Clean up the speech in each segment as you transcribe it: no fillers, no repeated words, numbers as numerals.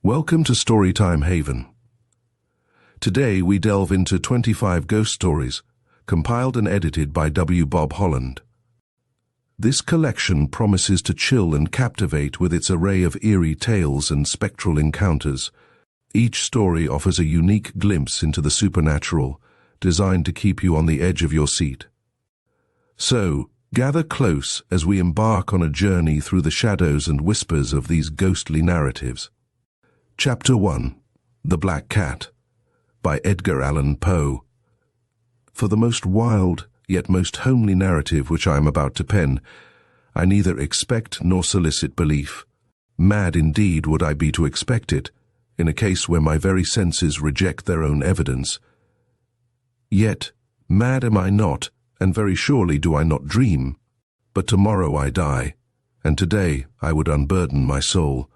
Welcome to Storytime Haven. Today we delve into 25 ghost stories, compiled and edited by W. Bob Holland. This collection promises to chill and captivate with its array of eerie tales and spectral encounters. Each story offers a unique glimpse into the supernatural, designed to keep you on the edge of your seat. So, gather close as we embark on a journey through the shadows and whispers of these ghostly narratives. Chapter 1. The Black Cat, by Edgar Allan Poe. For the most wild, yet most homely narrative which I am about to pen, I neither expect nor solicit belief. Mad indeed would I be to expect it, in a case where my very senses reject their own evidence. Yet, mad am I not, and very surely do I not dream. But tomorrow I die, and today I would unburden my soul.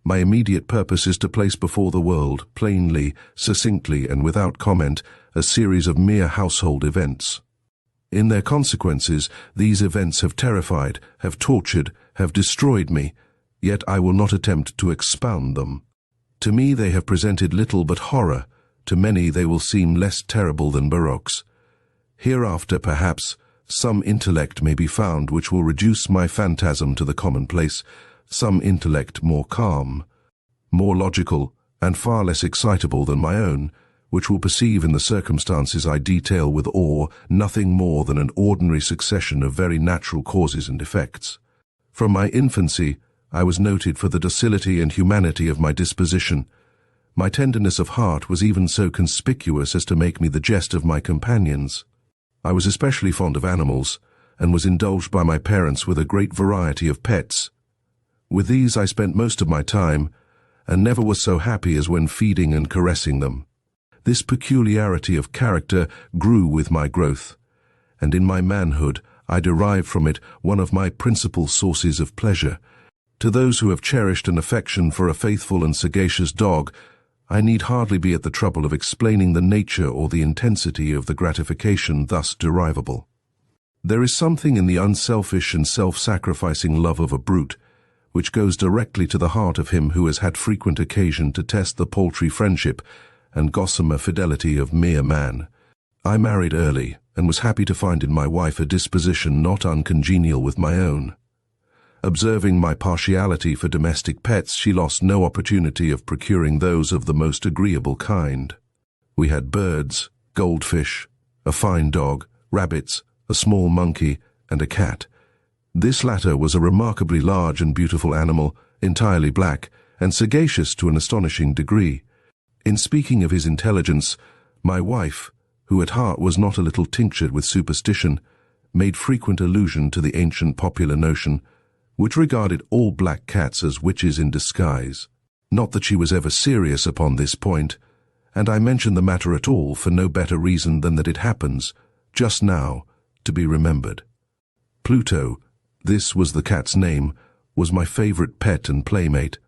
My immediate purpose is to place before the world, plainly, succinctly, and without comment, a series of mere household events. In their consequences, these events have terrified, have tortured, have destroyed me, yet I will not attempt to expound them. To me they have presented little but horror, to many they will seem less terrible than barroques. Hereafter, perhaps, some intellect may be found which will reduce my phantasm to the commonplace, some intellect more calm, more logical, and far less excitable than my own, which will perceive in the circumstances I detail with awe nothing more than an ordinary succession of very natural causes and effects. From my infancy, I was noted for the docility and humanity of my disposition. My tenderness of heart was even so conspicuous as to make me the jest of my companions. I was especially fond of animals, and was indulged by my parents with a great variety of pets. With these I spent most of my time, and never was so happy as when feeding and caressing them. This peculiarity of character grew with my growth, and in my manhood I derived from it one of my principal sources of pleasure. To those who have cherished an affection for a faithful and sagacious dog, I need hardly be at the trouble of explaining the nature or the intensity of the gratification thus derivable. There is something in the unselfish and self-sacrificing love of a brute, which goes directly to the heart of him who has had frequent occasion to test the paltry friendship and gossamer fidelity of mere man. I married early, and was happy to find in my wife a disposition not uncongenial with my own. Observing my partiality for domestic pets, she lost no opportunity of procuring those of the most agreeable kind. We had birds, goldfish, a fine dog, rabbits, a small monkey, and a cat. This latter was a remarkably large and beautiful animal, entirely black, and sagacious to an astonishing degree. In speaking of his intelligence, my wife, who at heart was not a little tinctured with superstition, made frequent allusion to the ancient popular notion, which regarded all black cats as witches in disguise. Not that she was ever serious upon this point, and I mention the matter at all for no better reason than that it happens, just now, to be remembered. Pluto, this was the cat's name, was my favorite pet and playmate.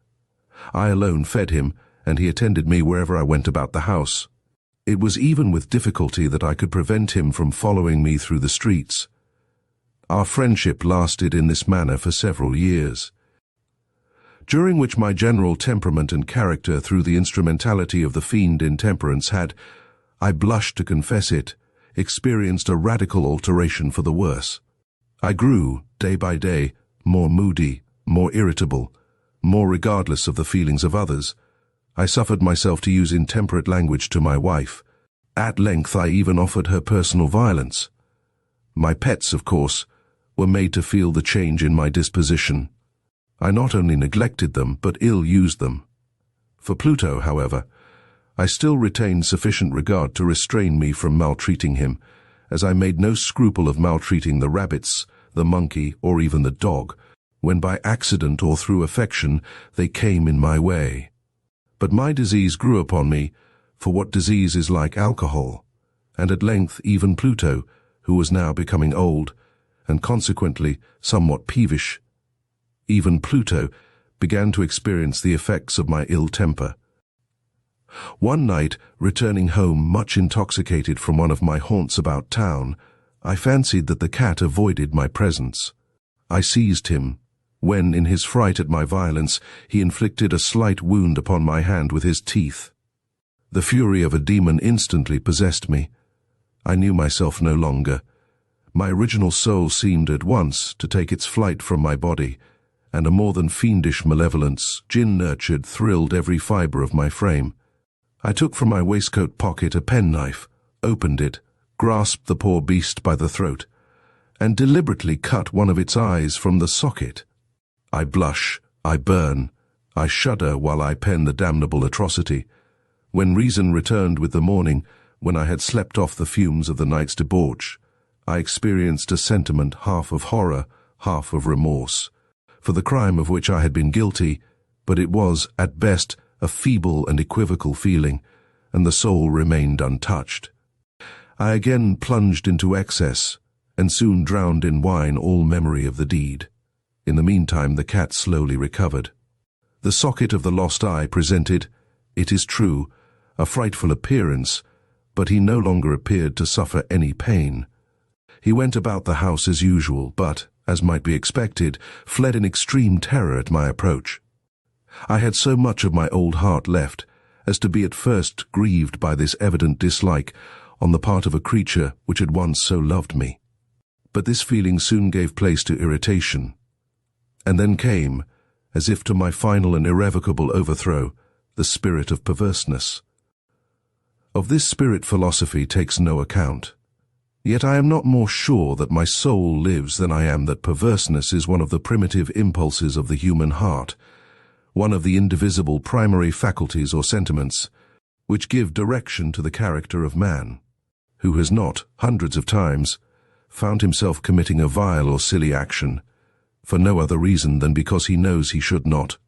I alone fed him, and he attended me wherever I went about the house. It was even with difficulty that I could prevent him from following me through the streets. Our friendship lasted in this manner for several years, during which my general temperament and character through the instrumentality of the fiend intemperance had, I blush to confess it, experienced a radical alteration for the worse. I grew, day by day, more moody, more irritable, more regardless of the feelings of others. I suffered myself to use intemperate language to my wife. At length I even offered her personal violence. My pets, of course, were made to feel the change in my disposition. I not only neglected them, but ill-used them. For Pluto, however, I still retained sufficient regard to restrain me from maltreating him, as I made no scruple of maltreating the rabbits, the monkey, or even the dog, when by accident or through affection they came in my way. But my disease grew upon me, for what disease is like alcohol, and at length even Pluto, who was now becoming old, and consequently somewhat peevish, even Pluto began to experience the effects of my ill temper. One night, returning home much intoxicated from one of my haunts about town, I fancied that the cat avoided my presence. I seized him, when, in his fright at my violence, he inflicted a slight wound upon my hand with his teeth. The fury of a demon instantly possessed me. I knew myself no longer. My original soul seemed at once to take its flight from my body, and a more than fiendish malevolence, gin-nurtured, thrilled every fibre of my frame. I took from my waistcoat pocket a penknife, opened it, grasped the poor beast by the throat, and deliberately cut one of its eyes from the socket. I blush, I burn, I shudder while I pen the damnable atrocity. When reason returned with the morning, when I had slept off the fumes of the night's debauch, I experienced a sentiment half of horror, half of remorse, for the crime of which I had been guilty, but it was, at best, a feeble and equivocal feeling, and the soul remained untouched. I again plunged into excess, and soon drowned in wine all memory of the deed. In the meantime the cat slowly recovered. The socket of the lost eye presented, it is true, a frightful appearance, but he no longer appeared to suffer any pain. He went about the house as usual, but, as might be expected, fled in extreme terror at my approach. I had so much of my old heart left as to be at first grieved by this evident dislike on the part of a creature which had once so loved me. But this feeling soon gave place to irritation, and then came, as if to my final and irrevocable overthrow, the spirit of perverseness. Of this spirit philosophy takes no account. Yet I am not more sure that my soul lives than I am that perverseness is one of the primitive impulses of the human heart, one of the indivisible primary faculties or sentiments, which give direction to the character of man, who has not, hundreds of times, found himself committing a vile or silly action, for no other reason than because he knows he should not.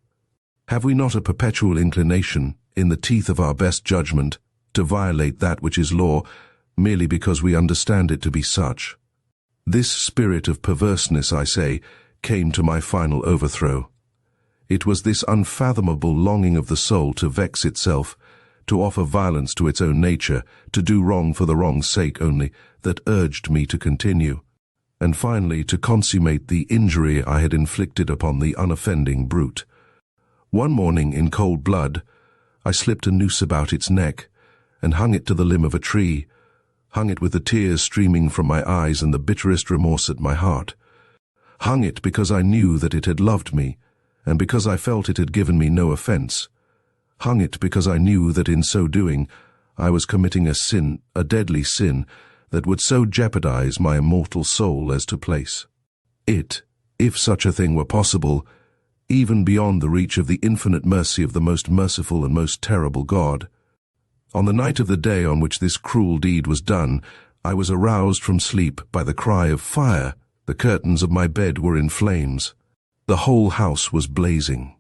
Have we not a perpetual inclination, in the teeth of our best judgment, to violate that which is law, merely because we understand it to be such? This spirit of perverseness, I say, came to my final overthrow. It was this unfathomable longing of the soul to vex itself, to offer violence to its own nature, to do wrong for the wrong's sake only, that urged me to continue, and finally to consummate the injury I had inflicted upon the unoffending brute. One morning, in cold blood, I slipped a noose about its neck, and hung it to the limb of a tree, hung it with the tears streaming from my eyes and the bitterest remorse at my heart. Hung it because I knew that it had loved me, and because I felt it had given me no offense. Hung it because I knew that in so doing I was committing a sin, a deadly sin, that would so jeopardize my immortal soul as to place it, if such a thing were possible, even beyond the reach of the infinite mercy of the most merciful and most terrible God. On the night of the day on which this cruel deed was done, I was aroused from sleep by the cry of fire. The curtains of my bed were in flames. The whole house was blazing.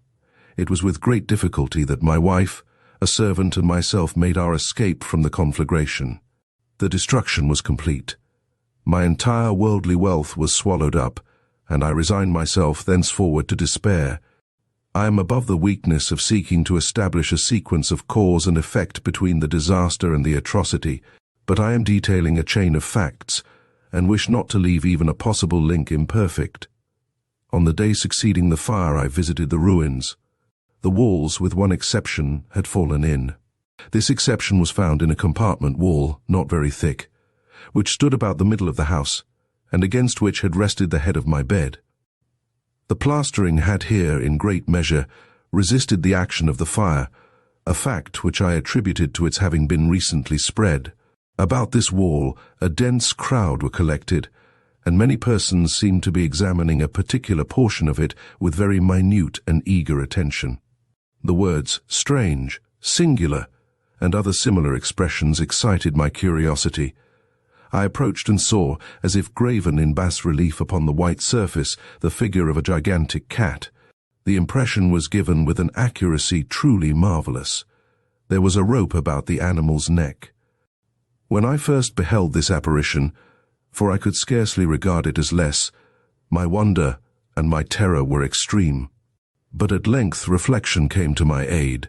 It was with great difficulty that my wife, a servant, and myself made our escape from the conflagration. The destruction was complete. My entire worldly wealth was swallowed up, and I resigned myself thenceforward to despair. I am above the weakness of seeking to establish a sequence of cause and effect between the disaster and the atrocity, but I am detailing a chain of facts, and wish not to leave even a possible link imperfect. On the day succeeding the fire I visited the ruins. The walls, with one exception, had fallen in. This exception was found in a compartment wall, not very thick, which stood about the middle of the house, and against which had rested the head of my bed. The plastering had here, in great measure, resisted the action of the fire, a fact which I attributed to its having been recently spread. About this wall a dense crowd were collected, and many persons seemed to be examining a particular portion of it with very minute and eager attention. The words "strange," "singular," and other similar expressions excited my curiosity. I approached and saw, as if graven in bas-relief upon the white surface, the figure of a gigantic cat. The impression was given with an accuracy truly marvelous. There was a rope about the animal's neck. When I first beheld this apparition, for I could scarcely regard it as less, my wonder and my terror were extreme. But at length reflection came to my aid.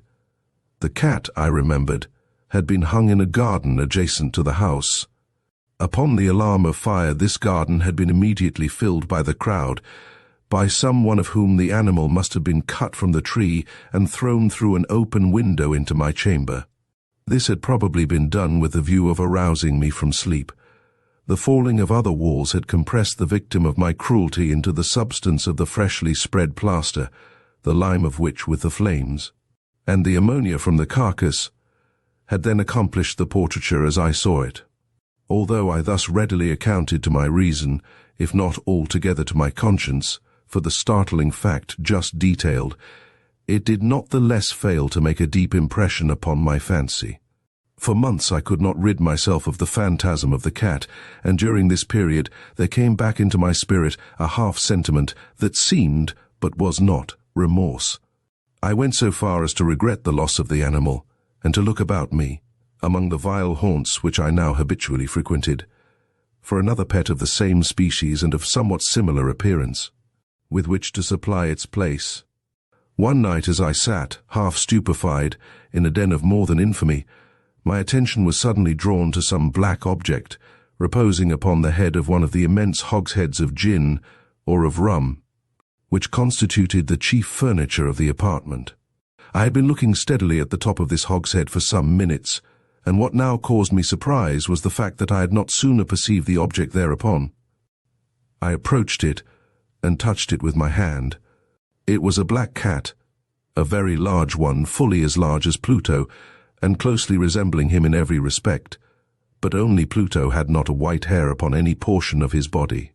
The cat, I remembered, had been hung in a garden adjacent to the house. Upon the alarm of fire, this garden had been immediately filled by the crowd, by someone of whom the animal must have been cut from the tree and thrown through an open window into my chamber. This had probably been done with the view of arousing me from sleep. The falling of other walls had compressed the victim of my cruelty into the substance of the freshly spread plaster, the lime of which with the flames, and the ammonia from the carcass, had then accomplished the portraiture as I saw it. Although I thus readily accounted to my reason, if not altogether to my conscience, for the startling fact just detailed, it did not the less fail to make a deep impression upon my fancy. For months I could not rid myself of the phantasm of the cat, and during this period there came back into my spirit a half-sentiment that seemed, but was not, remorse. I went so far as to regret the loss of the animal, and to look about me, among the vile haunts which I now habitually frequented, for another pet of the same species and of somewhat similar appearance, with which to supply its place. One night as I sat, half stupefied, in a den of more than infamy, my attention was suddenly drawn to some black object, reposing upon the head of one of the immense hogsheads of gin, or of rum, which constituted the chief furniture of the apartment. I had been looking steadily at the top of this hogshead for some minutes, and what now caused me surprise was the fact that I had not sooner perceived the object thereupon. I approached it, and touched it with my hand. It was a black cat, a very large one, fully as large as Pluto, and closely resembling him in every respect, but only Pluto had not a white hair upon any portion of his body.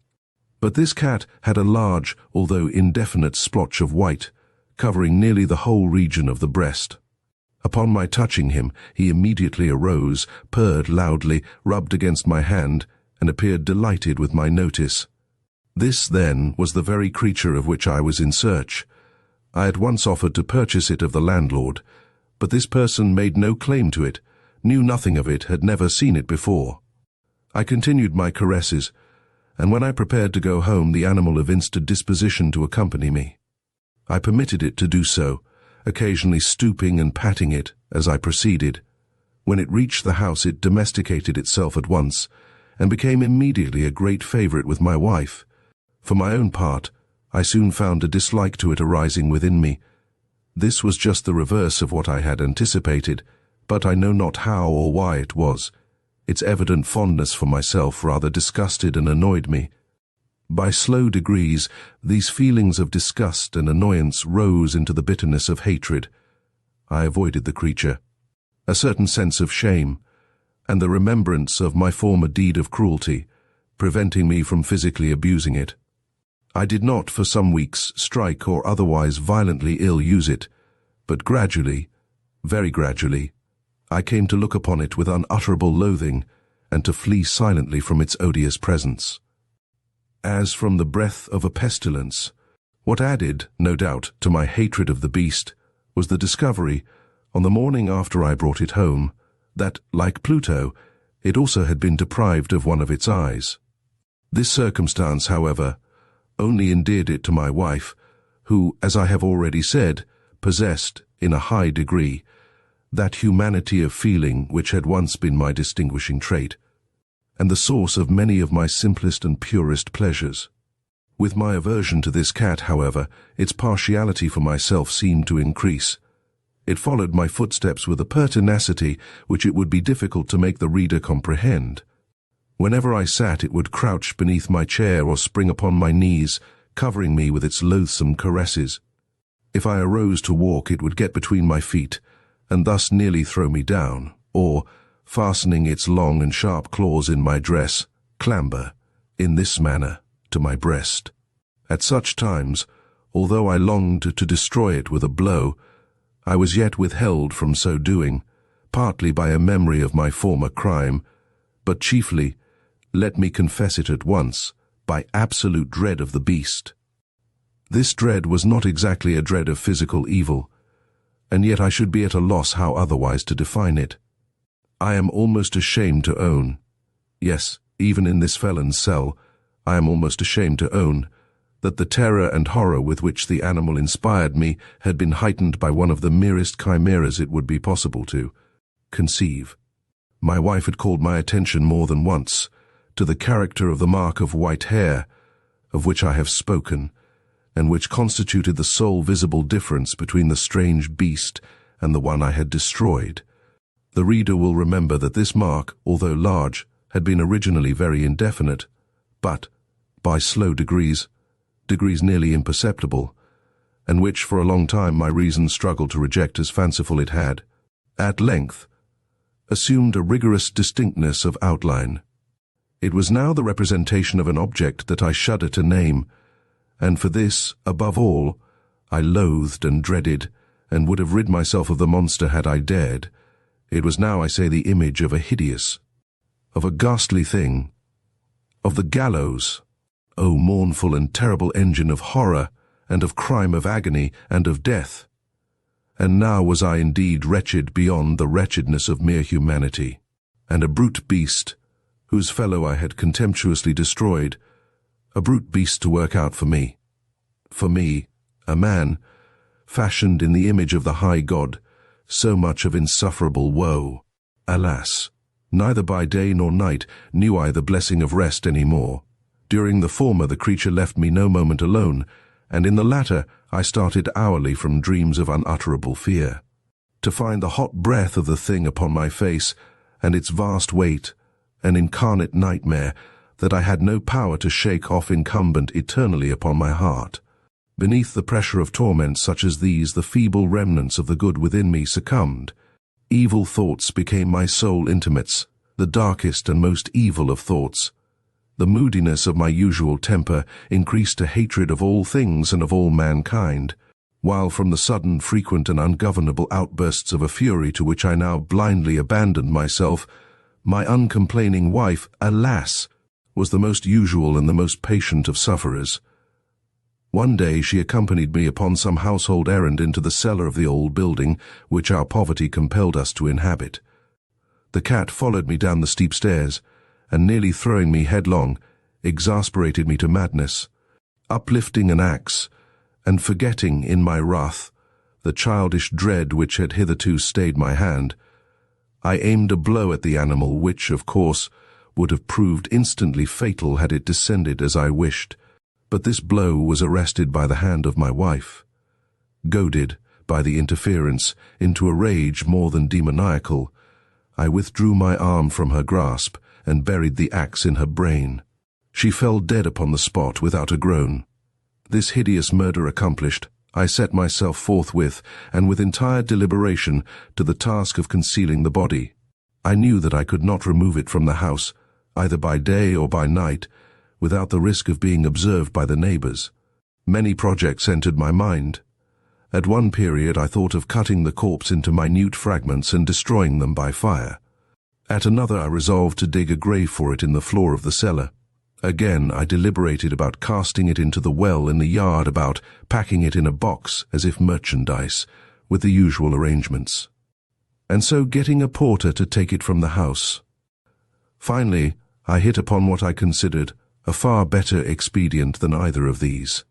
But this cat had a large, although indefinite splotch of white, covering nearly the whole region of the breast. Upon my touching him, he immediately arose, purred loudly, rubbed against my hand, and appeared delighted with my notice. This, then, was the very creature of which I was in search. I had once offered to purchase it of the landlord, but this person made no claim to it, knew nothing of it, had never seen it before. I continued my caresses, and when I prepared to go home, the animal evinced a disposition to accompany me. I permitted it to do so, occasionally stooping and patting it as I proceeded. When it reached the house, it domesticated itself at once, and became immediately a great favorite with my wife. For my own part, I soon found a dislike to it arising within me. This was just the reverse of what I had anticipated, but I know not how or why it was. Its evident fondness for myself rather disgusted and annoyed me. By slow degrees, these feelings of disgust and annoyance rose into the bitterness of hatred. I avoided the creature. A certain sense of shame, and the remembrance of my former deed of cruelty, preventing me from physically abusing it. I did not, for some weeks, strike or otherwise violently ill-use it, but gradually, very gradually, I came to look upon it with unutterable loathing, and to flee silently from its odious presence. As from the breath of a pestilence, what added, no doubt, to my hatred of the beast, was the discovery, on the morning after I brought it home, that, like Pluto, it also had been deprived of one of its eyes. This circumstance, however, only endeared it to my wife, who, as I have already said, possessed, in a high degree, that humanity of feeling which had once been my distinguishing trait, and the source of many of my simplest and purest pleasures. With my aversion to this cat, however, its partiality for myself seemed to increase. It followed my footsteps with a pertinacity which it would be difficult to make the reader comprehend. Whenever I sat, it would crouch beneath my chair or spring upon my knees, covering me with its loathsome caresses. If I arose to walk, it would get between my feet, and thus nearly throw me down, or, fastening its long and sharp claws in my dress, clamber, in this manner, to my breast. At such times, although I longed to destroy it with a blow, I was yet withheld from so doing, partly by a memory of my former crime, but chiefly, let me confess it at once, by absolute dread of the beast. This dread was not exactly a dread of physical evil, and yet I should be at a loss how otherwise to define it. I am almost ashamed to own, yes, even in this felon's cell, I am almost ashamed to own, that the terror and horror with which the animal inspired me had been heightened by one of the merest chimeras it would be possible to conceive. My wife had called my attention more than once to the character of the mark of white hair, of which I have spoken, and which constituted the sole visible difference between the strange beast and the one I had destroyed. The reader will remember that this mark, although large, had been originally very indefinite, but, by slow degrees nearly imperceptible, and which for a long time my reason struggled to reject as fanciful it had, at length, assumed a rigorous distinctness of outline. It was now the representation of an object that I shudder to name, and for this, above all, I loathed and dreaded, and would have rid myself of the monster had I dared. It was now, I say, the image of a hideous, of a ghastly thing, of the gallows, O mournful and terrible engine of horror, and of crime, of agony, and of death. And now was I indeed wretched beyond the wretchedness of mere humanity, and a brute beast, whose fellow I had contemptuously destroyed, a brute beast to work out for me, a man, fashioned in the image of the high God, so much of insufferable woe. Alas, neither by day nor night knew I the blessing of rest any more. During the former the creature left me no moment alone, and in the latter I started hourly from dreams of unutterable fear. To find the hot breath of the thing upon my face, and its vast weight, an incarnate nightmare that I had no power to shake off incumbent eternally upon my heart. Beneath the pressure of torments such as these, the feeble remnants of the good within me succumbed. Evil thoughts became my sole intimates, the darkest and most evil of thoughts. The moodiness of my usual temper increased to hatred of all things and of all mankind, while from the sudden, frequent and ungovernable outbursts of a fury to which I now blindly abandoned myself, my uncomplaining wife, alas, was the most usual and the most patient of sufferers. One day she accompanied me upon some household errand into the cellar of the old building which our poverty compelled us to inhabit. The cat followed me down the steep stairs, and nearly throwing me headlong, exasperated me to madness. Uplifting an axe, and forgetting in my wrath the childish dread which had hitherto stayed my hand, I aimed a blow at the animal which, of course, would have proved instantly fatal had it descended as I wished. But this blow was arrested by the hand of my wife. Goaded by the interference into a rage more than demoniacal, I withdrew my arm from her grasp and buried the axe in her brain. She fell dead upon the spot without a groan. This hideous murder accomplished, I set myself forthwith, and with entire deliberation, to the task of concealing the body. I knew that I could not remove it from the house, either by day or by night, without the risk of being observed by the neighbors. Many projects entered my mind. At one period I thought of cutting the corpse into minute fragments and destroying them by fire. At another I resolved to dig a grave for it in the floor of the cellar. Again I deliberated about casting it into the well in the yard, about packing it in a box as if merchandise, with the usual arrangements, and so getting a porter to take it from the house. Finally, I hit upon what I considered a far better expedient than either of these.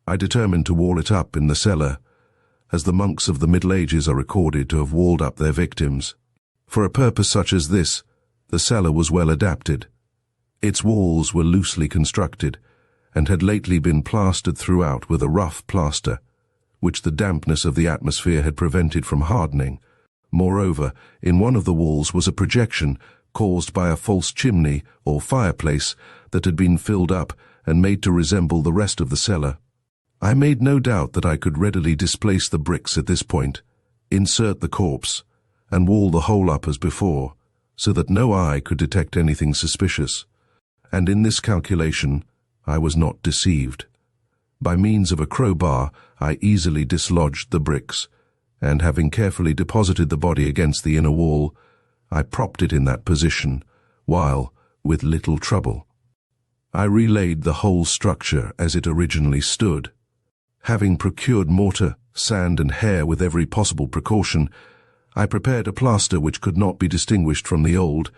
I determined to wall it up in the cellar, as the monks of the Middle Ages are recorded to have walled up their victims. For a purpose such as this, the cellar was well adapted. Its walls were loosely constructed, and had lately been plastered throughout with a rough plaster, which the dampness of the atmosphere had prevented from hardening. Moreover, in one of the walls was a projection caused by a false chimney or fireplace that had been filled up and made to resemble the rest of the cellar. I made no doubt that I could readily displace the bricks at this point, insert the corpse, and wall the whole up as before, so that no eye could detect anything suspicious. And in this calculation I was not deceived. By means of a crowbar I easily dislodged the bricks, and having carefully deposited the body against the inner wall, I propped it in that position, while, with little trouble, I relaid the whole structure as it originally stood. Having procured mortar, sand, and hair with every possible precaution, I prepared a plaster which could not be distinguished from the old,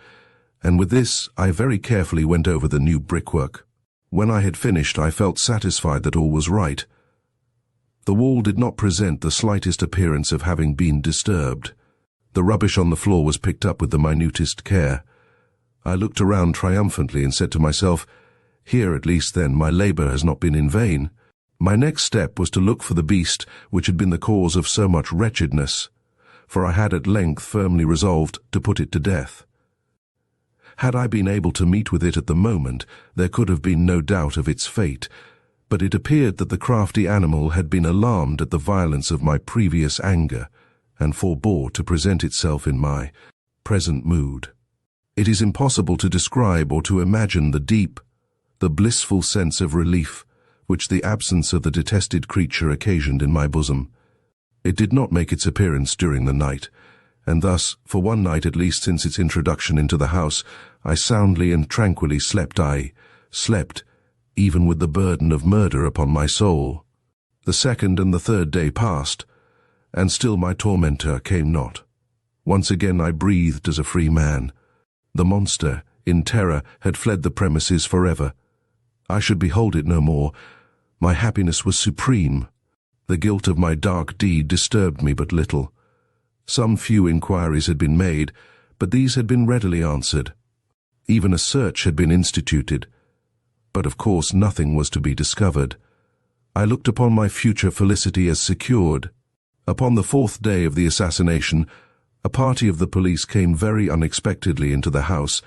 and with this I very carefully went over the new brickwork. When I had finished, I felt satisfied that all was right. The wall did not present the slightest appearance of having been disturbed. The rubbish on the floor was picked up with the minutest care. I looked around triumphantly and said to myself, "Here at least, then, my labor has not been in vain." My next step was to look for the beast which had been the cause of so much wretchedness, for I had at length firmly resolved to put it to death. Had I been able to meet with it at the moment, there could have been no doubt of its fate, but it appeared that the crafty animal had been alarmed at the violence of my previous anger, and forbore to present itself in my present mood. It is impossible to describe or to imagine the blissful sense of relief which the absence of the detested creature occasioned in my bosom. It did not make its appearance during the night, and thus, for one night at least since its introduction into the house, I soundly and tranquilly slept. I slept, even with the burden of murder upon my soul. The second and the third day passed, and still my tormentor came not. Once again I breathed as a free man. The monster, in terror, had fled the premises forever. I should behold it no more. My happiness was supreme. The guilt of my dark deed disturbed me but little. Some few inquiries had been made, but these had been readily answered. Even a search had been instituted, but of course nothing was to be discovered. I looked upon my future felicity as secured. Upon the fourth day of the assassination, a party of the police came very unexpectedly into the house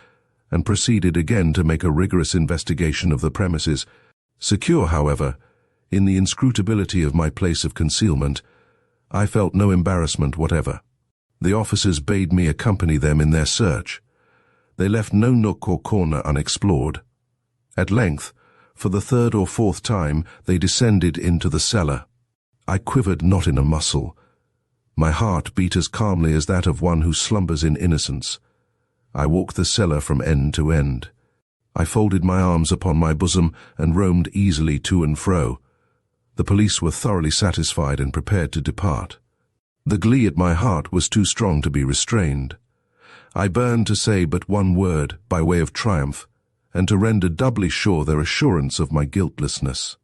and proceeded again to make a rigorous investigation of the premises. Secure, however, in the inscrutability of my place of concealment, I felt no embarrassment whatever. The officers bade me accompany them in their search. They left no nook or corner unexplored. At length, for the third or fourth time, they descended into the cellar. I quivered not in a muscle. My heart beat as calmly as that of one who slumbers in innocence. I walked the cellar from end to end. I folded my arms upon my bosom and roamed easily to and fro. The police were thoroughly satisfied and prepared to depart. The glee at my heart was too strong to be restrained. I burned to say but one word by way of triumph, and to render doubly sure their assurance of my guiltlessness.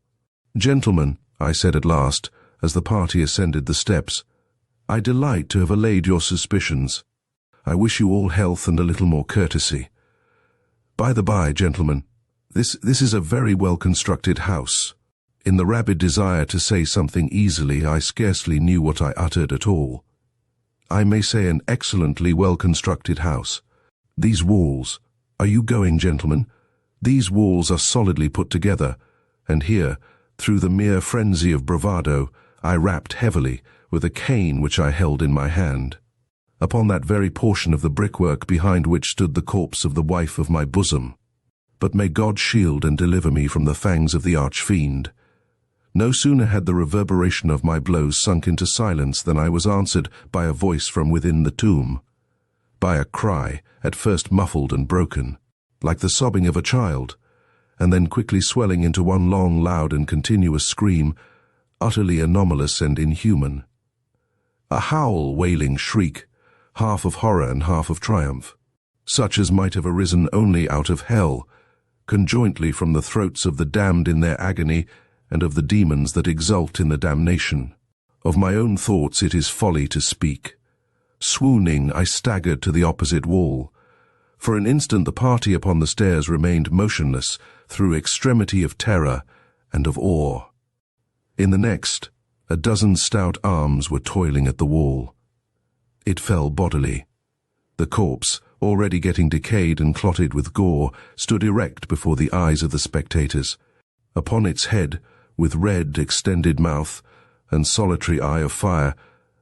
"Gentlemen," I said at last, as the party ascended the steps, "I delight to have allayed your suspicions. I wish you all health and a little more courtesy. By the by, gentlemen, this is a very well-constructed house." In the rabid desire to say something easily, I scarcely knew what I uttered at all. I may say an excellently well-constructed house. These walls— are you going, gentlemen? These walls are solidly put together, and here, through the mere frenzy of bravado, I rapped heavily with a cane which I held in my hand, upon that very portion of the brickwork behind which stood the corpse of the wife of my bosom. But may God shield and deliver me from the fangs of the arch-fiend. No sooner had the reverberation of my blows sunk into silence than I was answered by a voice from within the tomb, by a cry, at first muffled and broken, like the sobbing of a child, and then quickly swelling into one long, loud and continuous scream, utterly anomalous and inhuman. A howl, wailing shriek, half of horror and half of triumph, such as might have arisen only out of hell, conjointly from the throats of the damned in their agony and of the demons that exult in the damnation. Of my own thoughts it is folly to speak. Swooning, I staggered to the opposite wall. For an instant the party upon the stairs remained motionless through extremity of terror and of awe. In the next, a dozen stout arms were toiling at the wall. It fell bodily. The corpse, already getting decayed and clotted with gore, stood erect before the eyes of the spectators. Upon its head, with red, extended mouth and solitary eye of fire,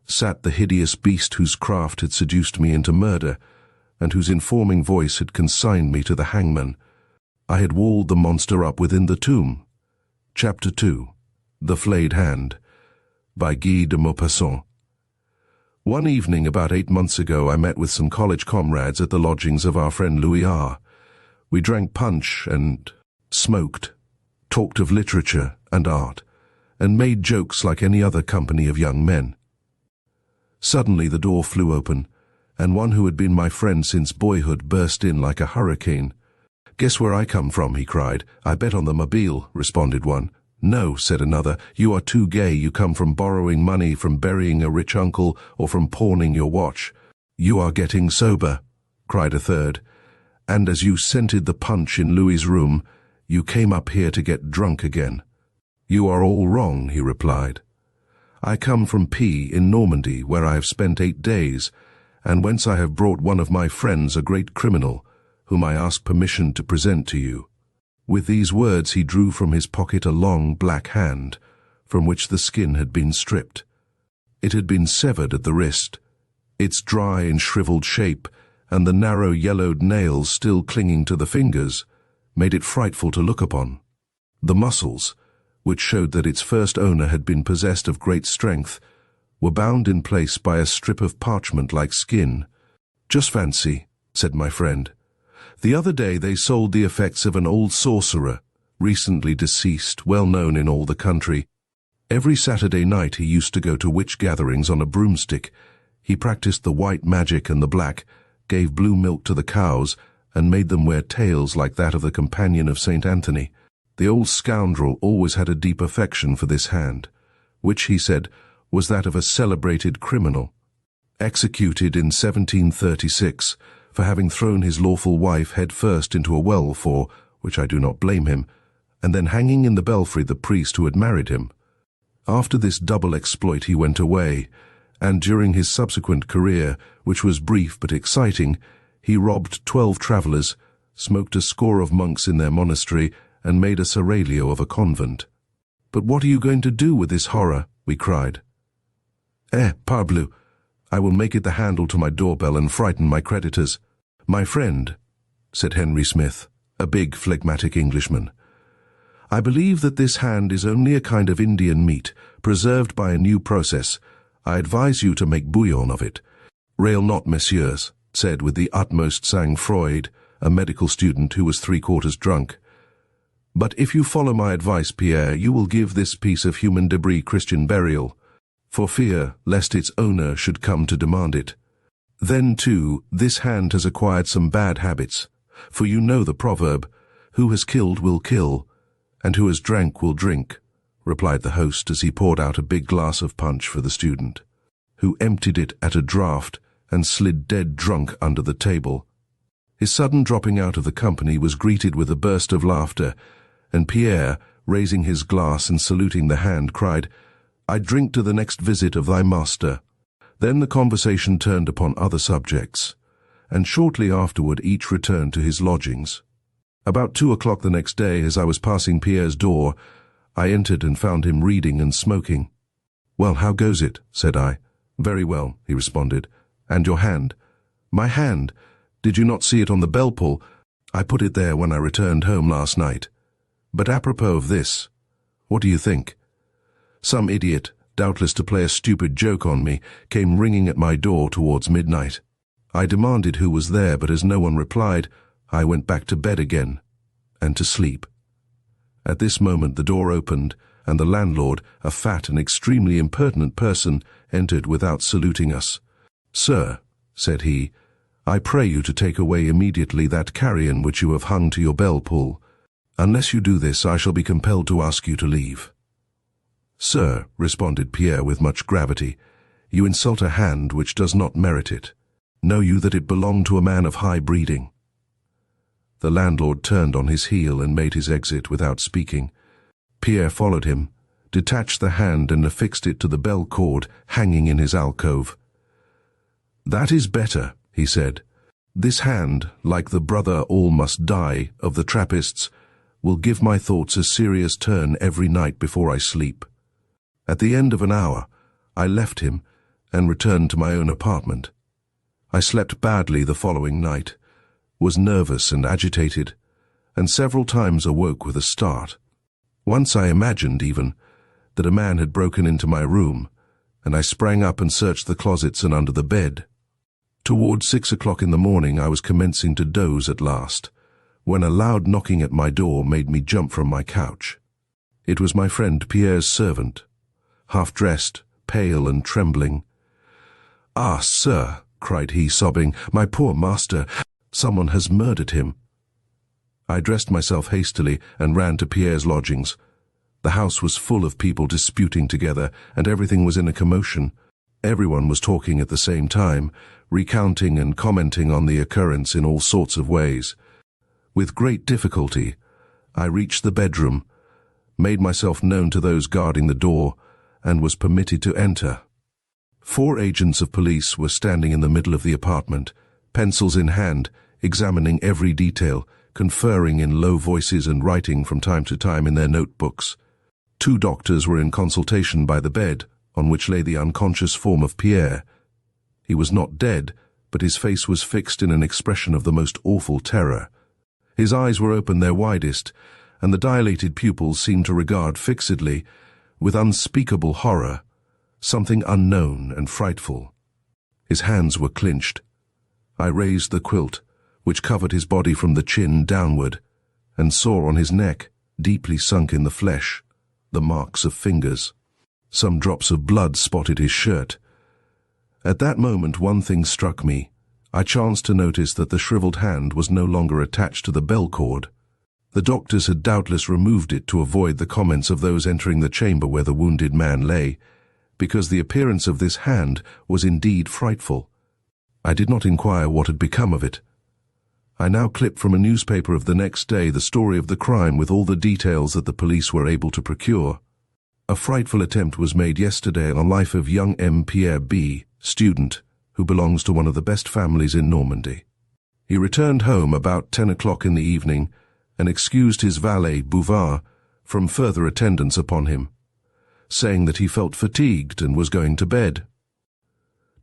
sat the hideous beast whose craft had seduced me into murder, and whose informing voice had consigned me to the hangman. I had walled the monster up within the tomb. Chapter 2. The Flayed Hand, by Guy de Maupassant. One evening about 8 months ago I met with some college comrades at the lodgings of our friend Louis R. We drank punch and smoked, talked of literature and art, and made jokes like any other company of young men. Suddenly the door flew open, and one who had been my friend since boyhood burst in like a hurricane. "Guess where I come from," he cried. "I bet on the Mobile," responded one. "No," said another, "you are too gay. You come from borrowing money, from burying a rich uncle, or from pawning your watch." "You are getting sober," cried a third, "and as you scented the punch in Louis's room, you came up here to get drunk again." "You are all wrong," he replied. "I come from P in Normandy, where I have spent 8 days, and whence I have brought one of my friends, a great criminal, whom I ask permission to present to you." With these words he drew from his pocket a long black hand, from which the skin had been stripped. It had been severed at the wrist, its dry and shriveled shape, and the narrow yellowed nails still clinging to the fingers, made it frightful to look upon. The muscles, which showed that its first owner had been possessed of great strength, were bound in place by a strip of parchment-like skin. "Just fancy," said my friend. "The other day they sold the effects of an old sorcerer, recently deceased, well known in all the country. Every Saturday night he used to go to witch gatherings on a broomstick. He practiced the white magic and the black, gave blue milk to the cows, and made them wear tails like that of the companion of St. Anthony. The old scoundrel always had a deep affection for this hand, which, he said, was that of a celebrated criminal, executed in 1736 for having thrown his lawful wife head first into a well for, which I do not blame him, and then hanging in the belfry the priest who had married him. After this double exploit he went away, and during his subsequent career, which was brief but exciting, he robbed 12 travellers, smoked a score of monks in their monastery, and made a seraglio of a convent." "But what are you going to do with this horror?" we cried. Parbleu, I will make it the handle to my doorbell and frighten my creditors." "My friend," said Henry Smith, a big phlegmatic Englishman, "I believe that this hand is only a kind of Indian meat, preserved by a new process. I advise you to make bouillon of it." "Rail not, messieurs," said with the utmost sang-froid a medical student who was 3/4 drunk. "But if you follow my advice, Pierre, you will give this piece of human debris Christian burial, for fear lest its owner should come to demand it. Then, too, this hand has acquired some bad habits, for you know the proverb, 'Who has killed will kill, and who has drank will drink,'" replied the host as he poured out a big glass of punch for the student, who emptied it at a draught and slid dead drunk under the table. His sudden dropping out of the company was greeted with a burst of laughter, and Pierre, raising his glass and saluting the hand, cried, "I drink to the next visit of thy master." Then the conversation turned upon other subjects, and shortly afterward each returned to his lodgings. About 2 o'clock the next day, as I was passing Pierre's door, I entered and found him reading and smoking. "Well, how goes it?" said I. "Very well," he responded. "And your hand?" "My hand? Did you not see it on the bell pull? I put it there when I returned home last night. But apropos of this, what do you think? Some idiot, doubtless to play a stupid joke on me, came ringing at my door towards midnight. I demanded who was there, but as no one replied, I went back to bed again, and to sleep. At this moment the door opened, and the landlord, a fat and extremely impertinent person, entered without saluting us. "Sir," said he, "I pray you to take away immediately that carrion which you have hung to your bell-pull. Unless you do this, I shall be compelled to ask you to leave." "Sir," responded Pierre with much gravity, "you insult a hand which does not merit it. Know you that it belonged to a man of high breeding?" The landlord turned on his heel and made his exit without speaking. Pierre followed him, detached the hand and affixed it to the bell cord hanging in his alcove. "That is better," he said. "This hand, like the brother all must die of the Trappists, will give my thoughts a serious turn every night before I sleep." At the end of an hour, I left him and returned to my own apartment. I slept badly the following night, was nervous and agitated, and several times awoke with a start. Once I imagined, even, that a man had broken into my room, and I sprang up and searched the closets and under the bed. Towards 6 o'clock in the morning I was commencing to doze at last, when a loud knocking at my door made me jump from my couch. It was my friend Pierre's servant, half-dressed, pale and trembling. "Ah, sir," cried he, sobbing, "my poor master, someone has murdered him." I dressed myself hastily and ran to Pierre's lodgings. The house was full of people disputing together, and everything was in a commotion. Everyone was talking at the same time, recounting and commenting on the occurrence in all sorts of ways. With great difficulty, I reached the bedroom, made myself known to those guarding the door, and was permitted to enter. 4 agents of police were standing in the middle of the apartment, pencils in hand, examining every detail, conferring in low voices and writing from time to time in their notebooks. 2 doctors were in consultation by the bed, on which lay the unconscious form of Pierre. He was not dead, but his face was fixed in an expression of the most awful terror. His eyes were open their widest, and the dilated pupils seemed to regard fixedly, with unspeakable horror, something unknown and frightful. His hands were clenched. I raised the quilt, which covered his body from the chin downward, and saw on his neck, deeply sunk in the flesh, the marks of fingers. Some drops of blood spotted his shirt. At that moment one thing struck me. I chanced to notice that the shriveled hand was no longer attached to the bell cord. The doctors had doubtless removed it to avoid the comments of those entering the chamber where the wounded man lay, because the appearance of this hand was indeed frightful. I did not inquire what had become of it. I now clipped from a newspaper of the next day the story of the crime with all the details that the police were able to procure. A frightful attempt was made yesterday on the life of young M. Pierre B., student, who belongs to one of the best families in Normandy. He returned home about 10 o'clock in the evening and excused his valet, Bouvard, from further attendance upon him, saying that he felt fatigued and was going to bed.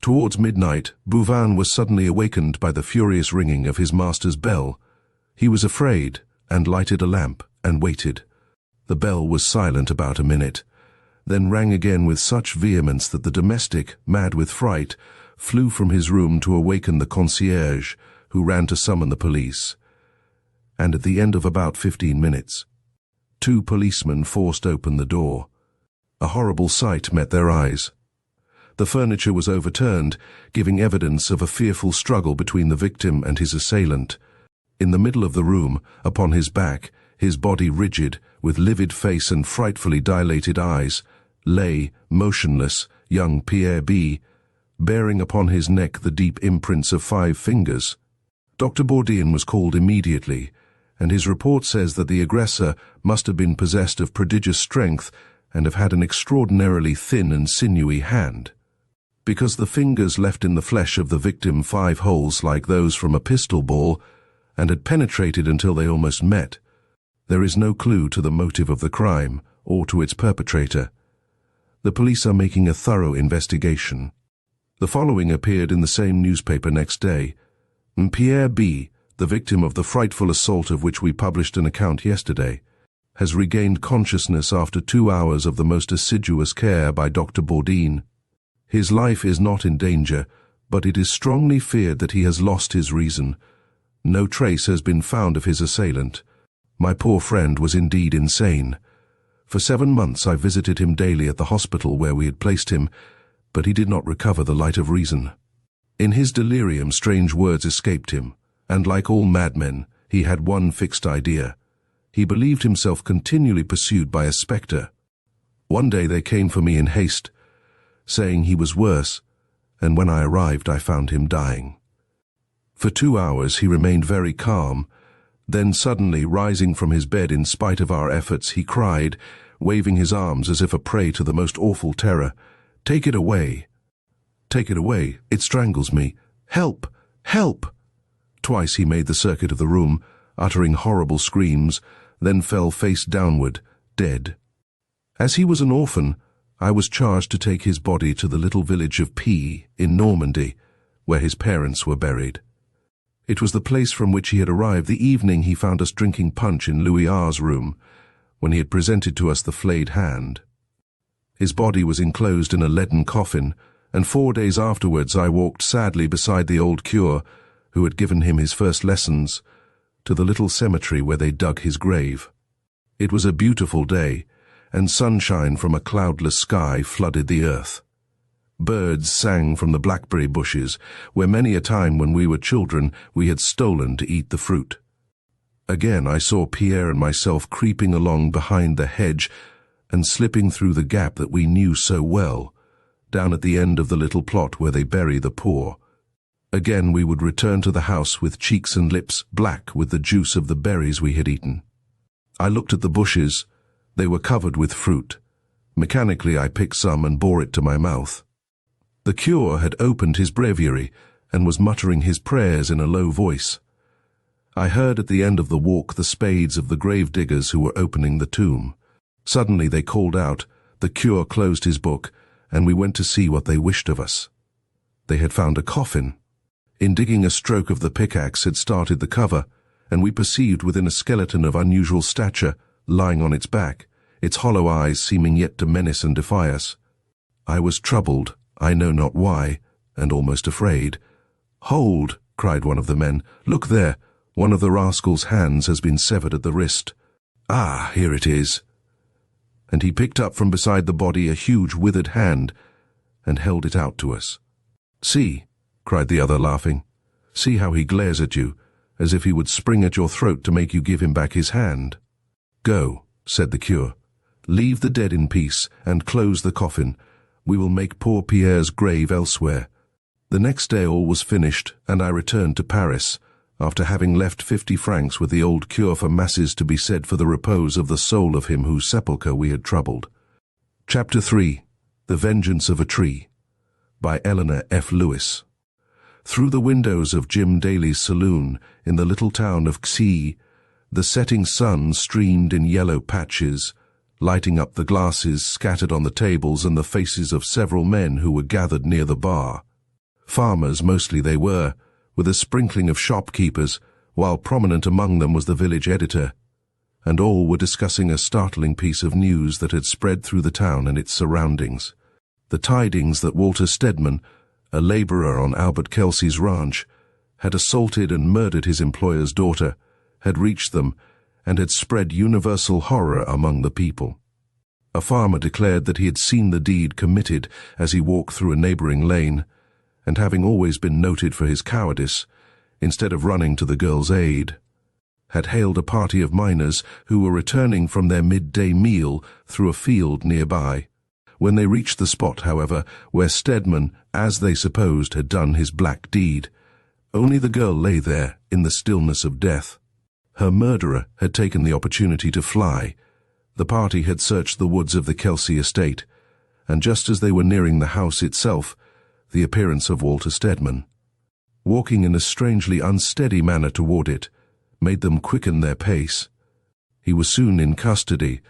Towards midnight, Bouvard was suddenly awakened by the furious ringing of his master's bell. He was afraid, and lighted a lamp, and waited. The bell was silent about a minute, then rang again with such vehemence that the domestic, mad with fright, flew from his room to awaken the concierge, who ran to summon the police. And at the end of about 15 minutes, 2 policemen forced open the door. A horrible sight met their eyes. The furniture was overturned, giving evidence of a fearful struggle between the victim and his assailant. In the middle of the room, upon his back, his body rigid, with livid face and frightfully dilated eyes, lay, motionless, young Pierre B., bearing upon his neck the deep imprints of 5 fingers. Dr. Bourdieu was called immediately, and his report says that the aggressor must have been possessed of prodigious strength and have had an extraordinarily thin and sinewy hand. Because the fingers left in the flesh of the victim 5 holes like those from a pistol ball, and had penetrated until they almost met, there is no clue to the motive of the crime or to its perpetrator. The police are making a thorough investigation. The following appeared in the same newspaper next day. Pierre B., the victim of the frightful assault of which we published an account yesterday, has regained consciousness after 2 hours of the most assiduous care by Dr. Bourdieu. His life is not in danger, but it is strongly feared that he has lost his reason. No trace has been found of his assailant. My poor friend was indeed insane. For 7 months I visited him daily at the hospital where we had placed him, but he did not recover the light of reason. In his delirium strange words escaped him, and like all madmen, he had one fixed idea. He believed himself continually pursued by a spectre. One day they came for me in haste, saying he was worse, and when I arrived I found him dying. For 2 hours he remained very calm. Then suddenly, rising from his bed in spite of our efforts, he cried, waving his arms as if a prey to the most awful terror, "Take it away! Take it away! It strangles me! Help! Help!" Twice he made the circuit of the room, uttering horrible screams, then fell face downward, dead. As he was an orphan, I was charged to take his body to the little village of P in Normandy, where his parents were buried. It was the place from which he had arrived the evening he found us drinking punch in Louis R's room, when he had presented to us the flayed hand. His body was enclosed in a leaden coffin, and 4 days afterwards I walked sadly beside the old curé, who had given him his first lessons, to the little cemetery where they dug his grave. It was a beautiful day, and sunshine from a cloudless sky flooded the earth. Birds sang from the blackberry bushes, where many a time when we were children we had stolen to eat the fruit. Again I saw Pierre and myself creeping along behind the hedge and slipping through the gap that we knew so well, down at the end of the little plot where they bury the poor. Again we would return to the house with cheeks and lips black with the juice of the berries we had eaten. I looked at the bushes, They were covered with fruit. Mechanically, I picked some and bore it to my mouth. The cure had opened his breviary and was muttering his prayers in a low voice. I heard at the end of the walk the spades of the grave-diggers who were opening the tomb. Suddenly they called out, the cure closed his book, and we went to see what they wished of us. They had found a coffin. In digging, a stroke of the pickaxe had started the cover, and we perceived within a skeleton of unusual stature, lying on its back, its hollow eyes seeming yet to menace and defy us. I was troubled, I know not why, and almost afraid. "Hold!" cried one of the men. "Look there! One of the rascal's hands has been severed at the wrist. Ah, here it is." And he picked up from beside the body a huge withered hand and held it out to us. "See," cried the other, laughing. "See how he glares at you, as if he would spring at your throat to make you give him back his hand." "Go," said the cure. "Leave the dead in peace, and close the coffin. We will make poor Pierre's grave elsewhere." The next day all was finished, and I returned to Paris, after having left 50 francs with the old cure for masses to be said for the repose of the soul of him whose sepulchre we had troubled. Chapter 3. The Vengeance of a Tree, by Eleanor F. Lewis. Through the windows of Jim Daly's saloon in the little town of Xi, the setting sun streamed in yellow patches, lighting up the glasses scattered on the tables and the faces of several men who were gathered near the bar. Farmers mostly they were, with a sprinkling of shopkeepers, while prominent among them was the village editor, and all were discussing a startling piece of news that had spread through the town and its surroundings. The tidings that Walter Stedman, a laborer on Albert Kelsey's ranch, had assaulted and murdered his employer's daughter, had reached them and had spread universal horror among the people. A farmer declared that he had seen the deed committed as he walked through a neighboring lane, and having always been noted for his cowardice, instead of running to the girl's aid, had hailed a party of miners who were returning from their midday meal through a field nearby. When they reached the spot, however, where Stedman, as they supposed, had done his black deed, only the girl lay there in the stillness of death. Her murderer had taken the opportunity to fly. The party had searched the woods of the Kelsey estate, and just as they were nearing the house itself, the appearance of Walter Stedman, walking in a strangely unsteady manner toward it, made them quicken their pace. He was soon in custody,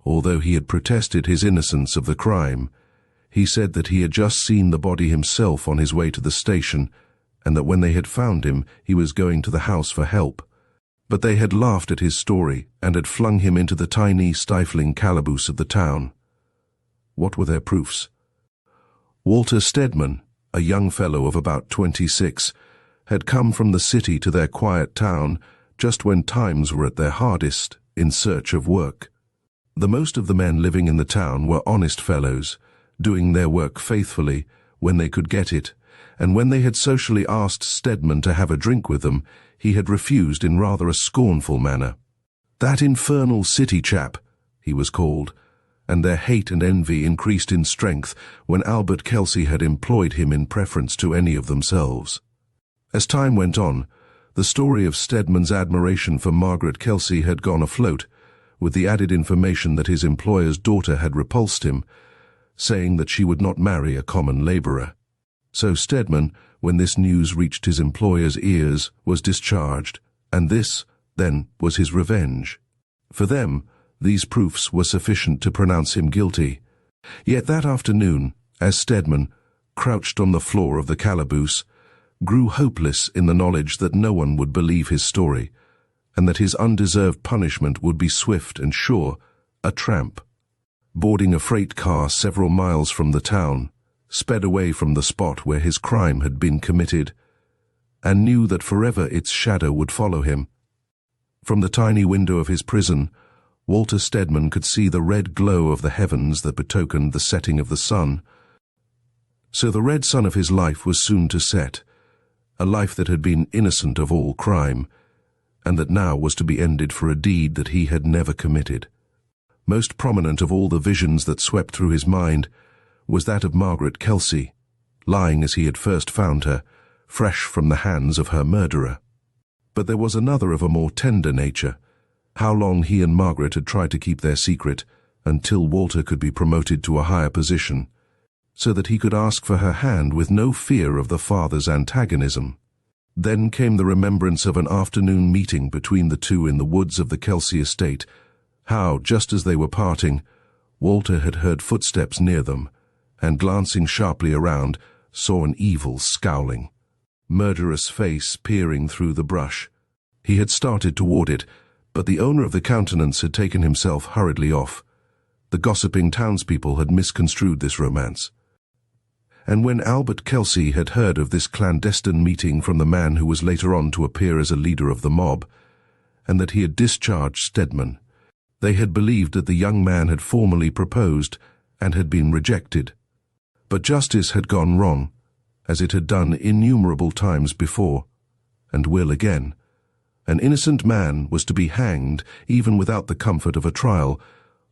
although he had protested his innocence of the crime. He said that he had just seen the body himself on his way to the station, and that when they had found him, he was going to the house for help. But they had laughed at his story and had flung him into the tiny, stifling calaboose of the town. What were their proofs? Walter Stedman, a young fellow of about 26, had come from the city to their quiet town just when times were at their hardest, in search of work. The most of the men living in the town were honest fellows, doing their work faithfully when they could get it, and when they had socially asked Stedman to have a drink with them, he had refused in rather a scornful manner. "That infernal city chap," he was called, and their hate and envy increased in strength when Albert Kelsey had employed him in preference to any of themselves. As time went on, the story of Stedman's admiration for Margaret Kelsey had gone afloat, with the added information that his employer's daughter had repulsed him, saying that she would not marry a common laborer. So Stedman, when this news reached his employer's ears, was discharged, and this, then, was his revenge. For them, these proofs were sufficient to pronounce him guilty. Yet that afternoon, as Stedman, crouched on the floor of the calaboose, grew hopeless in the knowledge that no one would believe his story, and that his undeserved punishment would be swift and sure, a tramp, boarding a freight car several miles from the town, sped away from the spot where his crime had been committed, and knew that forever its shadow would follow him. From the tiny window of his prison, Walter Stedman could see the red glow of the heavens that betokened the setting of the sun. So the red sun of his life was soon to set, a life that had been innocent of all crime, and that now was to be ended for a deed that he had never committed. Most prominent of all the visions that swept through his mind was that of Margaret Kelsey, lying as he had first found her, fresh from the hands of her murderer. But there was another of a more tender nature. How long he and Margaret had tried to keep their secret, until Walter could be promoted to a higher position, so that he could ask for her hand with no fear of the father's antagonism. Then came the remembrance of an afternoon meeting between the two in the woods of the Kelsey estate, how, just as they were parting, Walter had heard footsteps near them, and glancing sharply around, saw an evil, scowling, murderous face peering through the brush. He had started toward it, but the owner of the countenance had taken himself hurriedly off. The gossiping townspeople had misconstrued this romance. And when Albert Kelsey had heard of this clandestine meeting from the man who was later on to appear as a leader of the mob, and that he had discharged Stedman, they had believed that the young man had formally proposed and had been rejected. But justice had gone wrong, as it had done innumerable times before, and will again. An innocent man was to be hanged even without the comfort of a trial,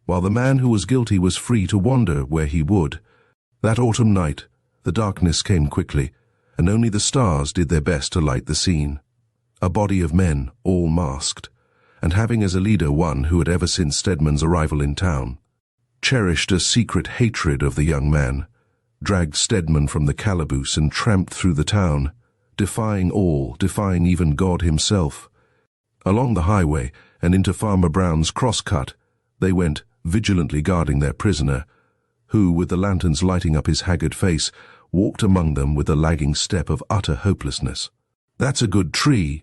while the man who was guilty was free to wander where he would. That autumn night, the darkness came quickly, and only the stars did their best to light the scene. A body of men, all masked, and having as a leader one who had ever since Stedman's arrival in town cherished a secret hatred of the young man, dragged Stedman from the calaboose and tramped through the town, defying all, defying even God himself. Along the highway and into Farmer Brown's crosscut, they went, vigilantly guarding their prisoner, who, with the lanterns lighting up his haggard face, walked among them with the lagging step of utter hopelessness. "That's a good tree,"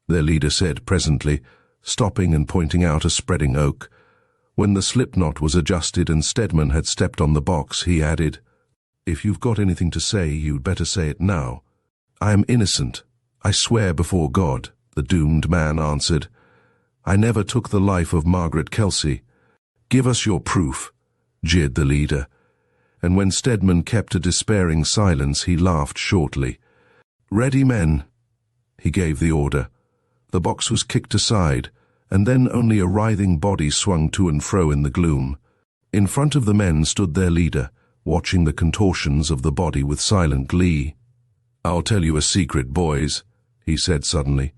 their leader said presently, stopping and pointing out a spreading oak. When the slipknot was adjusted and Stedman had stepped on the box, he added, "If you've got anything to say, you'd better say it now." "I am innocent, I swear before God," the doomed man answered. "I never took the life of Margaret Kelsey." "Give us your proof," jeered the leader. And when Stedman kept a despairing silence, he laughed shortly. "Ready, men." He gave the order. The box was kicked aside, and then only a writhing body swung to and fro in the gloom. In front of the men stood their leader, watching the contortions of the body with silent glee. "I'll tell you a secret, boys," he said suddenly.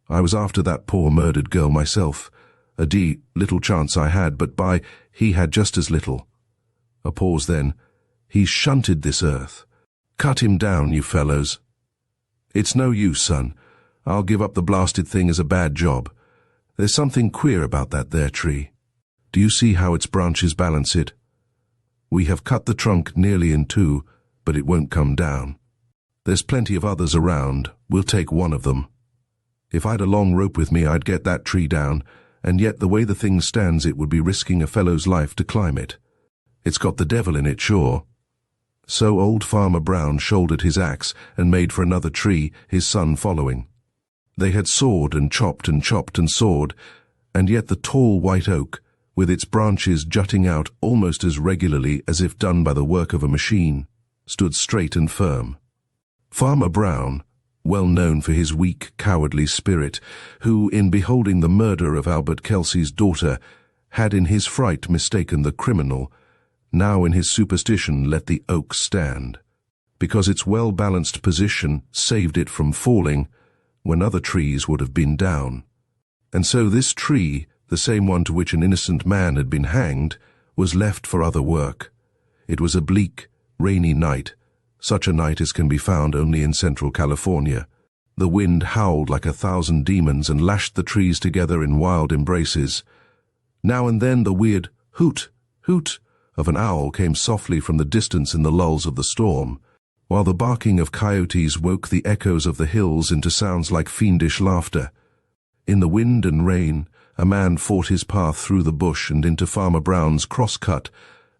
"I was after that poor murdered girl myself. Little chance I had, but he had just as little." A pause then. "He's shunted this earth. Cut him down, you fellows." "It's no use, son. I'll give up the blasted thing as a bad job. There's something queer about that there tree. Do you see how its branches balance it? We have cut the trunk nearly in two, but it won't come down. There's plenty of others around. We'll take one of them. If I'd a long rope with me, I'd get that tree down, and yet the way the thing stands, it would be risking a fellow's life to climb it. It's got the devil in it, sure." So old Farmer Brown shouldered his axe and made for another tree, his son following. They had sawed and chopped and chopped and sawed, and yet the tall white oak, with its branches jutting out almost as regularly as if done by the work of a machine, stood straight and firm. Farmer Brown, well known for his weak, cowardly spirit, who, in beholding the murder of Albert Kelsey's daughter, had in his fright mistaken the criminal, now in his superstition let the oak stand, because its well-balanced position saved it from falling when other trees would have been down. And so this tree, the same one to which an innocent man had been hanged, was left for other work. It was a bleak, rainy night, such a night as can be found only in Central California. The wind howled like 1,000 demons and lashed the trees together in wild embraces. Now and then the weird hoot, hoot of an owl came softly from the distance in the lulls of the storm, while the barking of coyotes woke the echoes of the hills into sounds like fiendish laughter. In the wind and rain, a man fought his path through the bush and into Farmer Brown's crosscut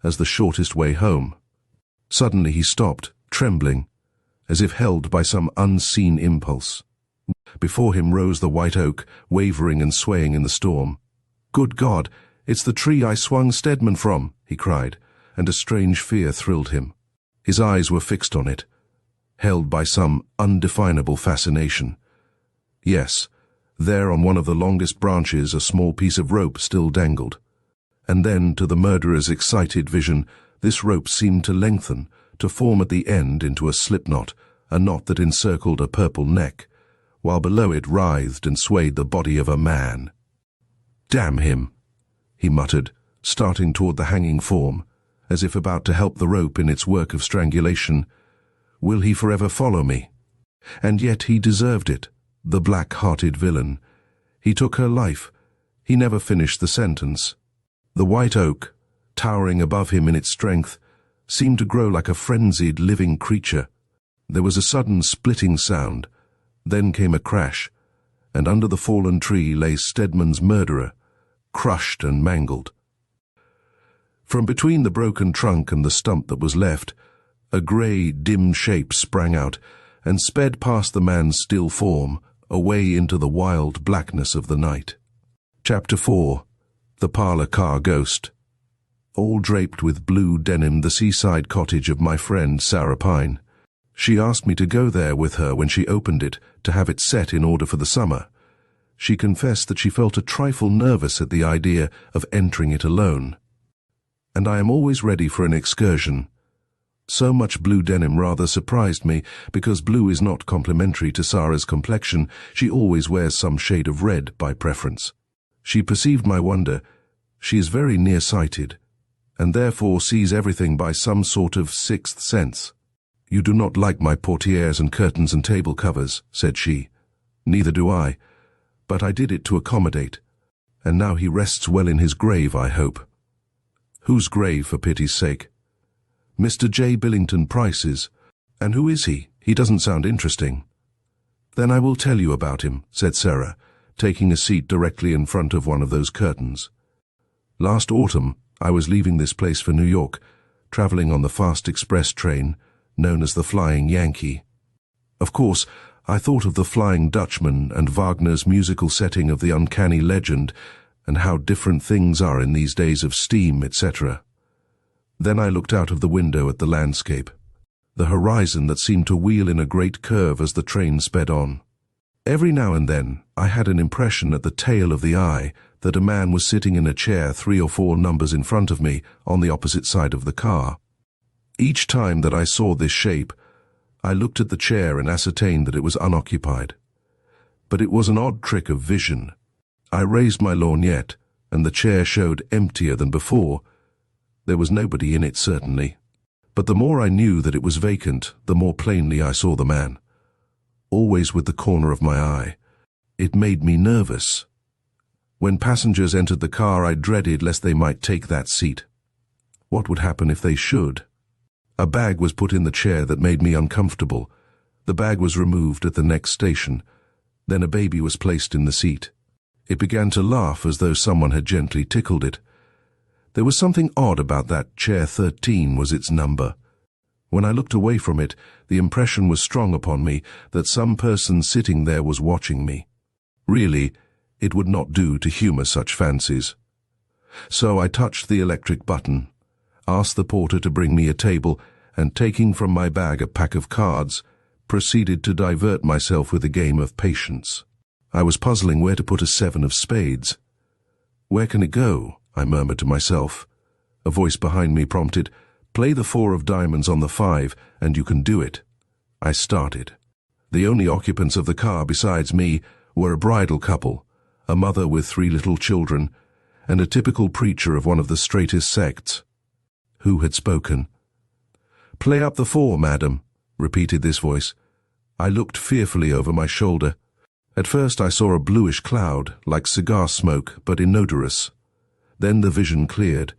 as the shortest way home. Suddenly he stopped, trembling, as if held by some unseen impulse. Before him rose the white oak, wavering and swaying in the storm. "Good God, it's the tree I swung Stedman from," he cried, and a strange fear thrilled him. His eyes were fixed on it, held by some undefinable fascination. Yes, there on one of the longest branches a small piece of rope still dangled. And then, to the murderer's excited vision, this rope seemed to lengthen, to form at the end into a slipknot, a knot that encircled a purple neck, while below it writhed and swayed the body of a man. "Damn him," he muttered, starting toward the hanging form, as if about to help the rope in its work of strangulation. Will he forever follow me? And yet he deserved it, the black-hearted villain. He took her life. He never finished the sentence. The white oak, towering above him in its strength, seemed to grow like a frenzied living creature. There was a sudden splitting sound. Then came a crash, and under the fallen tree lay Stedman's murderer, crushed and mangled. From between the broken trunk and the stump that was left, a grey, dim shape sprang out and sped past the man's still form, away into the wild blackness of the night. Chapter 4. The Parlor-Car Ghost. All draped with blue denim, the seaside cottage of my friend Sarah Pine. She asked me to go there with her when she opened it, to have it set in order for the summer. She confessed that she felt a trifle nervous at the idea of entering it alone. And I am always ready for an excursion. So much blue denim rather surprised me, because blue is not complementary to Sarah's complexion. She always wears some shade of red by preference. She perceived my wonder. She is very nearsighted, and therefore sees everything by some sort of sixth sense. "You do not like my portieres and curtains and table covers," said she. "Neither do I, but I did it to accommodate, and now he rests well in his grave, I hope." "Whose grave, for pity's sake?" "Mr. J. Billington Price's." "And who is he? He doesn't sound interesting." "Then I will tell you about him," said Sarah, taking a seat directly in front of one of those curtains. "Last autumn, I was leaving this place for New York, traveling on the fast express train, known as the Flying Yankee. Of course, I thought of the Flying Dutchman and Wagner's musical setting of the uncanny legend, and how different things are in these days of steam, etc. Then I looked out of the window at the landscape, the horizon that seemed to wheel in a great curve as the train sped on. Every now and then I had an impression at the tail of the eye that a man was sitting in a chair 3 or 4 numbers in front of me on the opposite side of the car. Each time that I saw this shape, I looked at the chair and ascertained that it was unoccupied. But it was an odd trick of vision. I raised my lorgnette, and the chair showed emptier than before. There was nobody in it, certainly. But the more I knew that it was vacant, the more plainly I saw the man, always with the corner of my eye. It made me nervous. When passengers entered the car, I dreaded lest they might take that seat. What would happen if they should? A bag was put in the chair that made me uncomfortable. The bag was removed at the next station. Then a baby was placed in the seat. It began to laugh as though someone had gently tickled it. There was something odd about that chair. 13 was its number. When I looked away from it, the impression was strong upon me that some person sitting there was watching me. Really, it would not do to humor such fancies. So I touched the electric button, asked the porter to bring me a table, and taking from my bag a pack of cards, proceeded to divert myself with a game of patience. I was puzzling where to put a 7 of spades. "Where can it go?" I murmured to myself. A voice behind me prompted, "Play the 4 of diamonds on the 5, and you can do it." I started. The only occupants of the car besides me were a bridal couple, a mother with 3 little children, and a typical preacher of one of the straightest sects. Who had spoken? "Play up the 4, madam," repeated this voice. I looked fearfully over my shoulder. At first I saw a bluish cloud, like cigar smoke, but inodorous. Then the vision cleared,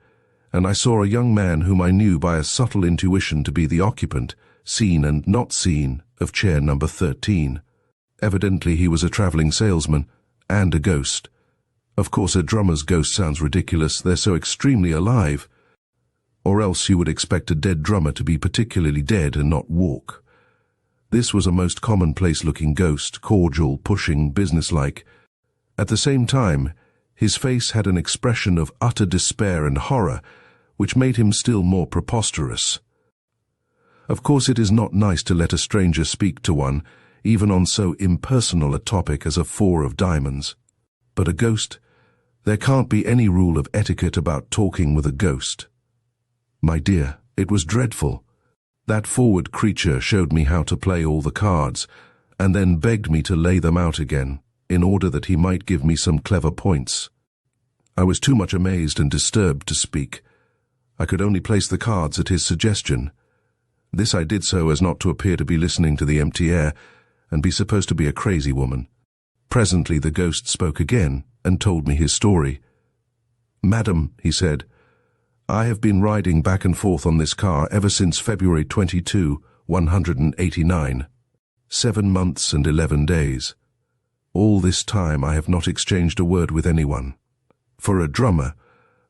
and I saw a young man whom I knew by a subtle intuition to be the occupant, seen and not seen, of chair number 13. Evidently he was a traveling salesman, and a ghost. Of course, a drummer's ghost sounds ridiculous, they're so extremely alive. Or else you would expect a dead drummer to be particularly dead and not walk. This was a most commonplace-looking ghost, cordial, pushing, businesslike. At the same time, his face had an expression of utter despair and horror, which made him still more preposterous. Of course, it is not nice to let a stranger speak to one, even on so impersonal a topic as a 4 of diamonds. But a ghost? There can't be any rule of etiquette about talking with a ghost. My dear, it was dreadful. That forward creature showed me how to play all the cards, and then begged me to lay them out again, in order that he might give me some clever points. I was too much amazed and disturbed to speak. I could only place the cards at his suggestion. This I did so as not to appear to be listening to the empty air and be supposed to be a crazy woman. Presently the ghost spoke again and told me his story. "Madam," he said, "I have been riding back and forth on this car ever since February 22, 189. 7 months and 11 days. All this time I have not exchanged a word with anyone. For a drummer,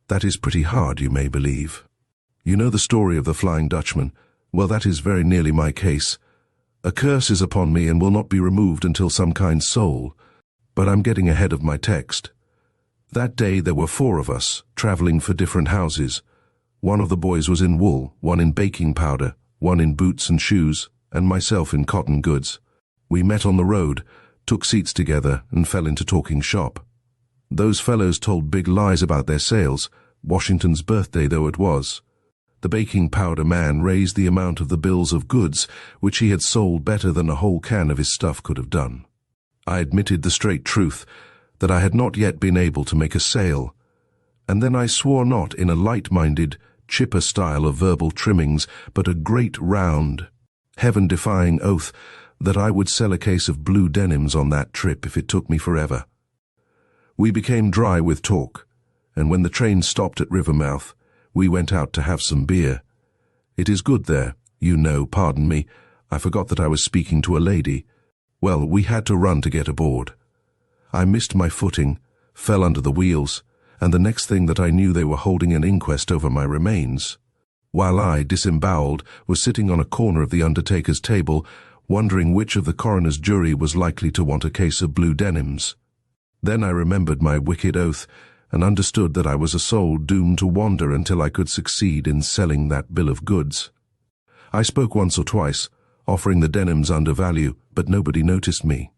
that is pretty hard, you may believe. You know the story of the Flying Dutchman. Well, that is very nearly my case. A curse is upon me and will not be removed until some kind soul. But I'm getting ahead of my text. That day there were 4 of us, traveling for different houses. One of the boys was in wool, one in baking powder, one in boots and shoes, and myself in cotton goods. We met on the road, took seats together, and fell into talking shop. Those fellows told big lies about their sales, Washington's birthday though it was. The baking powder man raised the amount of the bills of goods, which he had sold better than a whole can of his stuff could have done. I admitted the straight truth, that I had not yet been able to make a sale, and then I swore not in a light-minded, chipper style of verbal trimmings, but a great round, heaven-defying oath that I would sell a case of blue denims on that trip if it took me forever. We became dry with talk, and when the train stopped at Rivermouth, we went out to have some beer. It is good there, you know, pardon me, I forgot that I was speaking to a lady. Well, we had to run to get aboard. I missed my footing, fell under the wheels, and the next thing that I knew they were holding an inquest over my remains, while I, disemboweled, was sitting on a corner of the undertaker's table, wondering which of the coroner's jury was likely to want a case of blue denims. Then I remembered my wicked oath, and understood that I was a soul doomed to wander until I could succeed in selling that bill of goods. I spoke once or twice, offering the denims under value, but nobody noticed me.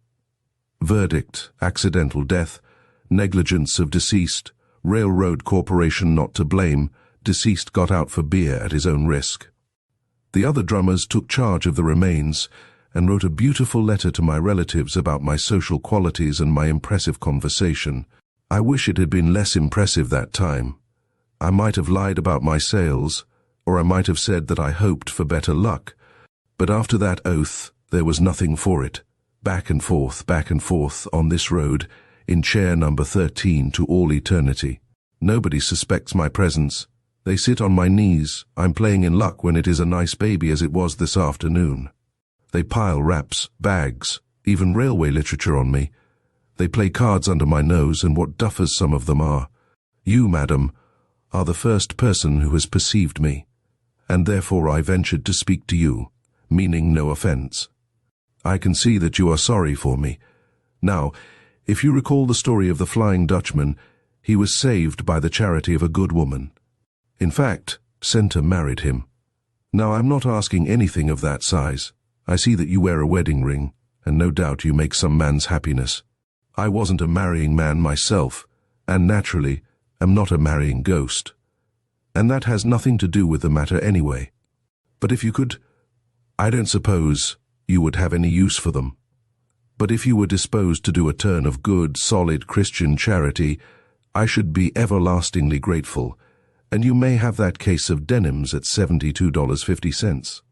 Verdict: accidental death, negligence of deceased, railroad corporation not to blame, deceased got out for beer at his own risk. The other drummers took charge of the remains and wrote a beautiful letter to my relatives about my social qualities and my impressive conversation. I wish it had been less impressive that time. I might have lied about my sales, or I might have said that I hoped for better luck, but after that oath there was nothing for it. Back and forth on this road, in chair number 13 to all eternity. Nobody suspects my presence. They sit on my knees. I'm playing in luck when it is a nice baby as it was this afternoon. They pile wraps, bags, even railway literature on me. They play cards under my nose, and what duffers some of them are. You, madam, are the first person who has perceived me, and therefore I ventured to speak to you, meaning no offense. I can see that you are sorry for me. Now, if you recall the story of the Flying Dutchman, he was saved by the charity of a good woman. In fact, Senta married him. Now, I'm not asking anything of that size. I see that you wear a wedding ring, and no doubt you make some man's happiness. I wasn't a marrying man myself, and naturally am not a marrying ghost. And that has nothing to do with the matter anyway. But if you could, I don't suppose you would have any use for them. But if you were disposed to do a turn of good, solid Christian charity, I should be everlastingly grateful, and you may have that case of denims at $72.50.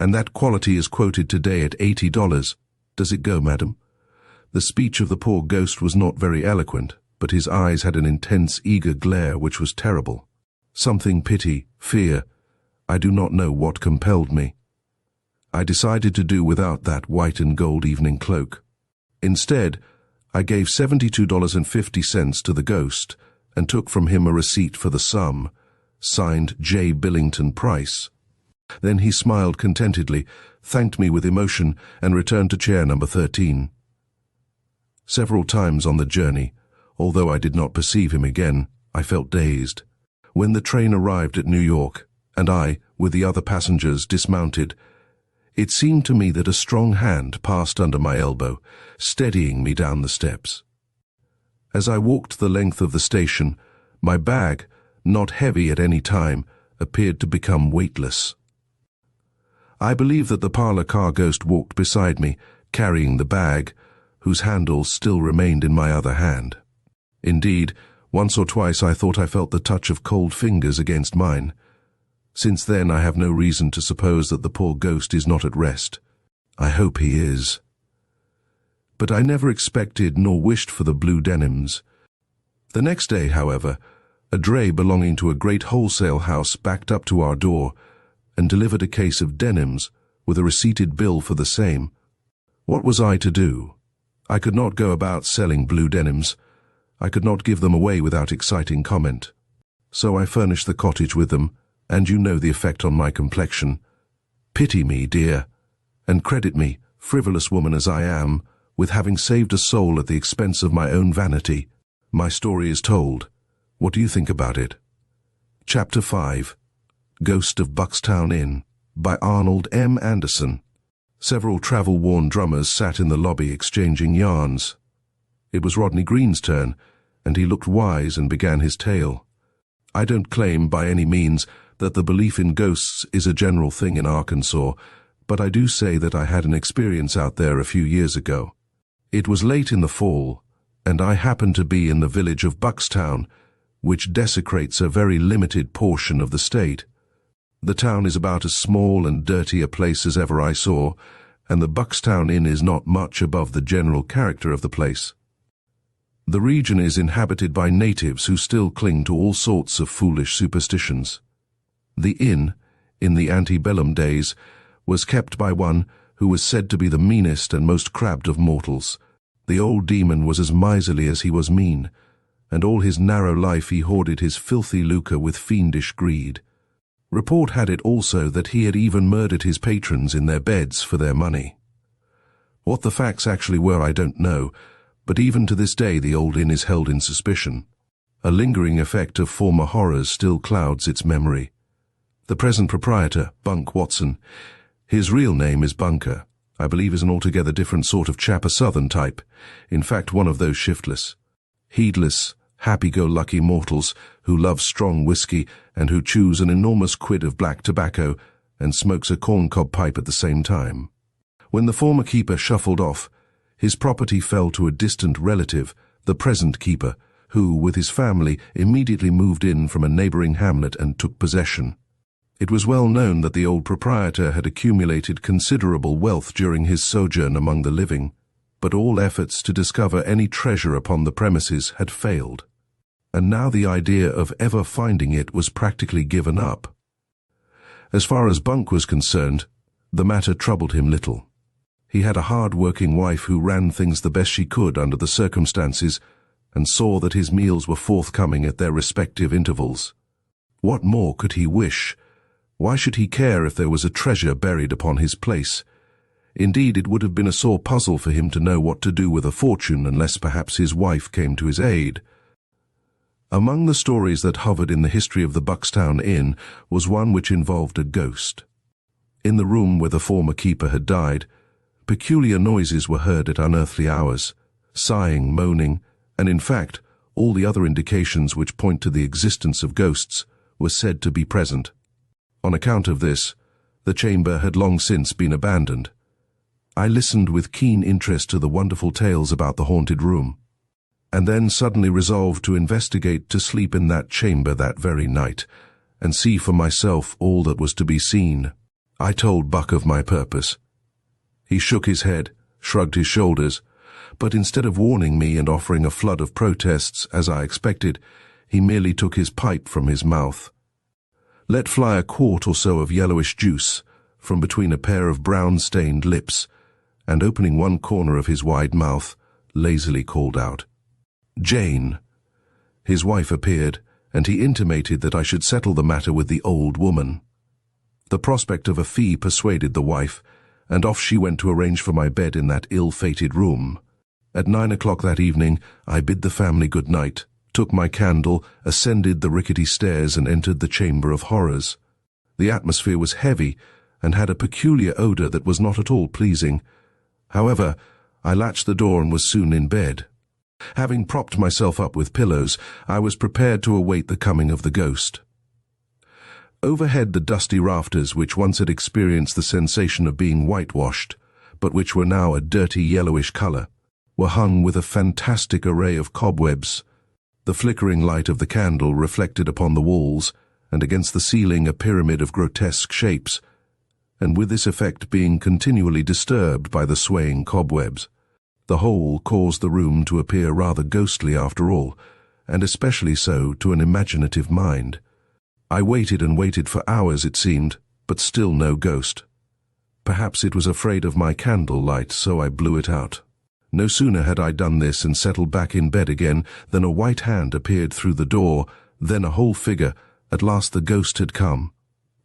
And that quality is quoted today at $80. Does it go, madam? The speech of the poor ghost was not very eloquent, but his eyes had an intense, eager glare which was terrible. Something pity, fear, I do not know what compelled me. I decided to do without that white and gold evening cloak. Instead, I gave $72.50 to the ghost and took from him a receipt for the sum, signed J. Billington Price. Then he smiled contentedly, thanked me with emotion, and returned to chair number 13. Several times on the journey, although I did not perceive him again, I felt dazed. When the train arrived at New York, and I, with the other passengers, dismounted, it seemed to me that a strong hand passed under my elbow, steadying me down the steps. As I walked the length of the station, my bag, not heavy at any time, appeared to become weightless. I believe that the Parlor-Car ghost walked beside me, carrying the bag, whose handle still remained in my other hand. Indeed, Once or twice I thought I felt the touch of cold fingers against mine. Since then I have no reason to suppose that the poor ghost is not at rest. I hope he is. But I never expected nor wished for the blue denims. The next day, however, a dray belonging to a great wholesale house backed up to our door and delivered a case of denims with a receipted bill for the same. What was I to do? I could not go about selling blue denims. I could not give them away without exciting comment. So I furnished the cottage with them, and you know the effect on my complexion. Pity me, dear, and credit me, frivolous woman as I am, with having saved a soul at the expense of my own vanity. My story is told. What do you think about it? Chapter 5. Ghost of Buckstown Inn, by Arnold M. Anderson. Several travel-worn drummers sat in the lobby exchanging yarns. It was Rodney Green's turn, and he looked wise and began his tale. I don't claim by any means that the belief in ghosts is a general thing in Arkansas, but I do say that I had an experience out there a few years ago. It was late in the fall, and I happened to be in the village of Buckstown, which desecrates a very limited portion of the state. The town is about as small and dirty a place as ever I saw, and the Buckstown Inn is not much above the general character of the place. The region is inhabited by natives who still cling to all sorts of foolish superstitions. The inn, in the antebellum days, was kept by one who was said to be the meanest and most crabbed of mortals. The old demon was as miserly as he was mean, and all his narrow life he hoarded his filthy lucre with fiendish greed. Report had it also that he had even murdered his patrons in their beds for their money. What the facts actually were I don't know, but even to this day the old inn is held in suspicion. A lingering effect of former horrors still clouds its memory. The present proprietor, Bunk Watson, his real name is Bunker, I believe is an altogether different sort of chap, a southern type, in fact one of those shiftless, heedless, happy-go-lucky mortals who love strong whiskey and who chews an enormous quid of black tobacco and smokes a corncob pipe at the same time. When the former keeper shuffled off, his property fell to a distant relative, the present keeper, who, with his family, immediately moved in from a neighboring hamlet and took possession. It was well known that the old proprietor had accumulated considerable wealth during his sojourn among the living, but all efforts to discover any treasure upon the premises had failed, and now the idea of ever finding it was practically given up. As far as Bunk was concerned, the matter troubled him little. He had a hard-working wife who ran things the best she could under the circumstances and saw that his meals were forthcoming at their respective intervals. What more could he wish? Why should he care if there was a treasure buried upon his place? Indeed, it would have been a sore puzzle for him to know what to do with a fortune unless perhaps his wife came to his aid. Among the stories that hovered in the history of the Buckstown Inn was one which involved a ghost. In the room where the former keeper had died, peculiar noises were heard at unearthly hours, sighing, moaning, and in fact, all the other indications which point to the existence of ghosts were said to be present. On account of this, the chamber had long since been abandoned. I listened with keen interest to the wonderful tales about the haunted room, and then suddenly resolved to investigate, to sleep in that chamber that very night, and see for myself all that was to be seen. I told Buck of my purpose. He shook his head, shrugged his shoulders, but instead of warning me and offering a flood of protests, as I expected, he merely took his pipe from his mouth, let fly a quart or so of yellowish juice from between a pair of brown-stained lips, and opening one corner of his wide mouth, lazily called out, "Jane." His wife appeared, and he intimated that I should settle the matter with the old woman. The prospect of a fee persuaded the wife, and off she went to arrange for my bed in that ill-fated room. At 9 o'clock that evening, I bid the family good night, took my candle, ascended the rickety stairs and entered the chamber of horrors. The atmosphere was heavy and had a peculiar odor that was not at all pleasing. However, I latched the door and was soon in bed. Having propped myself up with pillows, I was prepared to await the coming of the ghost. Overhead, the dusty rafters, which once had experienced the sensation of being whitewashed, but which were now a dirty yellowish color, were hung with a fantastic array of cobwebs. The flickering light of the candle reflected upon the walls, and against the ceiling a pyramid of grotesque shapes, and with this effect being continually disturbed by the swaying cobwebs. The whole caused the room to appear rather ghostly after all, and especially so to an imaginative mind. I waited and waited for hours, it seemed, but still no ghost. Perhaps it was afraid of my candle light, so I blew it out. No sooner had I done this and settled back in bed again than a white hand appeared through the door, then a whole figure. At last the ghost had come.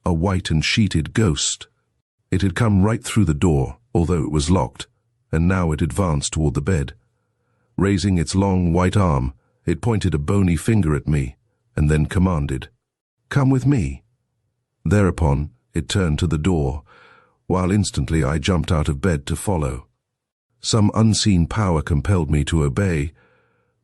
A white and sheeted ghost. It had come right through the door, although it was locked, and now it advanced toward the bed. Raising its long white arm, it pointed a bony finger at me, and then commanded, "Come with me." Thereupon, it turned to the door, while instantly I jumped out of bed to follow. Some unseen power compelled me to obey.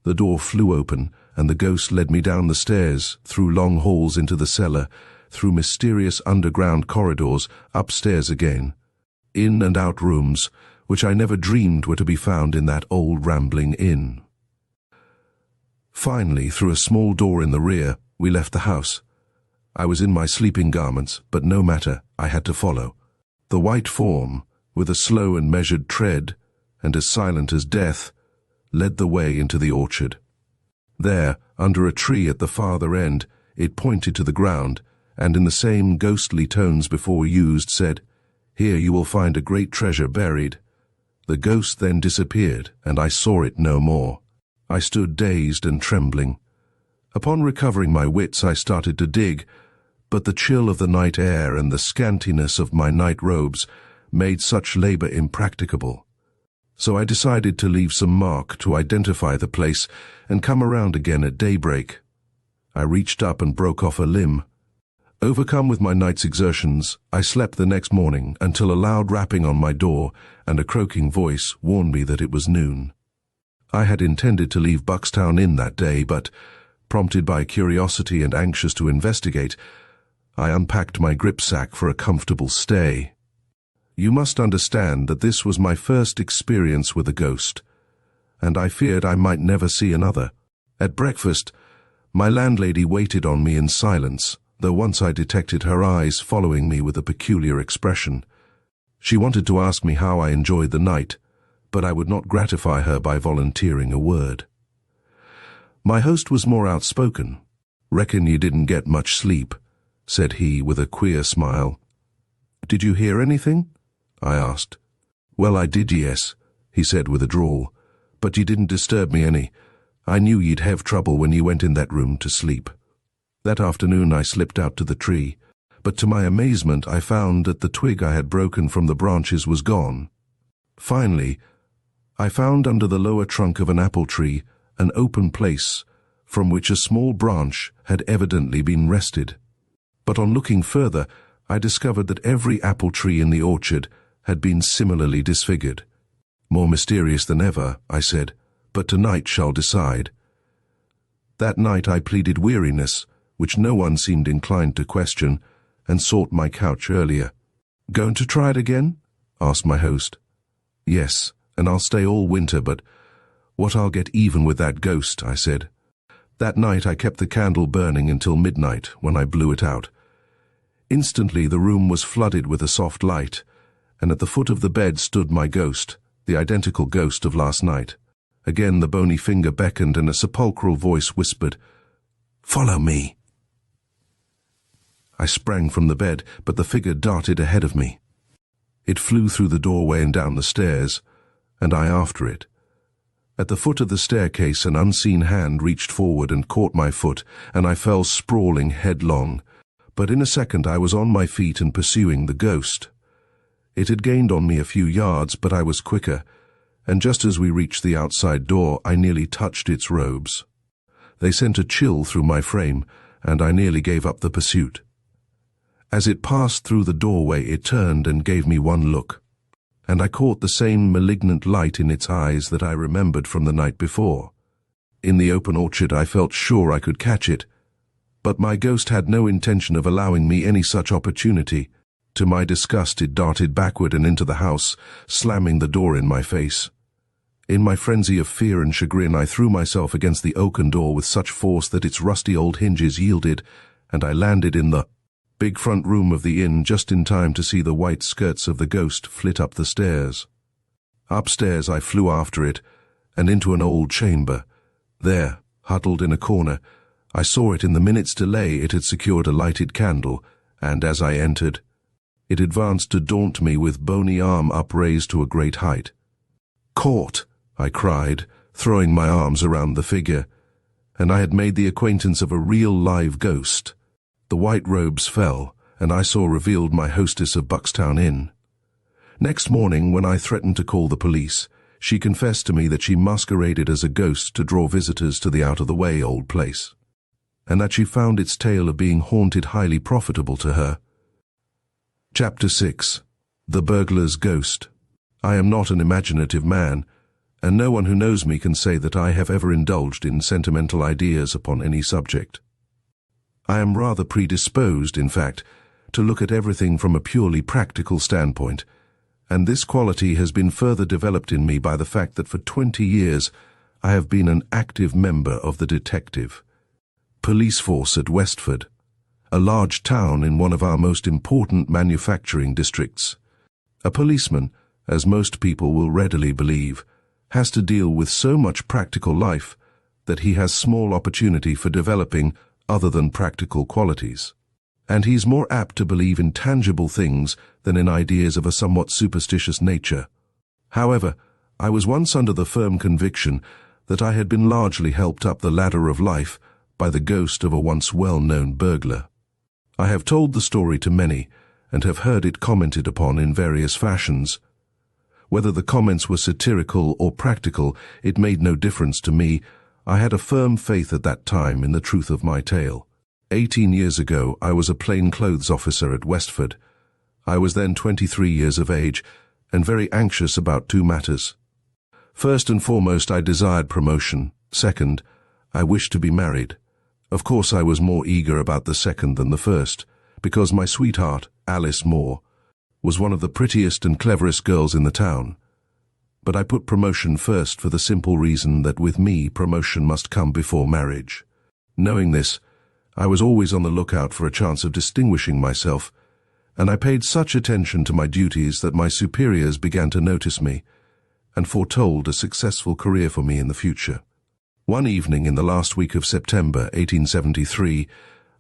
The door flew open, and the ghost led me down the stairs, through long halls into the cellar, through mysterious underground corridors, upstairs again, in and out rooms, which I never dreamed were to be found in that old rambling inn. Finally, through a small door in the rear, we left the house. I was in my sleeping garments, but no matter, I had to follow. The white form, with a slow and measured tread, and as silent as death, led the way into the orchard. There, under a tree at the farther end, it pointed to the ground, and in the same ghostly tones before used said, "Here you will find a great treasure buried." The ghost then disappeared, and I saw it no more. I stood dazed and trembling. Upon recovering my wits, I started to dig, but the chill of the night air and the scantiness of my night robes made such labor impracticable. So I decided to leave some mark to identify the place and come around again at daybreak. I reached up and broke off a limb. Overcome with my night's exertions, I slept the next morning until a loud rapping on my door and a croaking voice warned me that it was noon. I had intended to leave Buckstown Inn that day, but, prompted by curiosity and anxious to investigate, I unpacked my gripsack for a comfortable stay. You must understand that this was my first experience with a ghost, and I feared I might never see another. At breakfast, my landlady waited on me in silence, though once I detected her eyes following me with a peculiar expression. She wanted to ask me how I enjoyed the night, but I would not gratify her by volunteering a word. My host was more outspoken. "Reckon you didn't get much sleep," said he with a queer smile. "Did you hear anything?" I asked. "Well, I did, yes," he said with a drawl, "but you didn't disturb me any. I knew you'd have trouble when you went in that room to sleep." That afternoon I slipped out to the tree, but to my amazement I found that the twig I had broken from the branches was gone. Finally, I found under the lower trunk of an apple tree an open place from which a small branch had evidently been wrested. But on looking further, I discovered that every apple tree in the orchard had been similarly disfigured. "More mysterious than ever," I said, "but tonight shall decide." That night I pleaded weariness, which no one seemed inclined to question, and sought my couch earlier. "Going to try it again?" asked my host. "Yes, and I'll stay all winter, but what I'll get even with that ghost," I said. That night I kept the candle burning until midnight, when I blew it out. Instantly the room was flooded with a soft light, and at the foot of the bed stood my ghost, the identical ghost of last night. Again the bony finger beckoned and a sepulchral voice whispered, "Follow me." I sprang from the bed, but the figure darted ahead of me. It flew through the doorway and down the stairs, and I after it. At the foot of the staircase an unseen hand reached forward and caught my foot, and I fell sprawling headlong. But in a second I was on my feet and pursuing the ghost. It had gained on me a few yards, but I was quicker, and just as we reached the outside door I nearly touched its robes. They sent a chill through my frame, and I nearly gave up the pursuit. As it passed through the doorway it turned and gave me one look, and I caught the same malignant light in its eyes that I remembered from the night before. In the open orchard I felt sure I could catch it, but my ghost had no intention of allowing me any such opportunity. To my disgust it darted backward and into the house, slamming the door in my face. In my frenzy of fear and chagrin, I threw myself against the oaken door with such force that its rusty old hinges yielded, and I landed in the big front room of the inn just in time to see the white skirts of the ghost flit up the stairs. Upstairs I flew after it, and into an old chamber. There, huddled in a corner, I saw it in the minute's delay it had secured a lighted candle, and as I entered, it advanced to daunt me with bony arm upraised to a great height. "Caught!" I cried, throwing my arms around the figure, and I had made the acquaintance of a real live ghost. The white robes fell, and I saw revealed my hostess of Buckstown Inn. Next morning, when I threatened to call the police, she confessed to me that she masqueraded as a ghost to draw visitors to the out-of-the-way old place, and that she found its tale of being haunted highly profitable to her. Chapter 6. The Burglar's Ghost. I am not an imaginative man, and no one who knows me can say that I have ever indulged in sentimental ideas upon any subject. I am rather predisposed, in fact, to look at everything from a purely practical standpoint, and this quality has been further developed in me by the fact that for 20 years I have been an active member of the detective police force at Westford, a large town in one of our most important manufacturing districts. A policeman, as most people will readily believe, has to deal with so much practical life that he has small opportunity for developing other than practical qualities, and he's more apt to believe in tangible things than in ideas of a somewhat superstitious nature. However, I was once under the firm conviction that I had been largely helped up the ladder of life by the ghost of a once well-known burglar. I have told the story to many, and have heard it commented upon in various fashions. Whether the comments were satirical or practical, it made no difference to me. I had a firm faith at that time in the truth of my tale. 18 years ago, I was a plainclothes officer at Westford. I was then 23 years of age, and very anxious about two matters. First and foremost, I desired promotion. Second, I wished to be married. Of course, I was more eager about the second than the first, because my sweetheart, Alice Moore, was one of the prettiest and cleverest girls in the town. But I put promotion first for the simple reason that with me promotion must come before marriage. Knowing this, I was always on the lookout for a chance of distinguishing myself, and I paid such attention to my duties that my superiors began to notice me, and foretold a successful career for me in the future. One evening in the last week of September 1873,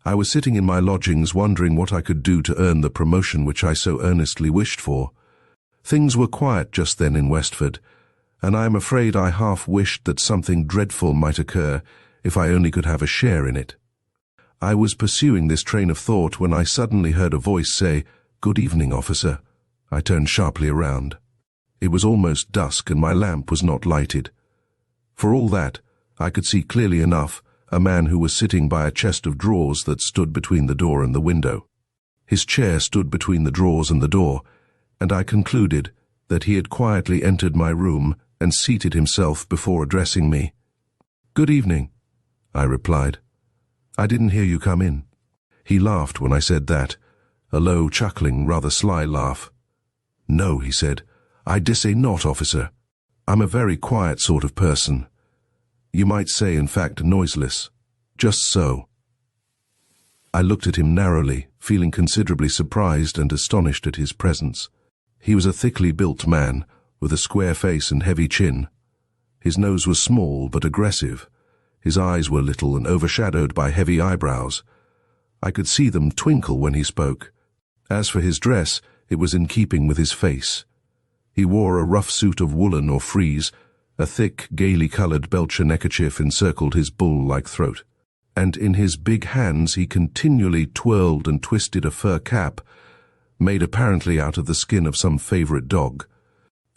I was sitting in my lodgings wondering what I could do to earn the promotion which I so earnestly wished for. Things were quiet just then in Westford, and I am afraid I half wished that something dreadful might occur if I only could have a share in it. I was pursuing this train of thought when I suddenly heard a voice say, "Good evening, officer." I turned sharply around. It was almost dusk and my lamp was not lighted. For all that, I could see clearly enough a man who was sitting by a chest of drawers that stood between the door and the window. His chair stood between the drawers and the door, and I concluded that he had quietly entered my room and seated himself before addressing me. "Good evening," I replied. "I didn't hear you come in." He laughed when I said that, a low, chuckling, rather sly laugh. "No," he said, "I dessay not, officer. I'm a very quiet sort of person. You might say, in fact, noiseless. Just so." I looked at him narrowly, feeling considerably surprised and astonished at his presence. He was a thickly built man, with a square face and heavy chin. His nose was small but aggressive. His eyes were little and overshadowed by heavy eyebrows. I could see them twinkle when he spoke. As for his dress, it was in keeping with his face. He wore a rough suit of woolen or frieze. A thick, gaily coloured Belcher neckerchief encircled his bull-like throat, and in his big hands he continually twirled and twisted a fur cap, made apparently out of the skin of some favourite dog.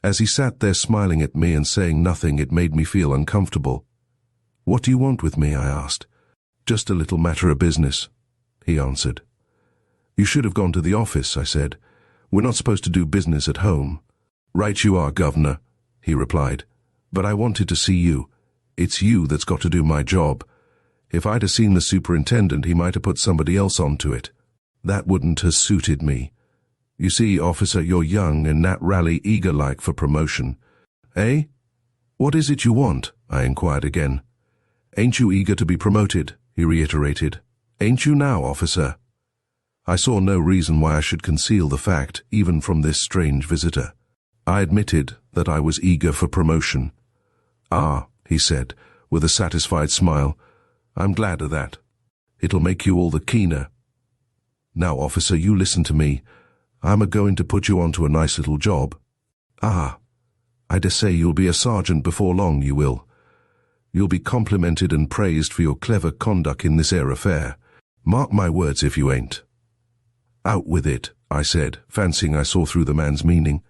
As he sat there smiling at me and saying nothing, it made me feel uncomfortable. "What do you want with me?" I asked. "Just a little matter of business," he answered. "You should have gone to the office," I said. "We're not supposed to do business at home." "Right you are, governor," he replied. "But I wanted to see you. It's you that's got to do my job. If I'd have seen the superintendent, he might have put somebody else onto it. That wouldn't have suited me. You see, officer, you're young and Nat Raleigh eager-like for promotion." "Eh? "What is it you want?" I inquired again. "Ain't you eager to be promoted?" he reiterated. "Ain't you now, officer?" I saw no reason why I should conceal the fact, even from this strange visitor. I admitted that I was eager for promotion. "Ah," he said, with a satisfied smile, "I'm glad of that. It'll make you all the keener. Now, officer, you listen to me. I'm a-going to put you onto a nice little job." "Ah, I dessay you'll be a sergeant before long, you will. You'll be complimented and praised for your clever conduct in this 'ere affair. Mark my words if you ain't." "Out with it," I said, fancying I saw through the man's meaning.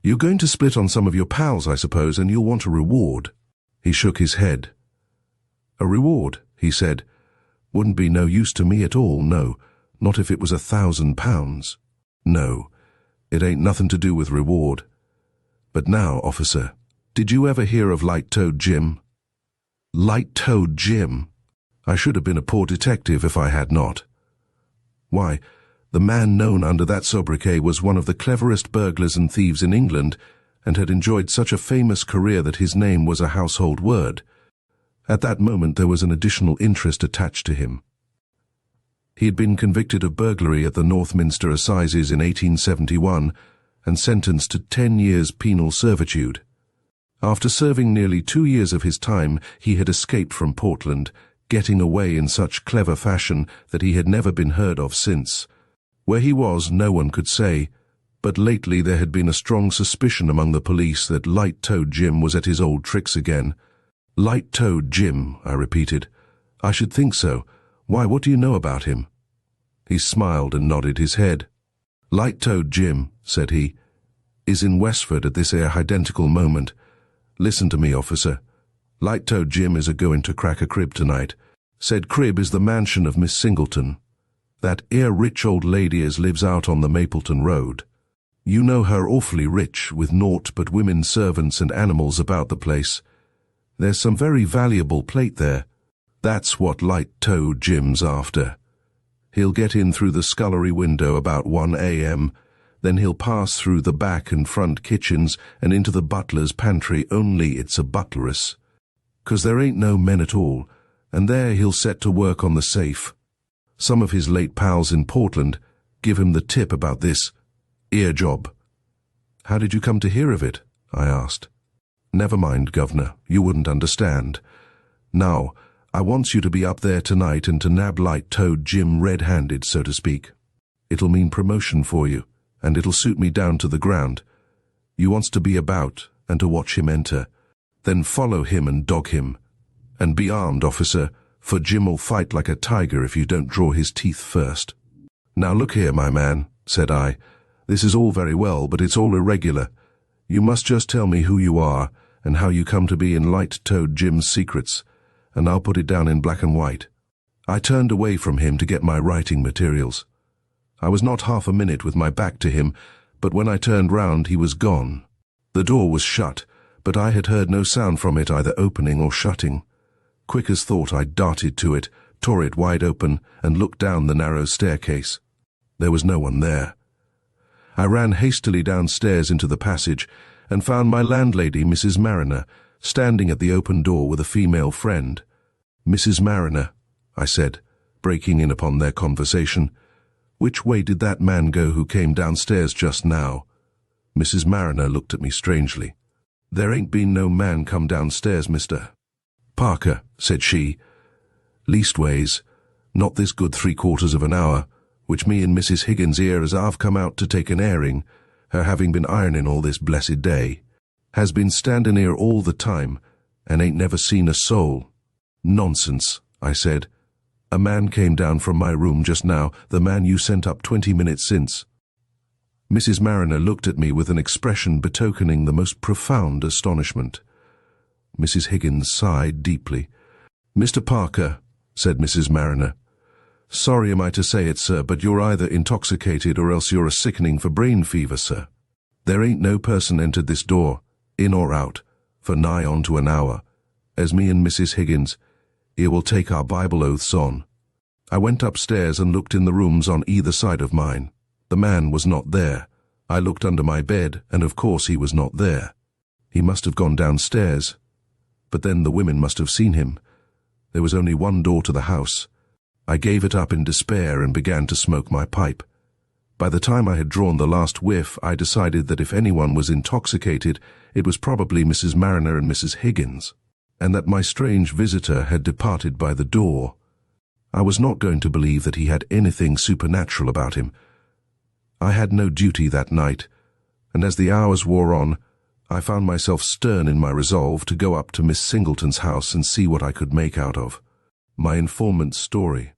"You're going to split on some of your pals, I suppose, and you'll want a reward." He shook his head. "A reward," he said, "wouldn't be no use to me at all, no, not if it was £1,000. No, it ain't nothing to do with reward. But now, officer, did you ever hear of Light-Toed Jim?" Light-Toed Jim? I should have been a poor detective if I had not. Why, the man known under that sobriquet was one of the cleverest burglars and thieves in England, and had enjoyed such a famous career that his name was a household word. At that moment there was an additional interest attached to him. He had been convicted of burglary at the Northminster Assizes in 1871 and sentenced to 10 years penal servitude. After serving nearly 2 years of his time, he had escaped from Portland, getting away in such clever fashion that he had never been heard of since. Where he was, no one could say, but lately there had been a strong suspicion among the police that Light-Toed Jim was at his old tricks again. "Light-Toed Jim," I repeated. "I should think so. Why, what do you know about him?" He smiled and nodded his head. "Light-Toed Jim," said he, "is in Westford at this 'ere identical moment. Listen to me, officer. Light-Toed Jim is a-going to crack a crib tonight. Said crib is the mansion of Miss Singleton. That 'ere rich old lady as lives out on the Mapleton Road. You know her awfully rich, with naught but women servants and animals about the place. There's some very valuable plate there. That's what Light-Toed Jim's after. He'll get in through the scullery window about 1 a.m., then he'll pass through the back and front kitchens and into the butler's pantry, only it's a butleress. 'Cause there ain't no men at all, and there he'll set to work on the safe. Some of his late pals in Portland give him the tip about this 'ere job." "How did you come to hear of it?" I asked. "Never mind, governor, you wouldn't understand. Now, I wants you to be up there tonight and to nab Light-Toed Jim red-handed, so to speak. It'll mean promotion for you, and it'll suit me down to the ground. You wants to be about and to watch him enter, then follow him and dog him. And be armed, officer, for Jim'll fight like a tiger if you don't draw his teeth first." "Now look here, my man," said I. "This is all very well, but it's all irregular. You must just tell me who you are and how you come to be in Light-Toed Jim's secrets, and I'll put it down in black and white." I turned away from him to get my writing materials. I was not half a minute with my back to him, but when I turned round he was gone. The door was shut, but I had heard no sound from it either opening or shutting. Quick as thought I darted to it, tore it wide open, and looked down the narrow staircase. There was no one there. I ran hastily downstairs into the passage, and found my landlady, Mrs. Mariner, standing at the open door with a female friend. "Mrs. Mariner," I said, breaking in upon their conversation, "which way did that man go who came downstairs just now?" Mrs. Mariner looked at me strangely. "There ain't been no man come downstairs, Mr. Parker," said she. "Leastways, not this good 3/4 of an hour, which me and Mrs. Higgins here as I've come out to take an airing, her having been ironing all this blessed day, has been standing here all the time, and ain't never seen a soul." "Nonsense," I said. "A man came down from my room just now, the man you sent up 20 minutes since." Mrs. Mariner looked at me with an expression betokening the most profound astonishment. Mrs. Higgins sighed deeply. "Mr. Parker," said Mrs. Mariner, "sorry am I to say it, sir, but you're either intoxicated or else you're a-sickening for brain fever, sir. There ain't no person entered this door, in or out, for nigh on to an hour, as me and Mrs. Higgins here will take our Bible oaths on. I went upstairs and looked in the rooms on either side of mine. The man was not there. I looked under my bed, and of course he was not there. He must have gone downstairs, but then the women must have seen him. There was only one door to the house. I gave it up in despair and began to smoke my pipe. By the time I had drawn the last whiff, I decided that if anyone was intoxicated, it was probably Mrs. Mariner and Mrs. Higgins, and that my strange visitor had departed by the door. I was not going to believe that he had anything supernatural about him. I had no duty that night, and as the hours wore on, I found myself stern in my resolve to go up to Miss Singleton's house and see what I could make out of my informant's story.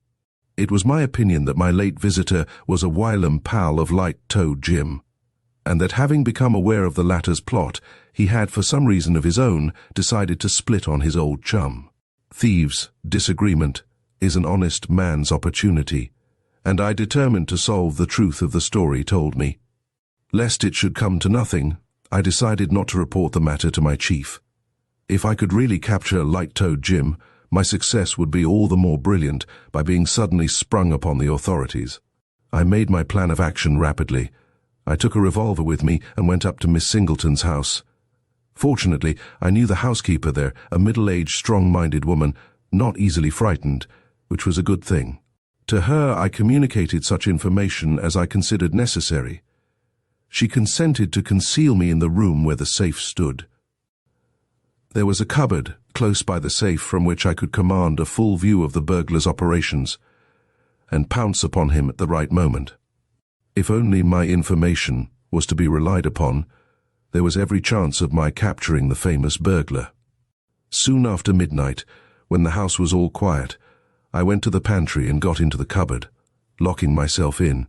It was my opinion that my late visitor was a whilom pal of Light-Toed Jim, and that having become aware of the latter's plot, he had, for some reason of his own, decided to split on his old chum. Thieves' disagreement is an honest man's opportunity, and I determined to solve the truth of the story told me. Lest it should come to nothing, I decided not to report the matter to my chief. If I could really capture Light-Toed Jim, my success would be all the more brilliant by being suddenly sprung upon the authorities. I made my plan of action rapidly. I took a revolver with me and went up to Miss Singleton's house. Fortunately, I knew the housekeeper there, a middle-aged, strong-minded woman, not easily frightened, which was a good thing. To her I communicated such information as I considered necessary. She consented to conceal me in the room where the safe stood. There was a cupboard close by the safe from which I could command a full view of the burglar's operations and pounce upon him at the right moment. If only my information was to be relied upon, there was every chance of my capturing the famous burglar. Soon after midnight, when the house was all quiet, I went to the pantry and got into the cupboard, locking myself in.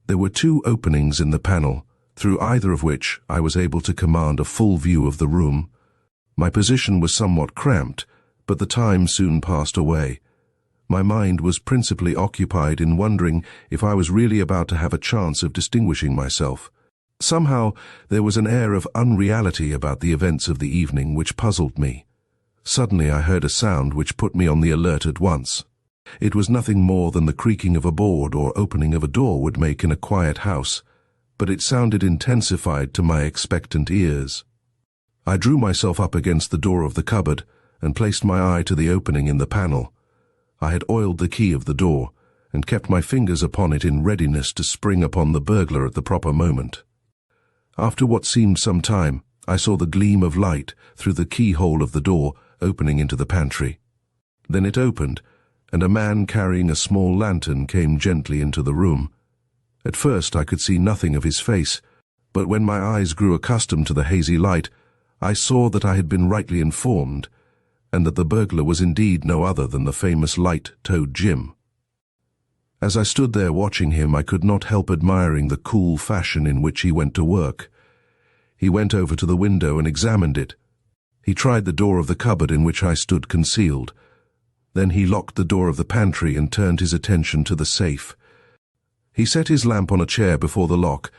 There were 2 openings in the panel, through either of which I was able to command a full view of the room. My position was somewhat cramped, but the time soon passed away. My mind was principally occupied in wondering if I was really about to have a chance of distinguishing myself. Somehow, there was an air of unreality about the events of the evening which puzzled me. Suddenly I heard a sound which put me on the alert at once. It was nothing more than the creaking of a board or opening of a door would make in a quiet house, but it sounded intensified to my expectant ears. I drew myself up against the door of the cupboard and placed my eye to the opening in the panel. I had oiled the key of the door and kept my fingers upon it in readiness to spring upon the burglar at the proper moment. After what seemed some time, I saw the gleam of light through the keyhole of the door opening into the pantry. Then it opened, and a man carrying a small lantern came gently into the room. At first I could see nothing of his face, but when my eyes grew accustomed to the hazy light, I saw that I had been rightly informed, and that the burglar was indeed no other than the famous Light-Toed Jim. As I stood there watching him, I could not help admiring the cool fashion in which he went to work. He went over to the window and examined it. He tried the door of the cupboard in which I stood concealed. Then he locked the door of the pantry and turned his attention to the safe. He set his lamp on a chair before the lock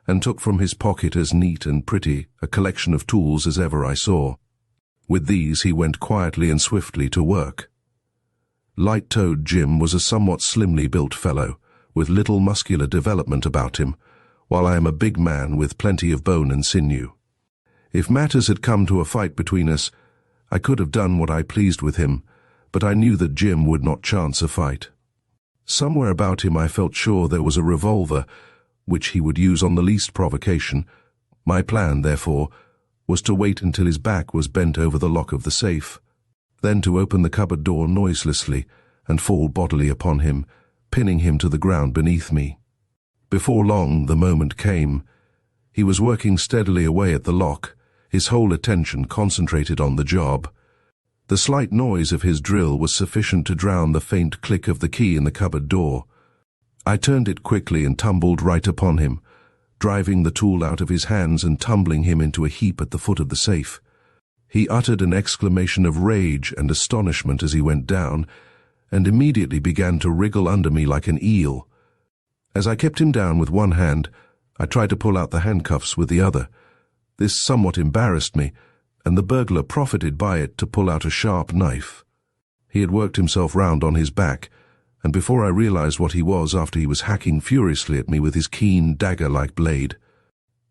and took from his pocket as neat and pretty a collection of tools as ever I saw. With these he went quietly and swiftly to work. Light-Toed Jim was a somewhat slimly built fellow, with little muscular development about him, while I am a big man with plenty of bone and sinew. If matters had come to a fight between us, I could have done what I pleased with him, but I knew that Jim would not chance a fight. Somewhere about him I felt sure there was a revolver, which he would use on the least provocation. My plan, therefore, was to wait until his back was bent over the lock of the safe, then to open the cupboard door noiselessly and fall bodily upon him, pinning him to the ground beneath me. Before long the moment came. He was working steadily away at the lock, his whole attention concentrated on the job. The slight noise of his drill was sufficient to drown the faint click of the key in the cupboard door. I turned it quickly and tumbled right upon him, driving the tool out of his hands and tumbling him into a heap at the foot of the safe. He uttered an exclamation of rage and astonishment as he went down, and immediately began to wriggle under me like an eel. As I kept him down with one hand, I tried to pull out the handcuffs with the other. This somewhat embarrassed me, and the burglar profited by it to pull out a sharp knife. He had worked himself round on his back, and before I realized what he was after he was hacking furiously at me with his keen dagger-like blade.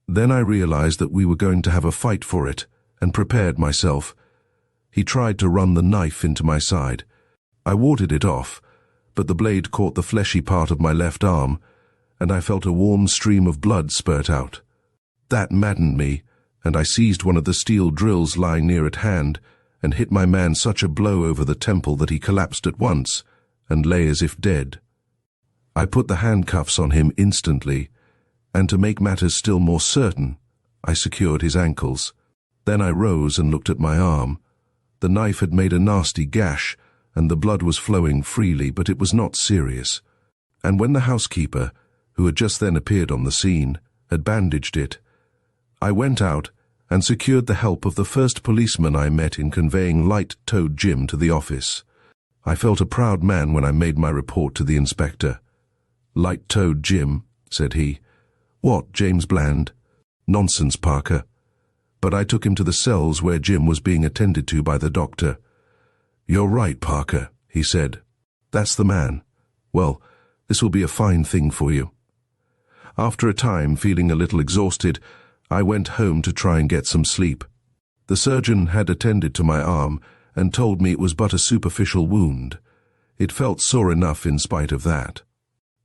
Then I realized that we were going to have a fight for it. and prepared myself. He tried to run the knife into my side. I warded it off, but the blade caught the fleshy part of my left arm, and I felt a warm stream of blood spurt out. That maddened me, and I seized one of the steel drills lying near at hand and hit my man such a blow over the temple that he collapsed at once and lay as if dead. I put the handcuffs on him instantly, and to make matters still more certain, I secured his ankles. Then I rose and looked at my arm. The knife had made a nasty gash, and the blood was flowing freely, but it was not serious. And when the housekeeper, who had just then appeared on the scene, had bandaged it, I went out and secured the help of the first policeman I met in conveying Light-Toed Jim to the office. I felt a proud man when I made my report to the inspector. "Light-Toed Jim," said he. "What, James Bland?" "Nonsense, Parker." But I took him to the cells where Jim was being attended to by the doctor. "You're right, Parker," he said. "That's the man. Well, this will be a fine thing for you." After a time, feeling a little exhausted, I went home to try and get some sleep. The surgeon had attended to my arm and told me it was but a superficial wound. It felt sore enough in spite of that.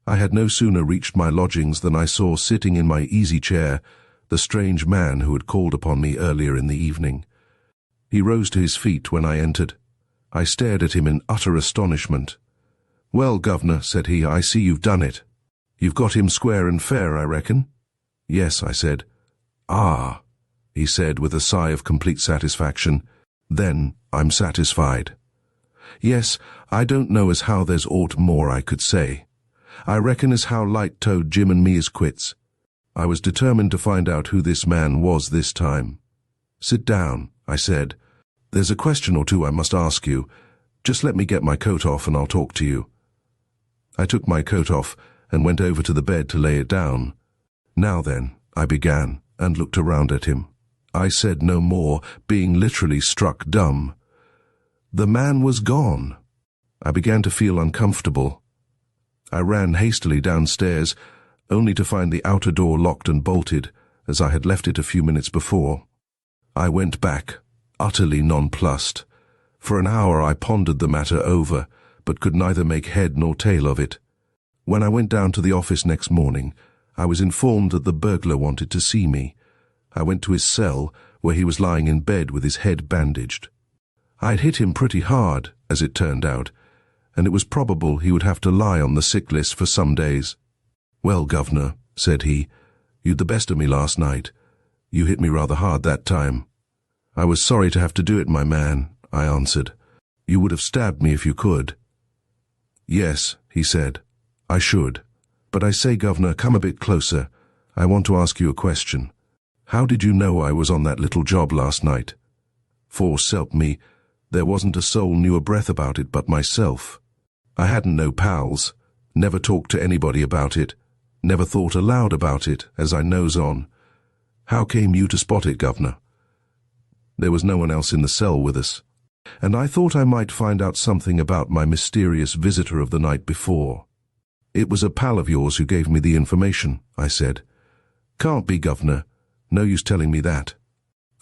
I had no sooner reached my lodgings than I saw sitting in my easy chair the strange man who had called upon me earlier in the evening. He rose to his feet when I entered. I stared at him in utter astonishment. "Well, Governor," said he, "I see you've done it. You've got him square and fair, I reckon?" "Yes," I said. "Ah," he said with a sigh of complete satisfaction. "Then I'm satisfied. Yes, I don't know as how there's aught more I could say. I reckon as how Light-Toed Jim and me is quits. I was determined to find out who this man was this time." "Sit down," I said. "There's a question or two I must ask you. Just let me get my coat off and I'll talk to you." I took my coat off and went over to the bed to lay it down. "Now then," I began, and looked around at him. I said no more, being literally struck dumb. The man was gone. I began to feel uncomfortable. I ran hastily downstairs, only to find the outer door locked and bolted, as I had left it a few minutes before. I went back, utterly nonplussed. For an hour I pondered the matter over, but could neither make head nor tail of it. When I went down to the office next morning, I was informed that the burglar wanted to see me. I went to his cell, where he was lying in bed with his head bandaged. I'd hit him pretty hard, as it turned out, and it was probable he would have to lie on the sick list for some days. "Well, Governor," said he, "you'd the best of me last night. You hit me rather hard that time." "I was sorry to have to do it, my man," I answered. "You would have stabbed me if you could." "Yes," he said, "I should. But I say, Governor, come a bit closer. I want to ask you a question. How did you know I was on that little job last night? For, s'help me, there wasn't a soul knew a breath about it but myself. I hadn't no pals, never talked to anybody about it, never thought aloud about it, as I knows on. How came you to spot it, Governor?" There was no one else in the cell with us, and I thought I might find out something about my mysterious visitor of the night before. "It was a pal of yours who gave me the information," I said. "Can't be, Governor. No use telling me that.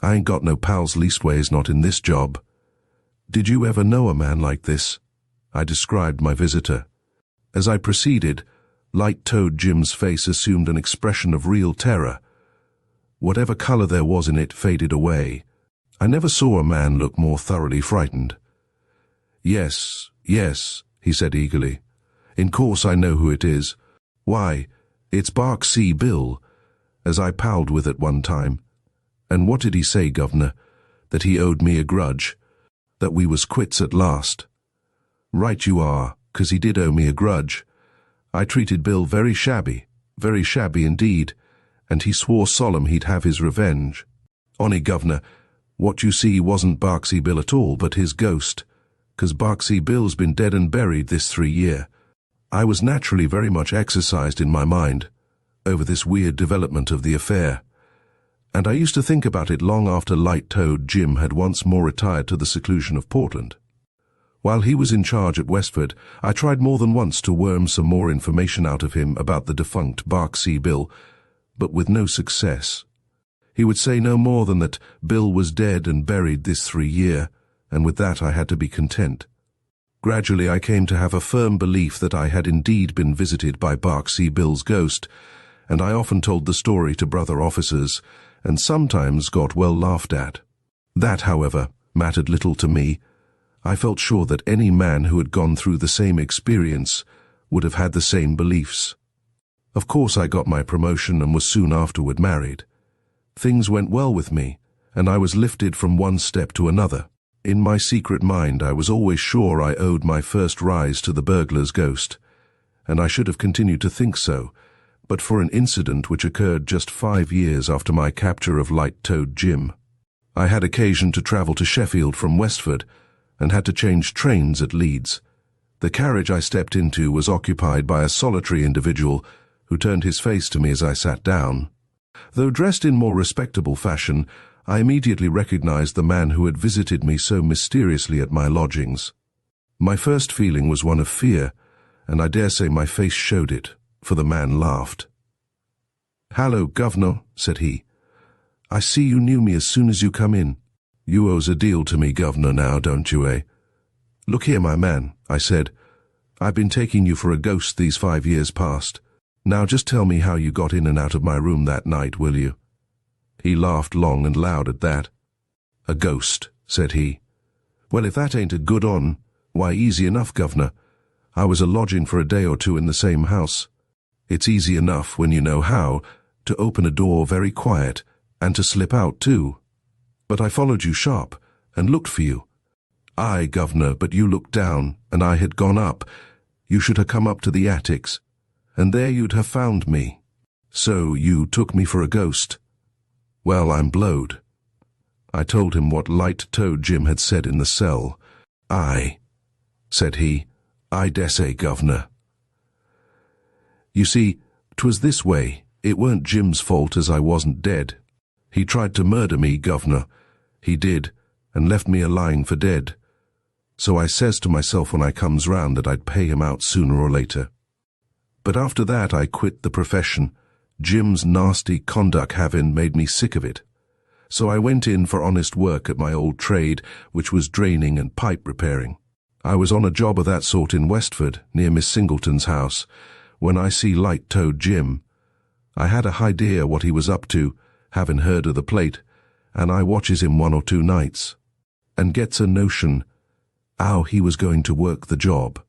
I ain't got no pals, leastways not in this job." "Did you ever know a man like this?" I described my visitor. As I proceeded, Light-Toed Jim's face assumed an expression of real terror. Whatever color there was in it faded away. I never saw a man look more thoroughly frightened. "Yes, yes," he said eagerly. "In course I know who it is. Why, it's Barksea Bill, as I palled with at one time. And what did he say, Governor? That he owed me a grudge? That we was quits at last?" "Right you are, 'cause he did owe me a grudge. I treated Bill very shabby indeed, and he swore solemn he'd have his revenge. Onny, Governor, what you see wasn't Barksea Bill at all, but his ghost, 'cause Barksea Bill's been dead and buried this 3 year. I was naturally very much exercised in my mind over this weird development of the affair, and I used to think about it long after Light-Toed Jim had once more retired to the seclusion of Portland. While he was in charge at Westford, I tried more than once to worm some more information out of him about the defunct Barksea Bill, but with no success. He would say no more than that Bill was dead and buried this 3 year, and with that I had to be content. Gradually I came to have a firm belief that I had indeed been visited by Barksy Bill's ghost, and I often told the story to brother officers, and sometimes got well laughed at. That, however, mattered little to me. I felt sure that any man who had gone through the same experience would have had the same beliefs. Of course I got my promotion and was soon afterward married. Things went well with me, and I was lifted from one step to another. In my secret mind I was always sure I owed my first rise to the burglar's ghost, and I should have continued to think so, but for an incident which occurred just 5 years after my capture of Light-Toed Jim. I had occasion to travel to Sheffield from Westford, and had to change trains at Leeds. The carriage I stepped into was occupied by a solitary individual who turned his face to me as I sat down. Though dressed in more respectable fashion, I immediately recognized the man who had visited me so mysteriously at my lodgings. My first feeling was one of fear, and I dare say my face showed it, for the man laughed. "Hallo, governor," said he. "I see you knew me as soon as you come in. You owes a deal to me, governor, now, don't you, eh?" "Look here, my man," I said. "I've been taking you for a ghost these 5 years past. Now just tell me how you got in and out of my room that night, will you?" He laughed long and loud at that. "A ghost," said he. "Well, if that ain't a good on, why, easy enough, governor. I was a lodging for a day or two in the same house. It's easy enough, when you know how, to open a door very quiet, and to slip out too. But I followed you sharp, and looked for you. Aye, governor, but you looked down, and I had gone up. You should have come up to the attics, and there you'd have found me. So you took me for a ghost. Well, I'm blowed." I told him what Light-Toed Jim had said in the cell. "Aye," said he, "I dessay, governor. You see, 'twas this way. It weren't Jim's fault as I wasn't dead. He tried to murder me, governor. He did, and left me a-lying for dead. So I says to myself when I comes round that I'd pay him out sooner or later. But after that I quit the profession. Jim's nasty conduct having made me sick of it. So I went in for honest work at my old trade, which was draining and pipe repairing. I was on a job of that sort in Westford, near Miss Singleton's house, when I see Light-Toed Jim. I had a idea what he was up to, having heard of the plate, and I watches him 1 or 2 nights, and gets a notion how he was going to work the job.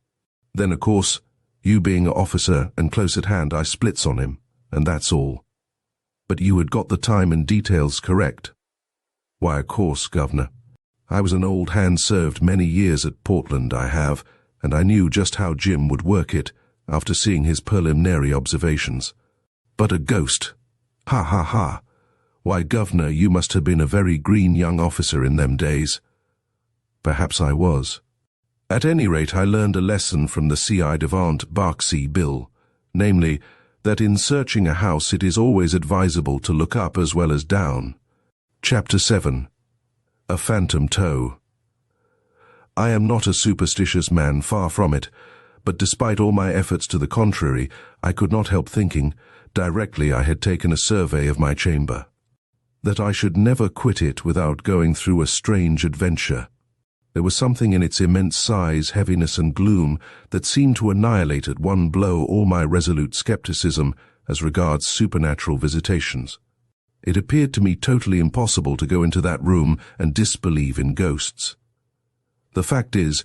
Then, of course, you being an officer and close at hand, I splits on him, and that's all. But you had got the time and details correct." "Why, of course, governor. I was an old hand served many years at Portland, I have, and I knew just how Jim would work it, after seeing his preliminary observations. But a ghost? Ha ha ha! Why, governor, you must have been a very green young officer in them days." Perhaps I was. At any rate, I learned a lesson from the ci devant Barksy Bill, namely, that in searching a house it is always advisable to look up as well as down. Chapter 7. A Phantom Toe. I am not a superstitious man, far from it, but despite all my efforts to the contrary, I could not help thinking, directly I had taken a survey of my chamber, that I should never quit it without going through a strange adventure. There was something in its immense size, heaviness, and gloom that seemed to annihilate at one blow all my resolute skepticism as regards supernatural visitations. It appeared to me totally impossible to go into that room and disbelieve in ghosts. The fact is,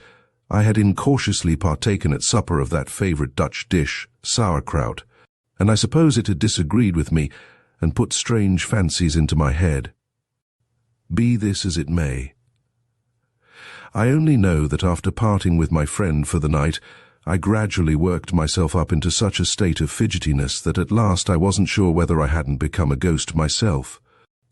I had incautiously partaken at supper of that favorite Dutch dish, sauerkraut, and I suppose it had disagreed with me and put strange fancies into my head. Be this as it may, I only know that after parting with my friend for the night, I gradually worked myself up into such a state of fidgetiness that at last I wasn't sure whether I hadn't become a ghost myself.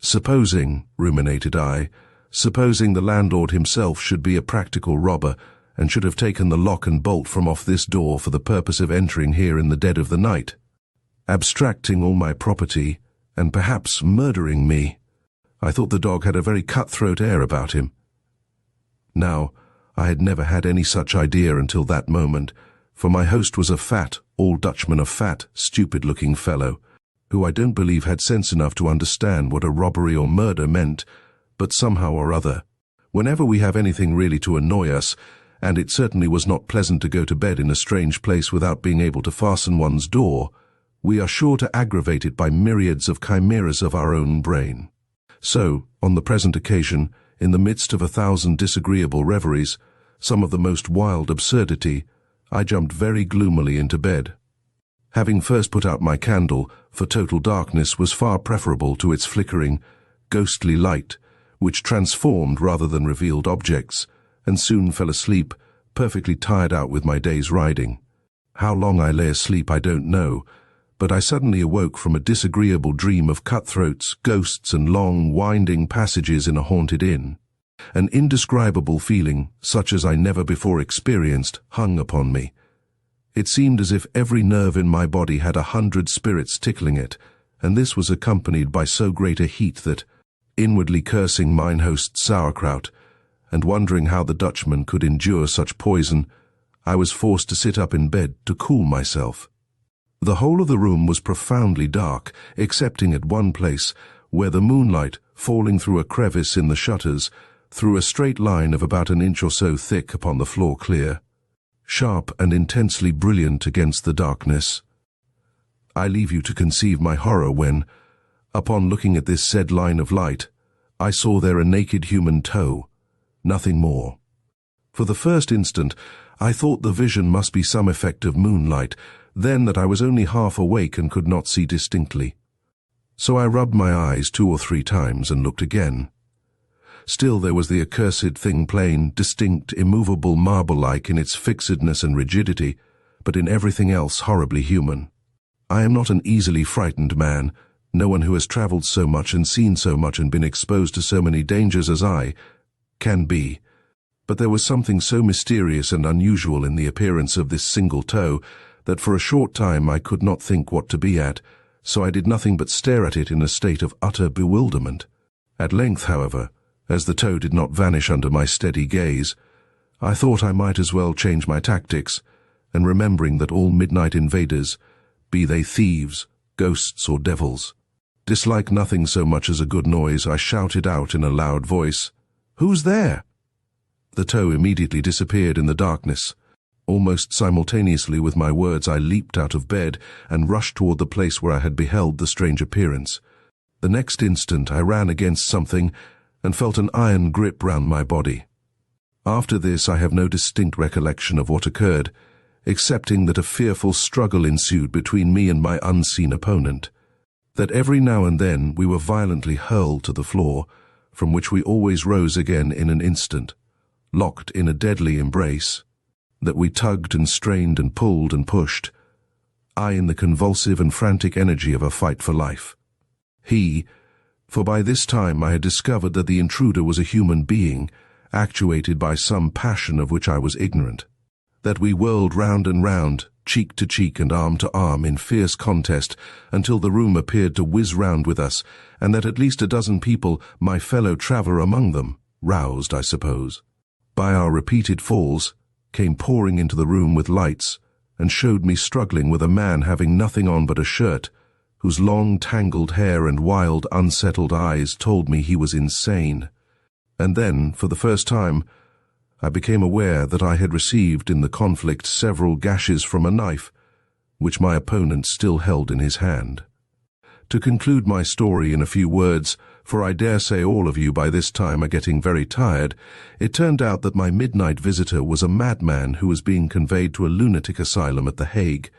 Supposing, ruminated I, supposing the landlord himself should be a practical robber and should have taken the lock and bolt from off this door for the purpose of entering here in the dead of the night, abstracting all my property, and perhaps murdering me. I thought the dog had a very cutthroat air about him. Now, I had never had any such idea until that moment, for my host was a fat, all Dutchman, a fat, stupid-looking fellow, who I don't believe had sense enough to understand what a robbery or murder meant, but somehow or other, whenever we have anything really to annoy us, and it certainly was not pleasant to go to bed in a strange place without being able to fasten one's door, we are sure to aggravate it by myriads of chimeras of our own brain. So, on the present occasion, in the midst of 1,000 disagreeable reveries, some of the most wild absurdity, I jumped very gloomily into bed. Having first put out my candle, for total darkness was far preferable to its flickering, ghostly light, which transformed rather than revealed objects, and soon fell asleep, perfectly tired out with my day's riding. How long I lay asleep I don't know, but I suddenly awoke from a disagreeable dream of cutthroats, ghosts, and long, winding passages in a haunted inn. An indescribable feeling, such as I never before experienced, hung upon me. It seemed as if every nerve in my body had 100 spirits tickling it, and this was accompanied by so great a heat that, inwardly cursing mine host's sauerkraut, and wondering how the Dutchman could endure such poison, I was forced to sit up in bed to cool myself. The whole of the room was profoundly dark, excepting at one place, where the moonlight, falling through a crevice in the shutters, threw a straight line of about an inch or so thick upon the floor clear, sharp and intensely brilliant against the darkness. I leave you to conceive my horror when, upon looking at this said line of light, I saw there a naked human toe, nothing more. For the first instant, I thought the vision must be some effect of moonlight, then that I was only half awake and could not see distinctly. So I rubbed my eyes 2 or 3 times and looked again. Still there was the accursed thing plain, distinct, immovable, marble-like in its fixedness and rigidity, but in everything else horribly human. I am not an easily frightened man. No one who has travelled so much and seen so much and been exposed to so many dangers as I can be. But there was something so mysterious and unusual in the appearance of this single toe that for a short time I could not think what to be at, so I did nothing but stare at it in a state of utter bewilderment. At length, however, as the toe did not vanish under my steady gaze, I thought I might as well change my tactics, and remembering that all midnight invaders, be they thieves, ghosts, or devils, dislike nothing so much as a good noise, I shouted out in a loud voice, "Who's there?" The toe immediately disappeared in the darkness. Almost simultaneously with my words I leaped out of bed and rushed toward the place where I had beheld the strange appearance. The next instant I ran against something and felt an iron grip round my body. After this I have no distinct recollection of what occurred, excepting that a fearful struggle ensued between me and my unseen opponent, that every now and then we were violently hurled to the floor, from which we always rose again in an instant, locked in a deadly embrace, that we tugged and strained and pulled and pushed, I in the convulsive and frantic energy of a fight for life. He, for by this time I had discovered that the intruder was a human being, actuated by some passion of which I was ignorant, that we whirled round and round, cheek to cheek and arm to arm in fierce contest until the room appeared to whiz round with us, and that at least a dozen people, my fellow traveller among them, roused, I suppose, by our repeated falls, came pouring into the room with lights, and showed me struggling with a man having nothing on but a shirt, whose long tangled hair and wild unsettled eyes told me he was insane. And then, for the first time, I became aware that I had received in the conflict several gashes from a knife, which my opponent still held in his hand. To conclude my story in a few words, for I dare say all of you by this time are getting very tired, it turned out that my midnight visitor was a madman who was being conveyed to a lunatic asylum at The Hague,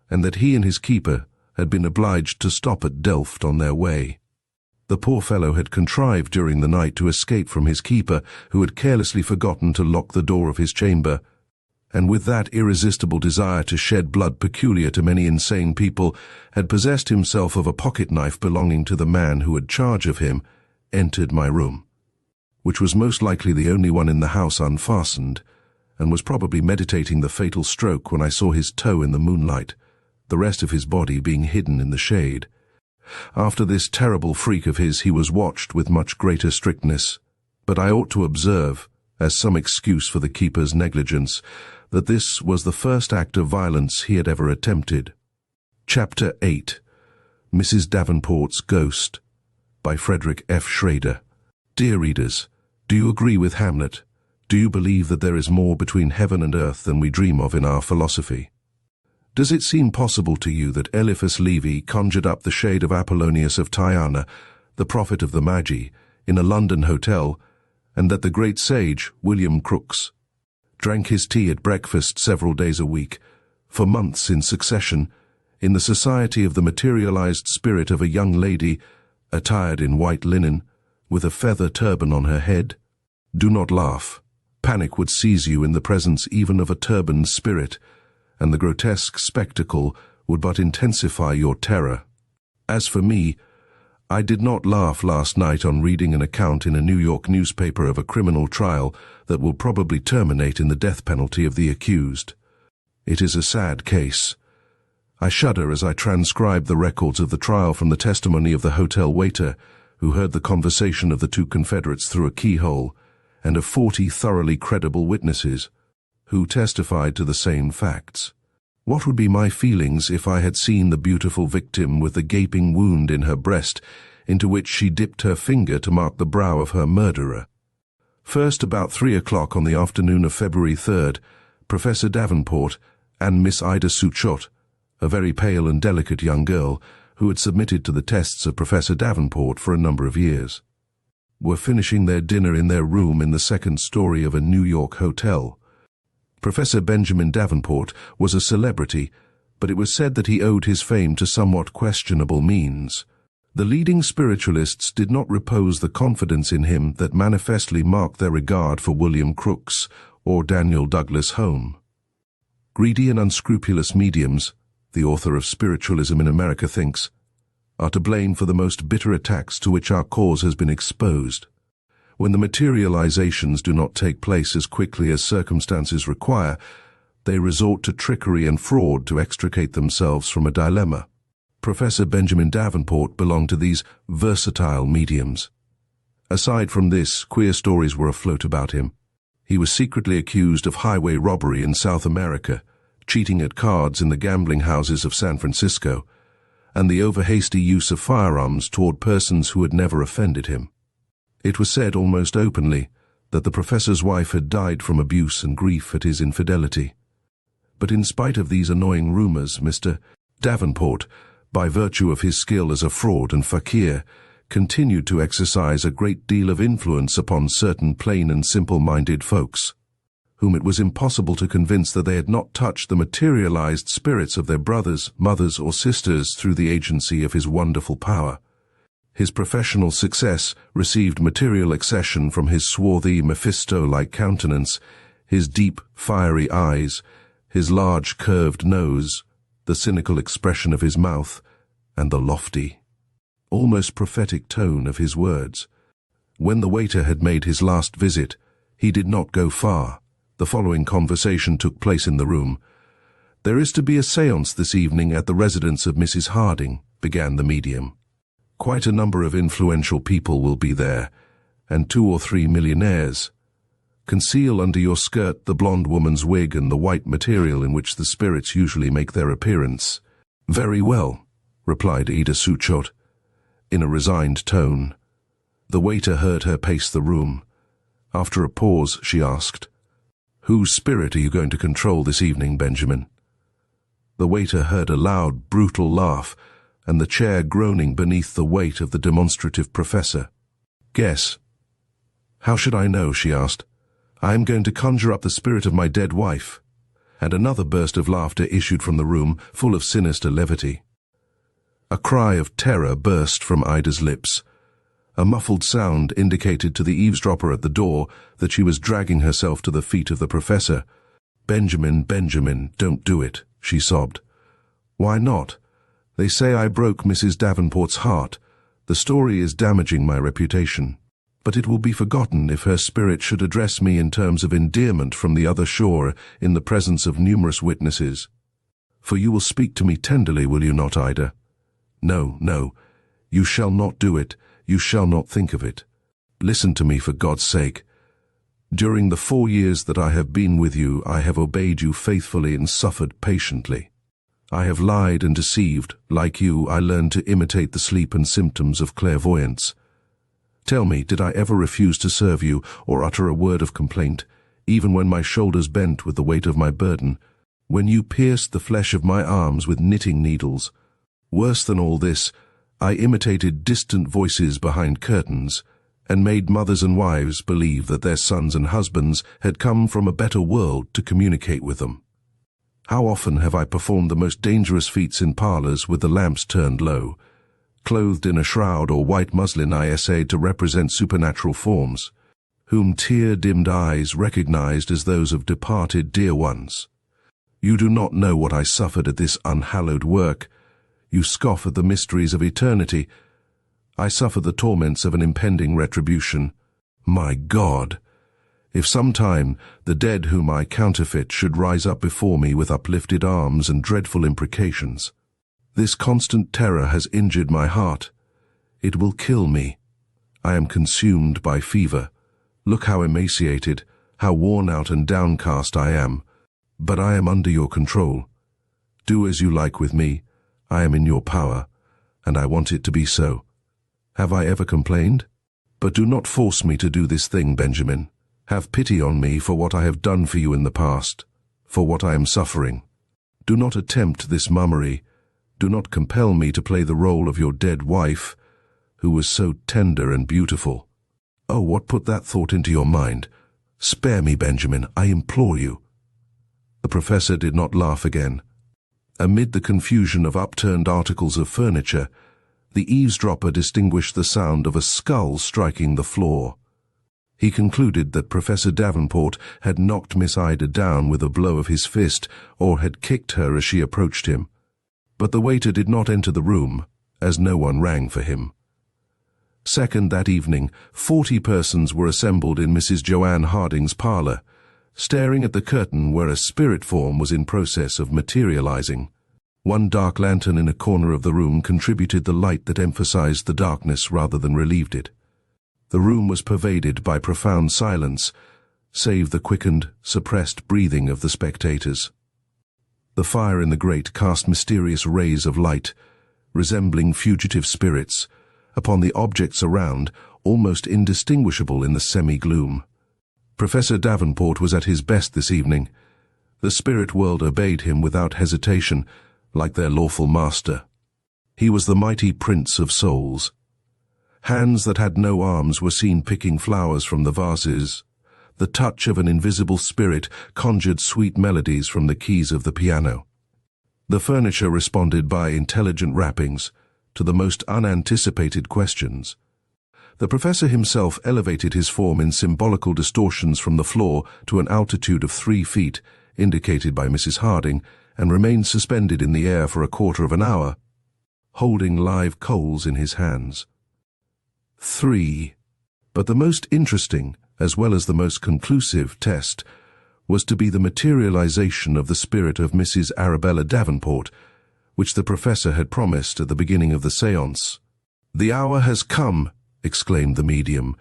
and that he and his keeper had been obliged to stop at Delft on their way. The poor fellow had contrived during the night to escape from his keeper, who had carelessly forgotten to lock the door of his chamber, and with that irresistible desire to shed blood peculiar to many insane people, had possessed himself of a pocket-knife belonging to the man who had charge of him, entered my room, which was most likely the only one in the house unfastened, and was probably meditating the fatal stroke when I saw his toe in the moonlight, the rest of his body being hidden in the shade. After this terrible freak of his he was watched with much greater strictness, but I ought to observe, as some excuse for the keeper's negligence, that this was the first act of violence he had ever attempted. Chapter 8. Mrs. Davenport's Ghost, by Frederick F. Schrader. Dear readers, do you agree with Hamlet? Do you believe that there is more between heaven and earth than we dream of in our philosophy? Does it seem possible to you that Eliphas Levi conjured up the shade of Apollonius of Tyana, the prophet of the Magi, in a London hotel, and that the great sage, William Crookes, drank his tea at breakfast several days a week, for months in succession, in the society of the materialized spirit of a young lady, attired in white linen, with a feather turban on her head? Do not laugh. Panic would seize you in the presence even of a turbaned spirit, and the grotesque spectacle would but intensify your terror. As for me, I did not laugh last night on reading an account in a New York newspaper of a criminal trial that will probably terminate in the death penalty of the accused. It is a sad case. I shudder as I transcribe the records of the trial from the testimony of the hotel waiter, who heard the conversation of the two Confederates through a keyhole, and of 40 thoroughly credible witnesses, who testified to the same facts. What would be my feelings if I had seen the beautiful victim with the gaping wound in her breast, into which she dipped her finger to mark the brow of her murderer? First, about 3 o'clock on the afternoon of February 3rd, Professor Davenport and Miss Ida Suchot, a very pale and delicate young girl who had submitted to the tests of Professor Davenport for a number of years, were finishing their dinner in their room in the second story of a New York hotel. Professor Benjamin Davenport was a celebrity, but it was said that he owed his fame to somewhat questionable means. The leading spiritualists did not repose the confidence in him that manifestly marked their regard for William Crookes or Daniel Douglas Home. Greedy and unscrupulous mediums, the author of Spiritualism in America thinks, are to blame for the most bitter attacks to which our cause has been exposed. When the materializations do not take place as quickly as circumstances require, they resort to trickery and fraud to extricate themselves from a dilemma. Professor Benjamin Davenport belonged to these versatile mediums. Aside from this, queer stories were afloat about him. He was secretly accused of highway robbery in South America, cheating at cards in the gambling houses of San Francisco, and the over-hasty use of firearms toward persons who had never offended him. It was said almost openly that the professor's wife had died from abuse and grief at his infidelity. But in spite of these annoying rumors, Mr. Davenport, by virtue of his skill as a fraud and fakir, continued to exercise a great deal of influence upon certain plain and simple-minded folks, whom it was impossible to convince that they had not touched the materialized spirits of their brothers, mothers, or sisters through the agency of his wonderful power. His professional success received material accession from his swarthy, Mephisto-like countenance, his deep, fiery eyes, his large, curved nose, the cynical expression of his mouth, and the lofty, almost prophetic tone of his words. When the waiter had made his last visit, he did not go far. The following conversation took place in the room. "There is to be a séance this evening at the residence of Mrs. Harding," began the medium. "Quite a number of influential people will be there, and 2 or 3 millionaires. Conceal under your skirt the blonde woman's wig and the white material in which the spirits usually make their appearance." "Very well," replied Ida Suchot, in a resigned tone. The waiter heard her pace the room. After a pause, she asked, "Whose spirit are you going to control this evening, Benjamin?" The waiter heard a loud, brutal laugh, and the chair groaning beneath the weight of the demonstrative professor. "Guess." "How should I know?" she asked. "I am going to conjure up the spirit of my dead wife." And another burst of laughter issued from the room, full of sinister levity. A cry of terror burst from Ida's lips. A muffled sound indicated to the eavesdropper at the door that she was dragging herself to the feet of the professor. "Benjamin, Benjamin, don't do it," she sobbed. "Why not? They say I broke Mrs. Davenport's heart. The story is damaging my reputation. But it will be forgotten if her spirit should address me in terms of endearment from the other shore in the presence of numerous witnesses. For you will speak to me tenderly, will you not, Ida? No, no, you shall not do it. You shall not think of it. Listen to me for God's sake. During the 4 years that I have been with you, I have obeyed you faithfully and suffered patiently. I have lied and deceived. Like you, I learned to imitate the sleep and symptoms of clairvoyance. Tell me, did I ever refuse to serve you or utter a word of complaint, even when my shoulders bent with the weight of my burden, when you pierced the flesh of my arms with knitting needles? Worse than all this, I imitated distant voices behind curtains, and made mothers and wives believe that their sons and husbands had come from a better world to communicate with them. How often have I performed the most dangerous feats in parlors with the lamps turned low? Clothed in a shroud or white muslin, I essayed to represent supernatural forms, whom tear-dimmed eyes recognized as those of departed dear ones. You do not know what I suffered at this unhallowed work. You scoff at the mysteries of eternity. I suffer the torments of an impending retribution. My God! If sometime the dead whom I counterfeit should rise up before me with uplifted arms and dreadful imprecations. This constant terror has injured my heart. It will kill me. I am consumed by fever. Look how emaciated, how worn out and downcast I am. But I am under your control. Do as you like with me. I am in your power, and I want it to be so. Have I ever complained? But do not force me to do this thing, Benjamin. Have pity on me for what I have done for you in the past, for what I am suffering. Do not attempt this mummery. Do not compel me to play the role of your dead wife, who was so tender and beautiful. Oh, what put that thought into your mind? Spare me, Benjamin, I implore you. The professor did not laugh again. Amid the confusion of upturned articles of furniture, the eavesdropper distinguished the sound of a skull striking the floor. He concluded that Professor Davenport had knocked Miss Ida down with a blow of his fist or had kicked her as she approached him. But the waiter did not enter the room, as no one rang for him. Second, that evening, 40 persons were assembled in Mrs. Joanne Harding's parlor, staring at the curtain where a spirit form was in process of materializing. One dark lantern in a corner of the room contributed the light that emphasized the darkness rather than relieved it. The room was pervaded by profound silence, save the quickened, suppressed breathing of the spectators. The fire in the grate cast mysterious rays of light, resembling fugitive spirits, upon the objects around, almost indistinguishable in the semi-gloom. Professor Davenport was at his best this evening. The spirit world obeyed him without hesitation, like their lawful master. He was the mighty prince of souls. Hands that had no arms were seen picking flowers from the vases. The touch of an invisible spirit conjured sweet melodies from the keys of the piano. The furniture responded by intelligent rappings to the most unanticipated questions. The professor himself elevated his form in symbolical distortions from the floor to an altitude of 3 feet, indicated by Mrs. Harding, and remained suspended in the air for a quarter of an hour, holding live coals in his hands. 3. But the most interesting, as well as the most conclusive test, was to be the materialization of the spirit of Mrs. Arabella Davenport, which the professor had promised at the beginning of the séance. "The hour has come," exclaimed the medium,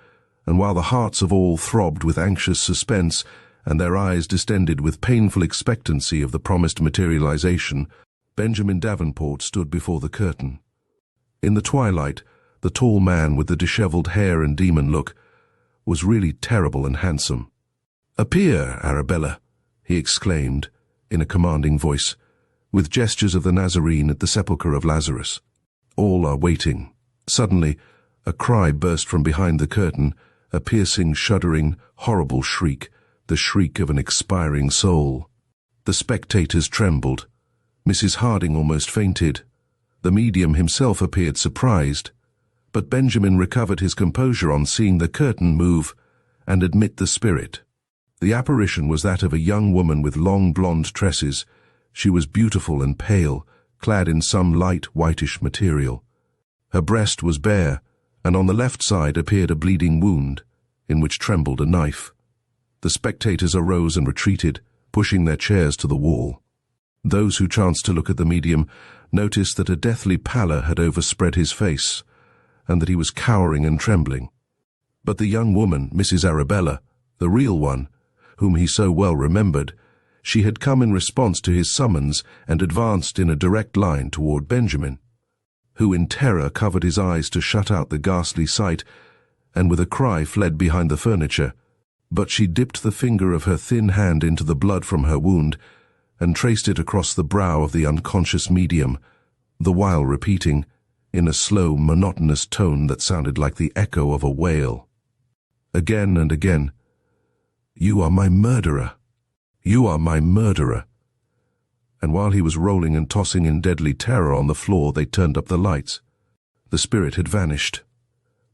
and while the hearts of all throbbed with anxious suspense, and their eyes distended with painful expectancy of the promised materialization, Benjamin Davenport stood before the curtain. In the twilight, the tall man with the disheveled hair and demon look was really terrible and handsome. "Appear, Arabella," he exclaimed, in a commanding voice, with gestures of the Nazarene at the sepulchre of Lazarus. All are waiting. Suddenly, a cry burst from behind the curtain, a piercing, shuddering, horrible shriek, the shriek of an expiring soul. The spectators trembled. Mrs. Harding almost fainted. The medium himself appeared surprised. But Benjamin recovered his composure on seeing the curtain move and admit the spirit. The apparition was that of a young woman with long blonde tresses. She was beautiful and pale, clad in some light whitish material. Her breast was bare, and on the left side appeared a bleeding wound, in which trembled a knife. The spectators arose and retreated, pushing their chairs to the wall. Those who chanced to look at the medium noticed that a deathly pallor had overspread his face, and that he was cowering and trembling. But the young woman, Mrs. Arabella, the real one, whom he so well remembered, She had come in response to his summons and advanced in a direct line toward Benjamin, who in terror covered his eyes to shut out the ghastly sight, and with a cry fled behind the furniture. But she dipped the finger of her thin hand into the blood from her wound and traced it across the brow of the unconscious medium, the while repeating, in a slow, monotonous tone that sounded like the echo of a wail, again and again, "You are my murderer. You are my murderer." And while he was rolling and tossing in deadly terror on the floor, they turned up the lights. The spirit had vanished.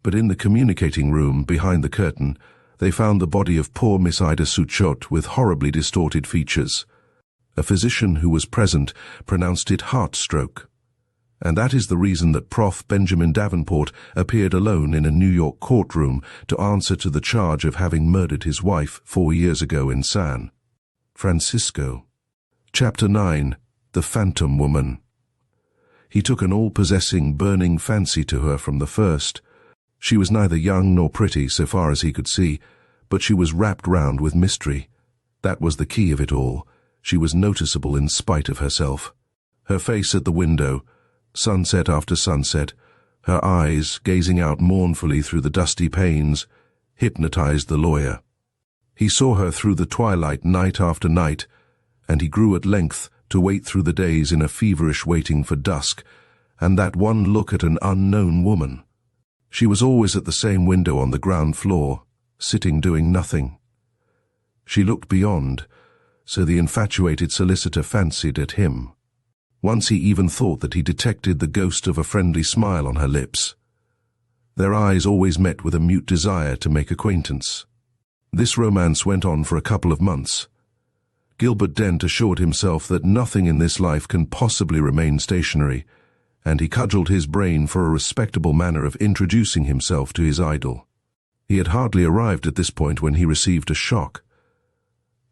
But in the communicating room, behind the curtain, they found the body of poor Miss Ida Suchot with horribly distorted features. A physician who was present pronounced it heart stroke. And that is the reason that Prof. Benjamin Davenport appeared alone in a New York courtroom to answer to the charge of having murdered his wife 4 years ago in San Francisco. Chapter 9. The Phantom Woman. He took an all-possessing, burning fancy to her from the first. She was neither young nor pretty, so far as he could see, but she was wrapped round with mystery. That was the key of it all. She was noticeable in spite of herself. Her face at the window, sunset after sunset, her eyes gazing out mournfully through the dusty panes, hypnotized the lawyer. He saw her through the twilight night after night, and he grew at length to wait through the days in a feverish waiting for dusk, and that one look at an unknown woman. She was always at the same window on the ground floor, sitting doing nothing. She looked beyond, so the infatuated solicitor fancied at him. Once he even thought that he detected the ghost of a friendly smile on her lips. Their eyes always met with a mute desire to make acquaintance. This romance went on for a couple of months. Gilbert Dent assured himself that nothing in this life can possibly remain stationary, and he cudgelled his brain for a respectable manner of introducing himself to his idol. He had hardly arrived at this point when he received a shock.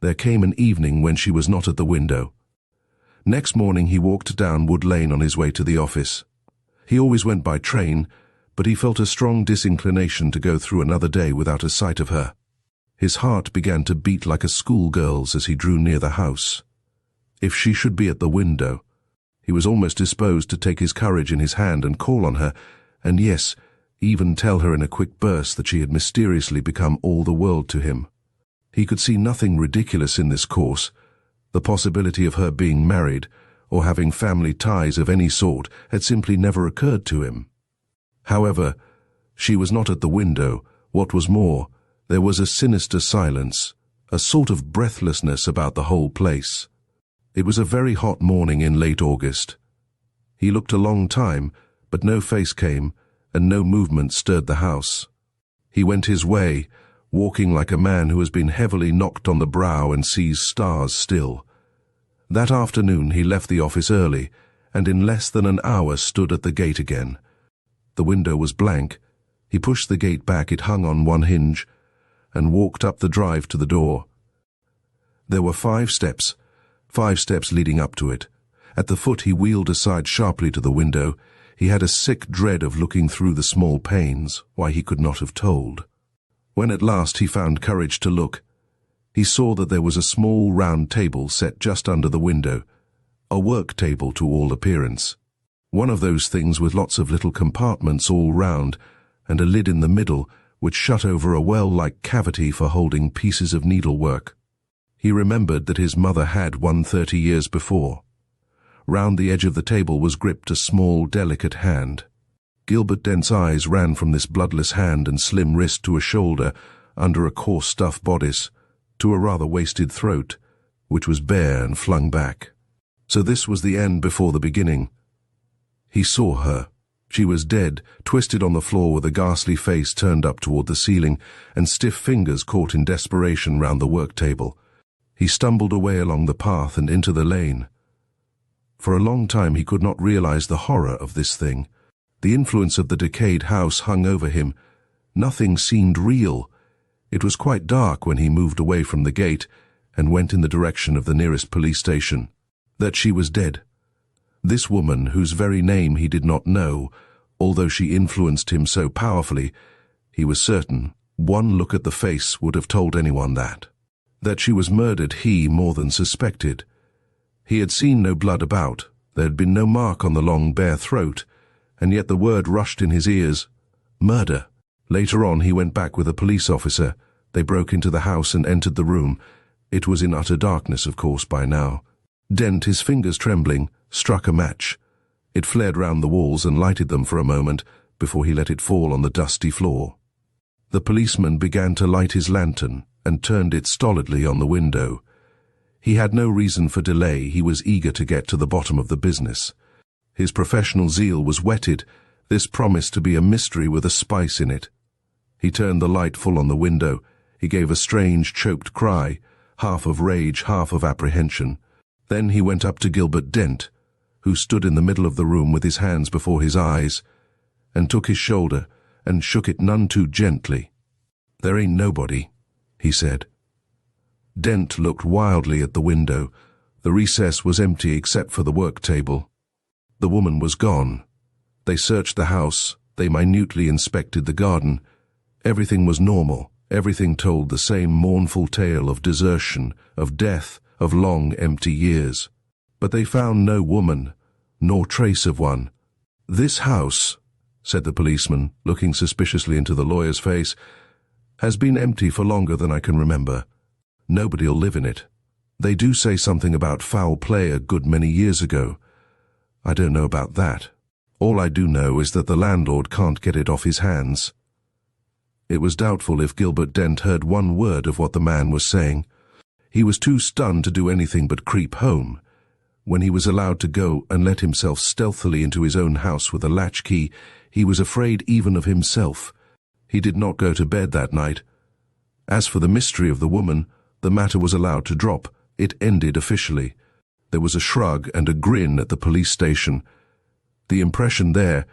There came an evening when she was not at the window. Next morning he walked down Wood Lane on his way to the office. He always went by train, but he felt a strong disinclination to go through another day without a sight of her. His heart began to beat like a schoolgirl's as he drew near the house. If she should be at the window, he was almost disposed to take his courage in his hand and call on her, and yes, even tell her in a quick burst that she had mysteriously become all the world to him. He could see nothing ridiculous in this course. The possibility of her being married or having family ties of any sort had simply never occurred to him. However, she was not at the window. What was more, there was a sinister silence, a sort of breathlessness about the whole place. It was a very hot morning in late August. He looked a long time, but no face came, and no movement stirred the house. He went his way, walking like a man who has been heavily knocked on the brow and sees stars still. That afternoon he left the office early, and in less than an hour stood at the gate again. The window was blank. He pushed the gate back, it hung on one hinge, and walked up the drive to the door. There were 5 steps leading up to it. At the foot he wheeled aside sharply to the window. He had a sick dread of looking through the small panes, why he could not have told. When at last he found courage to look, he saw that there was a small round table set just under the window, a work table to all appearance. One of those things with lots of little compartments all round, and a lid in the middle which shut over a well-like cavity for holding pieces of needlework. He remembered that his mother had one 30 years before. Round the edge of the table was gripped a small, delicate hand. Gilbert Dent's eyes ran from this bloodless hand and slim wrist to a shoulder under a coarse stuff bodice, to a rather wasted throat, which was bare and flung back. So this was the end before the beginning. He saw her. She was dead, twisted on the floor with a ghastly face turned up toward the ceiling, and stiff fingers caught in desperation round the work table. He stumbled away along the path and into the lane. For a long time he could not realize the horror of this thing. The influence of the decayed house hung over him. Nothing seemed real. It was quite dark when he moved away from the gate and went in the direction of the nearest police station. That she was dead. This woman, whose very name he did not know, although she influenced him so powerfully, he was certain one look at the face would have told anyone that. That she was murdered he more than suspected. He had seen no blood about, there had been no mark on the long bare throat, and yet the word rushed in his ears, murder. Later on he went back with a police officer. They broke into the house and entered the room. It was in utter darkness, of course, by now. Dent, his fingers trembling, struck a match. It flared round the walls and lighted them for a moment before he let it fall on the dusty floor. The policeman began to light his lantern and turned it stolidly on the window. He had no reason for delay. He was eager to get to the bottom of the business. His professional zeal was whetted. This promised to be a mystery with a spice in it. He turned the light full on the window. He gave a strange, choked cry, half of rage, half of apprehension. Then he went up to Gilbert Dent, who stood in the middle of the room with his hands before his eyes, and took his shoulder and shook it none too gently. "There ain't nobody," he said. Dent looked wildly at the window. The recess was empty except for the work table. The woman was gone. They searched the house. They minutely inspected the garden. Everything was normal. Everything told the same mournful tale of desertion, of death, of long empty years. But they found no woman, nor trace of one. "This house," said the policeman, looking suspiciously into the lawyer's face, "has been empty for longer than I can remember. Nobody'll live in it. They do say something about foul play a good many years ago. I don't know about that. All I do know is that the landlord can't get it off his hands." It was doubtful if Gilbert Dent heard one word of what the man was saying. He was too stunned to do anything but creep home. When he was allowed to go and let himself stealthily into his own house with a latchkey, he was afraid even of himself. He did not go to bed that night. As for the mystery of the woman, the matter was allowed to drop. It ended officially. There was a shrug and a grin at the police station. The impression there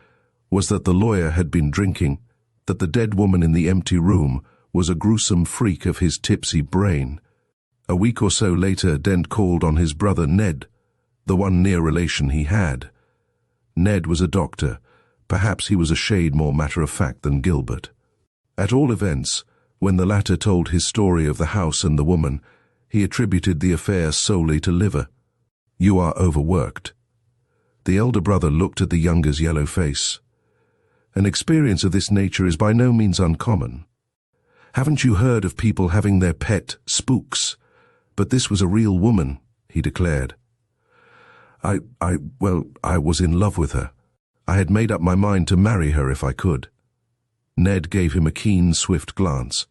was that the lawyer had been drinking, that the dead woman in the empty room was a gruesome freak of his tipsy brain. A week or so later, Dent called on his brother Ned, the one near relation he had. Ned was a doctor. Perhaps he was a shade more matter-of-fact than Gilbert. At all events, when the latter told his story of the house and the woman, he attributed the affair solely to liver. "You are overworked." The elder brother looked at the younger's yellow face. "An experience of this nature is by no means uncommon. Haven't you heard of people having their pet spooks? But this was a real woman," he declared. I was in love with her. I had made up my mind to marry her if I could." Ned gave him a keen, swift glance.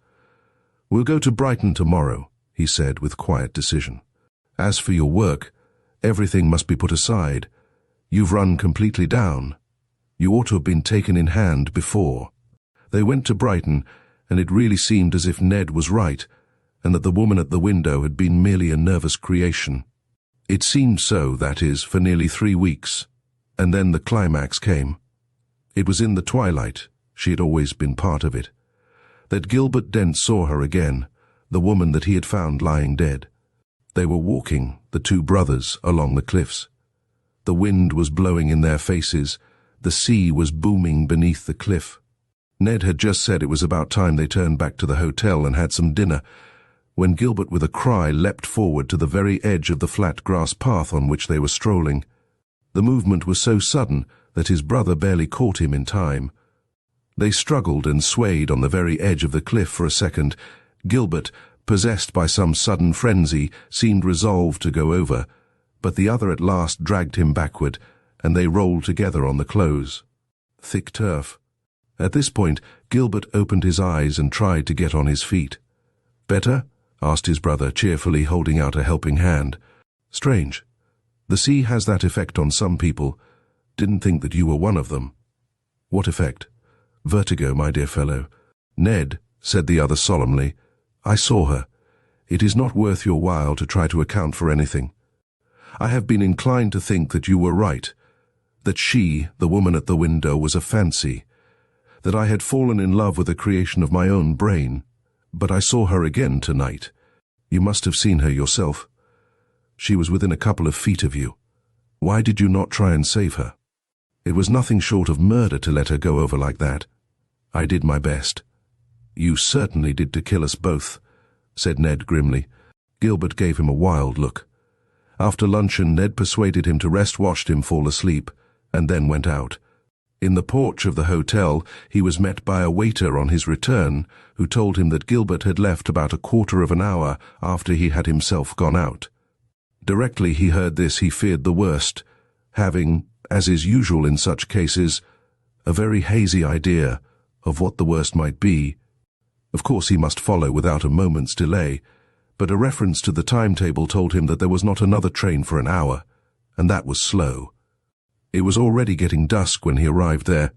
"We'll go to Brighton tomorrow," he said with quiet decision. "As for your work, everything must be put aside. You've run completely down. You ought to have been taken in hand before." They went to Brighton, and it really seemed as if Ned was right, and that the woman at the window had been merely a nervous creation. It seemed so, that is, for nearly 3 weeks, and then the climax came. It was in the twilight, she had always been part of it, that Gilbert Dent saw her again, the woman that he had found lying dead. They were walking, the two brothers, along the cliffs. The wind was blowing in their faces. The sea was booming beneath the cliff. Ned had just said it was about time they turned back to the hotel and had some dinner, when Gilbert with a cry leapt forward to the very edge of the flat grass path on which they were strolling. The movement was so sudden that his brother barely caught him in time. They struggled and swayed on the very edge of the cliff for a second. Gilbert, possessed by some sudden frenzy, seemed resolved to go over, but the other at last dragged him backward, and they rolled together on the clothes. Thick turf. At this point, Gilbert opened his eyes and tried to get on his feet. "Better?" asked his brother, cheerfully holding out a helping hand. "Strange. The sea has that effect on some people. Didn't think that you were one of them." "What effect?" "Vertigo, my dear fellow." "Ned," said the other solemnly, "I saw her. It is not worth your while to try to account for anything. I have been inclined to think that you were right, that she, the woman at the window, was a fancy, that I had fallen in love with a creation of my own brain. But I saw her again tonight. You must have seen her yourself. She was within a couple of feet of you. Why did you not try and save her? It was nothing short of murder to let her go over like that. I did my best." "You certainly did to kill us both," said Ned grimly. Gilbert gave him a wild look. After luncheon, Ned persuaded him to rest, watched him fall asleep, and then went out. In the porch of the hotel, he was met by a waiter on his return, who told him that Gilbert had left about a quarter of an hour after he had himself gone out. Directly he heard this, he feared the worst, having, as is usual in such cases, a very hazy idea of what the worst might be. Of course he must follow without a moment's delay, but a reference to the timetable told him that there was not another train for an hour, and that was slow. It was already getting dusk when he arrived there.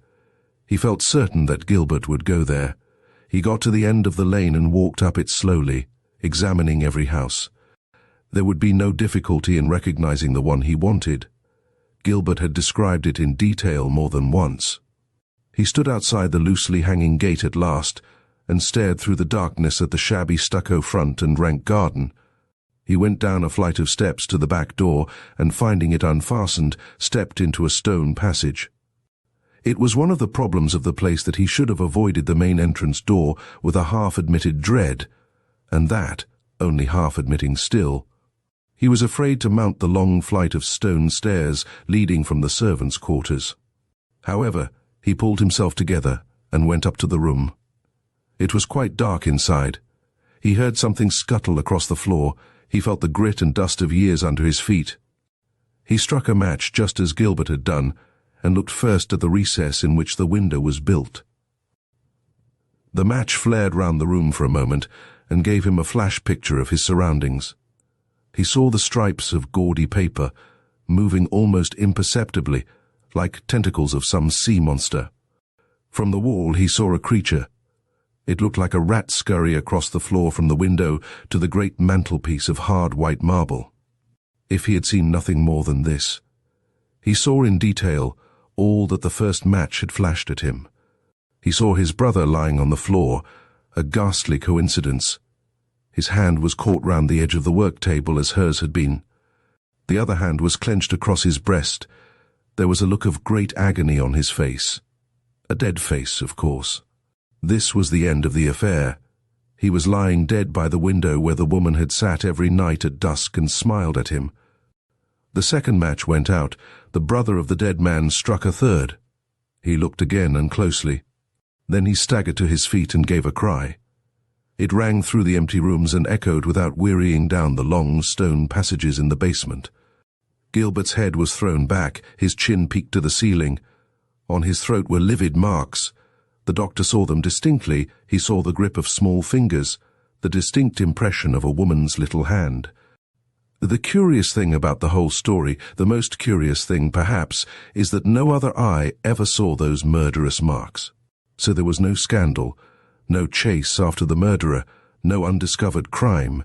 He felt certain that Gilbert would go there. He got to the end of the lane and walked up it slowly, examining every house. There would be no difficulty in recognizing the one he wanted. Gilbert had described it in detail more than once. He stood outside the loosely hanging gate at last, and stared through the darkness at the shabby stucco front and rank garden. He went down a flight of steps to the back door, and finding it unfastened, stepped into a stone passage. It was one of the problems of the place that he should have avoided the main entrance door with a half-admitted dread, and that only half-admitting still. He was afraid to mount the long flight of stone stairs leading from the servants' quarters. However, he pulled himself together and went up to the room. It was quite dark inside. He heard something scuttle across the floor. He felt the grit and dust of years under his feet. He struck a match just as Gilbert had done, and looked first at the recess in which the window was built. The match flared round the room for a moment, and gave him a flash picture of his surroundings. He saw the stripes of gaudy paper, moving almost imperceptibly, like tentacles of some sea monster. From the wall he saw a creature. It looked like a rat scurry across the floor from the window to the great mantelpiece of hard white marble. If he had seen nothing more than this. He saw in detail all that the first match had flashed at him. He saw his brother lying on the floor, a ghastly coincidence. His hand was caught round the edge of the work table as hers had been. The other hand was clenched across his breast. There was a look of great agony on his face. A dead face, of course. This was the end of the affair. He was lying dead by the window where the woman had sat every night at dusk and smiled at him. The second match went out. The brother of the dead man struck a third. He looked again and closely. Then he staggered to his feet and gave a cry. It rang through the empty rooms and echoed without wearying down the long stone passages in the basement. Gilbert's head was thrown back, his chin peaked to the ceiling. On his throat were livid marks. The doctor saw them distinctly. He saw the grip of small fingers, the distinct impression of a woman's little hand. The curious thing about the whole story, the most curious thing perhaps, is that no other eye ever saw those murderous marks. So there was no scandal, no chase after the murderer, no undiscovered crime.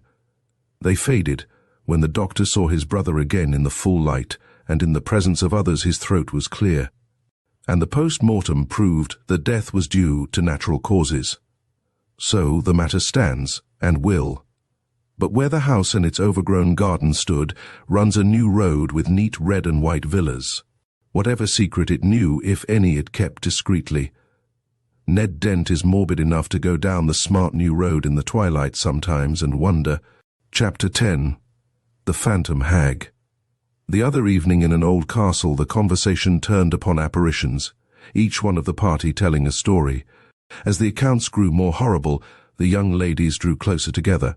They faded when the doctor saw his brother again in the full light, and in the presence of others his throat was clear. And the post-mortem proved that death was due to natural causes. So the matter stands, and will. But where the house and its overgrown garden stood, runs a new road with neat red and white villas. Whatever secret it knew, if any, it kept discreetly. Ned Dent is morbid enough to go down the smart new road in the twilight sometimes and wonder. Chapter 10. The Phantom Hag. The other evening in an old castle, the conversation turned upon apparitions, each one of the party telling a story. As the accounts grew more horrible, the young ladies drew closer together.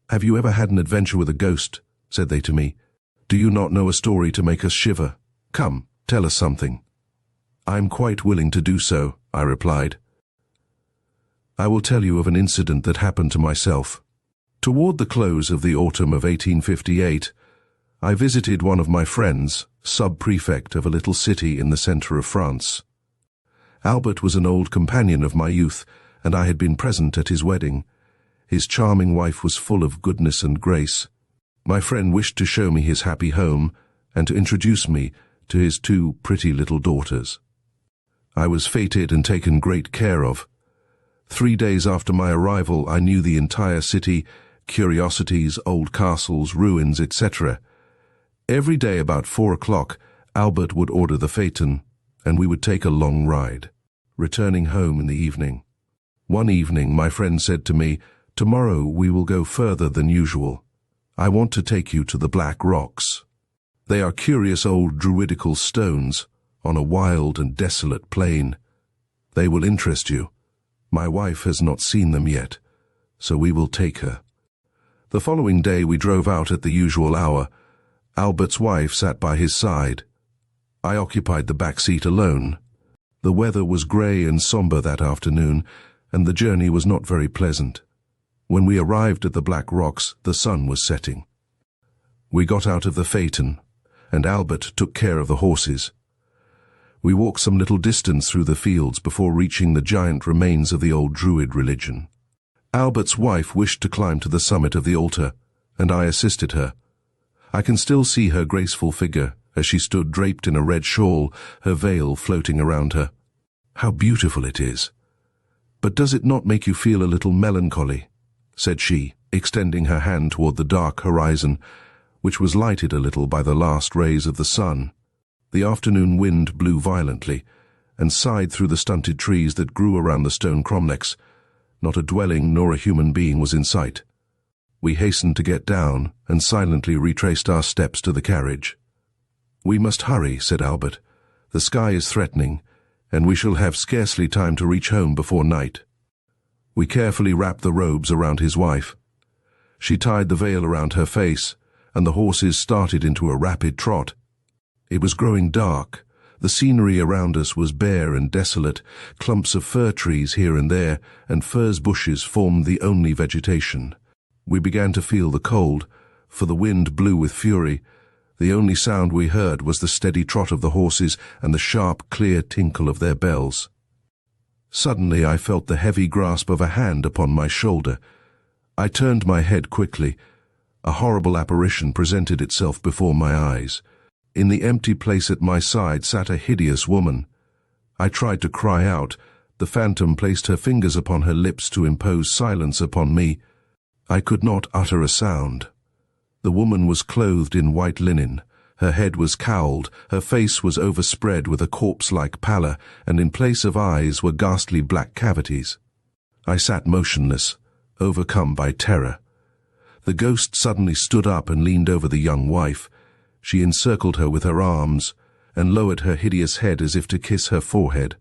"Have you ever had an adventure with a ghost?" said they to me. "Do you not know a story to make us shiver? Come, tell us something." "I'm quite willing to do so," I replied. "I will tell you of an incident that happened to myself. Toward the close of the autumn of 1858, I visited one of my friends, sub-prefect of a little city in the center of France. Albert was an old companion of my youth, and I had been present at his wedding. His charming wife was full of goodness and grace. My friend wished to show me his happy home and to introduce me to his two pretty little daughters. I was feted and taken great care of. 3 days after my arrival, I knew the entire city, curiosities, old castles, ruins, etc. Every day about 4 o'clock, Albert would order the phaeton, and we would take a long ride, returning home in the evening. One evening, my friend said to me, "Tomorrow we will go further than usual. I want to take you to the Black Rocks. They are curious old druidical stones on a wild and desolate plain. They will interest you. My wife has not seen them yet, so we will take her." The following day we drove out at the usual hour. Albert's wife sat by his side. I occupied the back seat alone. The weather was grey and sombre that afternoon, and the journey was not very pleasant. When we arrived at the Black Rocks, the sun was setting. We got out of the phaeton, and Albert took care of the horses. We walked some little distance through the fields before reaching the giant remains of the old Druid religion. Albert's wife wished to climb to the summit of the altar, and I assisted her. I can still see her graceful figure as she stood draped in a red shawl, her veil floating around her. "How beautiful it is! But does it not make you feel a little melancholy?" said she, extending her hand toward the dark horizon, which was lighted a little by the last rays of the sun. The afternoon wind blew violently and sighed through the stunted trees that grew around the stone cromlechs. Not a dwelling nor a human being was in sight. We hastened to get down and silently retraced our steps to the carriage. "We must hurry," said Albert. "The sky is threatening, and we shall have scarcely time to reach home before night." We carefully wrapped the robes around his wife. She tied the veil around her face, and the horses started into a rapid trot. It was growing dark. The scenery around us was bare and desolate. Clumps of fir trees here and there, and furze bushes formed the only vegetation. We began to feel the cold, for the wind blew with fury. The only sound we heard was the steady trot of the horses and the sharp, clear tinkle of their bells. Suddenly I felt the heavy grasp of a hand upon my shoulder. I turned my head quickly. A horrible apparition presented itself before my eyes. In the empty place at my side sat a hideous woman. I tried to cry out. The phantom placed her fingers upon her lips to impose silence upon me. I could not utter a sound. The woman was clothed in white linen. Her head was cowled, her face was overspread with a corpse-like pallor, and in place of eyes were ghastly black cavities. I sat motionless, overcome by terror. The ghost suddenly stood up and leaned over the young wife. She encircled her with her arms, and lowered her hideous head as if to kiss her forehead.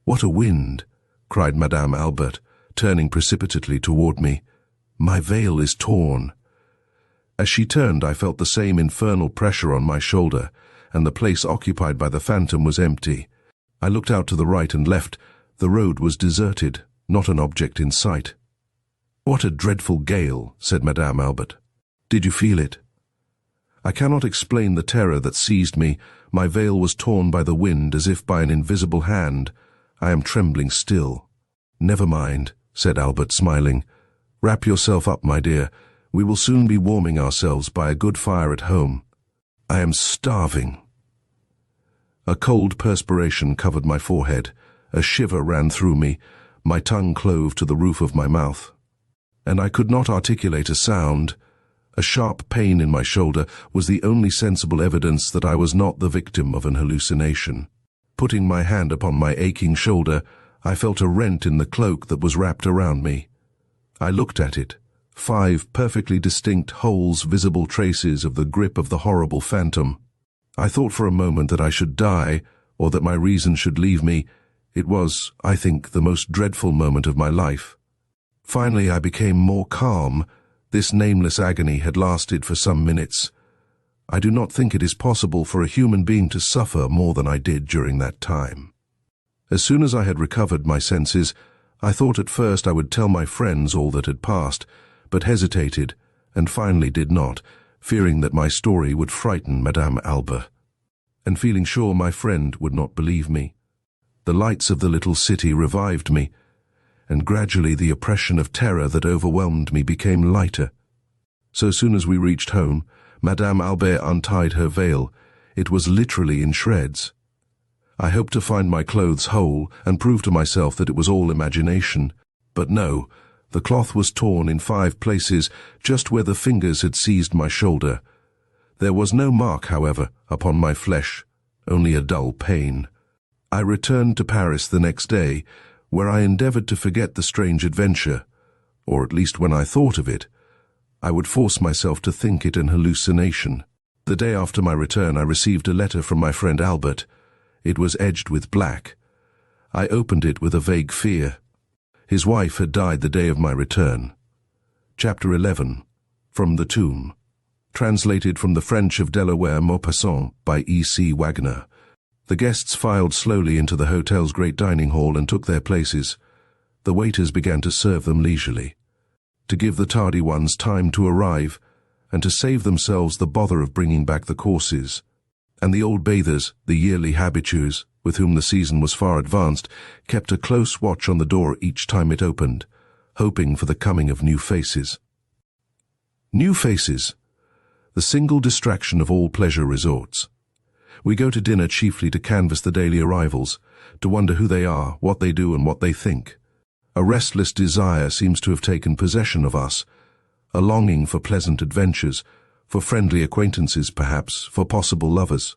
"What a wind!" cried Madame Albert, turning precipitately toward me. "My veil is torn." As she turned, I felt the same infernal pressure on my shoulder, and the place occupied by the phantom was empty. I looked out to the right and left. The road was deserted, not an object in sight. "What a dreadful gale," said Madame Albert. "Did you feel it?" I cannot explain the terror that seized me. My veil was torn by the wind as if by an invisible hand. I am trembling still. "Never mind," said Albert, smiling. "Wrap yourself up, my dear. We will soon be warming ourselves by a good fire at home. I am starving." A cold perspiration covered my forehead. A shiver ran through me. My tongue clove to the roof of my mouth. And I could not articulate a sound. A sharp pain in my shoulder was the only sensible evidence that I was not the victim of an hallucination. Putting my hand upon my aching shoulder, I felt a rent in the cloak that was wrapped around me. I looked at it. 5 perfectly distinct holes, visible traces of the grip of the horrible phantom. I thought for a moment that I should die, or that my reason should leave me. It was, I think, the most dreadful moment of my life. Finally I became more calm. This nameless agony had lasted for some minutes. I do not think it is possible for a human being to suffer more than I did during that time. As soon as I had recovered my senses, I thought at first I would tell my friends all that had passed, but hesitated, and finally did not, fearing that my story would frighten Madame Albert, and feeling sure my friend would not believe me. The lights of the little city revived me, and gradually the oppression of terror that overwhelmed me became lighter. So soon as we reached home, Madame Albert untied her veil. It was literally in shreds. I hoped to find my clothes whole and prove to myself that it was all imagination, but no. The cloth was torn in 5 places, just where the fingers had seized my shoulder. There was no mark, however, upon my flesh, only a dull pain. I returned to Paris the next day, where I endeavored to forget the strange adventure, or at least when I thought of it, I would force myself to think it an hallucination. The day after my return, I received a letter from my friend Albert. It was edged with black. I opened it with a vague fear. His wife had died the day of my return. Chapter 11. From the Tomb. Translated from the French of Delaware Maupassant by E.C. Wagner. The guests filed slowly into the hotel's great dining hall and took their places. The waiters began to serve them leisurely, to give the tardy ones time to arrive, and to save themselves the bother of bringing back the courses. And the old bathers, the yearly habitués, with whom the season was far advanced, kept a close watch on the door each time it opened, hoping for the coming of new faces. New faces, the single distraction of all pleasure resorts. We go to dinner chiefly to canvass the daily arrivals, to wonder who they are, what they do, and what they think. A restless desire seems to have taken possession of us, a longing for pleasant adventures, for friendly acquaintances perhaps, for possible lovers.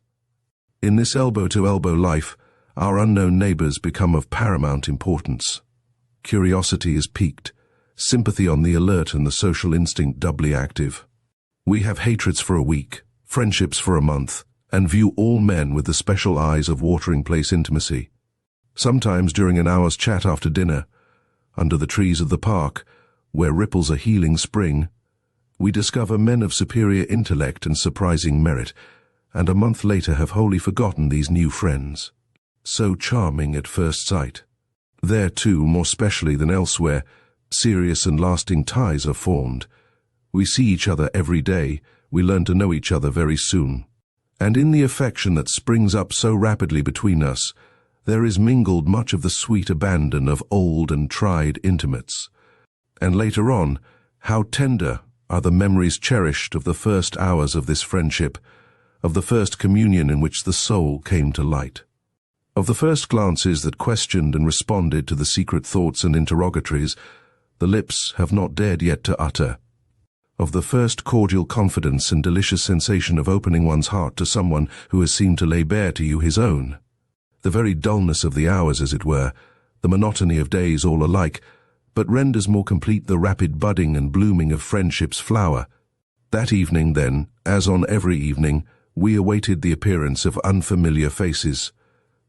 In this elbow-to-elbow life, our unknown neighbors become of paramount importance. Curiosity is piqued, sympathy on the alert, and the social instinct doubly active. We have hatreds for a week, friendships for a month, and view all men with the special eyes of watering-place intimacy. Sometimes during an hour's chat after dinner, under the trees of the park, where ripples a healing spring, we discover men of superior intellect and surprising merit, and a month later have wholly forgotten these new friends. So charming at first sight. There too, more specially than elsewhere, serious and lasting ties are formed. We see each other every day, we learn to know each other very soon. And in the affection that springs up so rapidly between us, there is mingled much of the sweet abandon of old and tried intimates. And later on, how tender are the memories cherished of the first hours of this friendship, of the first communion in which the soul came to light, of the first glances that questioned and responded to the secret thoughts and interrogatories the lips have not dared yet to utter, of the first cordial confidence and delicious sensation of opening one's heart to someone who has seemed to lay bare to you his own. The very dullness of the hours, as it were, the monotony of days all alike, but renders more complete the rapid budding and blooming of friendship's flower. That evening, then, as on every evening, we awaited the appearance of unfamiliar faces.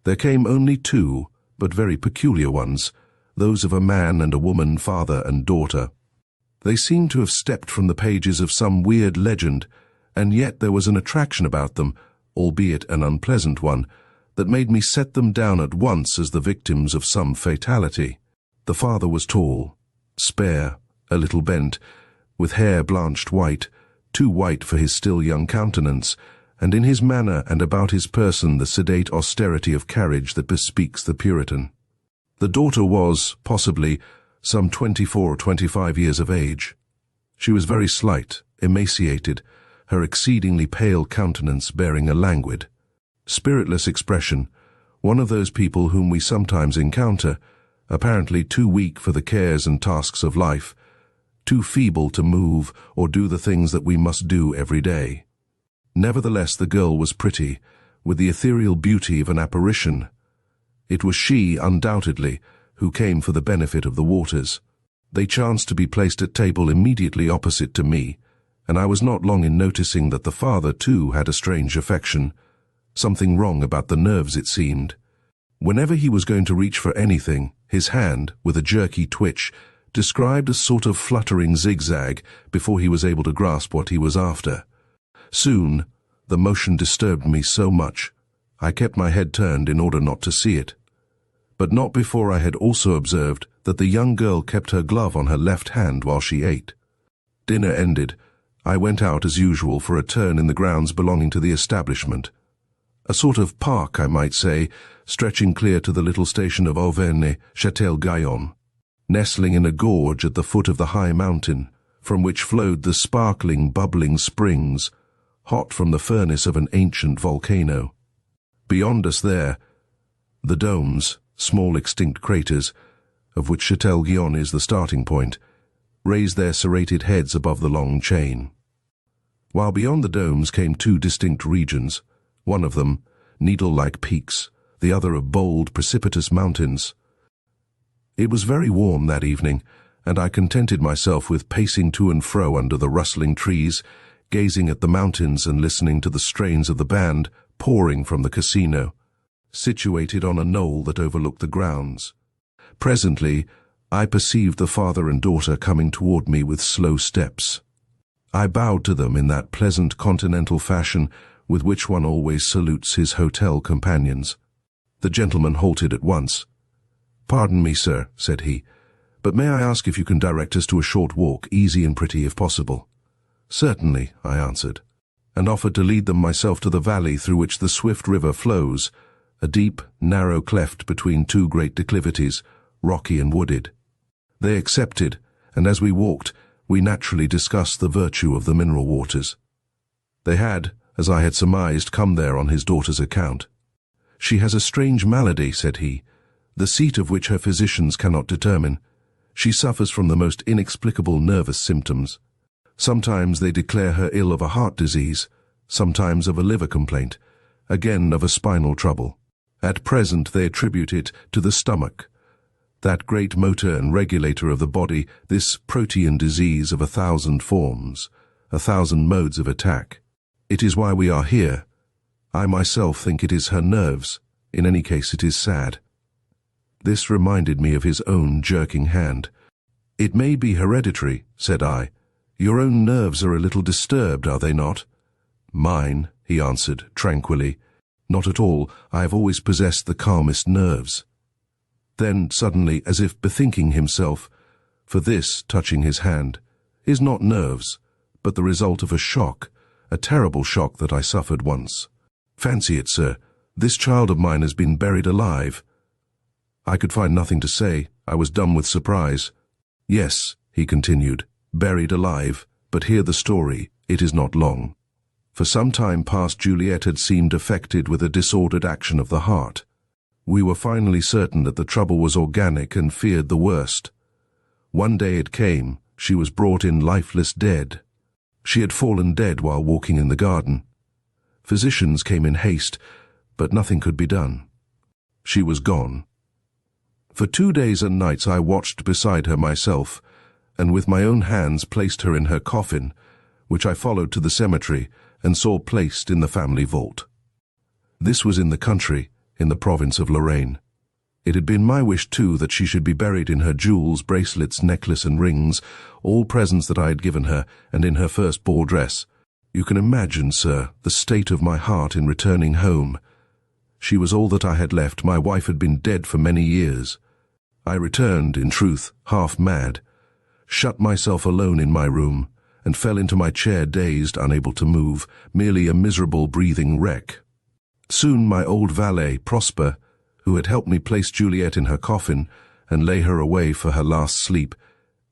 There came only two, but very peculiar ones, those of a man and a woman, father and daughter. They seemed to have stepped from the pages of some weird legend, and yet there was an attraction about them, albeit an unpleasant one, that made me set them down at once as the victims of some fatality. The father was tall, spare, a little bent, with hair blanched white, too white for his still young countenance, and in his manner and about his person the sedate austerity of carriage that bespeaks the Puritan. The daughter was, possibly, some 24 or 25 years of age. She was very slight, emaciated, her exceedingly pale countenance bearing a languid, spiritless expression, one of those people whom we sometimes encounter, apparently too weak for the cares and tasks of life, too feeble to move or do the things that we must do every day. Nevertheless, the girl was pretty, with the ethereal beauty of an apparition. It was she, undoubtedly, who came for the benefit of the waters. They chanced to be placed at table immediately opposite to me, and I was not long in noticing that the father, too, had a strange affection. Something wrong about the nerves, it seemed. Whenever he was going to reach for anything, his hand, with a jerky twitch, described a sort of fluttering zigzag before he was able to grasp what he was after. Soon, the motion disturbed me so much, I kept my head turned in order not to see it. But not before I had also observed that the young girl kept her glove on her left hand while she ate. Dinner ended, I went out as usual for a turn in the grounds belonging to the establishment. A sort of park, I might say, stretching clear to the little station of Auvergne-Châtel-Gaillon, nestling in a gorge at the foot of the high mountain, from which flowed the sparkling, bubbling springs, hot from the furnace of an ancient volcano. Beyond us there, the domes, small extinct craters, of which Châtel-Gaillon is the starting point, raised their serrated heads above the long chain. While beyond the domes came two distinct regions, one of them needle-like peaks, the other of bold, precipitous mountains. It was very warm that evening, and I contented myself with pacing to and fro under the rustling trees, gazing at the mountains and listening to the strains of the band pouring from the casino, situated on a knoll that overlooked the grounds. Presently, I perceived the father and daughter coming toward me with slow steps. I bowed to them in that pleasant continental fashion with which one always salutes his hotel companions. The gentleman halted at once. "Pardon me, sir," said he, "but may I ask if you can direct us to a short walk, easy and pretty if possible?" "Certainly," I answered, and offered to lead them myself to the valley through which the swift river flows, a deep, narrow cleft between two great declivities, rocky and wooded. They accepted, and as we walked, we naturally discussed the virtue of the mineral waters. They had, as I had surmised, come there on his daughter's account. "She has a strange malady," said he, "the seat of which her physicians cannot determine. She suffers from the most inexplicable nervous symptoms. Sometimes they declare her ill of a heart disease, sometimes of a liver complaint, again of a spinal trouble. At present they attribute it to the stomach, that great motor and regulator of the body, this protean disease of 1,000 forms, 1,000 modes of attack. It is why we are here. I myself think it is her nerves. In any case, it is sad." This reminded me of his own jerking hand. "It may be hereditary," said I. "Your own nerves are a little disturbed, are they not?" "Mine," he answered, tranquilly. "Not at all. I have always possessed the calmest nerves." Then, suddenly, as if bethinking himself, "For this," touching his hand, "is not nerves, but the result of a shock, a terrible shock that I suffered once. Fancy it, sir, this child of mine has been buried alive." I could find nothing to say. I was dumb with surprise. "Yes," he continued, "buried alive, but hear the story. It is not long. For some time past Juliet had seemed affected with a disordered action of the heart. We were finally certain that the trouble was organic and feared the worst. One day it came. She was brought in lifeless dead. She had fallen dead while walking in the garden. Physicians came in haste, but nothing could be done. She was gone. For 2 days and nights I watched beside her myself, and with my own hands placed her in her coffin, which I followed to the cemetery and saw placed in the family vault. This was in the country, in the province of Lorraine. It had been my wish, too, that she should be buried in her jewels, bracelets, necklace, and rings, all presents that I had given her, and in her first ball dress. You can imagine, sir, the state of my heart in returning home. She was all that I had left. My wife had been dead for many years. I returned, in truth, half mad, shut myself alone in my room, and fell into my chair dazed, unable to move, merely a miserable breathing wreck. Soon my old valet, Prosper, who had helped me place Juliet in her coffin and lay her away for her last sleep,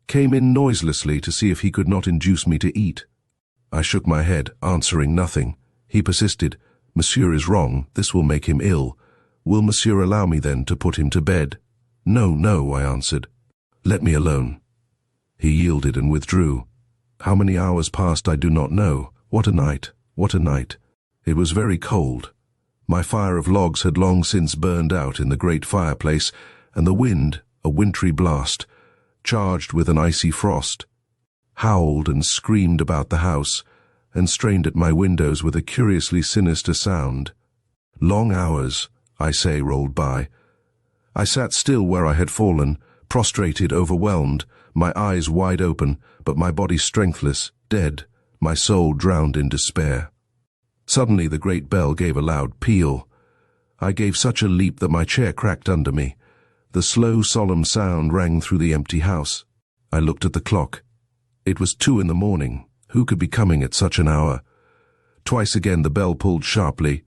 came in noiselessly to see if he could not induce me to eat. I shook my head, answering nothing. He persisted, "Monsieur is wrong. This will make him ill. Will Monsieur allow me, then, to put him to bed?" "No, no," I answered. "Let me alone." He yielded and withdrew. How many hours passed I do not know. What a night! What a night! It was very cold. My fire of logs had long since burned out in the great fireplace, and the wind, a wintry blast, charged with an icy frost, howled and screamed about the house, and strained at my windows with a curiously sinister sound. Long hours, I say, rolled by. I sat still where I had fallen, prostrated, overwhelmed, my eyes wide open, but my body strengthless, dead, my soul drowned in despair. Suddenly the great bell gave a loud peal. I gave such a leap that my chair cracked under me. The slow, solemn sound rang through the empty house. I looked at the clock. It was 2 in the morning. Who could be coming at such an hour? Twice again the bell pulled sharply.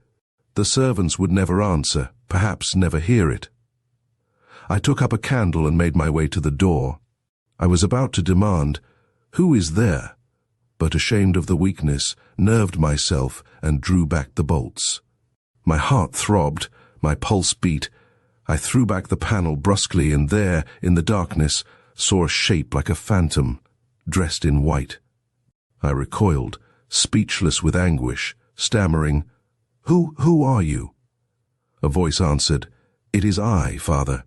The servants would never answer, perhaps never hear it. I took up a candle and made my way to the door. I was about to demand, "Who is there?" but ashamed of the weakness, nerved myself and drew back the bolts. My heart throbbed, my pulse beat. I threw back the panel brusquely, and there, in the darkness, saw a shape like a phantom, dressed in white. I recoiled, speechless with anguish, stammering, Who are you?" A voice answered, "It is I, father."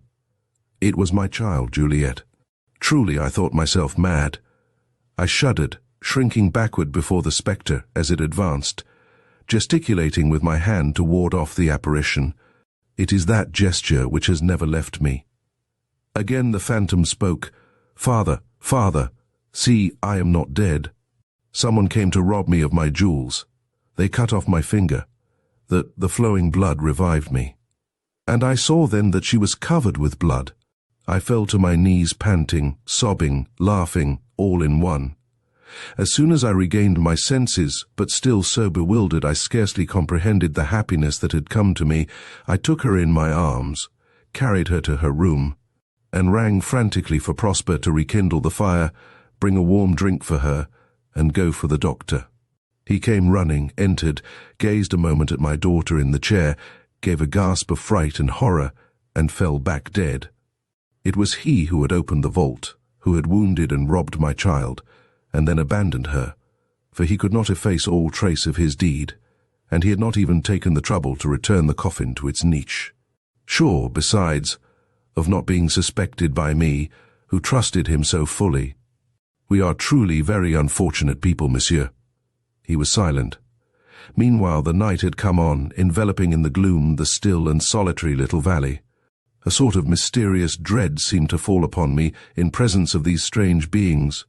It was my child, Juliet. Truly, I thought myself mad. I shuddered, shrinking backward before the spectre as it advanced, gesticulating with my hand to ward off the apparition. It is that gesture which has never left me. Again the phantom spoke. "Father, father, see, I am not dead. Someone came to rob me of my jewels. They cut off my finger. The flowing blood revived me. And I saw then that she was covered with blood. I fell to my knees panting, sobbing, laughing, all in one. As soon as I regained my senses, but still so bewildered I scarcely comprehended the happiness that had come to me, I took her in my arms, carried her to her room, and rang frantically for Prosper to rekindle the fire, bring a warm drink for her, and go for the doctor. He came running, entered, gazed a moment at my daughter in the chair, gave a gasp of fright and horror, and fell back dead. It was he who had opened the vault, who had wounded and robbed my child, and then abandoned her, for he could not efface all trace of his deed, and he had not even taken the trouble to return the coffin to its niche. Sure, besides, of not being suspected by me, who trusted him so fully. We are truly very unfortunate people, monsieur." He was silent. Meanwhile the night had come on, enveloping in the gloom the still and solitary little valley. A sort of mysterious dread seemed to fall upon me in presence of these strange beings.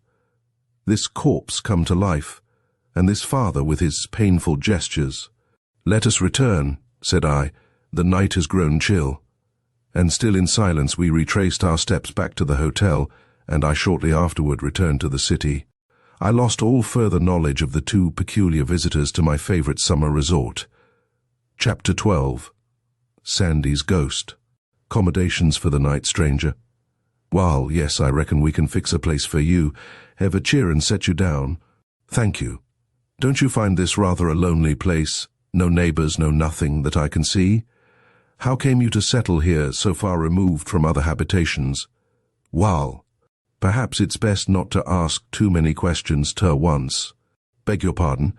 This corpse come to life, and this father with his painful gestures. "Let us return," said I. "The night has grown chill." And still in silence we retraced our steps back to the hotel, and I shortly afterward returned to the city. I lost all further knowledge of the two peculiar visitors to my favorite summer resort. Chapter 12. Sandy's Ghost. Accommodations for the night, stranger. "Well, yes, I reckon we can fix a place for you. Have a cheer and set you down." "Thank you. Don't you find this rather a lonely place? No neighbors, no nothing that I can see? How came you to settle here, so far removed from other habitations?" "Well, perhaps it's best not to ask too many questions ter once." "Beg your pardon.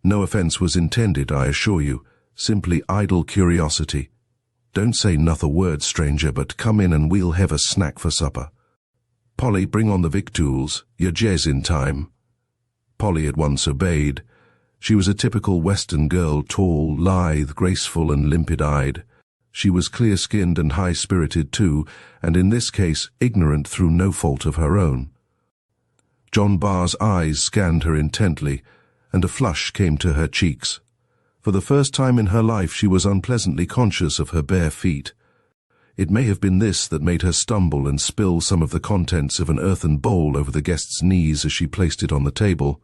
No offense was intended, I assure you. Simply idle curiosity. Don't say nother word, stranger, but come in and we'll have a snack for supper. Polly, bring on the victuals. You're jazz in time." Polly at once obeyed. She was a typical Western girl, tall, lithe, graceful, and limpid-eyed. She was clear-skinned and high-spirited too, and in this case ignorant through no fault of her own. John Barr's eyes scanned her intently, and a flush came to her cheeks. For the first time in her life she was unpleasantly conscious of her bare feet. It may have been this that made her stumble and spill some of the contents of an earthen bowl over the guest's knees as she placed it on the table.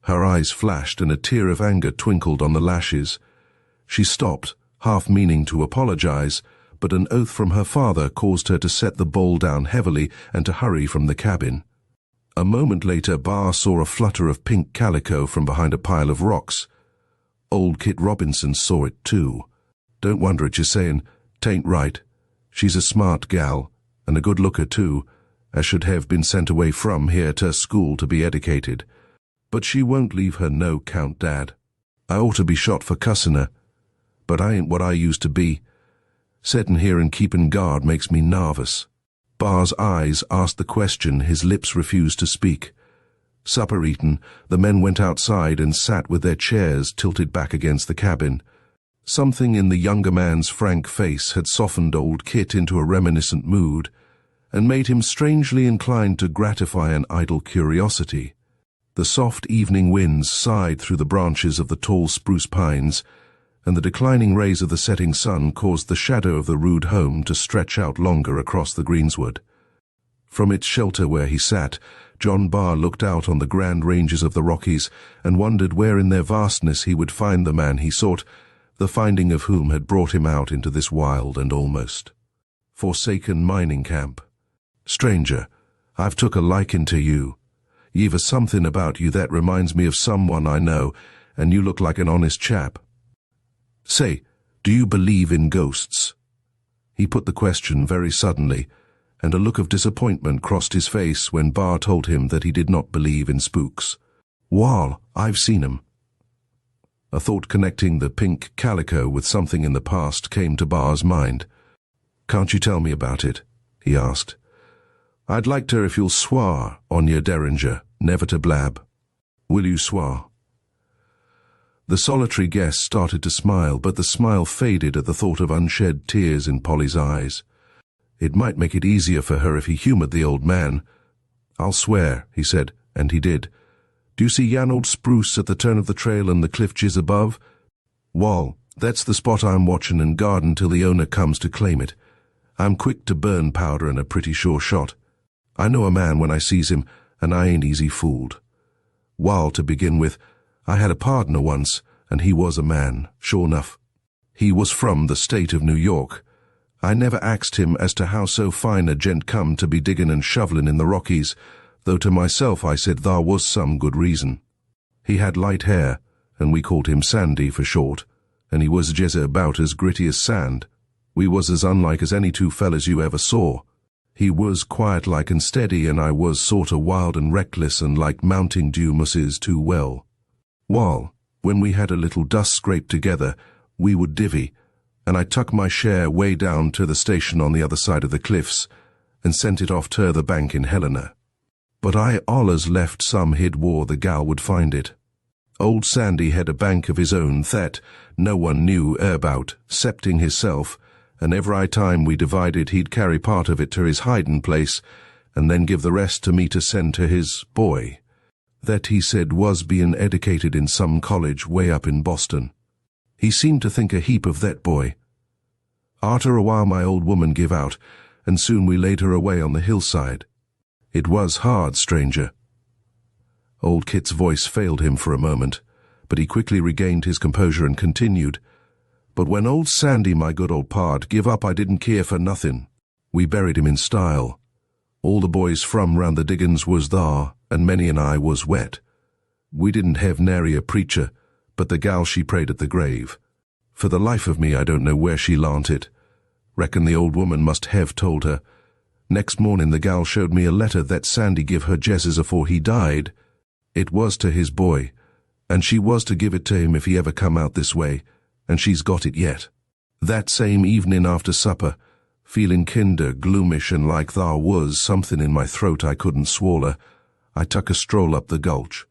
Her eyes flashed and a tear of anger twinkled on the lashes. She stopped, half meaning to apologize, but an oath from her father caused her to set the bowl down heavily and to hurry from the cabin. A moment later Barr saw a flutter of pink calico from behind a pile of rocks. Old Kit Robinson saw it too. "Don't wonder at you saying, 'tain't right. She's a smart gal, and a good looker too, as should have been sent away from here to school to be educated. But she won't leave her no count, Dad. I ought to be shot for cussin' her, but I ain't what I used to be. Settin' here and keepin' guard makes me narvous." Barr's eyes asked the question, his lips refused to speak. Supper eaten, the men went outside and sat with their chairs tilted back against the cabin. Something in the younger man's frank face had softened old Kit into a reminiscent mood, and made him strangely inclined to gratify an idle curiosity. The soft evening winds sighed through the branches of the tall spruce pines, and the declining rays of the setting sun caused the shadow of the rude home to stretch out longer across the greensward. From its shelter where he sat, John Barr looked out on the grand ranges of the Rockies and wondered where in their vastness he would find the man he sought, the finding of whom had brought him out into this wild and almost forsaken mining camp. "Stranger, I've took a likin' to you. Ye've a something about you that reminds me of someone I know, and you look like an honest chap. Say, do you believe in ghosts?" He put the question very suddenly, and a look of disappointment crossed his face when Barr told him that he did not believe in spooks. "Wall, I've seen 'em." A thought connecting the pink calico with something in the past came to Barr's mind. "Can't you tell me about it?" he asked. I'd like to if you'll swear on your derringer, never to blab. Will you swear? The solitary guest started to smile, but the smile faded at the thought of unshed tears in Polly's eyes. It might make it easier for her if he humoured the old man. I'll swear, he said, and he did. Do you see yon old spruce at the turn of the trail and the cliff jizz above? Wall, that's the spot I'm watching and guarding till the owner comes to claim it. I'm quick to burn powder and a pretty sure shot. I know a man when I sees him, and I ain't easy fooled. Wall, to begin with, I had a pardner once, and he was a man, sure enough. He was from the state of New York. I never axed him as to how so fine a gent come to be digging and shoveling in the Rockies, though to myself I said there was some good reason. He had light hair, and we called him Sandy for short, and he was just about as gritty as sand. We was as unlike as any two fellas you ever saw. He was quiet-like and steady, and I was sorta wild and reckless and like mounting dew musses too well. Wall, when we had a little dust scrape together, we would divvy, and I tuck my share way down to the station on the other side of the cliffs, and sent it off to the bank in Helena. But I allers left some hid where the gal would find it. Old Sandy had a bank of his own that no one knew about, 'cepting hisself, and every time we divided he'd carry part of it to his hiding place, and then give the rest to me to send to his boy, that he said was being educated in some college way up in Boston. He seemed to think a heap of that boy. Arter a while my old woman give out, and soon we laid her away on the hillside. It was hard, stranger. Old Kit's voice failed him for a moment, but he quickly regained his composure and continued. But when old Sandy, my good old pard, give up, I didn't care for nothing. We buried him in style. All the boys from round the diggins was thar, and many and I was wet. We didn't have nary a preacher, but the gal she prayed at the grave. For the life of me I don't know where she larnt it. Reckon the old woman must have told her. Next morning the gal showed me a letter that Sandy give her jesses afore he died. It was to his boy, and she was to give it to him if he ever come out this way, and she's got it yet. That same evening after supper, feeling kinder gloomish and like thar was something in my throat I couldn't swaller, I took a stroll up the gulch.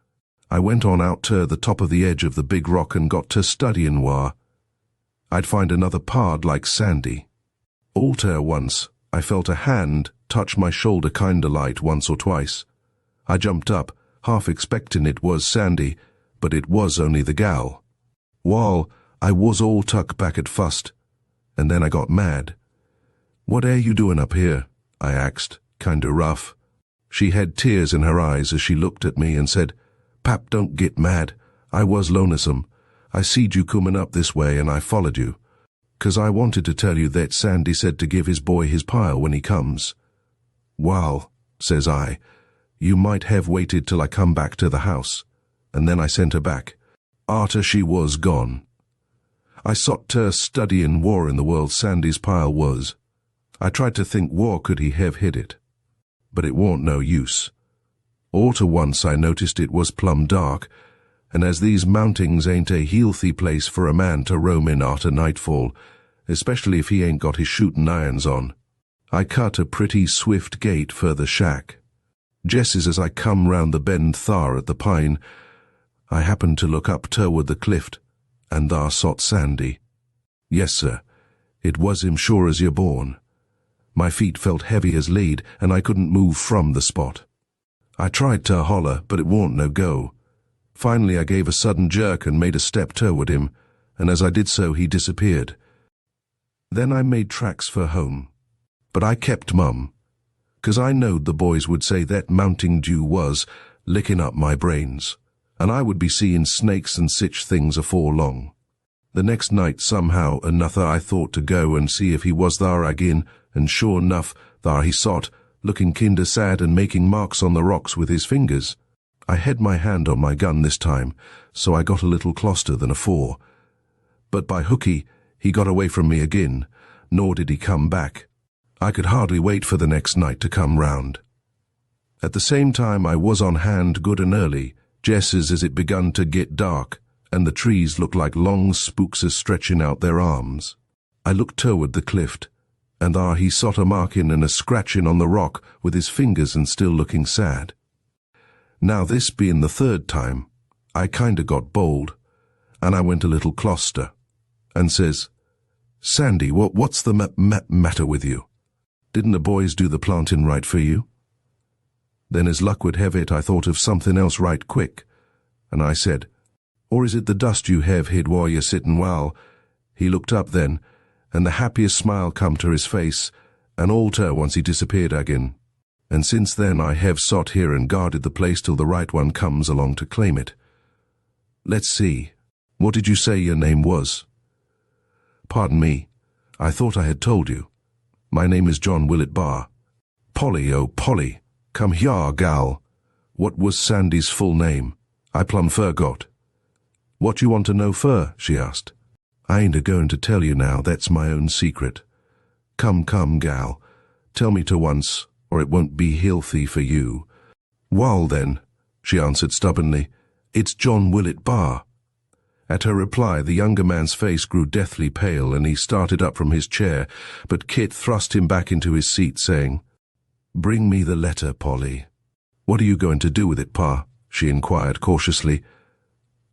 I went on out to the top of the edge of the big rock and got to studying where I'd find another pard like Sandy. Alter once, I felt a hand touch my shoulder kinda light once or twice. I jumped up, half expecting it was Sandy, but it was only the gal. Wall, I was all tuck back at fust, and then I got mad. What air you doing up here? I axed, kinda rough. She had tears in her eyes as she looked at me and said, Pap, don't git mad. I was lonesome. I seed you comin' up this way and I followed you. 'Cause I wanted to tell you that Sandy said to give his boy his pile when he comes. Wall, says I, you might have waited till I come back to the house. And then I sent her back. Arter she was gone. I sot her studying where in the world Sandy's pile was. I tried to think where could he have hid it. But it warn't no use. All to once I noticed it was plumb dark, and as these mountings ain't a healthy place for a man to roam in arter nightfall, especially if he ain't got his shooting irons on, I cut a pretty swift gait for the shack. Jesses as I come round the bend thar at the pine, I happened to look up toward the cliff, and thar sot Sandy. Yes, sir, it was him sure as you're born. My feet felt heavy as lead, and I couldn't move from the spot. I tried to holler, but it warn't no go. Finally I gave a sudden jerk and made a step toward him, and as I did so he disappeared. Then I made tracks for home. But I kept mum, 'cause I knowed the boys would say that mounting dew was licking up my brains, and I would be seeing snakes and sich things afore long. The next night somehow another I thought to go and see if he was thar agin, and sure enough, thar he sot, looking kinder sad and making marks on the rocks with his fingers. I had my hand on my gun this time, so I got a little closter than afore. But by hooky, he got away from me agin, nor did he come back. I could hardly wait for the next night to come round. At the same time I was on hand good and early, jesses as it begun to get dark, and the trees looked like long spooks stretching out their arms. I looked toward the cliff, and there he sot a markin' and a scratchin' on the rock with his fingers and still looking sad. Now this being the third time, I kinda got bold, and I went a little closter, and says, "Sandy, what's the matter with you? Didn't the boys do the plantin' right for you?" Then as luck would have it, I thought of something else right quick, and I said, "Or is it the dust you have hid while you're sittin' well?" He looked up then, and the happiest smile come to his face, and all ter once he disappeared again. And since then I have sot here and guarded the place till the right one comes along to claim it. Let's see, what did you say your name was? Pardon me, I thought I had told you. My name is John Willett Barr. Polly, oh Polly, come here, gal. What was Sandy's full name? I plumb forgot. What you want to know fur? She asked. I ain't a-going to tell you now, that's my own secret. Come, gal, tell me to once, or it won't be healthy for you. Wall then, she answered stubbornly, it's John Willett Barr. At her reply, the younger man's face grew deathly pale, and he started up from his chair, but Kit thrust him back into his seat, saying, Bring me the letter, Polly. What are you going to do with it, Pa? She inquired cautiously.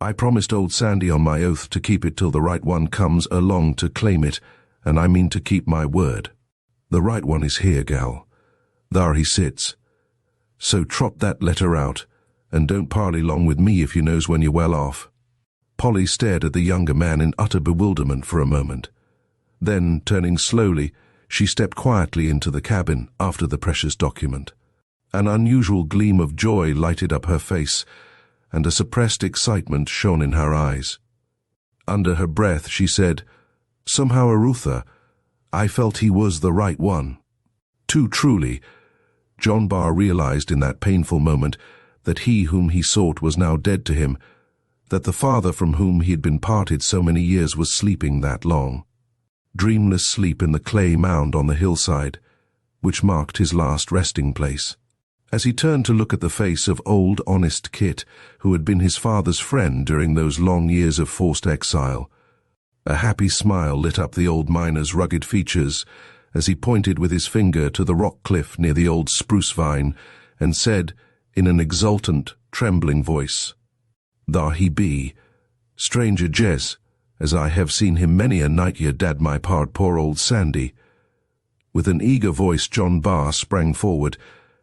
I promised old Sandy on my oath to keep it till the right one comes along to claim it, and I mean to keep my word. The right one is here, gal. Thar he sits. So trot that letter out, and don't parley long with me if you knows when you're well off. Polly stared at the younger man in utter bewilderment for a moment. Then, turning slowly, she stepped quietly into the cabin after the precious document. An unusual gleam of joy lighted up her face, and a suppressed excitement shone in her eyes. Under her breath she said, Somehow, Arutha, I felt he was the right one. Too truly, John Barr realized in that painful moment that he whom he sought was now dead to him, that the father from whom he had been parted so many years was sleeping that long. Dreamless sleep in the clay mound on the hillside, which marked his last resting place. As he turned to look at the face of old, honest Kit, who had been his father's friend during those long years of forced exile, a happy smile lit up the old miner's rugged features as he pointed with his finger to the rock cliff near the old spruce vine and said, in an exultant, trembling voice, Thar he be, stranger Jez, as I have seen him many a night ye dad my poor old Sandy. With an eager voice John Barr sprang forward,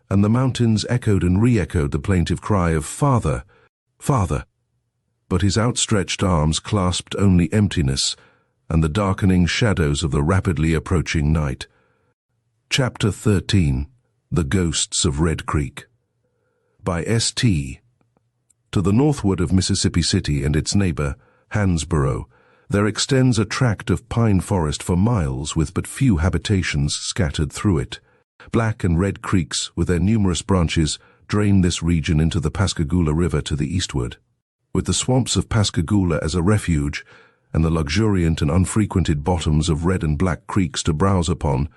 and the mountains echoed and re-echoed the plaintive cry of Father, Father. But his outstretched arms clasped only emptiness and the darkening shadows of the rapidly approaching night. Chapter 13. The Ghosts of Red Creek. By S.T. To the northward of Mississippi City and its neighbor, Hansborough, there extends a tract of pine forest for miles with but few habitations scattered through it. Black and Red Creeks, with their numerous branches, drain this region into the Pascagoula River to the eastward. With the swamps of Pascagoula as a refuge, and the luxuriant and unfrequented bottoms of Red and Black Creeks to browse upon,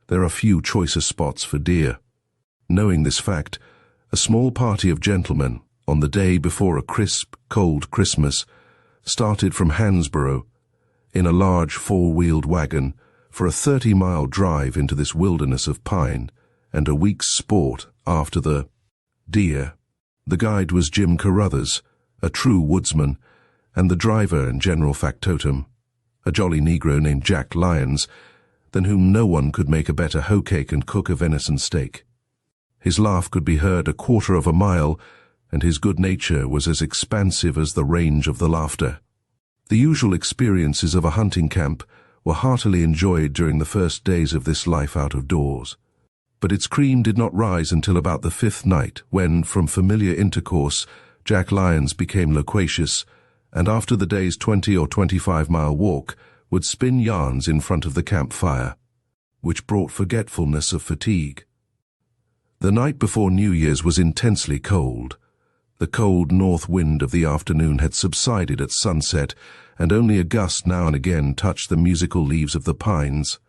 there are few choicer spots for deer. Knowing this fact, a small party of gentlemen, on the day before a crisp, cold Christmas, started from Hansborough in a large four-wheeled wagon for a 30-mile drive into this wilderness of pine and a week's sport after the deer. The guide was Jim Carruthers, a true woodsman, and the driver and general factotum, a jolly Negro named Jack Lyons, than whom no one could make a better hoe cake and cook a venison steak. His laugh could be heard a quarter of a mile, and his good nature was as expansive as the range of the laughter. The usual experiences of a hunting camp were heartily enjoyed during the first days of this life out of doors. But its cream did not rise until about the fifth night, when, from familiar intercourse, Jack Lyons became loquacious, and after the day's 20 or 25-mile walk, would spin yarns in front of the campfire, which brought forgetfulness of fatigue. The night before New Year's was intensely cold. The cold north wind of the afternoon had subsided at sunset, and only a gust now and again touched the musical leaves of the pines,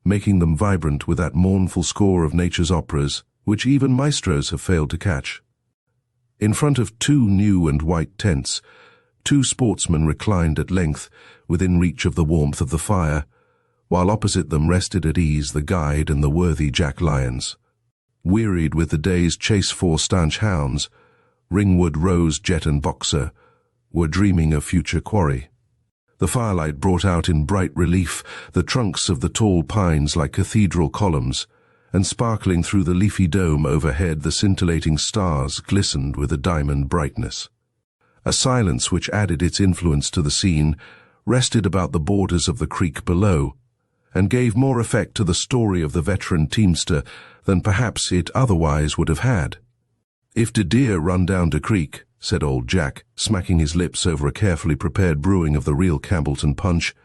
making them vibrant with that mournful score of nature's operas which even maestros have failed to catch. In front of two new and white tents, two sportsmen reclined at length within reach of the warmth of the fire, while opposite them rested at ease the guide and the worthy Jack Lyons. Wearied with the day's chase, four stanch hounds, Ringwood, Rose, Jet and Boxer, were dreaming of future quarry. The firelight brought out in bright relief the trunks of the tall pines like cathedral columns, and sparkling through the leafy dome overhead the scintillating stars glistened with a diamond brightness. A silence which added its influence to the scene rested about the borders of the creek below, and gave more effect to the story of the veteran teamster than perhaps it otherwise would have had. "If de deer run down de creek," said old Jack, smacking his lips over a carefully prepared brewing of the real Campbellton punch,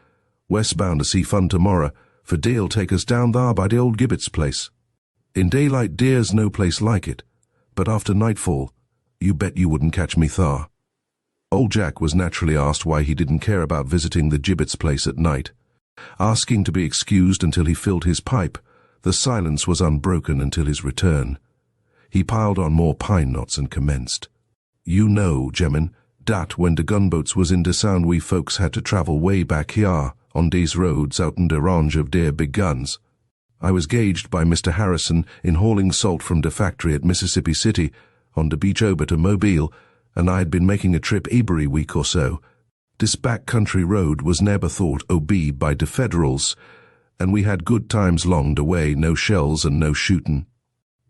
"westbound to see fun tomorrow, for deer'll take us down thar by de old Gibbet's place. In daylight deer's no place like it, but after nightfall, you bet you wouldn't catch me thar." Old Jack was naturally asked why he didn't care about visiting the Gibbet's place at night. Asking to be excused until he filled his pipe, the silence was unbroken until his return. He piled on more pine knots and commenced. "You know, gemmen, dat when de gunboats was in de sound we folks had to travel way back here on dese roads out in de range of deir big guns. I was gauged by Mr. Harrison in hauling salt from de factory at Mississippi City on de beach over to Mobile, and I had been making a trip every week or so. Dis back country road was never thought obeyed by de Federals, and we had good times long de way, no shells and no shootin'.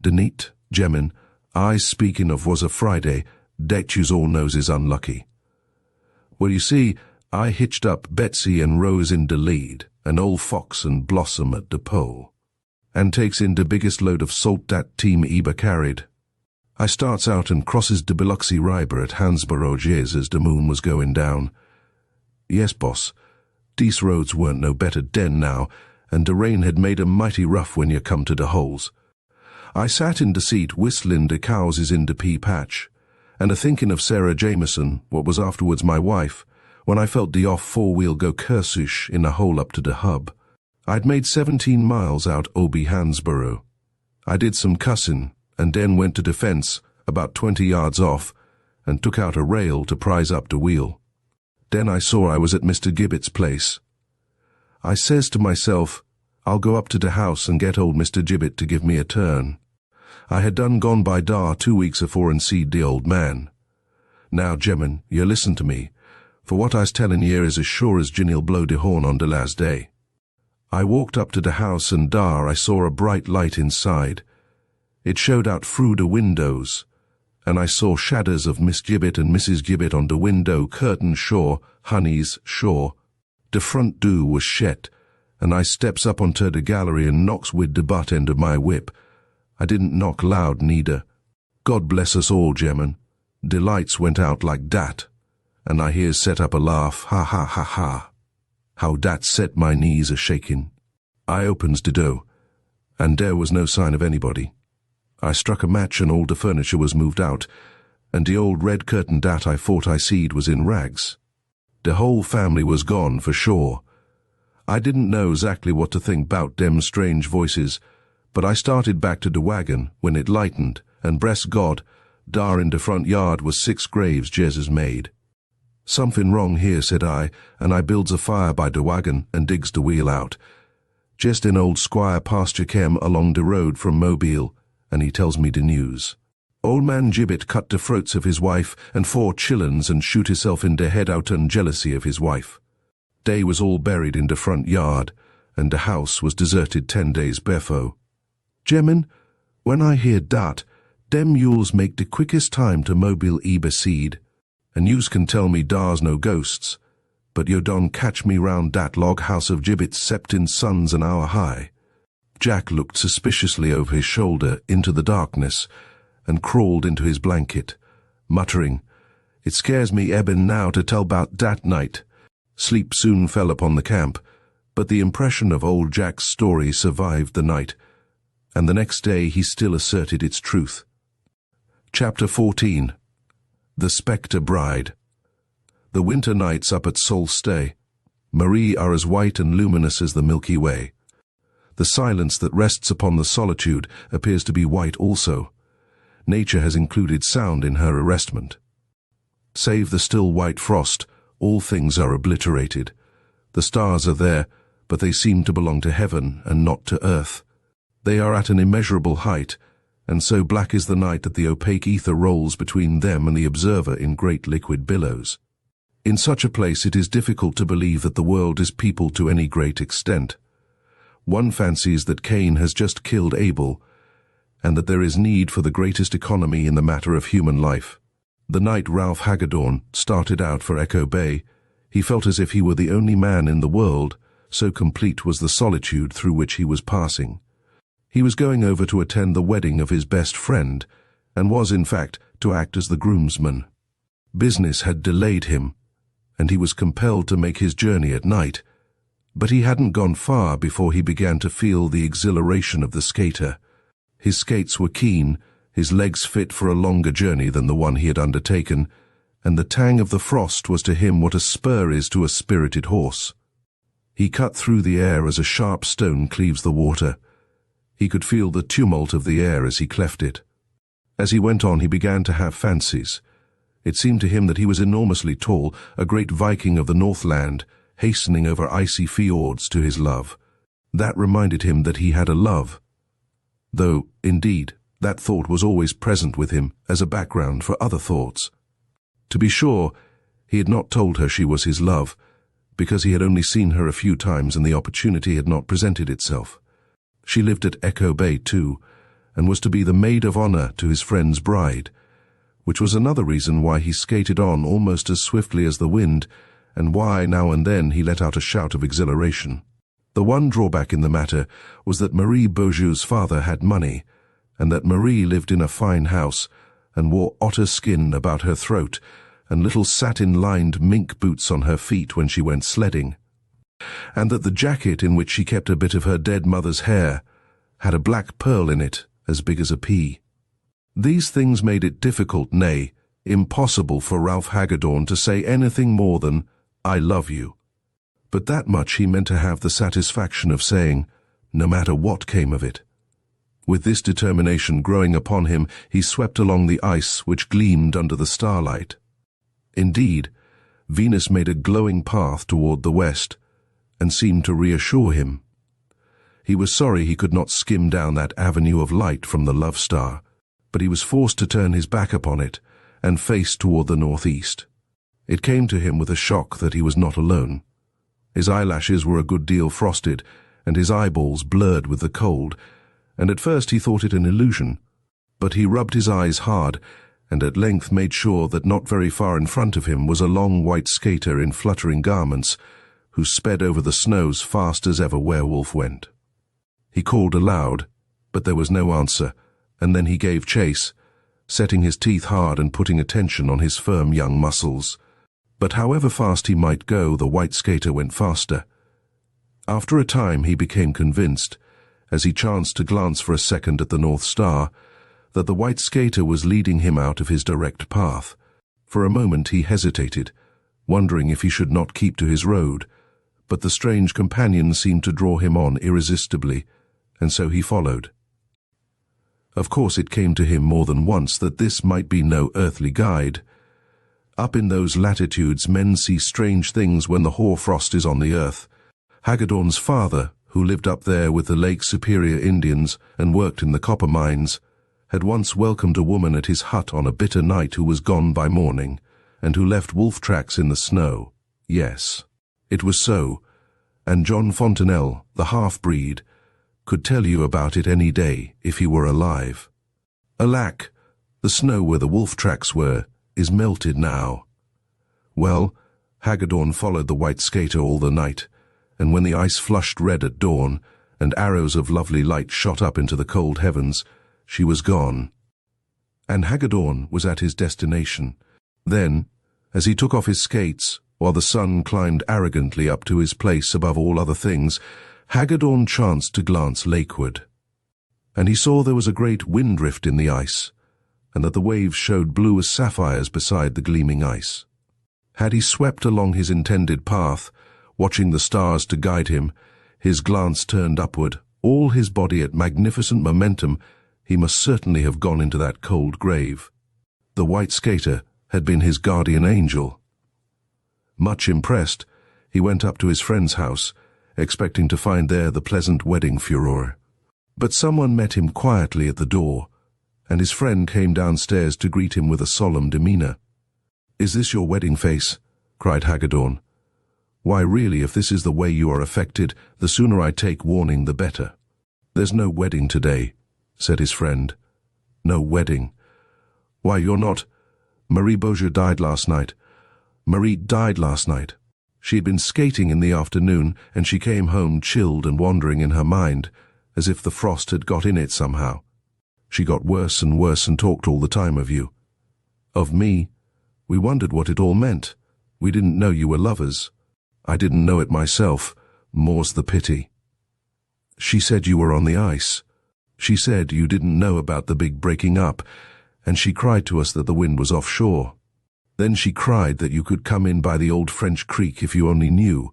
De neat, gemmen, I speaking of was a Friday, dat yous all knows is unlucky. Well, you see, I hitched up Betsy and Rose in de lead, and old Fox and Blossom at de pole, and takes in de biggest load of salt dat team eber carried. I starts out and crosses de Biloxi River at Hansborough Jez as de moon was going down. Yes, boss, dese roads weren't no better den now, and de rain had made 'em mighty rough when you come to de holes. I sat in de seat whistling de cows is in de pea patch, and a-thinking of Sarah Jameson, what was afterwards my wife, when I felt de off four-wheel go kersush in a hole up to de hub. I'd made 17 miles out Obi Hansborough. I did some cussin', and den went to de fence, about 20 yards off, and took out a rail to prise up de wheel. Den I saw I was at Mr. Gibbet's place. I says to myself, I'll go up to de house and get old Mr. Gibbet to give me a turn. I had done gone by dar 2 weeks afore and seed de old man. Now, gemmen, you listen to me, for what I's tellin' yer is as sure as Ginny'll blow de horn on de last day. I walked up to de house, and dar I saw a bright light inside. It showed out through de windows, and I saw shadows of Miss Gibbet and Mrs. Gibbet on de window curtain shore, Honey's shore. De front door was shet, and I steps up onto de gallery and knocks wid de butt end of my whip. I didn't knock loud neither. God bless us all, gemmen. De lights went out like dat, and I hears set up a laugh, ha ha ha ha. How dat set my knees a-shaking. I opens de door, and there was no sign of anybody. I struck a match and all the furniture was moved out, and the old red curtain dat I thought I seed was in rags. The whole family was gone for sure. I didn't know exactly what to think 'bout dem strange voices, but I started back to the wagon when it lightened, and bless God, dar in the front yard was 6 graves Jesus made. "Something wrong here," said I, and I builds a fire by the wagon and digs the wheel out. Just then old Squire Pasture kem along the road from Mobile, and he tells me the news. Old man Gibbet cut the throats of his wife and 4 chillens and shoot himself in the head out on jealousy of his wife. They was all buried in the front yard, and the house was deserted 10 days before. Gemmen, when I hear dat, dem mules make the quickest time to Mobile eber seed, and yous can tell me dar's no ghosts, but you don't catch me round dat log house of Gibbet's 17 sons an hour high. Jack looked suspiciously over his shoulder into the darkness and crawled into his blanket, muttering, "It scares me eben now to tell 'bout dat night." Sleep soon fell upon the camp, but the impression of old Jack's story survived the night, and the next day he still asserted its truth. Chapter 14. The Spectre Bride. The winter nights up at Solstay, Marie, are as white and luminous as the Milky Way. The silence that rests upon the solitude appears to be white also. Nature has included sound in her arrestment. Save the still white frost, all things are obliterated. The stars are there, but they seem to belong to heaven and not to earth. They are at an immeasurable height, and so black is the night that the opaque ether rolls between them and the observer in great liquid billows. In such a place it is difficult to believe that the world is peopled to any great extent. One fancies that Cain has just killed Abel, and that there is need for the greatest economy in the matter of human life. The night Ralph Hagedorn started out for Echo Bay, he felt as if he were the only man in the world, so complete was the solitude through which he was passing. He was going over to attend the wedding of his best friend, and was, in fact, to act as the groomsman. Business had delayed him, and he was compelled to make his journey at night, but he hadn't gone far before he began to feel the exhilaration of the skater. His skates were keen, his legs fit for a longer journey than the one he had undertaken, and the tang of the frost was to him what a spur is to a spirited horse. He cut through the air as a sharp stone cleaves the water. He could feel the tumult of the air as he cleft it. As he went on, he began to have fancies. It seemed to him that he was enormously tall, a great Viking of the Northland, hastening over icy fjords to his love. That reminded him that he had a love, though, indeed, that thought was always present with him as a background for other thoughts. To be sure, he had not told her she was his love, because he had only seen her a few times and the opportunity had not presented itself. She lived at Echo Bay too, and was to be the maid of honor to his friend's bride, which was another reason why he skated on almost as swiftly as the wind, and why now and then he let out a shout of exhilaration. The one drawback in the matter was that Marie Beaujeu's father had money, and that Marie lived in a fine house, and wore otter skin about her throat, and little satin-lined mink boots on her feet when she went sledding, and that the jacket in which she kept a bit of her dead mother's hair had a black pearl in it as big as a pea. These things made it difficult, nay, impossible for Ralph Hagedorn to say anything more than, "I love you." But that much he meant to have the satisfaction of saying, no matter what came of it. With this determination growing upon him, he swept along the ice which gleamed under the starlight. Indeed, Venus made a glowing path toward the west, and seemed to reassure him. He was sorry he could not skim down that avenue of light from the Love Star, but he was forced to turn his back upon it, and face toward the northeast. It came to him with a shock that he was not alone. His eyelashes were a good deal frosted, and his eyeballs blurred with the cold, and at first he thought it an illusion, but he rubbed his eyes hard, and at length made sure that not very far in front of him was a long white skater in fluttering garments, who sped over the snows fast as ever werewolf went. He called aloud, but there was no answer, and then he gave chase, setting his teeth hard and putting attention on his firm young muscles. But however fast he might go, the white skater went faster. After a time he became convinced, as he chanced to glance for a second at the North Star, that the white skater was leading him out of his direct path. For a moment he hesitated, wondering if he should not keep to his road, but the strange companion seemed to draw him on irresistibly, and so he followed. Of course it came to him more than once that this might be no earthly guide. Up in those latitudes men see strange things when the hoarfrost is on the earth. Hagedorn's father, who lived up there with the Lake Superior Indians and worked in the copper mines, had once welcomed a woman at his hut on a bitter night who was gone by morning, and who left wolf tracks in the snow. Yes, it was so, and John Fontenelle, the half-breed, could tell you about it any day if he were alive. Alack, the snow where the wolf tracks were is melted now. Well, Hagedorn followed the white skater all the night, and when the ice flushed red at dawn, and arrows of lovely light shot up into the cold heavens, she was gone. And Hagedorn was at his destination. Then, as he took off his skates, while the sun climbed arrogantly up to his place above all other things, Hagedorn chanced to glance lakeward, and he saw there was a great wind-rift in the ice, and that the waves showed blue as sapphires beside the gleaming ice. Had he swept along his intended path, watching the stars to guide him, his glance turned upward, all his body at magnificent momentum, he must certainly have gone into that cold grave. The white skater had been his guardian angel. Much impressed, he went up to his friend's house, expecting to find there the pleasant wedding furore. But someone met him quietly at the door, and his friend came downstairs to greet him with a solemn demeanor. "Is this your wedding face?" cried Hagedorn. "Why really, if this is the way you are affected, the sooner I take warning the better." "There's no wedding today," said his friend. "No wedding? Why, you're not—" "Marie Beaujeu died last night. Marie died last night. She'd been skating in the afternoon, and she came home chilled and wandering in her mind, as if the frost had got in it somehow. She got worse and talked all the time of you." "Of me? We wondered what it all meant. We didn't know you were lovers. I didn't know it myself, more's the pity." "She said you were on the ice. She said you didn't know about the big breaking up, and she cried to us that the wind was offshore. Then she cried that you could come in by the old French creek if you only knew."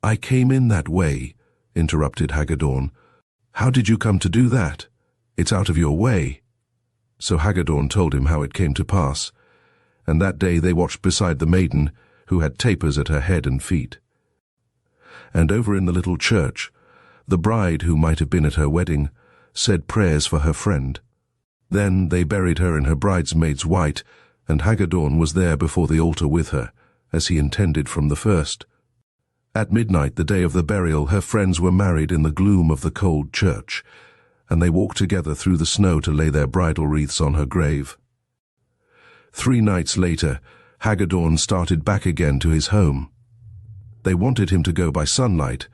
"I came in that way," interrupted Hagedorn. "How did you come to do that? It's out of your way." So Hagedorn told him how it came to pass, and that day they watched beside the maiden, who had tapers at her head and feet. And over in the little church, the bride, who might have been at her wedding, said prayers for her friend. Then they buried her in her bridesmaid's white, and Hagedorn was there before the altar with her, as he intended from the first. At midnight, the day of the burial, her friends were married in the gloom of the cold church, and they walked together through the snow to lay their bridal wreaths on her grave. 3 nights later, Hagedorn started back again to his home. They wanted him to go by sunlight,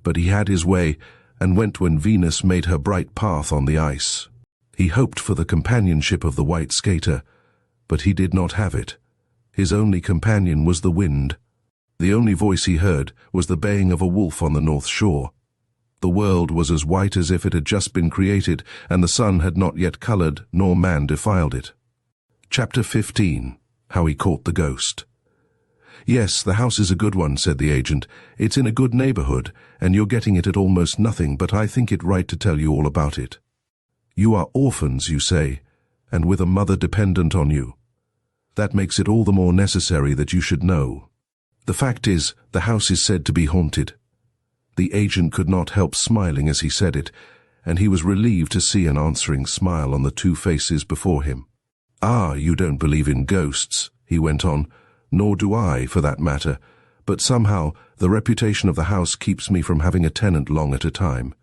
but he had his way and went when Venus made her bright path on the ice. He hoped for the companionship of the white skater, but he did not have it. His only companion was the wind. The only voice he heard was the baying of a wolf on the north shore. The world was as white as if it had just been created, and the sun had not yet colored, nor man defiled it. Chapter 15. How he caught the ghost. "Yes, the house is a good one," said the agent. "It's in a good neighborhood, and you're getting it at almost nothing, but I think it right to tell you all about it. You are orphans, you say, and with a mother dependent on you. That makes it all the more necessary that you should know. The fact is, the house is said to be haunted." The agent could not help smiling as he said it, and he was relieved to see an answering smile on the 2 faces before him. "Ah, you don't believe in ghosts," he went on, "nor do I, for that matter, but somehow the reputation of the house keeps me from having a tenant long at a time.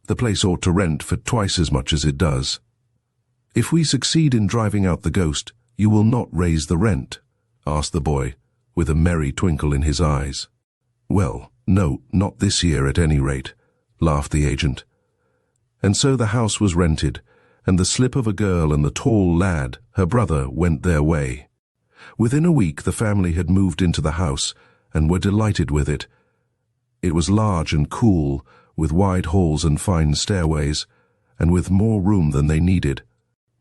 The place ought to rent for twice as much as it does." "If we succeed in driving out the ghost, you will not raise the rent?" asked the boy, with a merry twinkle in his eyes. "Well, no, not this year at any rate," laughed the agent. And so the house was rented, and the slip of a girl and the tall lad, her brother, went their way. Within a week the family had moved into the house, and were delighted with it. It was large and cool, with wide halls and fine stairways, and with more room than they needed.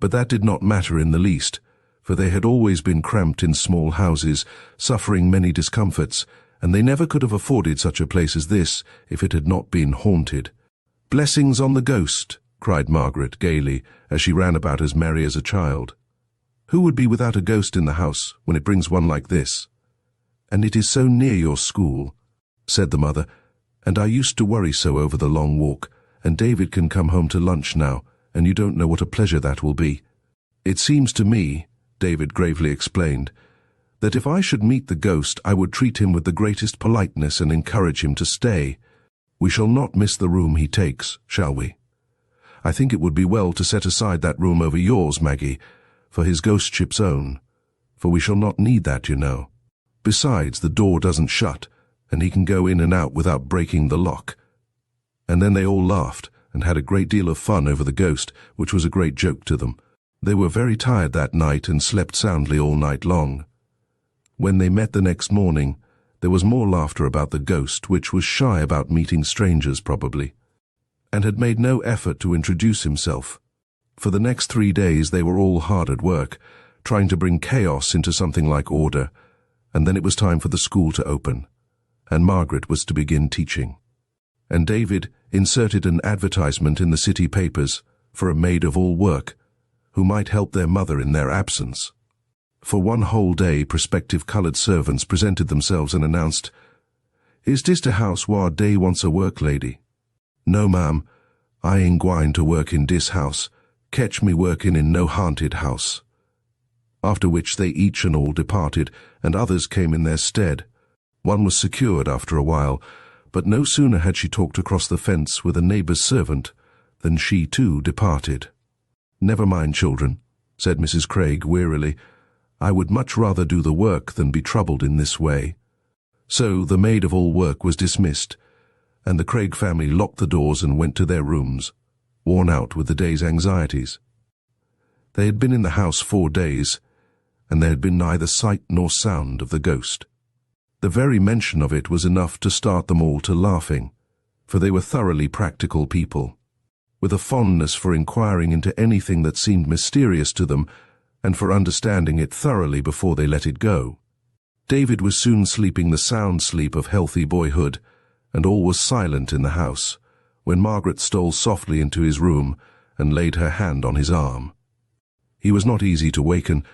But that did not matter in the least, for they had always been cramped in small houses, suffering many discomforts, and they never could have afforded such a place as this if it had not been haunted. "Blessings on the ghost!" cried Margaret gaily, as she ran about as merry as a child. "Who would be without a ghost in the house when it brings one like this? And it is so near your school," said the mother, "and I used to worry so over the long walk, and David can come home to lunch now, and you don't know what a pleasure that will be. It seems to me," David gravely explained, "that if I should meet the ghost, I would treat him with the greatest politeness and encourage him to stay. We shall not miss the room he takes, shall we? I think it would be well to set aside that room over yours, Maggie, for his ghostship's own, for we shall not need that, you know. Besides, the door doesn't shut, and he can go in and out without breaking the lock." And then they all laughed, and had a great deal of fun over the ghost, which was a great joke to them. They were very tired that night and slept soundly all night long. When they met the next morning, there was more laughter about the ghost, which was shy about meeting strangers probably, and had made no effort to introduce himself. For the next 3 days they were all hard at work, trying to bring chaos into something like order, and then it was time for the school to open, and Margaret was to begin teaching. And David inserted an advertisement in the city papers for a maid-of-all-work, who might help their mother in their absence. For 1 whole day prospective colored servants presented themselves and announced, "Is dis de house whar dey wants a work lady?" "No, ma'am, I ain't gwine to work in dis house. Catch me working in no haunted house." After which they each and all departed, and others came in their stead. One was secured after a while, but no sooner had she talked across the fence with a neighbour's servant than she too departed. "Never mind, children," said Mrs. Craig wearily. "I would much rather do the work than be troubled in this way." So the maid of all work was dismissed, and the Craig family locked the doors and went to their rooms, worn out with the day's anxieties. They had been in the house 4 days, and there had been neither sight nor sound of the ghost. The very mention of it was enough to start them all to laughing, for they were thoroughly practical people, with a fondness for inquiring into anything that seemed mysterious to them, and for understanding it thoroughly before they let it go. David was soon sleeping the sound sleep of healthy boyhood, and all was silent in the house, when Margaret stole softly into his room and laid her hand on his arm. He was not easy to waken,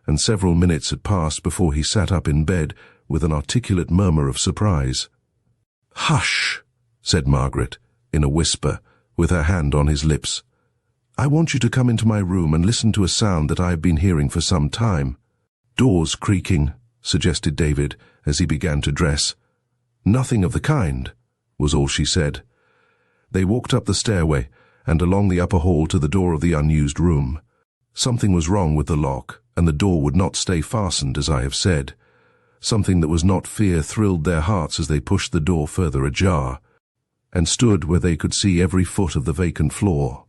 and several minutes had passed before he sat up in bed with an articulate murmur of surprise. "Hush," said Margaret, in a whisper, with her hand on his lips. "I want you to come into my room and listen to a sound that I have been hearing for some time." "Doors creaking," suggested David, as he began to dress. "Nothing of the kind," was all she said. They walked up the stairway and along the upper hall to the door of the unused room. Something was wrong with the lock, and the door would not stay fastened, as I have said. Something that was not fear thrilled their hearts as they pushed the door further ajar, and stood where they could see every foot of the vacant floor.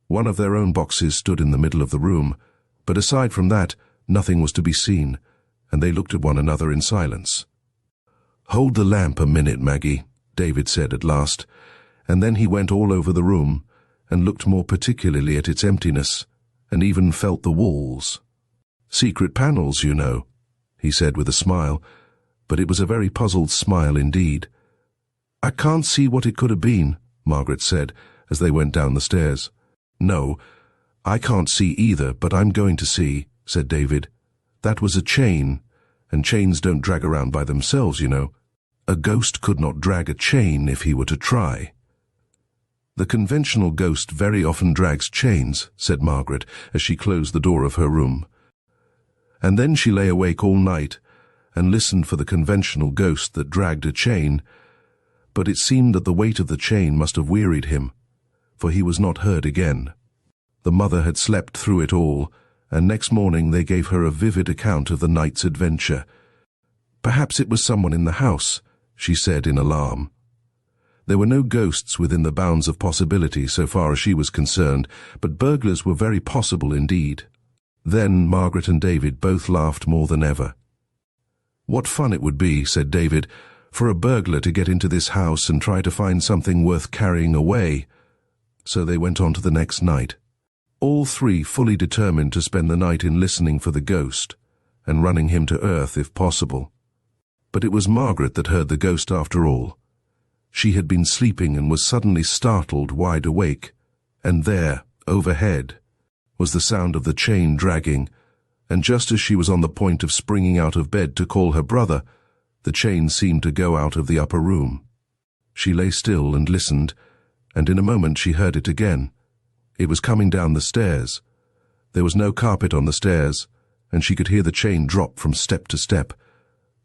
One of their own boxes stood in the middle of the room, but aside from that, nothing was to be seen, and they looked at one another in silence. "Hold the lamp a minute, Maggie," David said at last, and then he went all over the room, and looked more particularly at its emptiness, and even felt the walls. "Secret panels, you know," he said with a smile, but it was a very puzzled smile indeed. "I can't see what it could have been," Margaret said, as they went down the stairs. "No, I can't see either, but I'm going to see," said David. "That was a chain, and chains don't drag around by themselves, you know. A ghost could not drag a chain if he were to try." "The conventional ghost very often drags chains," said Margaret, as she closed the door of her room. And then she lay awake all night and listened for the conventional ghost that dragged a chain, but it seemed that the weight of the chain must have wearied him, for he was not heard again. The mother had slept through it all, and next morning they gave her a vivid account of the night's adventure. "Perhaps it was someone in the house," she said in alarm. There were no ghosts within the bounds of possibility so far as she was concerned, but burglars were very possible indeed. Then Margaret and David both laughed more than ever. "What fun it would be," said David, "for a burglar to get into this house and try to find something worth carrying away." So they went on to the next night, all three fully determined to spend the night in listening for the ghost, and running him to earth if possible. But it was Margaret that heard the ghost after all. She had been sleeping and was suddenly startled wide awake, and there, overhead, was the sound of the chain dragging, and just as she was on the point of springing out of bed to call her brother, the chain seemed to go out of the upper room. She lay still and listened, and in a moment she heard it again. It was coming down the stairs. There was no carpet on the stairs, and she could hear the chain drop from step to step,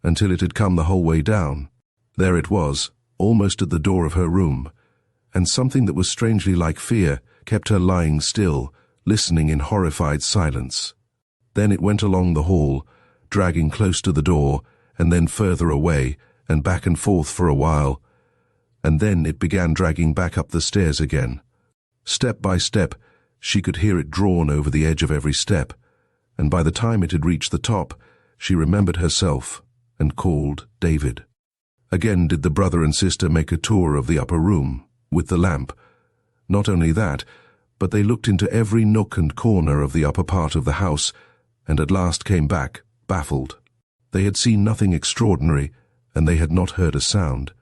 until it had come the whole way down. There it was, almost at the door of her room, and something that was strangely like fear kept her lying still, listening in horrified silence. Then it went along the hall, dragging close to the door, and then further away, and back and forth for a while, and then it began dragging back up the stairs again. Step by step, she could hear it drawn over the edge of every step, and by the time it had reached the top, she remembered herself and called David. Again did the brother and sister make a tour of the upper room, with the lamp. Not only that, but they looked into every nook and corner of the upper part of the house, and at last came back, baffled. They had seen nothing extraordinary, and they had not heard a sound.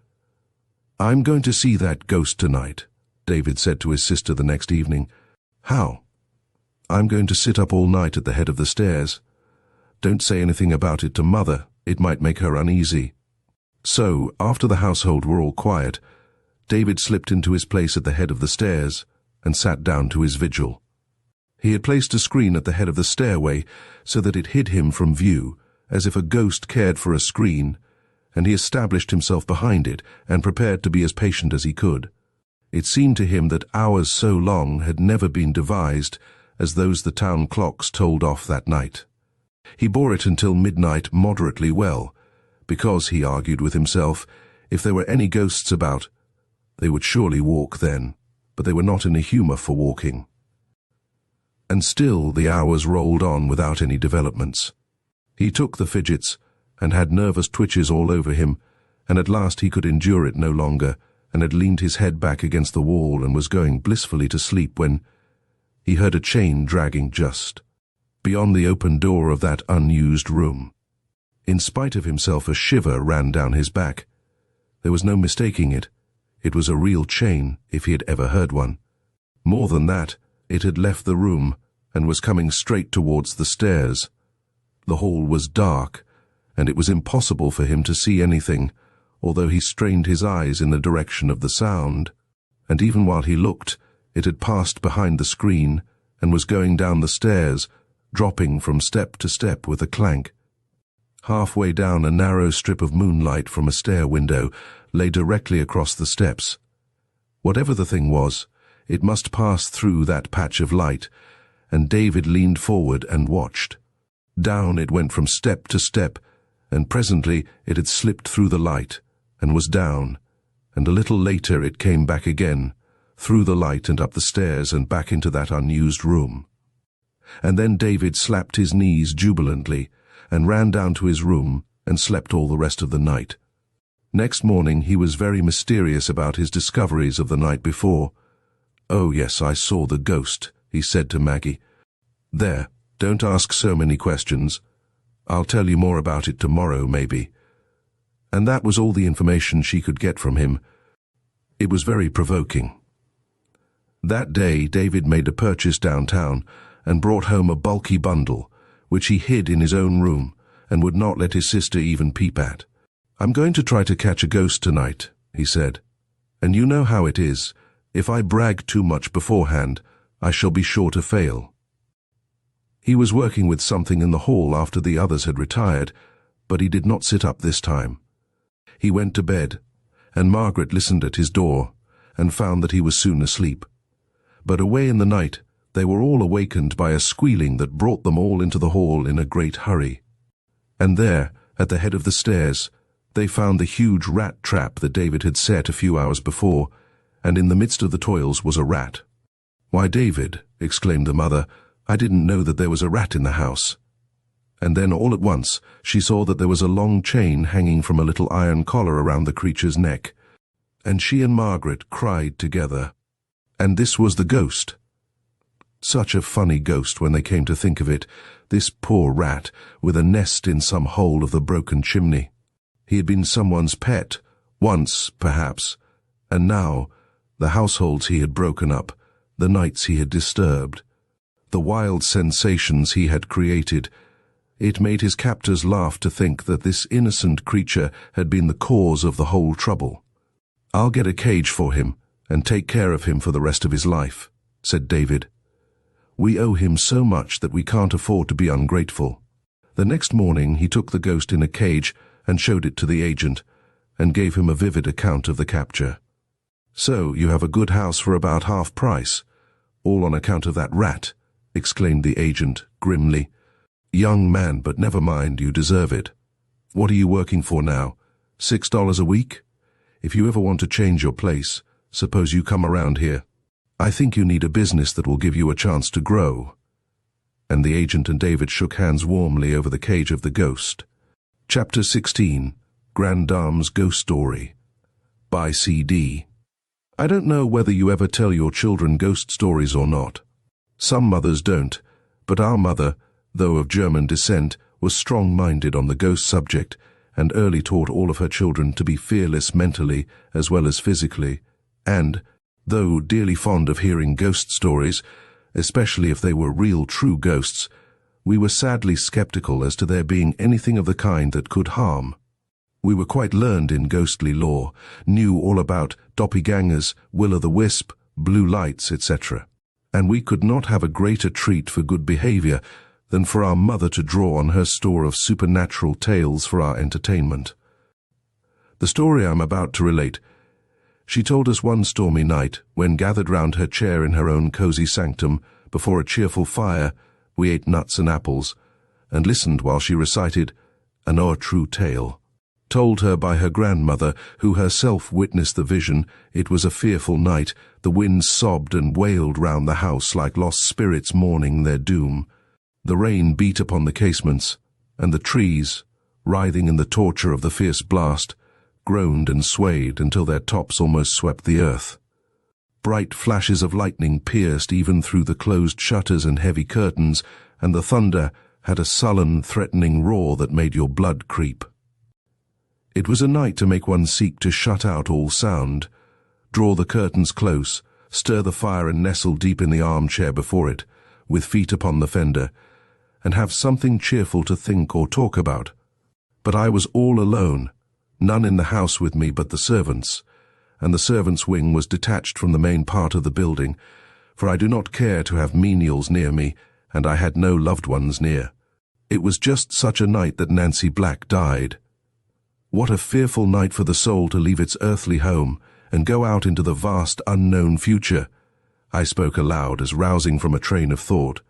"I'm going to see that ghost tonight," David said to his sister the next evening. "How?" "I'm going to sit up all night at the head of the stairs. Don't say anything about it to Mother, it might make her uneasy." So, after the household were all quiet, David slipped into his place at the head of the stairs and sat down to his vigil. He had placed a screen at the head of the stairway so that it hid him from view, as if a ghost cared for a screen, and he established himself behind it and prepared to be as patient as he could. It seemed to him that hours so long had never been devised as those the town clocks told off that night. He bore it until midnight moderately well, because, he argued with himself, if there were any ghosts about, they would surely walk then, but they were not in a humour for walking. And still the hours rolled on without any developments. He took the fidgets and had nervous twitches all over him, and at last he could endure it no longer, and had leaned his head back against the wall and was going blissfully to sleep when he heard a chain dragging just beyond the open door of that unused room. In spite of himself, a shiver ran down his back. There was no mistaking it. It was a real chain, if he had ever heard one. More than that, it had left the room and was coming straight towards the stairs. The hall was dark, and it was impossible for him to see anything, although he strained his eyes in the direction of the sound. And even while he looked, it had passed behind the screen and was going down the stairs, dropping from step to step with a clank. Halfway down, a narrow strip of moonlight from a stair window lay directly across the steps. Whatever the thing was, it must pass through that patch of light, and David leaned forward and watched. Down it went from step to step, and presently it had slipped through the light and was down, and a little later it came back again, through the light and up the stairs and back into that unused room. And then David slapped his knees jubilantly and ran down to his room and slept all the rest of the night. Next morning he was very mysterious about his discoveries of the night before. "Oh yes, I saw the ghost," he said to Maggie. "There, don't ask so many questions. I'll tell you more about it tomorrow, maybe." And that was all the information she could get from him. It was very provoking. That day David made a purchase downtown and brought home a bulky bundle, which he hid in his own room and would not let his sister even peep at. "I'm going to try to catch a ghost tonight," he said. "And you know how it is. If I brag too much beforehand, I shall be sure to fail." He was working with something in the hall after the others had retired, but he did not sit up this time. He went to bed, and Margaret listened at his door and found that he was soon asleep. But away in the night, they were all awakened by a squealing that brought them all into the hall in a great hurry. And there, at the head of the stairs, they found the huge rat trap that David had set a few hours before, and in the midst of the toils was a rat. "Why, David," exclaimed the mother, "I didn't know that there was a rat in the house." And then all at once she saw that there was a long chain hanging from a little iron collar around the creature's neck, and she and Margaret cried together. And this was the ghost. Such a funny ghost when they came to think of it, this poor rat with a nest in some hole of the broken chimney. He had been someone's pet, once, perhaps, and now, the households he had broken up, the nights he had disturbed, the wild sensations he had created. It made his captors laugh to think that this innocent creature had been the cause of the whole trouble. "I'll get a cage for him and take care of him for the rest of his life," said David. "We owe him so much that we can't afford to be ungrateful." The next morning he took the ghost in a cage and showed it to the agent, and gave him a vivid account of the capture. "So you have a good house for about half price, all on account of that rat," exclaimed the agent grimly. "Young man, but never mind, you deserve it. What are you working for now? $6 a week? If you ever want to change your place, suppose you come around here. I think you need a business that will give you a chance to grow." And the agent and David shook hands warmly over the cage of the ghost. Chapter 16, Grand Dame's Ghost Story, by C.D. I don't know whether you ever tell your children ghost stories or not. Some mothers don't, but our mother, though of German descent, was strong-minded on the ghost subject, and early taught all of her children to be fearless mentally as well as physically, and, though dearly fond of hearing ghost stories, especially if they were real true ghosts, we were sadly skeptical as to there being anything of the kind that could harm. We were quite learned in ghostly lore, knew all about doppelgangers, will-o'-the-wisp, blue lights, etc. And we could not have a greater treat for good behavior than for our mother to draw on her store of supernatural tales for our entertainment. The story I'm about to relate, she told us one stormy night when, gathered round her chair in her own cosy sanctum before a cheerful fire, we ate nuts and apples and listened while she recited an o'er-true tale. Told her by her grandmother, who herself witnessed the vision. It was a fearful night. The wind sobbed and wailed round the house like lost spirits mourning their doom. The rain beat upon the casements, and the trees, writhing in the torture of the fierce blast, groaned and swayed until their tops almost swept the earth. Bright flashes of lightning pierced even through the closed shutters and heavy curtains, and the thunder had a sullen, threatening roar that made your blood creep. It was a night to make one seek to shut out all sound, draw the curtains close, stir the fire and nestle deep in the armchair before it, with feet upon the fender, and have something cheerful to think or talk about. But I was all alone, none in the house with me but the servants, and the servants' wing was detached from the main part of the building, for I do not care to have menials near me, and I had no loved ones near. It was just such a night that Nancy Black died. What a fearful night for the soul to leave its earthly home and go out into the vast unknown future. I spoke aloud as rousing from a train of thought.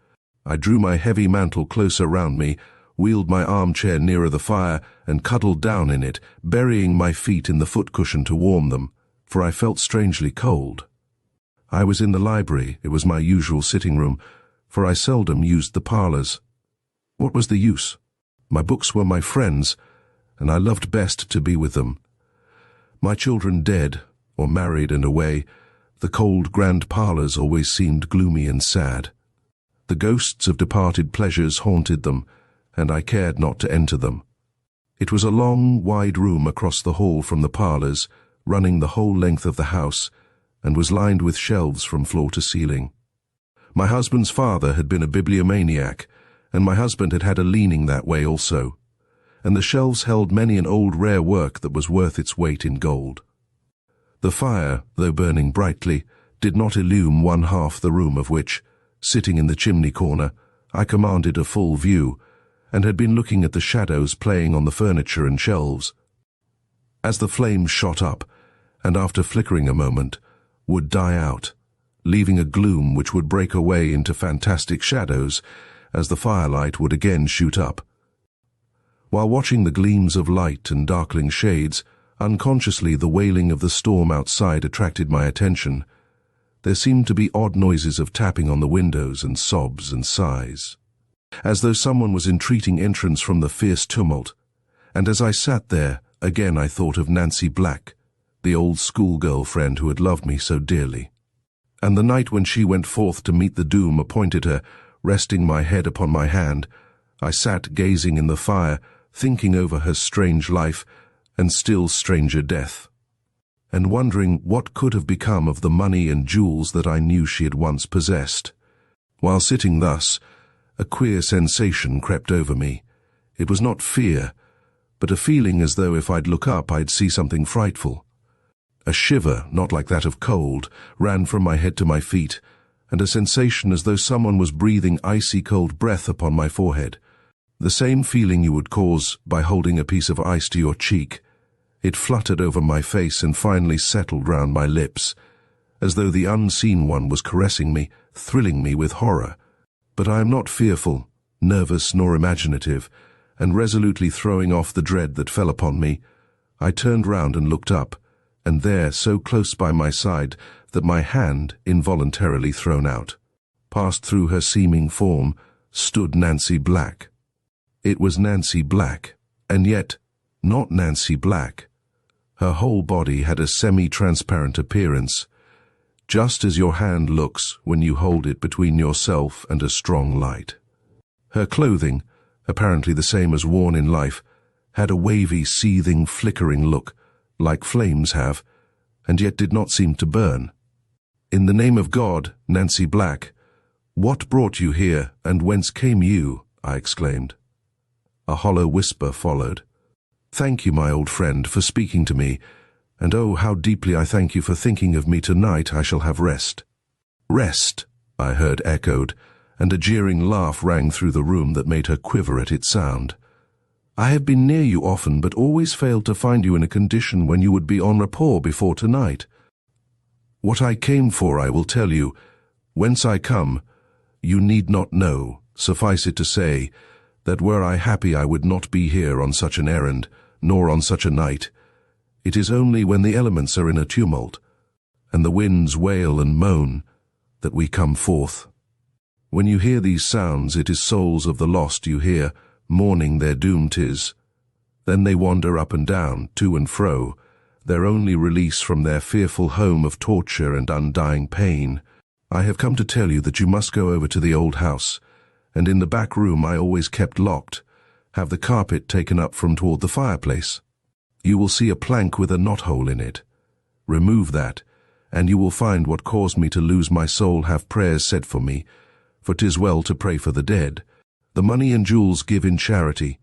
I drew my heavy mantle closer round me, wheeled my armchair nearer the fire, and cuddled down in it, burying my feet in the foot-cushion to warm them, for I felt strangely cold. I was in the library. It was my usual sitting room, for I seldom used the parlours. What was the use? My books were my friends, and I loved best to be with them. My children dead, or married and away, the cold grand parlours always seemed gloomy and sad. The ghosts of departed pleasures haunted them, and I cared not to enter them. It was a long, wide room across the hall from the parlours, running the whole length of the house, and was lined with shelves from floor to ceiling. My husband's father had been a bibliomaniac, and my husband had had a leaning that way also, and the shelves held many an old rare work that was worth its weight in gold. The fire, though burning brightly, did not illume one half the room of which, sitting in the chimney corner, I commanded a full view, and had been looking at the shadows playing on the furniture and shelves. As the flames shot up, and after flickering a moment, would die out, leaving a gloom which would break away into fantastic shadows as the firelight would again shoot up. While watching the gleams of light and darkling shades, unconsciously the wailing of the storm outside attracted my attention. There seemed to be odd noises of tapping on the windows and sobs and sighs, as though someone was entreating entrance from the fierce tumult. And as I sat there, again I thought of Nancy Black, the old schoolgirl friend who had loved me so dearly. And the night when she went forth to meet the doom appointed her, resting my head upon my hand, I sat gazing in the fire, thinking over her strange life and still stranger death, and wondering what could have become of the money and jewels that I knew she had once possessed. While sitting thus, a queer sensation crept over me. It was not fear, but a feeling as though if I'd look up I'd see something frightful. A shiver, not like that of cold, ran from my head to my feet, and a sensation as though someone was breathing icy cold breath upon my forehead. The same feeling you would cause by holding a piece of ice to your cheek. It fluttered over my face and finally settled round my lips, as though the unseen one was caressing me, thrilling me with horror. But I am not fearful, nervous nor imaginative, and resolutely throwing off the dread that fell upon me, I turned round and looked up, and there, so close by my side that my hand, involuntarily thrown out, passed through her seeming form, stood Nancy Black. It was Nancy Black, and yet not Nancy Black. Her whole body had a semi-transparent appearance, just as your hand looks when you hold it between yourself and a strong light. Her clothing, apparently the same as worn in life, had a wavy, seething, flickering look, like flames have, and yet did not seem to burn. "In the name of God, Nancy Black, what brought you here, and whence came you?" I exclaimed. A hollow whisper followed. Thank you, my old friend, for speaking to me, and oh, how deeply I thank you for thinking of me. Tonight I shall have rest." "Rest," I heard echoed, and a jeering laugh rang through the room that made her quiver at its sound. "I have been near you often, but always failed to find you in a condition when you would be en rapport before tonight. What I came for I will tell you. Whence I come, you need not know. Suffice it to say, that were I happy I would not be here on such an errand, nor on such a night. It is only when the elements are in a tumult, and the winds wail and moan, that we come forth. When you hear these sounds, it is souls of the lost you hear, mourning their doom 'tis. Then they wander up and down, to and fro, their only release from their fearful home of torture and undying pain. I have come to tell you that you must go over to the old house, and in the back room I always kept locked, have the carpet taken up from toward the fireplace. You will see a plank with a knothole in it. Remove that, and you will find what caused me to lose my soul. Have prayers said for me, for 'tis well to pray for the dead. The money and jewels give in charity.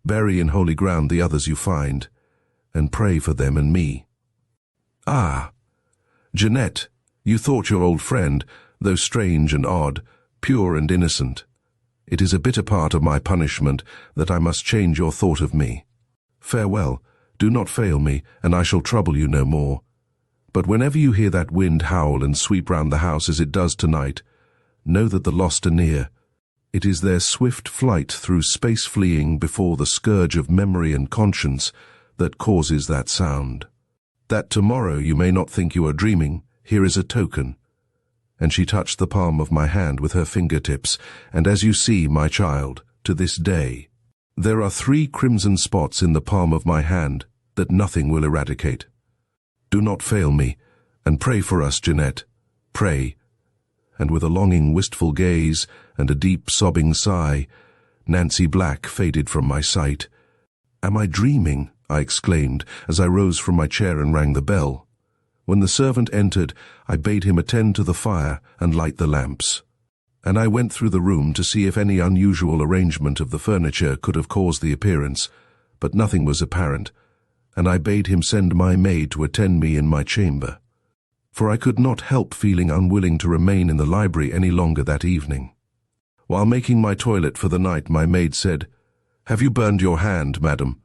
Bury in holy ground the others you find, and pray for them and me." "Ah, Jeanette, you thought your old friend, though strange and odd, pure and innocent. It is a bitter part of my punishment that I must change your thought of me. Farewell, do not fail me, and I shall trouble you no more. But whenever you hear that wind howl and sweep round the house as it does tonight, know that the lost are near. It is their swift flight through space, fleeing before the scourge of memory and conscience, that causes that sound. That tomorrow you may not think you are dreaming, here is a token." And she touched the palm of my hand with her fingertips, and as you see, my child, to this day, there are 3 crimson spots in the palm of my hand that nothing will eradicate. Do not fail me, and pray for us, Jeanette. Pray. And with a longing, wistful gaze and a deep, sobbing sigh, Nancy Black faded from my sight. "Am I dreaming?" I exclaimed as I rose from my chair and rang the bell. When the servant entered, I bade him attend to the fire and light the lamps. And I went through the room to see if any unusual arrangement of the furniture could have caused the appearance, but nothing was apparent, and I bade him send my maid to attend me in my chamber, for I could not help feeling unwilling to remain in the library any longer that evening. While making my toilet for the night, my maid said, "Have you burned your hand, madam?"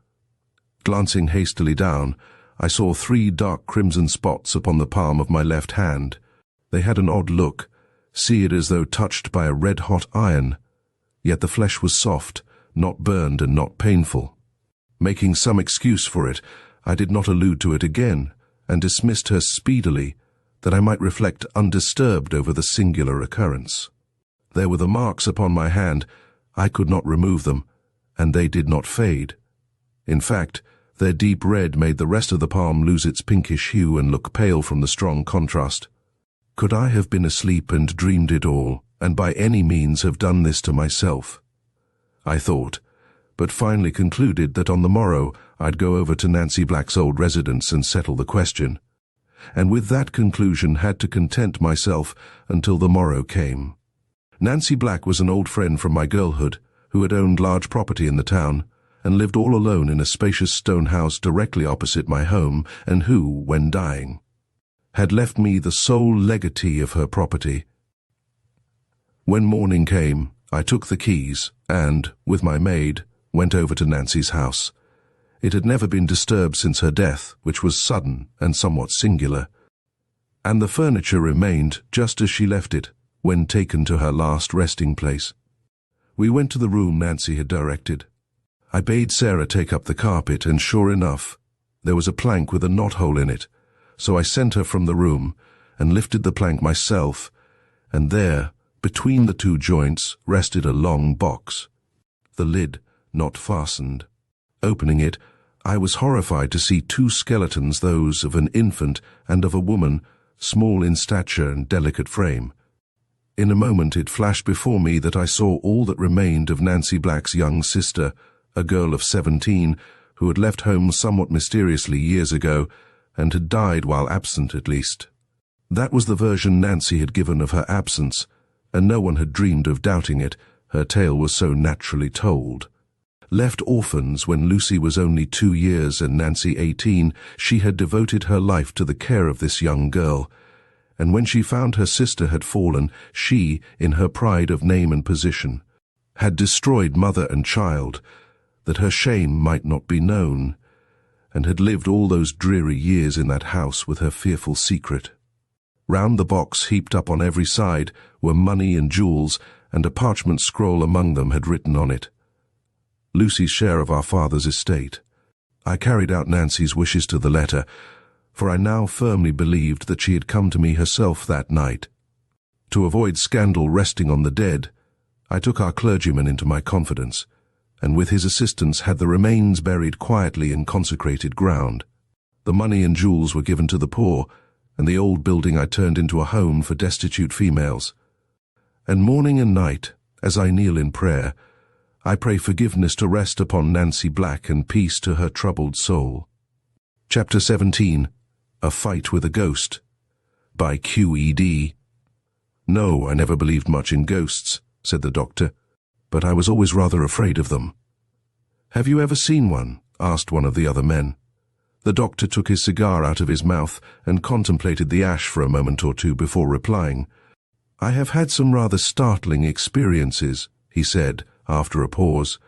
Glancing hastily down, I saw 3 dark crimson spots upon the palm of my left hand. They had an odd look, seared as though touched by a red-hot iron, yet the flesh was soft, not burned and not painful. Making some excuse for it, I did not allude to it again, and dismissed her speedily, that I might reflect undisturbed over the singular occurrence. There were the marks upon my hand. I could not remove them, and they did not fade. In fact, their deep red made the rest of the palm lose its pinkish hue and look pale from the strong contrast. Could I have been asleep and dreamed it all, and by any means have done this to myself? I thought, but finally concluded that on the morrow I'd go over to Nancy Black's old residence and settle the question, and with that conclusion had to content myself until the morrow came. Nancy Black was an old friend from my girlhood, who had owned large property in the town, and lived all alone in a spacious stone house directly opposite my home, and who, when dying, had left me the sole legatee of her property. When morning came, I took the keys and, with my maid, went over to Nancy's house. It had never been disturbed since her death, which was sudden and somewhat singular, and the furniture remained just as she left it when taken to her last resting place. We went to the room Nancy had directed. I bade Sarah take up the carpet, and sure enough, there was a plank with a knothole in it, so I sent her from the room and lifted the plank myself, and there, between the 2 joints, rested a long box, the lid not fastened. Opening it, I was horrified to see 2 skeletons, those of an infant and of a woman, small in stature and delicate frame. In a moment it flashed before me that I saw all that remained of Nancy Black's young sister, a girl of 17, who had left home somewhat mysteriously years ago, and had died while absent at least. That was the version Nancy had given of her absence, and no one had dreamed of doubting it, her tale was so naturally told. Left orphans when Lucy was only 2 years and Nancy 18, she had devoted her life to the care of this young girl. And when she found her sister had fallen, she, in her pride of name and position, had destroyed mother and child, that her shame might not be known, and had lived all those dreary years in that house with her fearful secret. Round the box, heaped up on every side, were money and jewels, and a parchment scroll among them had written on it, "Lucy's share of our father's estate." I carried out Nancy's wishes to the letter, for I now firmly believed that she had come to me herself that night. To avoid scandal resting on the dead, I took our clergyman into my confidence, and with his assistance had the remains buried quietly in consecrated ground. The money and jewels were given to the poor, and the old building I turned into a home for destitute females. And morning and night, as I kneel in prayer, I pray forgiveness to rest upon Nancy Black and peace to her troubled soul. Chapter 17. A Fight with a Ghost, by Q.E.D. "No, I never believed much in ghosts," said the doctor, "but I was always rather afraid of them." "Have you ever seen one?" asked one of the other men. The doctor took his cigar out of his mouth and contemplated the ash for a moment or two before replying. "I have had some rather startling experiences," he said, after a pause,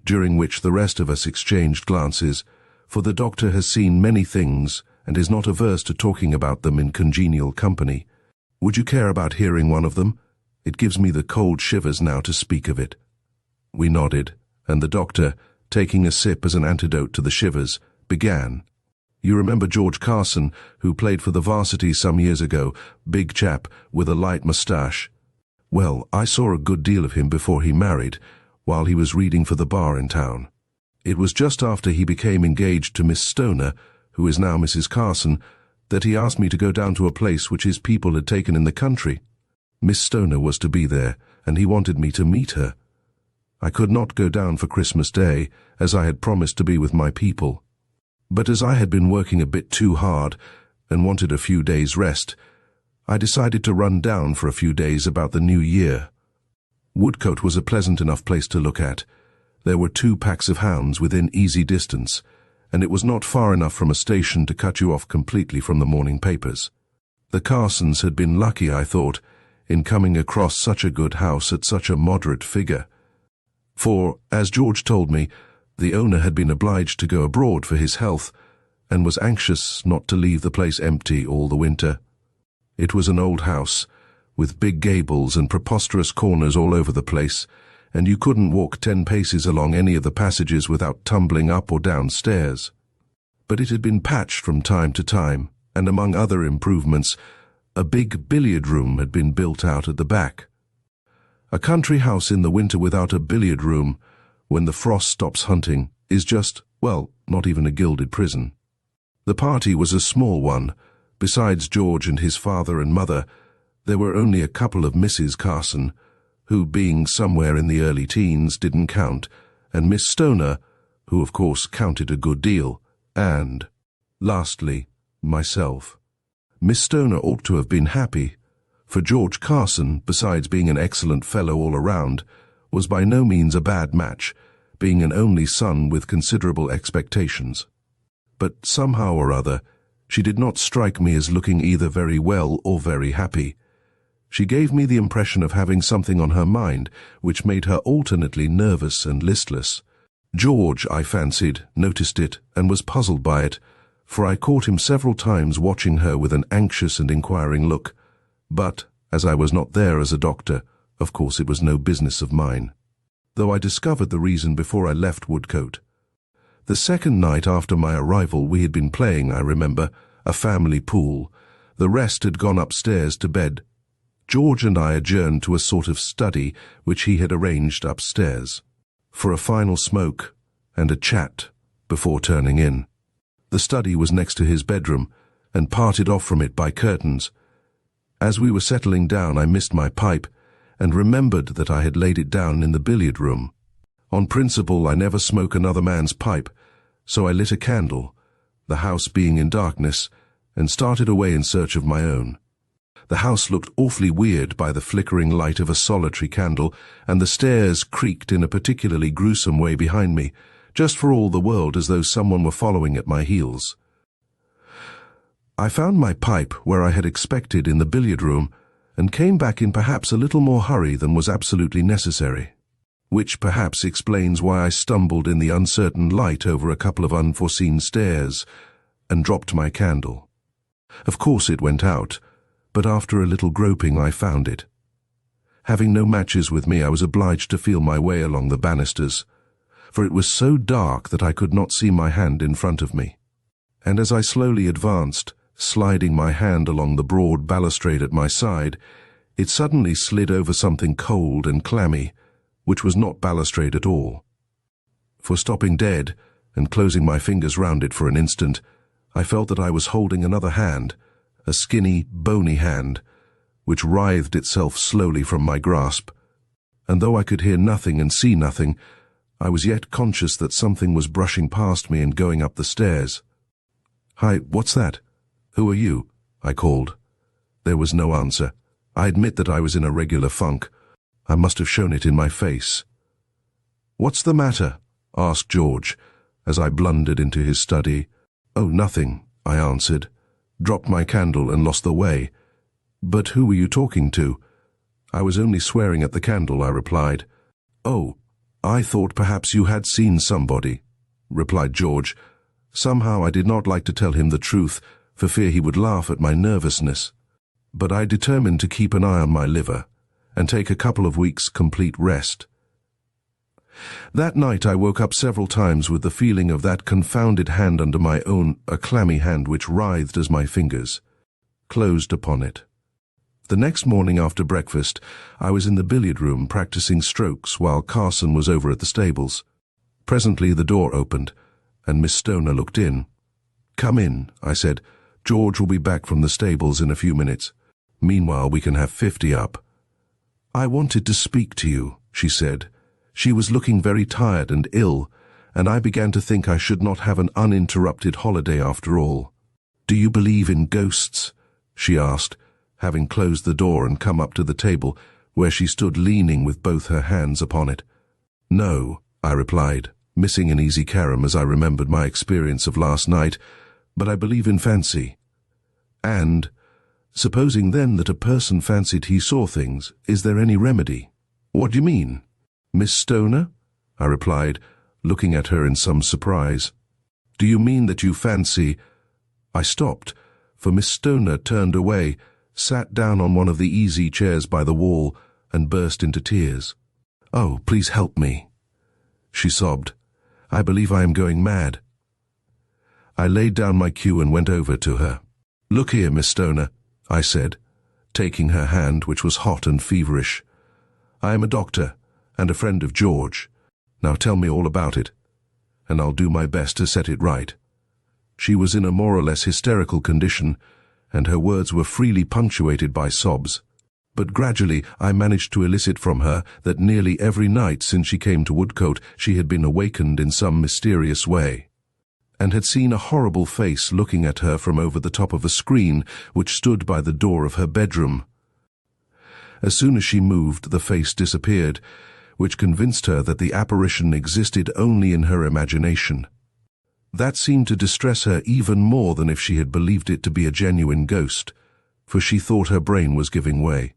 during which the rest of us exchanged glances, for the doctor has seen many things and is not averse to talking about them in congenial company. "Would you care about hearing one of them? It gives me the cold shivers now to speak of it." We nodded, and the doctor, taking a sip as an antidote to the shivers, began. "You remember George Carson, who played for the varsity some years ago, big chap with a light moustache? Well, I saw a good deal of him before he married, while he was reading for the bar in town. It was just after he became engaged to Miss Stoner, who is now Mrs. Carson, that he asked me to go down to a place which his people had taken in the country. Miss Stoner was to be there, and he wanted me to meet her. I could not go down for Christmas Day, as I had promised to be with my people. But as I had been working a bit too hard, and wanted a few days' rest, I decided to run down for a few days about the New Year. Woodcote was a pleasant enough place to look at. There were 2 packs of hounds within easy distance, and it was not far enough from a station to cut you off completely from the morning papers. The Carsons had been lucky, I thought, in coming across such a good house at such a moderate figure. For, as George told me, the owner had been obliged to go abroad for his health, and was anxious not to leave the place empty all the winter. It was an old house, with big gables and preposterous corners all over the place, and you couldn't walk 10 paces along any of the passages without tumbling up or down stairs. But it had been patched from time to time, and among other improvements, a big billiard room had been built out at the back. A country house in the winter without a billiard room, when the frost stops hunting, is just, well, not even a gilded prison. The party was a small one. Besides George and his father and mother, there were only a couple of Mrs. Carson, who, being somewhere in the early teens, didn't count, and Miss Stoner, who of course counted a good deal, and, lastly, myself. Miss Stoner ought to have been happy, for George Carson, besides being an excellent fellow all around, was by no means a bad match, being an only son with considerable expectations. But somehow or other, she did not strike me as looking either very well or very happy. She gave me the impression of having something on her mind which made her alternately nervous and listless. George, I fancied, noticed it and was puzzled by it, for I caught him several times watching her with an anxious and inquiring look. But, as I was not there as a doctor, of course it was no business of mine, though I discovered the reason before I left Woodcote. The second night after my arrival we had been playing, I remember, a family pool. The rest had gone upstairs to bed. George and I adjourned to a sort of study which he had arranged upstairs, for a final smoke and a chat before turning in. The study was next to his bedroom, and parted off from it by curtains. As we were settling down I missed my pipe, and remembered that I had laid it down in the billiard room. On principle I never smoke another man's pipe, so I lit a candle, the house being in darkness, and started away in search of my own. The house looked awfully weird by the flickering light of a solitary candle, and the stairs creaked in a particularly gruesome way behind me, just for all the world as though someone were following at my heels. I found my pipe where I had expected in the billiard room, and came back in perhaps a little more hurry than was absolutely necessary, which perhaps explains why I stumbled in the uncertain light over a couple of unforeseen stairs and dropped my candle. Of course it went out, but after a little groping I found it. Having no matches with me, I was obliged to feel my way along the banisters, for it was so dark that I could not see my hand in front of me. And as I slowly advanced, sliding my hand along the broad balustrade at my side, it suddenly slid over something cold and clammy, which was not balustrade at all. For stopping dead and closing my fingers round it for an instant, I felt that I was holding another hand, a skinny, bony hand, which writhed itself slowly from my grasp, and though I could hear nothing and see nothing, I was yet conscious that something was brushing past me and going up the stairs. "Hi, what's that? Who are you?" I called. There was no answer. I admit that I was in a regular funk. I must have shown it in my face. "What's the matter?" asked George, as I blundered into his study. "Oh, nothing," I answered, dropped my candle and lost the way. "But who were you talking to?" "I was only swearing at the candle," I replied. "Oh, I thought perhaps you had seen somebody," replied George. Somehow I did not like to tell him the truth, for fear he would laugh at my nervousness. But I determined to keep an eye on my liver, and take a couple of weeks' complete rest. That night I woke up several times with the feeling of that confounded hand under my own, a clammy hand which writhed as my fingers closed upon it. The next morning after breakfast, I was in the billiard room practicing strokes while Carson was over at the stables. Presently the door opened, and Miss Stoner looked in. "Come in," I said. "George will be back from the stables in a few minutes. Meanwhile, we can have 50 up." "I wanted to speak to you," she said. She was looking very tired and ill, and I began to think I should not have an uninterrupted holiday after all. "Do you believe in ghosts?" she asked, having closed the door and come up to the table, where she stood leaning with both her hands upon it. "No," I replied, missing an easy carom as I remembered my experience of last night, "but I believe in fancy." "And, supposing then that a person fancied he saw things, is there any remedy?" "What do you mean?" "Miss Stoner?" I replied, looking at her in some surprise. "Do you mean that you fancy—" I stopped, for Miss Stoner turned away, sat down on one of the easy chairs by the wall, and burst into tears. "Oh, please help me," she sobbed. "I believe I am going mad." I laid down my cue and went over to her. "Look here, Miss Stoner," I said, taking her hand, which was hot and feverish. "I am a doctor, and a friend of George. Now tell me all about it, and I'll do my best to set it right." She was in a more or less hysterical condition, and her words were freely punctuated by sobs. But gradually I managed to elicit from her that nearly every night since she came to Woodcote she had been awakened in some mysterious way, and had seen a horrible face looking at her from over the top of a screen which stood by the door of her bedroom. As soon as she moved, the face disappeared, which convinced her that the apparition existed only in her imagination. That seemed to distress her even more than if she had believed it to be a genuine ghost, for she thought her brain was giving way.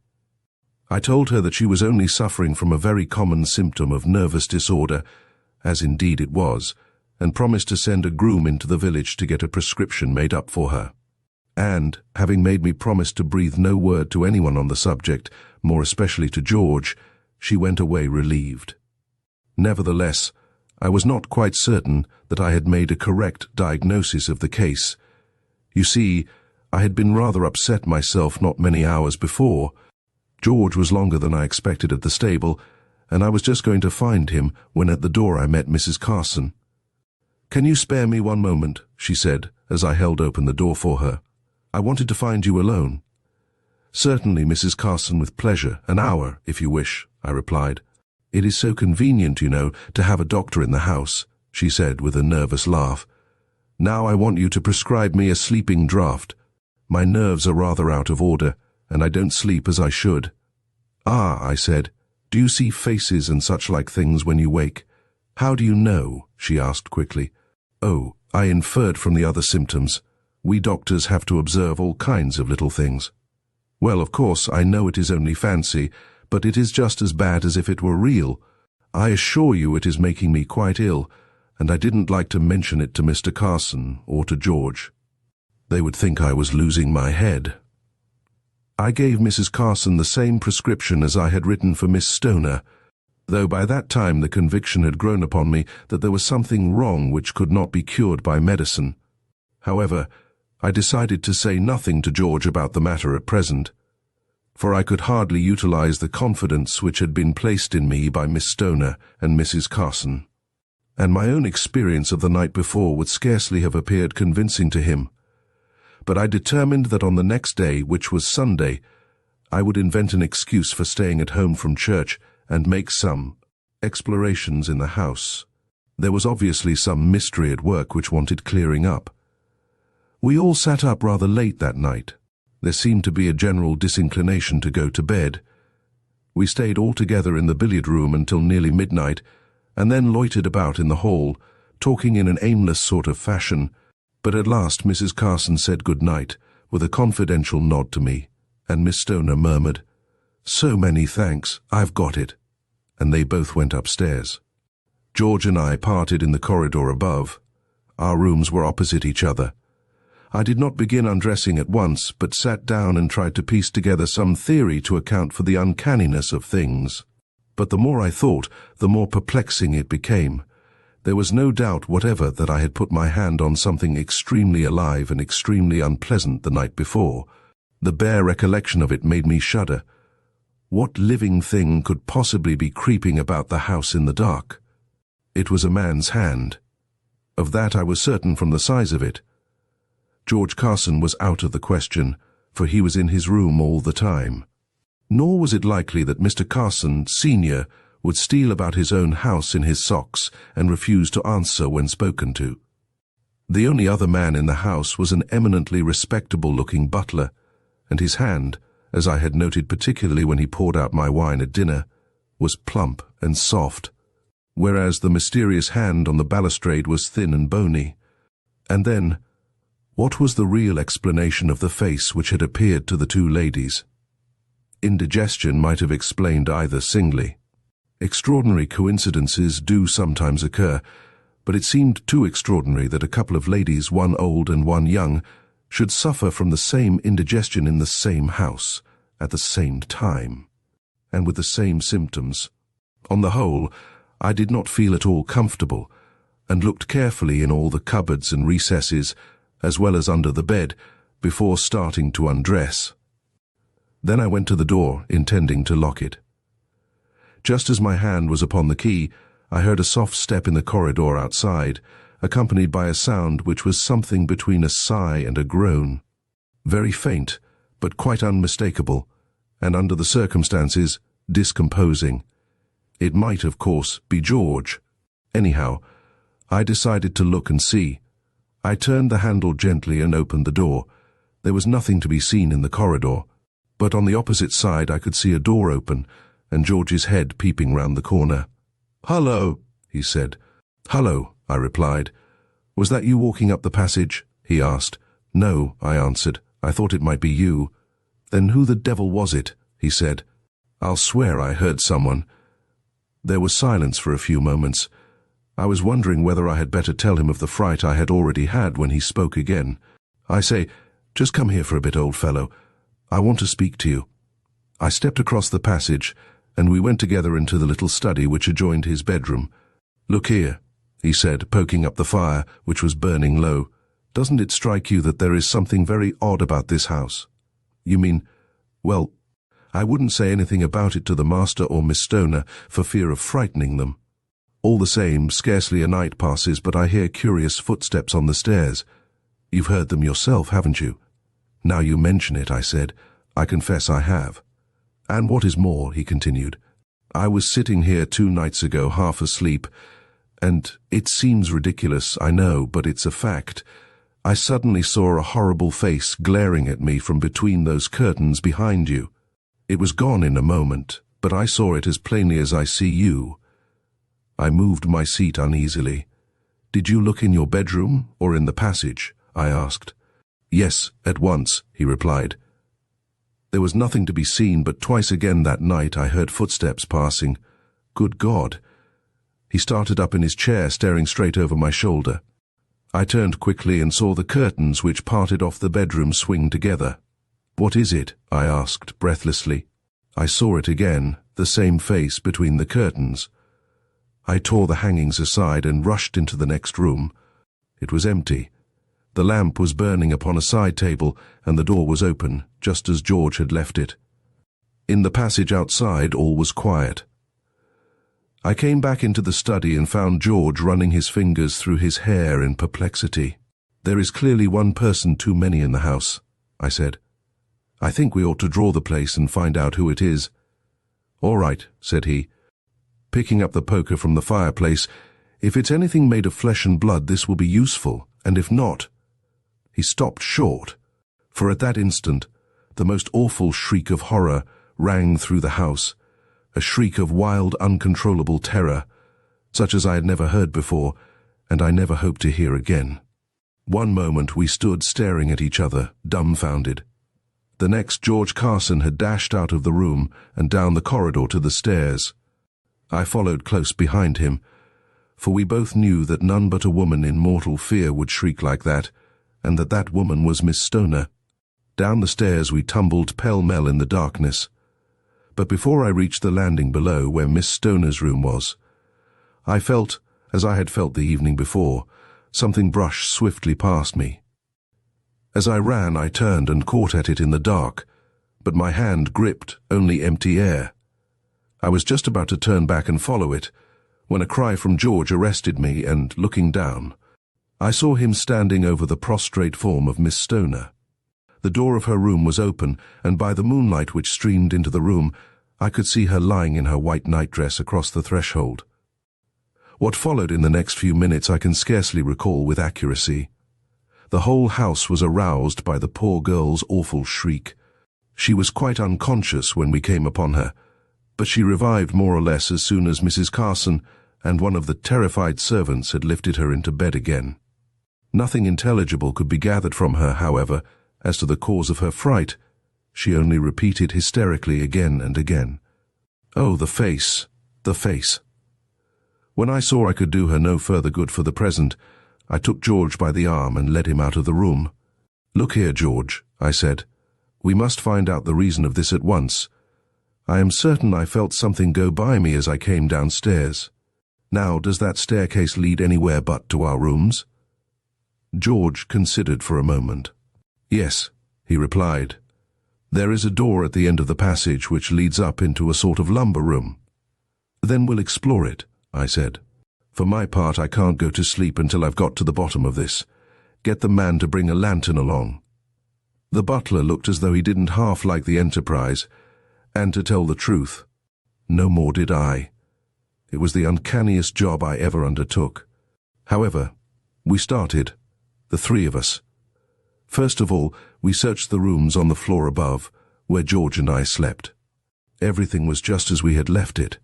I told her that she was only suffering from a very common symptom of nervous disorder, as indeed it was, and promised to send a groom into the village to get a prescription made up for her. And, having made me promise to breathe no word to anyone on the subject, more especially to George, she went away relieved. Nevertheless, I was not quite certain that I had made a correct diagnosis of the case. You see, I had been rather upset myself not many hours before. George was longer than I expected at the stable, and I was just going to find him when at the door I met Mrs. Carson. "Can you spare me one moment?" she said, as I held open the door for her. "I wanted to find you alone." "Certainly, Mrs. Carson, with pleasure. An hour, if you wish," I replied. "It is so convenient, you know, to have a doctor in the house," she said with a nervous laugh. "Now I want you to prescribe me a sleeping draught. My nerves are rather out of order, and I don't sleep as I should." "Ah," I said, "do you see faces and such like things when you wake?" "How do you know?" she asked quickly. "Oh, I inferred from the other symptoms. We doctors have to observe all kinds of little things." "Well, of course, I know it is only fancy, but it is just as bad as if it were real. I assure you it is making me quite ill, and I didn't like to mention it to Mr. Carson or to George. They would think I was losing my head." I gave Mrs. Carson the same prescription as I had written for Miss Stoner, though by that time the conviction had grown upon me that there was something wrong which could not be cured by medicine. However, I decided to say nothing to George about the matter at present, for I could hardly utilize the confidence which had been placed in me by Miss Stoner and Mrs. Carson, and my own experience of the night before would scarcely have appeared convincing to him. But I determined that on the next day, which was Sunday, I would invent an excuse for staying at home from church and make some explorations in the house. There was obviously some mystery at work which wanted clearing up. We all sat up rather late that night. There seemed to be a general disinclination to go to bed. We stayed all together in the billiard room until nearly midnight, and then loitered about in the hall, talking in an aimless sort of fashion. But at last Mrs. Carson said good night, with a confidential nod to me, and Miss Stoner murmured, "So many thanks, I've got it," and they both went upstairs. George and I parted in the corridor above. Our rooms were opposite each other. I did not begin undressing at once, but sat down and tried to piece together some theory to account for the uncanniness of things. But the more I thought, the more perplexing it became. There was no doubt whatever that I had put my hand on something extremely alive and extremely unpleasant the night before. The bare recollection of it made me shudder. What living thing could possibly be creeping about the house in the dark? It was a man's hand. Of that I was certain from the size of it. George Carson was out of the question, for he was in his room all the time. Nor was it likely that Mr. Carson, Sr., would steal about his own house in his socks and refuse to answer when spoken to. The only other man in the house was an eminently respectable-looking butler, and his hand, as I had noted particularly when he poured out my wine at dinner, was plump and soft, whereas the mysterious hand on the balustrade was thin and bony. And then, what was the real explanation of the face which had appeared to the two ladies? Indigestion might have explained either singly. Extraordinary coincidences do sometimes occur, but it seemed too extraordinary that a couple of ladies, one old and one young, should suffer from the same indigestion in the same house, at the same time, and with the same symptoms. On the whole, I did not feel at all comfortable, and looked carefully in all the cupboards and recesses, as well as under the bed, before starting to undress. Then I went to the door, intending to lock it. Just as my hand was upon the key, I heard a soft step in the corridor outside, accompanied by a sound which was something between a sigh and a groan. Very faint, but quite unmistakable, and under the circumstances, discomposing. It might, of course, be George. Anyhow, I decided to look and see. I turned the handle gently and opened the door. There was nothing to be seen in the corridor, but on the opposite side I could see a door open, and George's head peeping round the corner. "Hullo," he said. "Hullo," I replied. "Was that you walking up the passage?" he asked. "No," I answered. "I thought it might be you." "Then who the devil was it?" he said. "I'll swear I heard someone." There was silence for a few moments. I was wondering whether I had better tell him of the fright I had already had when he spoke again. "I say, just come here for a bit, old fellow. I want to speak to you." I stepped across the passage, and we went together into the little study which adjoined his bedroom. "Look here," he said, poking up the fire, which was burning low. "Doesn't it strike you that there is something very odd about this house?" "You mean, well, I wouldn't say anything about it to the master or Miss Stoner for fear of frightening them. All the same, scarcely a night passes but I hear curious footsteps on the stairs. You've heard them yourself, haven't you?" "Now you mention it," I said, "I confess I have. And what is more," he continued, "I was sitting here 2 nights ago half asleep, and it seems ridiculous, I know, but it's a fact. I suddenly saw a horrible face glaring at me from between those curtains behind you. It was gone in a moment, but I saw it as plainly as I see you. I moved my seat uneasily. "Did you look in your bedroom or in the passage?" I asked. "Yes, at once," he replied. There was nothing to be seen, but twice again that night I heard footsteps passing. Good God! He started up in his chair, staring straight over my shoulder. I turned quickly and saw the curtains which parted off the bedroom swing together. "What is it?" I asked breathlessly. I saw it again, the same face between the curtains. I tore the hangings aside and rushed into the next room. It was empty. The lamp was burning upon a side table, and the door was open, just as George had left it. In the passage outside, all was quiet. I came back into the study and found George running his fingers through his hair in perplexity. "There is clearly one person too many in the house," I said. "I think we ought to draw the place and find out who it is." "All right," said he, picking up the poker from the fireplace. "If it's anything made of flesh and blood, this will be useful, and if not—" He stopped short, for at that instant the most awful shriek of horror rang through the house, a shriek of wild, uncontrollable terror, such as I had never heard before, and I never hope to hear again. One moment we stood staring at each other, dumbfounded. The next, George Carson had dashed out of the room and down the corridor to the stairs. I followed close behind him, for we both knew that none but a woman in mortal fear would shriek like that, and that that woman was Miss Stoner. Down the stairs we tumbled pell-mell in the darkness. But before I reached the landing below, where Miss Stoner's room was, I felt, as I had felt the evening before, something brush swiftly past me. As I ran, I turned and caught at it in the dark, but my hand gripped only empty air. I was just about to turn back and follow it, when a cry from George arrested me, and, looking down, I saw him standing over the prostrate form of Miss Stoner. The door of her room was open, and by the moonlight which streamed into the room, I could see her lying in her white nightdress across the threshold. What followed in the next few minutes I can scarcely recall with accuracy. The whole house was aroused by the poor girl's awful shriek. She was quite unconscious when we came upon her, but she revived more or less as soon as Mrs. Carson and one of the terrified servants had lifted her into bed again. Nothing intelligible could be gathered from her, however, as to the cause of her fright. She only repeated hysterically again and again, "Oh, the face, the face." When I saw I could do her no further good for the present, I took George by the arm and led him out of the room. "Look here, George," I said. "We must find out the reason of this at once. I am certain I felt something go by me as I came downstairs. Now, does that staircase lead anywhere but to our rooms?" George considered for a moment. "Yes," he replied. "There is a door at the end of the passage which leads up into a sort of lumber room." "Then we'll explore it," I said. "For my part, I can't go to sleep until I've got to the bottom of this. Get the man to bring a lantern along." The butler looked as though he didn't half like the enterprise, and to tell the truth, no more did I. It was the uncanniest job I ever undertook. However, we started, the three of us. First of all, we searched the rooms on the floor above, where George and I slept. Everything was just as we had left it.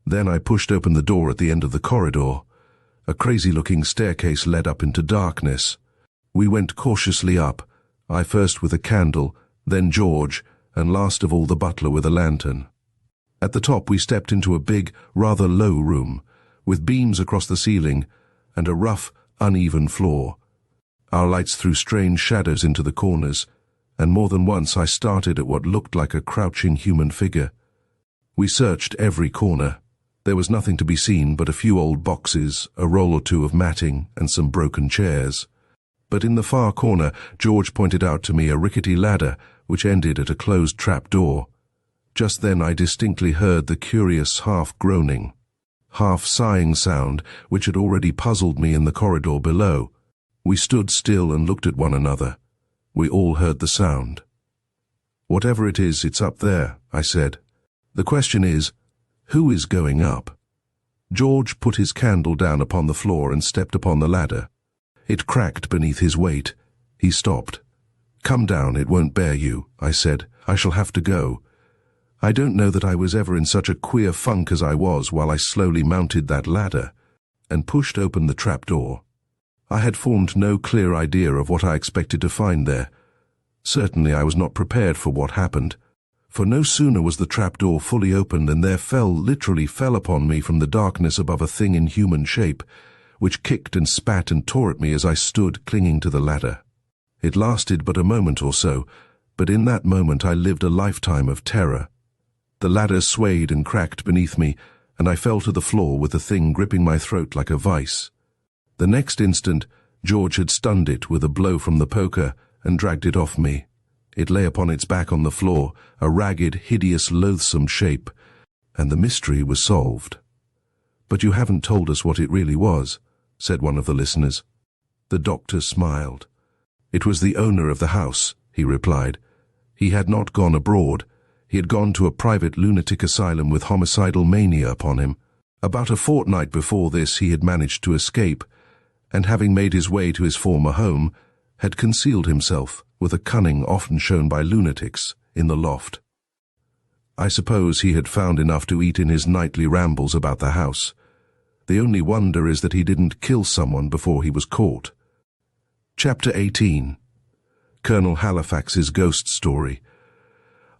Then I pushed open the door at the end of the corridor. A crazy-looking staircase led up into darkness. We went cautiously up, I first with a candle, then George, and last of all the butler with a lantern. At the top we stepped into a big, rather low room, with beams across the ceiling and a rough, uneven floor. Our lights threw strange shadows into the corners, and more than once I started at what looked like a crouching human figure. We searched every corner. There was nothing to be seen but a few old boxes, a roll or two of matting, and some broken chairs. But in the far corner, George pointed out to me a rickety ladder which ended at a closed trap door. Just then I distinctly heard the curious half-groaning, half-sighing sound which had already puzzled me in the corridor below. We stood still and looked at one another. We all heard the sound. "Whatever it is, it's up there," I said. "The question is, who is going up?" George put his candle down upon the floor and stepped upon the ladder. It cracked beneath his weight. He stopped. "Come down, it won't bear you," I said. "I shall have to go." I don't know that I was ever in such a queer funk as I was while I slowly mounted that ladder and pushed open the trapdoor. I had formed no clear idea of what I expected to find there. Certainly I was not prepared for what happened, for no sooner was the trapdoor fully open than there literally fell upon me from the darkness above a thing in human shape, which kicked and spat and tore at me as I stood clinging to the ladder. It lasted but a moment or so, but in that moment I lived a lifetime of terror. The ladder swayed and cracked beneath me, and I fell to the floor with the thing gripping my throat like a vice. The next instant, George had stunned it with a blow from the poker and dragged it off me. It lay upon its back on the floor, a ragged, hideous, loathsome shape, and the mystery was solved. "But you haven't told us what it really was," said one of the listeners. The doctor smiled. "It was the owner of the house," he replied. "He had not gone abroad. He had gone to a private lunatic asylum with homicidal mania upon him. About a fortnight before this he had managed to escape, and having made his way to his former home, had concealed himself, with a cunning often shown by lunatics, in the loft. I suppose he had found enough to eat in his nightly rambles about the house. The only wonder is that he didn't kill someone before he was caught." Chapter 18. Colonel Halifax's Ghost Story.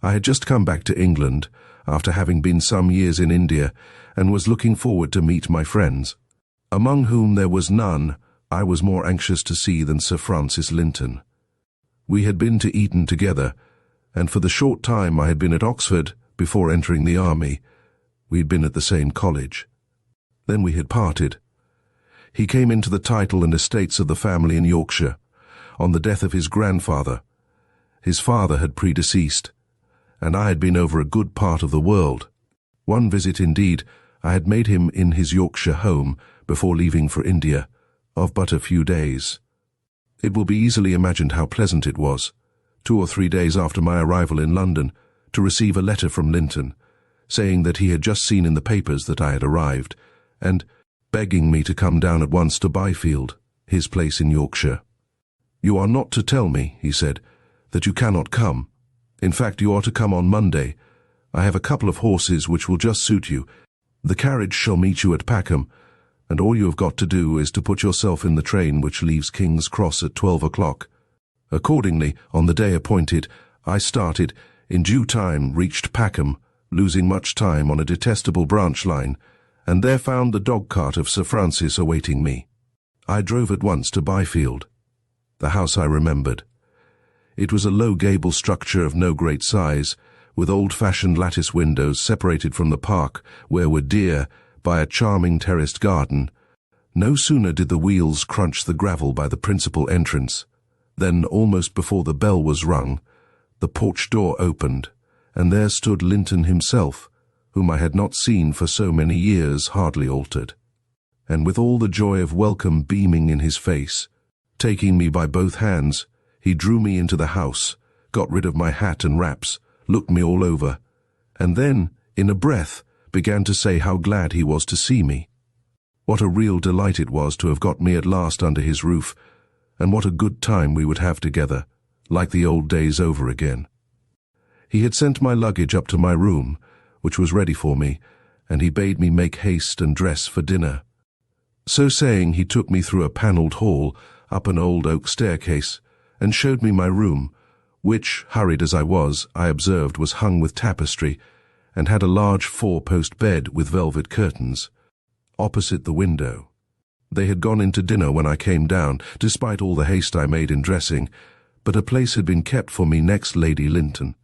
I had just come back to England, after having been some years in India, and was looking forward to meet my friends, among whom there was none I was more anxious to see than Sir Francis Linton. We had been to Eton together, and for the short time I had been at Oxford before entering the army, we had been at the same college. Then we had parted. He came into the title and estates of the family in Yorkshire, on the death of his grandfather. His father had predeceased, and I had been over a good part of the world. One visit, indeed, I had made him in his Yorkshire home before leaving for India, of but a few days. It will be easily imagined how pleasant it was, 2 or 3 days after my arrival in London, to receive a letter from Linton, saying that he had just seen in the papers that I had arrived, and begging me to come down at once to Byfield, his place in Yorkshire. "You are not to tell me," he said, "that you cannot come. In fact, you are to come on Monday. I have a couple of horses which will just suit you. The carriage shall meet you at Packham, and all you have got to do is to put yourself in the train which leaves King's Cross at 12 o'clock. Accordingly, on the day appointed, I started, in due time reached Packham, losing much time on a detestable branch line, and there found the dog-cart of Sir Francis awaiting me. I drove at once to Byfield. The house I remembered. It was a low gable structure of no great size, with old-fashioned lattice windows separated from the park, where were deer, by a charming terraced garden. No sooner did the wheels crunch the gravel by the principal entrance, than, almost before the bell was rung, the porch door opened, and there stood Linton himself, whom I had not seen for so many years, hardly altered. And with all the joy of welcome beaming in his face, taking me by both hands, he drew me into the house, got rid of my hat and wraps, looked me all over, and then, in a breath, began to say how glad he was to see me. What a real delight it was to have got me at last under his roof, and what a good time we would have together, like the old days over again. He had sent my luggage up to my room, which was ready for me, and he bade me make haste and dress for dinner. So saying, he took me through a panelled hall, up an old oak staircase, and showed me my room, which, hurried as I was, I observed was hung with tapestry, and had a large 4-post bed with velvet curtains, opposite the window. They had gone into dinner when I came down, despite all the haste I made in dressing, but a place had been kept for me next Lady Linton.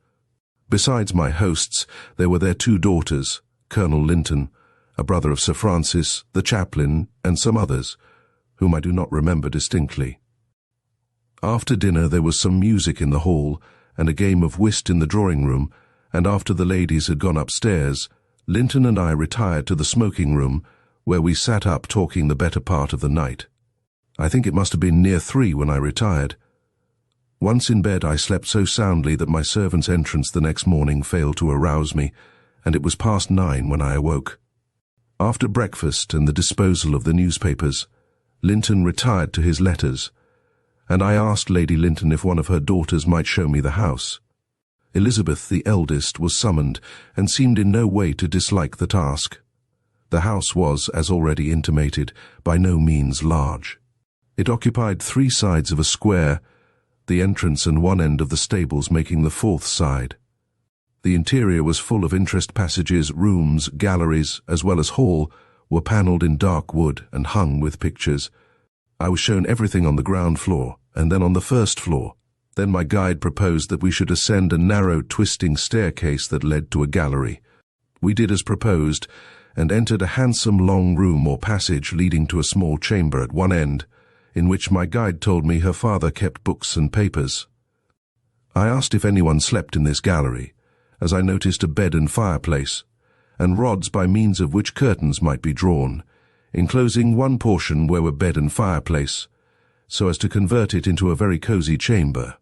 Besides my hosts, there were their 2 daughters, Colonel Linton, a brother of Sir Francis, the chaplain, and some others, whom I do not remember distinctly. After dinner there was some music in the hall, and a game of whist in the drawing-room, and after the ladies had gone upstairs, Linton and I retired to the smoking-room, where we sat up talking the better part of the night. I think it must have been near 3 when I retired. Once in bed I slept so soundly that my servant's entrance the next morning failed to arouse me, and it was past 9 when I awoke. After breakfast and the disposal of the newspapers, Linton retired to his letters, and I asked Lady Linton if one of her daughters might show me the house. Elizabeth, the eldest, was summoned and seemed in no way to dislike the task. The house was, as already intimated, by no means large. It occupied 3 sides of a square, the entrance and one end of the stables making the 4th side. The interior was full of interest. Passages, rooms, galleries, as well as hall, were panelled in dark wood and hung with pictures. I was shown everything on the ground floor, and then on the 1st floor. Then my guide proposed that we should ascend a narrow, twisting staircase that led to a gallery. We did as proposed, and entered a handsome long room or passage leading to a small chamber at one end, in which my guide told me her father kept books and papers. I asked if anyone slept in this gallery, as I noticed a bed and fireplace, and rods by means of which curtains might be drawn, enclosing one portion where were bed and fireplace, so as to convert it into a very cosy chamber.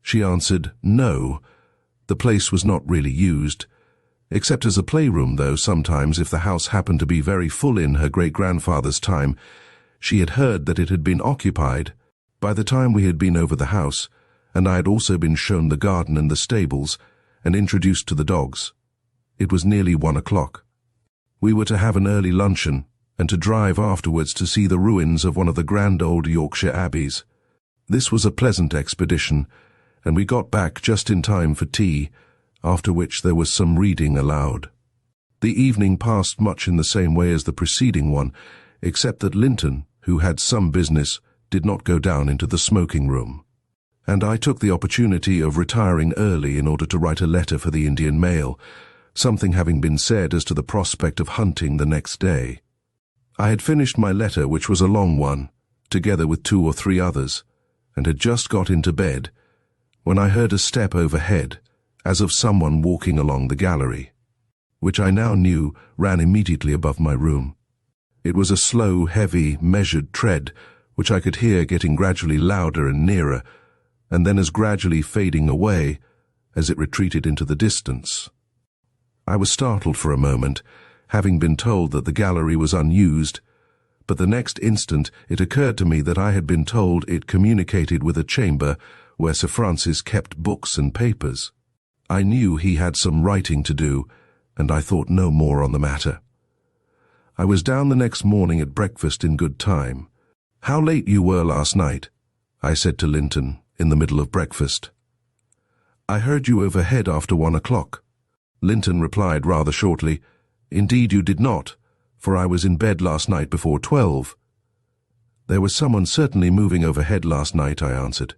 She answered, no, the place was not really used, except as a playroom, though sometimes, if the house happened to be very full in her great-grandfather's time, she had heard that it had been occupied. By the time we had been over the house, and I had also been shown the garden and the stables, and introduced to the dogs, it was nearly 1 o'clock. We were to have an early luncheon, and to drive afterwards to see the ruins of one of the grand old Yorkshire abbeys. This was a pleasant expedition, and we got back just in time for tea, after which there was some reading aloud. The evening passed much in the same way as the preceding one, except that Linton, who had some business, did not go down into the smoking room, and I took the opportunity of retiring early in order to write a letter for the Indian mail, something having been said as to the prospect of hunting the next day. I had finished my letter, which was a long one, together with 2 or 3 others, and had just got into bed, when I heard a step overhead, as of someone walking along the gallery, which I now knew ran immediately above my room. It was a slow, heavy, measured tread, which I could hear getting gradually louder and nearer, and then as gradually fading away as it retreated into the distance. I was startled for a moment, having been told that the gallery was unused, but the next instant it occurred to me that I had been told it communicated with a chamber where Sir Francis kept books and papers. I knew he had some writing to do, and I thought no more on the matter. I was down the next morning at breakfast in good time. "How late you were last night," I said to Linton in the middle of breakfast. "I heard you overhead after 1 o'clock. Linton replied rather shortly, "Indeed you did not, for I was in bed last night before 12. "There was someone certainly moving overhead last night," I answered,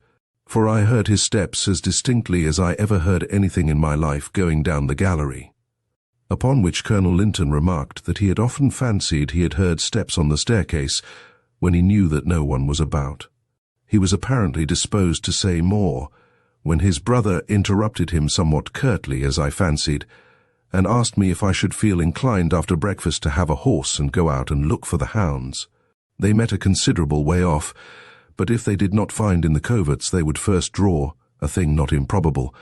for I heard his steps as distinctly as I ever heard anything in my life going down the gallery. Upon which Colonel Linton remarked that he had often fancied he had heard steps on the staircase when he knew that no one was about. He was apparently disposed to say more, when his brother interrupted him somewhat curtly, as I fancied, and asked me if I should feel inclined after breakfast to have a horse and go out and look for the hounds. They met a considerable way off, but if they did not find in the coverts they would first draw, a thing not improbable.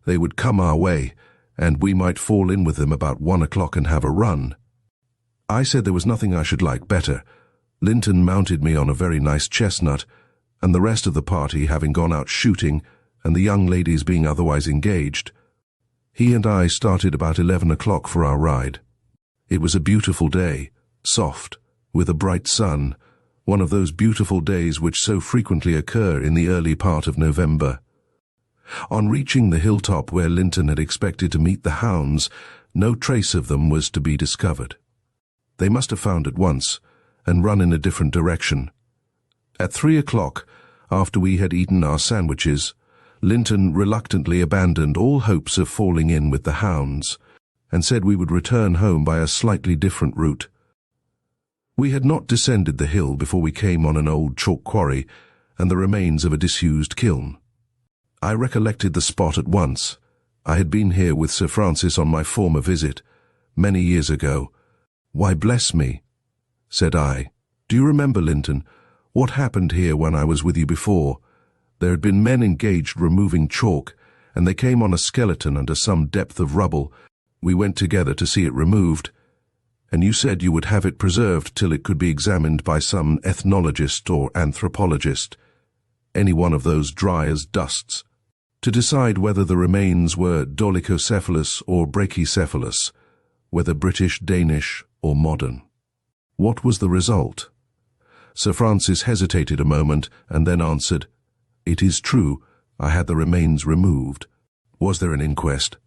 They would come our way, and we might fall in with them about 1 o'clock and have a run. I said there was nothing I should like better. Linton mounted me on a very nice chestnut, and the rest of the party having gone out shooting, and the young ladies being otherwise engaged, he and I started about 11 o'clock for our ride. It was a beautiful day, soft, with a bright sun, one of those beautiful days which so frequently occur in the early part of November. On reaching the hilltop where Linton had expected to meet the hounds, no trace of them was to be discovered. They must have found at once, and run in a different direction. At 3 o'clock, after we had eaten our sandwiches, Linton reluctantly abandoned all hopes of falling in with the hounds, and said we would return home by a slightly different route. We had not descended the hill before we came on an old chalk quarry and the remains of a disused kiln. I recollected the spot at once. I had been here with Sir Francis on my former visit, many years ago. "Why, bless me," said I, "do you remember, Linton, what happened here when I was with you before? There had been men engaged removing chalk, and they came on a skeleton under some depth of rubble. We went together to see it removed, and you said you would have it preserved till it could be examined by some ethnologist or anthropologist, any one of those dry as dusts, to decide whether the remains were dolichocephalous or brachycephalous, whether British, Danish, or modern. What was the result? Sir Francis hesitated a moment and then answered, "It is true, I had the remains removed." "Was there an inquest?"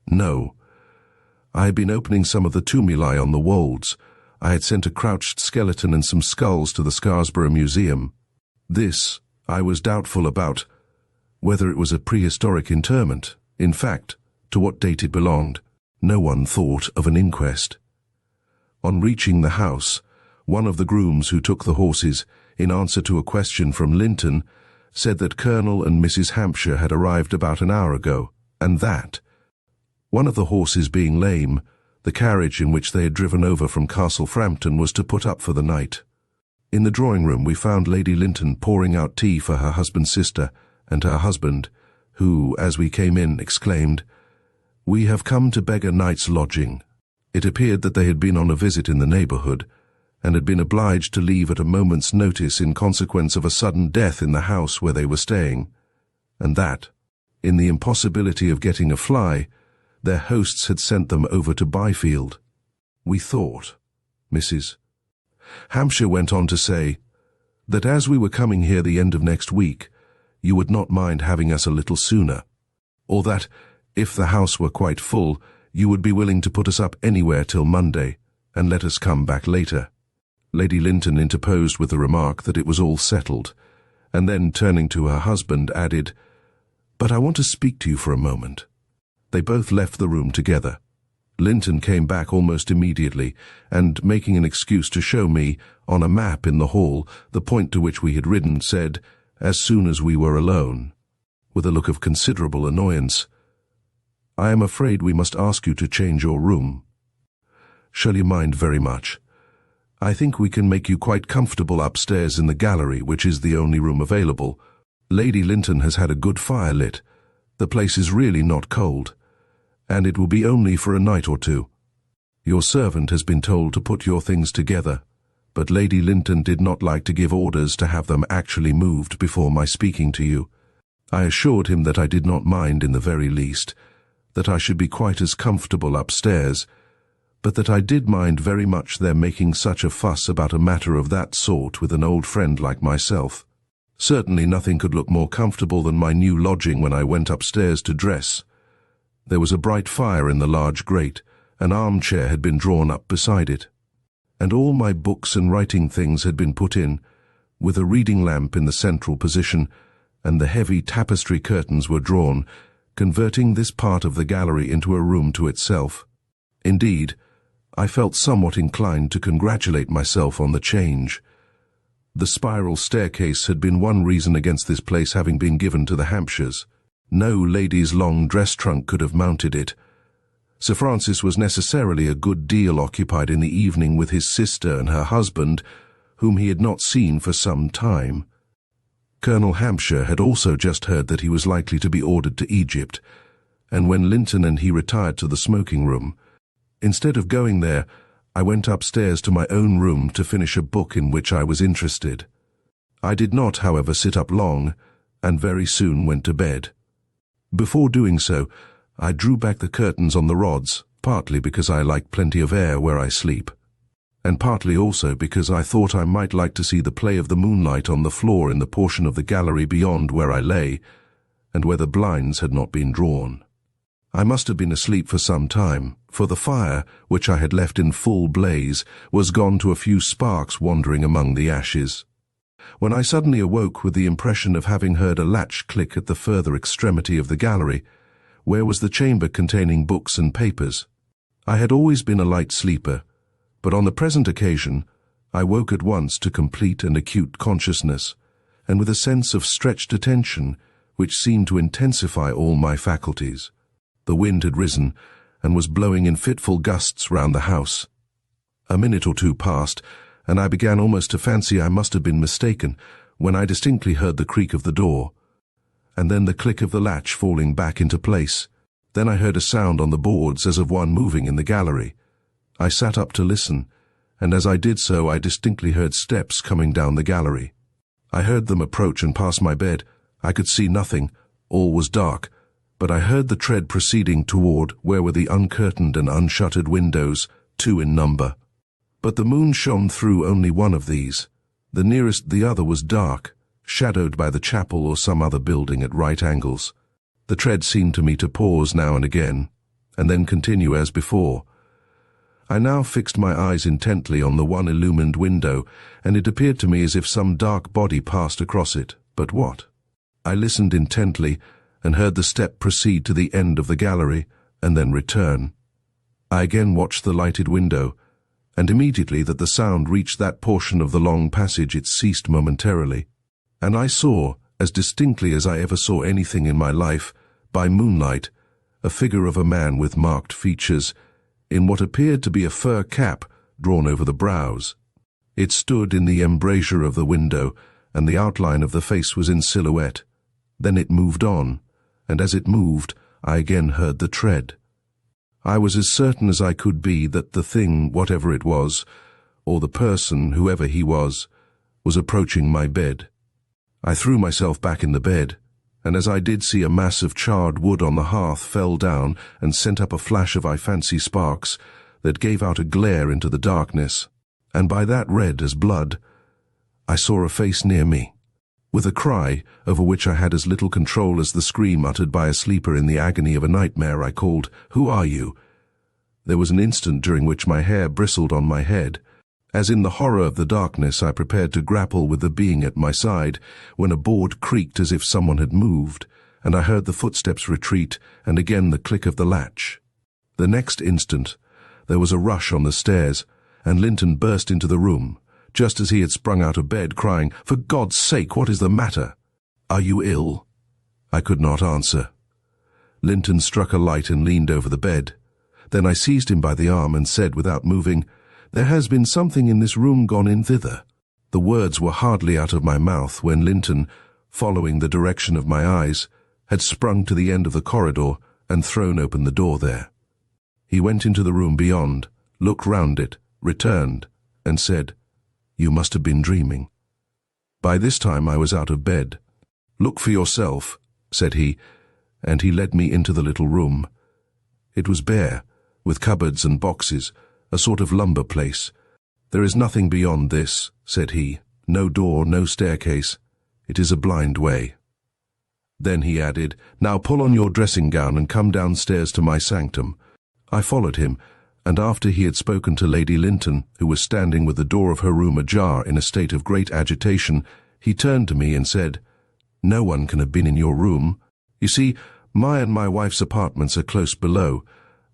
"No. I had been opening some of the tumuli on the wolds. I had sent a crouched skeleton and some skulls to the Scarborough Museum. This I was doubtful about, whether it was a prehistoric interment, in fact, to what date it belonged. No one thought of an inquest. On reaching the house, one of the grooms who took the horses, in answer to a question from Linton, said that Colonel and Mrs. Hampshire had arrived about an hour ago, and that, one of the horses being lame, the carriage in which they had driven over from Castle Frampton was to put up for the night. In the drawing-room we found Lady Linton pouring out tea for her husband's sister and her husband, who, as we came in, exclaimed, "We have come to beg a night's lodging." It appeared that they had been on a visit in the neighbourhood, and had been obliged to leave at a moment's notice in consequence of a sudden death in the house where they were staying, and that, in the impossibility of getting a fly, their hosts had sent them over to Byfield. We thought, Mrs. Hampshire went on to say, that as we were coming here the end of next week, you would not mind having us a little sooner, or that, if the house were quite full, you would be willing to put us up anywhere till Monday, and let us come back later. Lady Linton interposed with the remark that it was all settled, and then, turning to her husband, added, "But I want to speak to you for a moment." They both left the room together. Linton came back almost immediately, and, making an excuse to show me, on a map in the hall, the point to which we had ridden, said, as soon as we were alone, with a look of considerable annoyance, "I am afraid we must ask you to change your room. Shall you mind very much? I think we can make you quite comfortable upstairs in the gallery, which is the only room available. Lady Linton has had a good fire lit. The place is really not cold, and it will be only for a night or two. Your servant has been told to put your things together, but Lady Linton did not like to give orders to have them actually moved before my speaking to you. I assured him that I did not mind in the very least, that I should be quite as comfortable upstairs, but that I did mind very much their making such a fuss about a matter of that sort with an old friend like myself. Certainly nothing could look more comfortable than my new lodging when I went upstairs to dress. There was a bright fire in the large grate, an armchair had been drawn up beside it, and all my books and writing things had been put in, with a reading lamp in the central position, and the heavy tapestry curtains were drawn, converting this part of the gallery into a room to itself. Indeed, I felt somewhat inclined to congratulate myself on the change. The spiral staircase had been one reason against this place having been given to the Hampshires. No lady's long dress trunk could have mounted it. Sir Francis was necessarily a good deal occupied in the evening with his sister and her husband, whom he had not seen for some time. Colonel Hampshire had also just heard that he was likely to be ordered to Egypt, and when Linton and he retired to the smoking-room, instead of going there, I went upstairs to my own room to finish a book in which I was interested. I did not, however, sit up long, and very soon went to bed. Before doing so, I drew back the curtains on the rods, partly because I like plenty of air where I sleep, and partly also because I thought I might like to see the play of the moonlight on the floor in the portion of the gallery beyond where I lay, and where the blinds had not been drawn. I must have been asleep for some time, for the fire, which I had left in full blaze, was gone to a few sparks wandering among the ashes, when I suddenly awoke with the impression of having heard a latch click at the further extremity of the gallery, where was the chamber containing books and papers. I had always been a light sleeper, but on the present occasion I woke at once to complete and acute consciousness, and with a sense of stretched attention which seemed to intensify all my faculties. The wind had risen, and was blowing in fitful gusts round the house. A minute or two passed, and I began almost to fancy I must have been mistaken, when I distinctly heard the creak of the door, and then the click of the latch falling back into place. Then I heard a sound on the boards as of one moving in the gallery. I sat up to listen, and as I did so I distinctly heard steps coming down the gallery. I heard them approach and pass my bed. I could see nothing, all was dark, but I heard the tread proceeding toward where were the uncurtained and unshuttered windows, 2 in number. But the moon shone through only one of these. The nearest the other was dark, shadowed by the chapel or some other building at right angles. The tread seemed to me to pause now and again, and then continue as before. I now fixed my eyes intently on the one illumined window, and it appeared to me as if some dark body passed across it. But what? I listened intently, and heard the step proceed to the end of the gallery, and then return. I again watched the lighted window, and immediately that the sound reached that portion of the long passage it ceased momentarily, and I saw, as distinctly as I ever saw anything in my life, by moonlight, a figure of a man with marked features, in what appeared to be a fur cap drawn over the brows. It stood in the embrasure of the window, and the outline of the face was in silhouette. Then it moved on, and as it moved, I again heard the tread. I was as certain as I could be that the thing, whatever it was, or the person, whoever he was approaching my bed. I threw myself back in the bed, and as I did see a mass of charred wood on the hearth fell down and sent up a flash of, I fancy, sparks that gave out a glare into the darkness, and by that red as blood, I saw a face near me. With a cry, over which I had as little control as the scream uttered by a sleeper in the agony of a nightmare, I called, "Who are you?" There was an instant during which my hair bristled on my head. As in the horror of the darkness I prepared to grapple with the being at my side, when a board creaked as if someone had moved, and I heard the footsteps retreat, and again the click of the latch. The next instant there was a rush on the stairs, and Linton burst into the room, just as he had sprung out of bed, crying, "For God's sake, what is the matter? Are you ill?" I could not answer. Linton struck a light and leaned over the bed. Then I seized him by the arm and said without moving, "There has been something in this room gone in thither." The words were hardly out of my mouth when Linton, following the direction of my eyes, had sprung to the end of the corridor and thrown open the door there. He went into the room beyond, looked round it, returned, and said, "You must have been dreaming." By this time I was out of bed. "Look for yourself," said he, and he led me into the little room. It was bare, with cupboards and boxes, a sort of lumber place. "There is nothing beyond this," said he. "No door, no staircase. It is a blind way." Then he added, "Now pull on your dressing gown and come downstairs to my sanctum." I followed him, and after he had spoken to Lady Linton, who was standing with the door of her room ajar in a state of great agitation, he turned to me and said, "No one can have been in your room. You see, my and my wife's apartments are close below,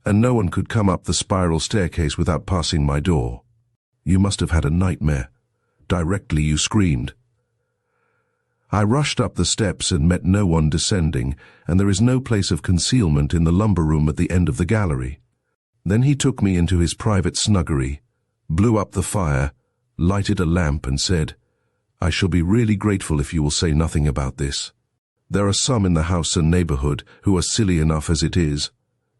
and no one could come up the spiral staircase without passing my door. You must have had a nightmare. Directly you screamed." I rushed up the steps and met no one descending, and there is no place of concealment in the lumber room at the end of the gallery. Then he took me into his private snuggery, blew up the fire, lighted a lamp and said, "I shall be really grateful if you will say nothing about this. There are some in the house and neighborhood who are silly enough as it is.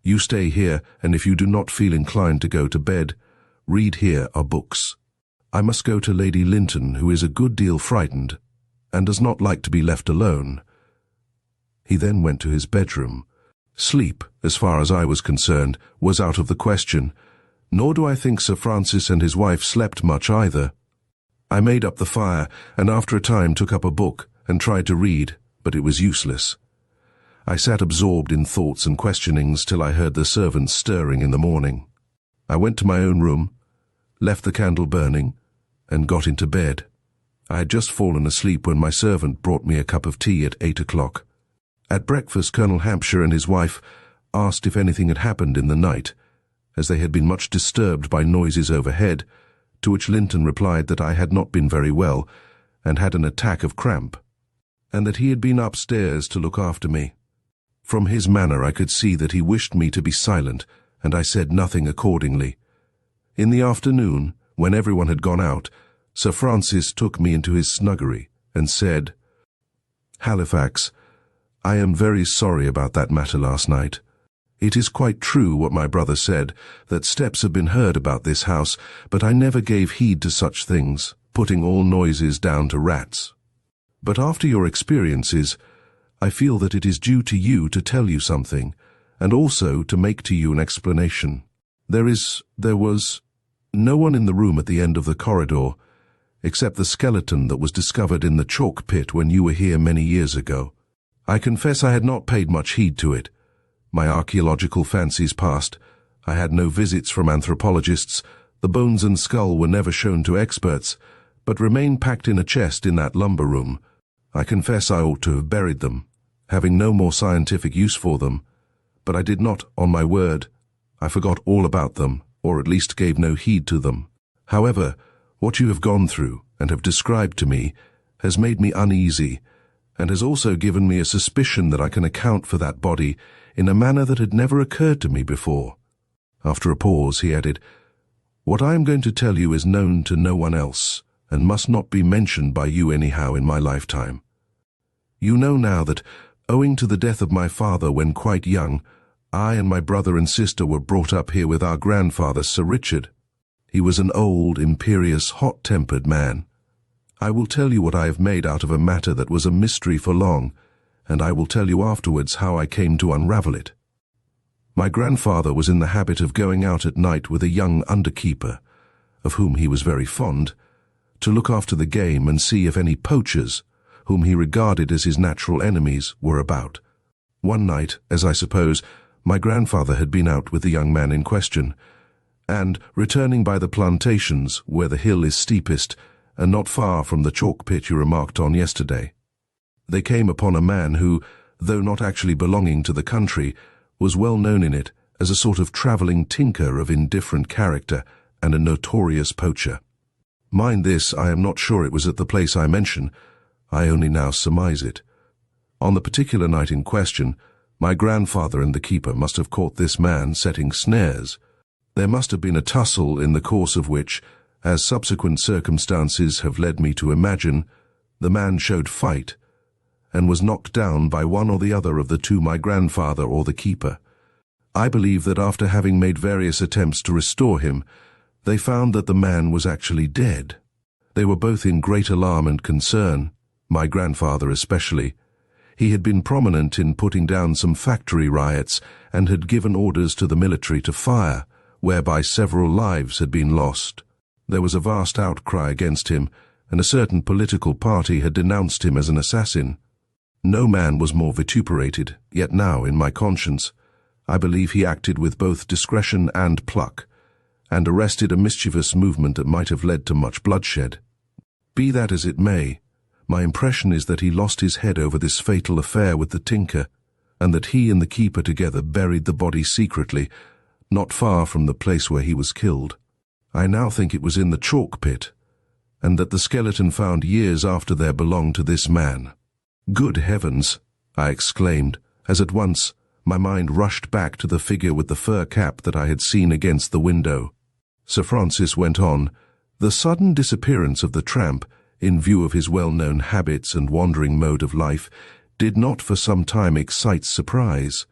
You stay here, and if you do not feel inclined to go to bed, read here are books. I must go to Lady Linton, who is a good deal frightened, and does not like to be left alone." He then went to his bedroom. Sleep, as far as I was concerned, was out of the question, nor do I think Sir Francis and his wife slept much either. I made up the fire, and after a time took up a book and tried to read, but it was useless. I sat absorbed in thoughts and questionings till I heard the servants stirring in the morning. I went to my own room, left the candle burning, and got into bed. I had just fallen asleep when my servant brought me a cup of tea at 8 o'clock. At breakfast, Colonel Hampshire and his wife asked if anything had happened in the night, as they had been much disturbed by noises overhead, to which Linton replied that I had not been very well, and had an attack of cramp, and that he had been upstairs to look after me. From his manner I could see that he wished me to be silent, and I said nothing accordingly. In the afternoon, when everyone had gone out, Sir Francis took me into his snuggery and said, "Halifax, I am very sorry about that matter last night. It is quite true what my brother said, that steps have been heard about this house, but I never gave heed to such things, putting all noises down to rats. But after your experiences, I feel that it is due to you to tell you something, and also to make to you an explanation. There was no one in the room at the end of the corridor, except the skeleton that was discovered in the chalk pit when you were here many years ago. I confess I had not paid much heed to it. My archaeological fancies passed. I had no visits from anthropologists. The bones and skull were never shown to experts, but remained packed in a chest in that lumber room. I confess I ought to have buried them, having no more scientific use for them. But I did not, on my word. I forgot all about them, or at least gave no heed to them. However, what you have gone through, and have described to me, has made me uneasy, and has also given me a suspicion that I can account for that body in a manner that had never occurred to me before. After a pause, he added, "What I am going to tell you is known to no one else, and must not be mentioned by you anyhow in my lifetime. You know now that, owing to the death of my father when quite young, I and my brother and sister were brought up here with our grandfather, Sir Richard. He was an old, imperious, hot-tempered man. I will tell you what I have made out of a matter that was a mystery for long, and I will tell you afterwards how I came to unravel it. My grandfather was in the habit of going out at night with a young underkeeper, of whom he was very fond, to look after the game and see if any poachers, whom he regarded as his natural enemies, were about. One night, as I suppose, my grandfather had been out with the young man in question, and, returning by the plantations, where the hill is steepest, and not far from the chalk pit you remarked on yesterday, they came upon a man who, though not actually belonging to the country, was well known in it as a sort of travelling tinker of indifferent character and a notorious poacher. Mind this, I am not sure it was at the place I mention. I only now surmise it. On the particular night in question, my grandfather and the keeper must have caught this man setting snares. There must have been a tussle in the course of which, as subsequent circumstances have led me to imagine, the man showed fight, and was knocked down by one or the other of the two, my grandfather or the keeper. I believe that after having made various attempts to restore him, they found that the man was actually dead. They were both in great alarm and concern, my grandfather especially. He had been prominent in putting down some factory riots and had given orders to the military to fire, whereby several lives had been lost. There was a vast outcry against him, and a certain political party had denounced him as an assassin. No man was more vituperated, yet now, in my conscience, I believe he acted with both discretion and pluck, and arrested a mischievous movement that might have led to much bloodshed. Be that as it may, my impression is that he lost his head over this fatal affair with the tinker, and that he and the keeper together buried the body secretly, not far from the place where he was killed. I now think it was in the chalk pit, and that the skeleton found years after there belonged to this man." "Good heavens!" I exclaimed, as at once my mind rushed back to the figure with the fur cap that I had seen against the window. Sir Francis went on, "The sudden disappearance of the tramp, in view of his well-known habits and wandering mode of life, did not for some time excite surprise.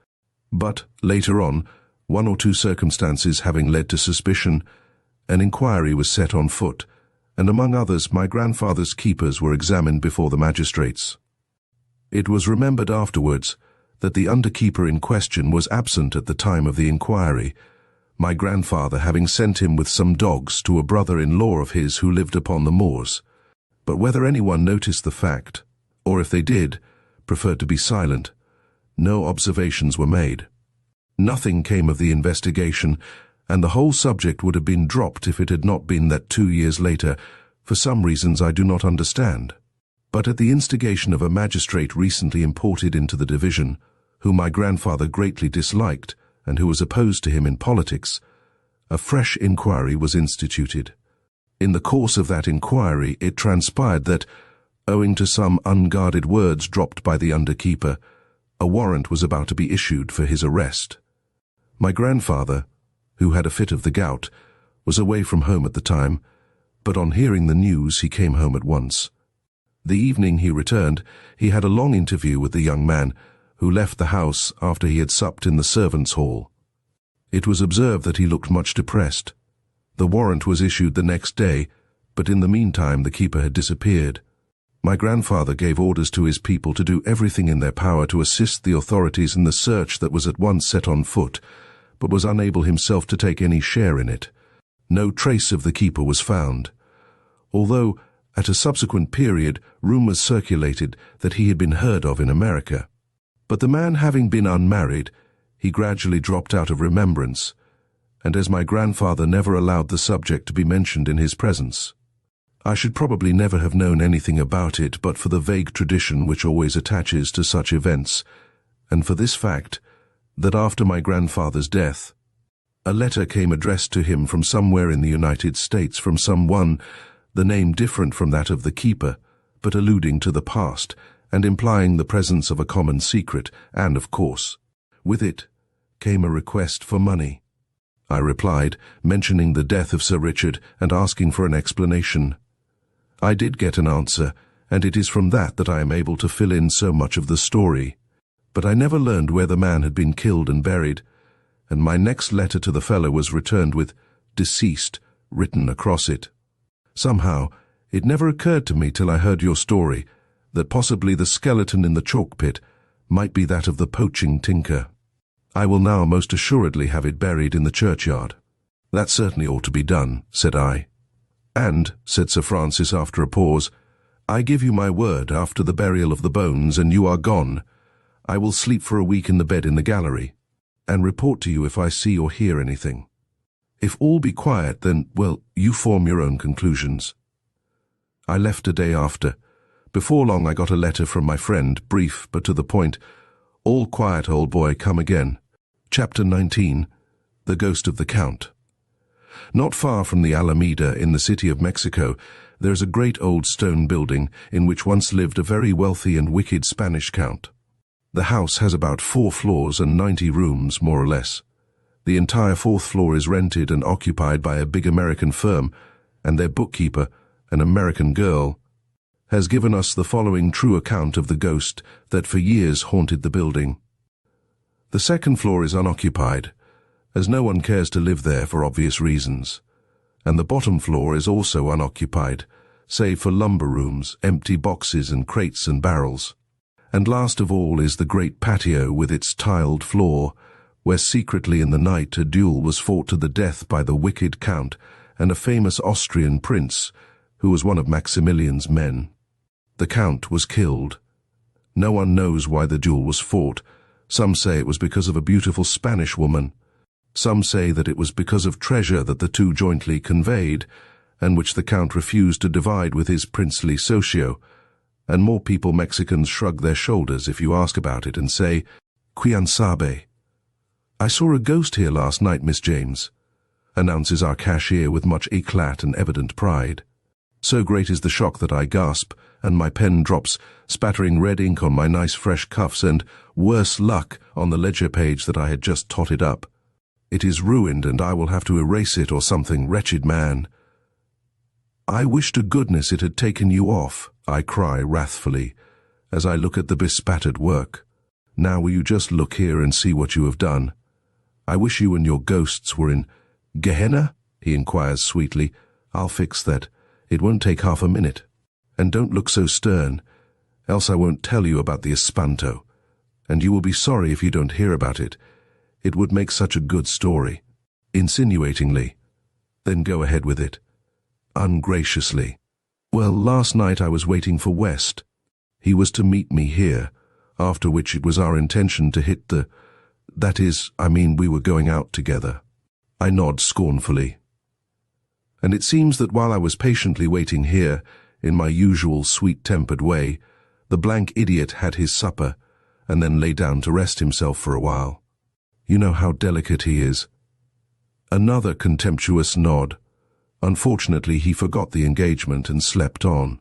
But, later on, one or two circumstances having led to suspicion, an inquiry was set on foot, and among others my grandfather's keepers were examined before the magistrates. It was remembered afterwards that the underkeeper in question was absent at the time of the inquiry, my grandfather having sent him with some dogs to a brother-in-law of his who lived upon the moors. But whether anyone noticed the fact, or if they did, preferred to be silent, no observations were made. Nothing came of the investigation, and the whole subject would have been dropped if it had not been that 2 years later, for some reasons I do not understand, but at the instigation of a magistrate recently imported into the division, whom my grandfather greatly disliked and who was opposed to him in politics, a fresh inquiry was instituted. In the course of that inquiry it transpired that, owing to some unguarded words dropped by the underkeeper, a warrant was about to be issued for his arrest. My grandfather, who had a fit of the gout, was away from home at the time, but on hearing the news he came home at once. The evening he returned, he had a long interview with the young man, who left the house after he had supped in the servants' hall. It was observed that he looked much depressed. The warrant was issued the next day, but in the meantime the keeper had disappeared. My grandfather gave orders to his people to do everything in their power to assist the authorities in the search that was at once set on foot, but was unable himself to take any share in it. No trace of the keeper was found, although at a subsequent period rumors circulated that he had been heard of in America. But the man having been unmarried, he gradually dropped out of remembrance, and as my grandfather never allowed the subject to be mentioned in his presence, I should probably never have known anything about it but for the vague tradition which always attaches to such events, and for this fact, that after my grandfather's death, a letter came addressed to him from somewhere in the United States from someone, the name different from that of the keeper, but alluding to the past and implying the presence of a common secret, and, of course, with it came a request for money. I replied, mentioning the death of Sir Richard and asking for an explanation. I did get an answer, and it is from that I am able to fill in so much of the story. But I never learned where the man had been killed and buried, and my next letter to the fellow was returned with "deceased" written across it. Somehow, it never occurred to me till I heard your story that possibly the skeleton in the chalk pit might be that of the poaching tinker. I will now most assuredly have it buried in the churchyard. That certainly ought to be done, said I. And, said Sir Francis after a pause, I give you my word, after the burial of the bones and you are gone, I will sleep for a week in the bed in the gallery, and report to you if I see or hear anything. If all be quiet, then, well, you form your own conclusions. I left a day after. Before long I got a letter from my friend, brief but to the point. All quiet, old boy, come again. Chapter 19, The Ghost of the Count. Not far from the Alameda in the city of Mexico, there is a great old stone building in which once lived a very wealthy and wicked Spanish count. The house has about 4 floors and 90 rooms, more or less. The entire 4th floor is rented and occupied by a big American firm, and their bookkeeper, an American girl, has given us the following true account of the ghost that for years haunted the building. The 2nd floor is unoccupied, as no one cares to live there for obvious reasons, and the bottom floor is also unoccupied, save for lumber rooms, empty boxes and crates and barrels. And last of all is the great patio with its tiled floor, where secretly in the night a duel was fought to the death by the wicked count and a famous Austrian prince, who was one of Maximilian's men. The count was killed. No one knows why the duel was fought. Some say it was because of a beautiful Spanish woman. Some say that it was because of treasure that the two jointly conveyed, and which the count refused to divide with his princely socio. And more people Mexicans shrug their shoulders if you ask about it and say, "Quién sabe?" "I saw a ghost here last night, Miss James," announces our cashier with much éclat and evident pride. So great is the shock that I gasp, and my pen drops, spattering red ink on my nice fresh cuffs and, worse luck, on the ledger page that I had just totted up. It is ruined, and I will have to erase it or something, wretched man. "I wish to goodness it had taken you off," I cry wrathfully, as I look at the bespattered work. "Now will you just look here and see what you have done? I wish you and your ghosts were in Gehenna?" he inquires sweetly. "I'll fix that. It won't take half a minute. And don't look so stern, else I won't tell you about the espanto. And you will be sorry if you don't hear about it. It would make such a good story." Insinuatingly. "Then go ahead with it." Ungraciously. "Well, last night I was waiting for West. He was to meet me here, after which it was our intention to hit the... we were going out together." I nod scornfully. "And it seems that while I was patiently waiting here, in my usual sweet-tempered way, the blank idiot had his supper, and then lay down to rest himself for a while. You know how delicate he is." Another contemptuous nod. Unfortunately, he forgot the engagement and slept on.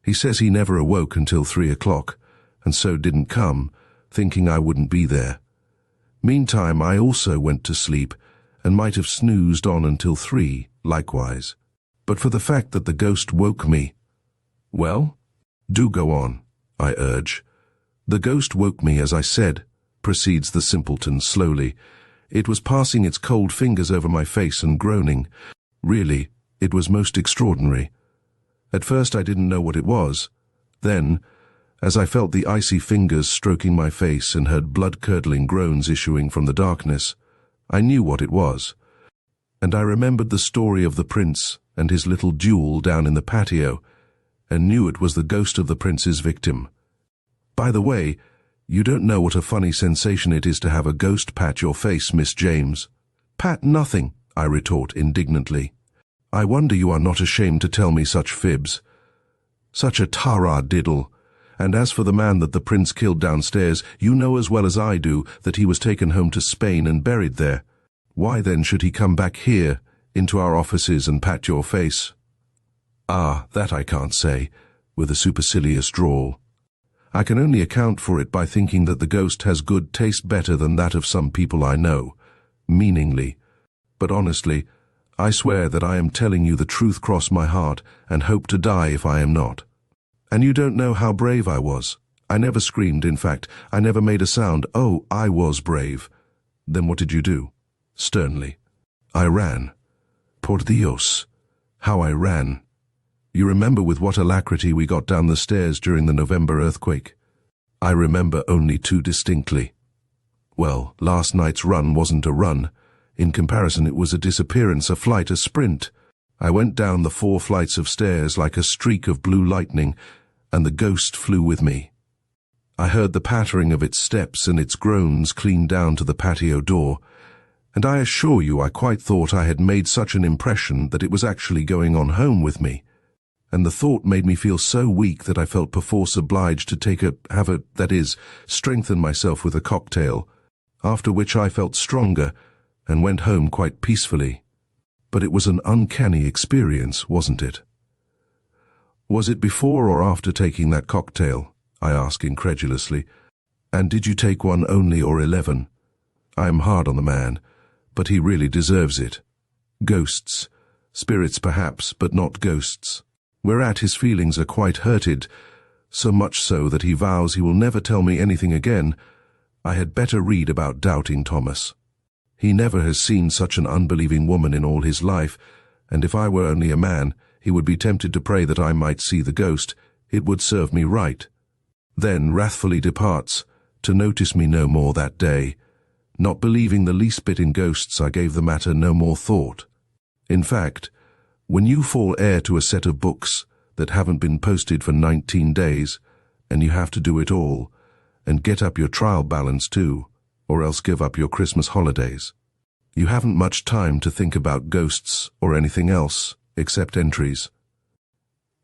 He says he never awoke until 3 o'clock, and so didn't come, thinking I wouldn't be there. Meantime, I also went to sleep, and might have snoozed on until 3, likewise. But for the fact that the ghost woke me... "Well, do go on," I urge. "The ghost woke me, as I said," proceeds the simpleton slowly. "It was passing its cold fingers over my face and groaning. Really, it was most extraordinary. At first I didn't know what it was. Then, as I felt the icy fingers stroking my face and heard blood-curdling groans issuing from the darkness, I knew what it was. And I remembered the story of the prince and his little duel down in the patio, and knew it was the ghost of the prince's victim. By the way, you don't know what a funny sensation it is to have a ghost pat your face, Miss James." "Pat nothing," I retort indignantly. "I wonder you are not ashamed to tell me such fibs. Such a taradiddle. And as for the man that the prince killed downstairs, you know as well as I do that he was taken home to Spain and buried there. Why then should he come back here, into our offices, and pat your face?" "Ah, that I can't say," with a supercilious drawl. "I can only account for it by thinking that the ghost has good taste, better than that of some people I know," meaningly. "But honestly, I swear that I am telling you the truth cross my heart, and hope to die if I am not. And you don't know how brave I was. I never screamed, in fact, I never made a sound. Oh, I was brave." "Then what did you do?" Sternly. "I ran. Por Dios, how I ran. You remember with what alacrity we got down the stairs during the November earthquake?" "I remember only too distinctly." "Well, last night's run wasn't a run. In comparison, it was a disappearance, a flight, a sprint. I went down the 4 flights of stairs like a streak of blue lightning, and the ghost flew with me. I heard the pattering of its steps and its groans clean down to the patio door, and I assure you I quite thought I had made such an impression that it was actually going on home with me. And the thought made me feel so weak that I felt perforce obliged to that is, strengthen myself with a cocktail, after which I felt stronger and went home quite peacefully. But it was an uncanny experience, wasn't it?" "Was it before or after taking that cocktail?" I ask incredulously. "And did you take one only or 11? I am hard on the man, but he really deserves it. Ghosts. Spirits perhaps, but not ghosts." Whereat his feelings are quite hurted, so much so that he vows he will never tell me anything again. I had better read about Doubting Thomas. He never has seen such an unbelieving woman in all his life, and if I were only a man, he would be tempted to pray that I might see the ghost. It would serve me right. Then wrathfully departs, to notice me no more that day. Not believing the least bit in ghosts, I gave the matter no more thought. In fact, when you fall heir to a set of books that haven't been posted for 19 days, and you have to do it all, and get up your trial balance too, or else give up your Christmas holidays, you haven't much time to think about ghosts or anything else except entries.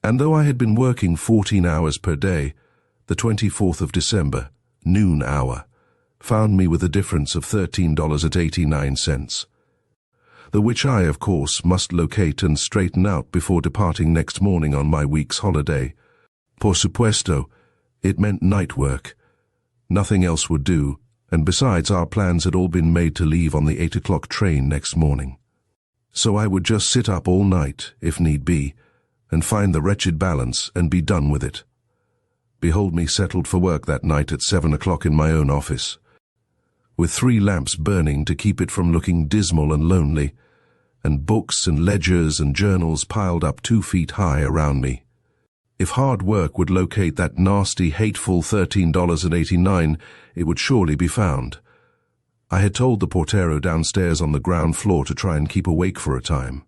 And though I had been working 14 hours per day, the 24th of December, noon hour, found me with a difference of $13.89. The which I, of course, must locate and straighten out before departing next morning on my week's holiday. Por supuesto, it meant night work. Nothing else would do, and besides, our plans had all been made to leave on the 8 o'clock train next morning. So I would just sit up all night, if need be, and find the wretched balance and be done with it. Behold me settled for work that night at 7 o'clock in my own office, with 3 lamps burning to keep it from looking dismal and lonely, and books and ledgers and journals piled up 2 feet high around me. If hard work would locate that nasty, hateful $13.89, it would surely be found. I had told the portero downstairs on the ground floor to try and keep awake for a time.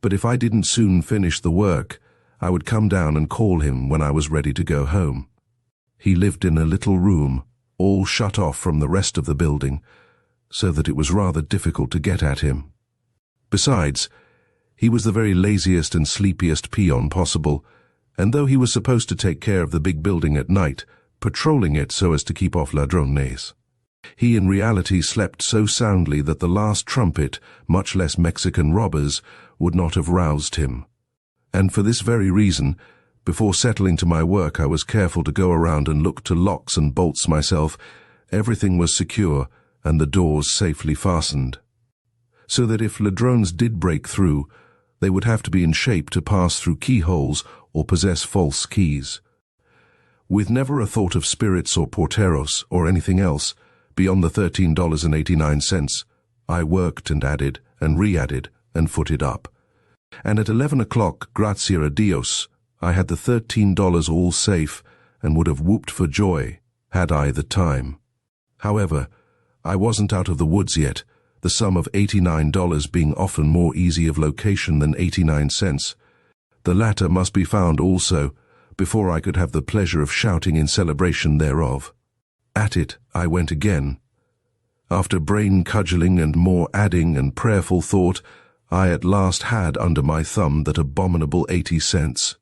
But if I didn't soon finish the work, I would come down and call him when I was ready to go home. He lived in a little room, all shut off from the rest of the building, so that it was rather difficult to get at him. Besides, he was the very laziest and sleepiest peon possible, and though he was supposed to take care of the big building at night, patrolling it so as to keep off ladrones, he in reality slept so soundly that the last trumpet, much less Mexican robbers, would not have roused him. And for this very reason, before settling to my work, I was careful to go around and look to locks and bolts myself. Everything was secure and the doors safely fastened, so that if ladrones did break through, they would have to be in shape to pass through keyholes or possess false keys. with never a thought of spirits or porteros or anything else beyond the $13.89. I worked and added and re-added and footed up. And at 11 o'clock, grazie a Dios, I had the $13 all safe and would have whooped for joy had I the time. However, I wasn't out of the woods yet, the sum of $89 being often more easy of location than 89 cents. The latter must be found also, before I could have the pleasure of shouting in celebration thereof. At it I went again. After brain cudgelling and more adding and prayerful thought, I at last had under my thumb that abominable 80 cents.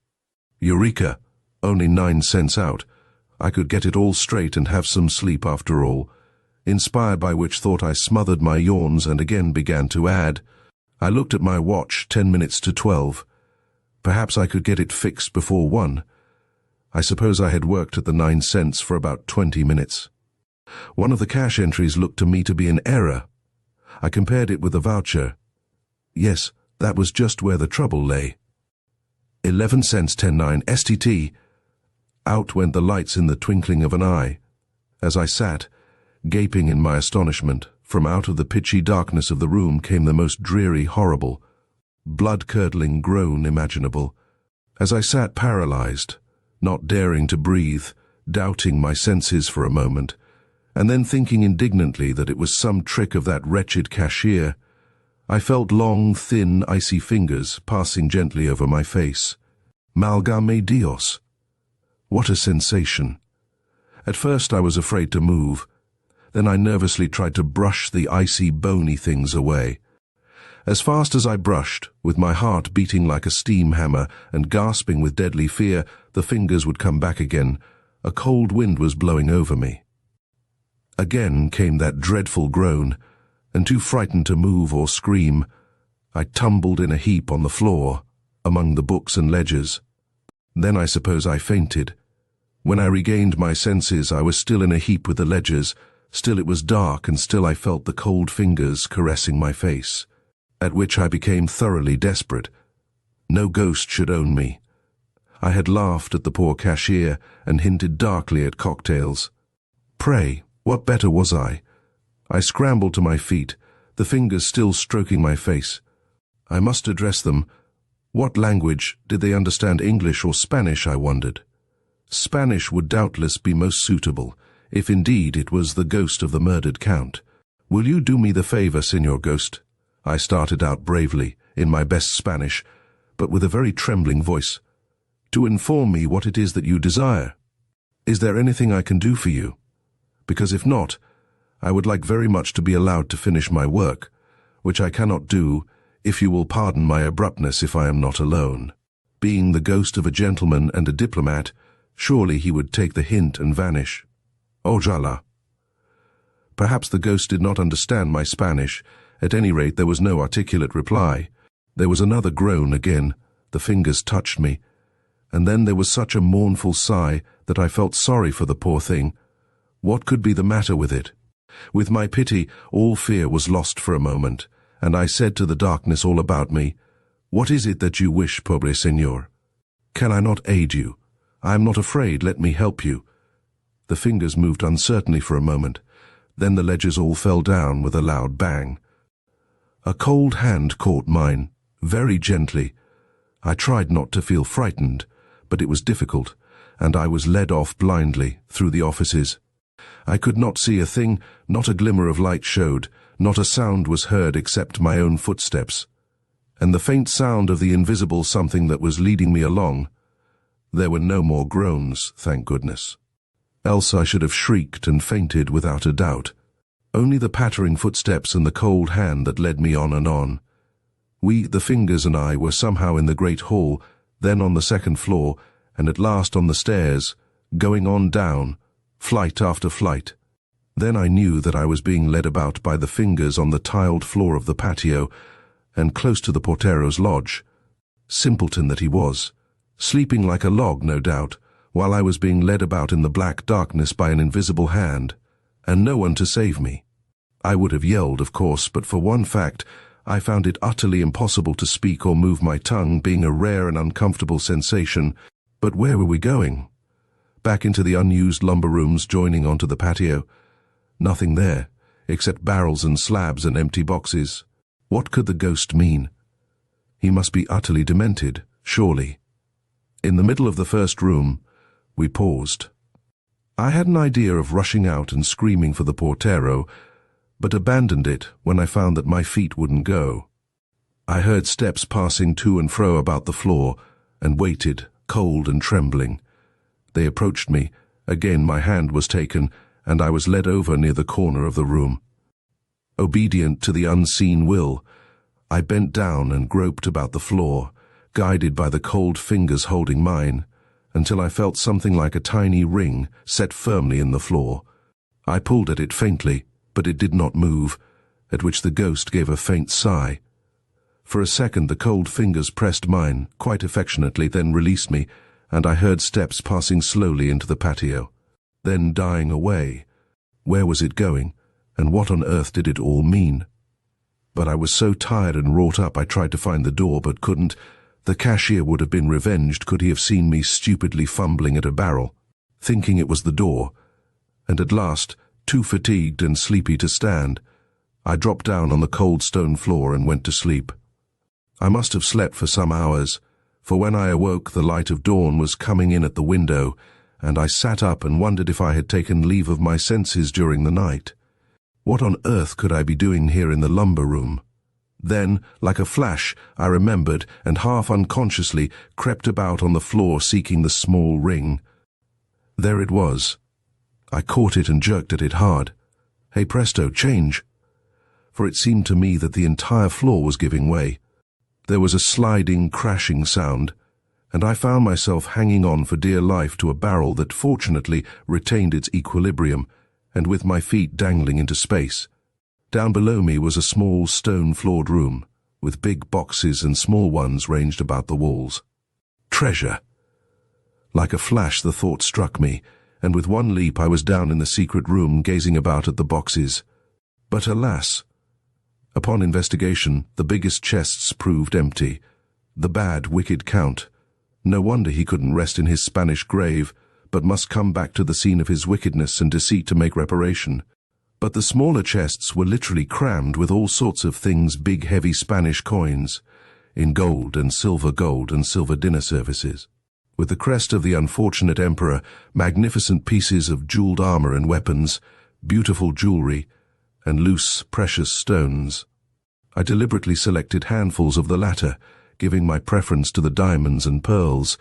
Eureka! Only 9 cents out. I could get it all straight and have some sleep after all. Inspired by which thought I smothered my yawns and again began to add. I looked at my watch, 10 minutes to 12. Perhaps I could get it fixed before 1. I suppose I had worked at the 9 cents for about 20 minutes. One of the cash entries looked to me to be an error. I compared it with the voucher. Yes, that was just where the trouble lay. 11 cents 10.9 STT. Out went the lights in the twinkling of an eye. As I sat, gaping in my astonishment, from out of the pitchy darkness of the room came the most dreary, horrible, blood-curdling groan imaginable. As I sat paralyzed, not daring to breathe, doubting my senses for a moment, and then thinking indignantly that it was some trick of that wretched cashier, I felt long, thin, icy fingers passing gently over my face. Malgame Dios! What a sensation! At first I was afraid to move. Then I nervously tried to brush the icy, bony things away. As fast as I brushed, with my heart beating like a steam hammer and gasping with deadly fear, the fingers would come back again. A cold wind was blowing over me. Again came that dreadful groan, and too frightened to move or scream, I tumbled in a heap on the floor, among the books and ledgers. Then I suppose I fainted. When I regained my senses, I was still in a heap with the ledgers. Still it was dark, and still I felt the cold fingers caressing my face, at which I became thoroughly desperate. No ghost should own me. I had laughed at the poor cashier and hinted darkly at cocktails. Pray, what better was I? I scrambled to my feet, the fingers still stroking my face. I must address them. What language? Did they understand English or Spanish, I wondered. Spanish would doubtless be most suitable, if indeed it was the ghost of the murdered count. Will you do me the favor, Señor Ghost? I started out bravely, in my best Spanish, but with a very trembling voice, to inform me what it is that you desire. Is there anything I can do for you? Because if not, I would like very much to be allowed to finish my work, which I cannot do, if you will pardon my abruptness if I am not alone. Being the ghost of a gentleman and a diplomat, surely he would take the hint and vanish. Ojala. Perhaps the ghost did not understand my Spanish. At any rate, there was no articulate reply. There was another groan again. The fingers touched me. And then there was such a mournful sigh that I felt sorry for the poor thing. What could be the matter with it? With my pity, all fear was lost for a moment, and I said to the darkness all about me, "What is it that you wish, pobre señor? Can I not aid you? I am not afraid, let me help you." The fingers moved uncertainly for a moment. Then the ledgers all fell down with a loud bang. A cold hand caught mine, very gently. I tried not to feel frightened, but it was difficult, and I was led off blindly through the offices. I could not see a thing, not a glimmer of light showed, not a sound was heard except my own footsteps, and the faint sound of the invisible something that was leading me along. There were no more groans, thank goodness. Else I should have shrieked and fainted without a doubt. Only the pattering footsteps and the cold hand that led me on and on. We, the fingers and I, were somehow in the great hall, then on the second floor, and at last on the stairs, going on down, flight after flight. Then I knew that I was being led about by the fingers on the tiled floor of the patio, and close to the portero's lodge. Simpleton that he was, sleeping like a log, no doubt, while I was being led about in the black darkness by an invisible hand, and no one to save me. I would have yelled, of course, but for one fact, I found it utterly impossible to speak or move my tongue, being a rare and uncomfortable sensation. But where were we going? back into the unused lumber rooms joining onto the patio. Nothing there, except barrels and slabs and empty boxes. What could the ghost mean? He must be utterly demented, surely. In the middle of the first room, we paused. I had an idea of rushing out and screaming for the portero, but abandoned it when I found that my feet wouldn't go. I heard steps passing to and fro about the floor, and waited, cold and trembling. They approached me. Again my hand was taken, and I was led over near the corner of the room. Obedient to the unseen will, I bent down and groped about the floor, guided by the cold fingers holding mine, until I felt something like a tiny ring set firmly in the floor. I pulled at it faintly, but it did not move, at which the ghost gave a faint sigh. For a second the cold fingers pressed mine, quite affectionately, then released me, and I heard steps passing slowly into the patio, then dying away. Where was it going, and what on earth did it all mean? But I was so tired and wrought up I tried to find the door, but couldn't. The cashier would have been revenged could he have seen me stupidly fumbling at a barrel, thinking it was the door, and at last, too fatigued and sleepy to stand, I dropped down on the cold stone floor and went to sleep. I must have slept for some hours, for when I awoke the light of dawn was coming in at the window, and I sat up and wondered if I had taken leave of my senses during the night. What on earth could I be doing here in the lumber room? Then, like a flash, I remembered, and half unconsciously crept about on the floor seeking the small ring. There it was. I caught it and jerked at it hard. Hey presto, change! For it seemed to me that the entire floor was giving way. There was a sliding, crashing sound, and I found myself hanging on for dear life to a barrel that fortunately retained its equilibrium, and with my feet dangling into space. Down below me was a small stone-floored room, with big boxes and small ones ranged about the walls. Treasure! Like a flash the thought struck me, and with one leap I was down in the secret room gazing about at the boxes. But alas! Upon investigation, the biggest chests proved empty. The bad, wicked Count. No wonder he couldn't rest in his Spanish grave, but must come back to the scene of his wickedness and deceit to make reparation. But the smaller chests were literally crammed with all sorts of things, big heavy Spanish coins, in gold and silver dinner services. With the crest of the unfortunate emperor, magnificent pieces of jeweled armor and weapons, beautiful jewelry, and loose, precious stones. I deliberately selected handfuls of the latter, giving my preference to the diamonds and pearls.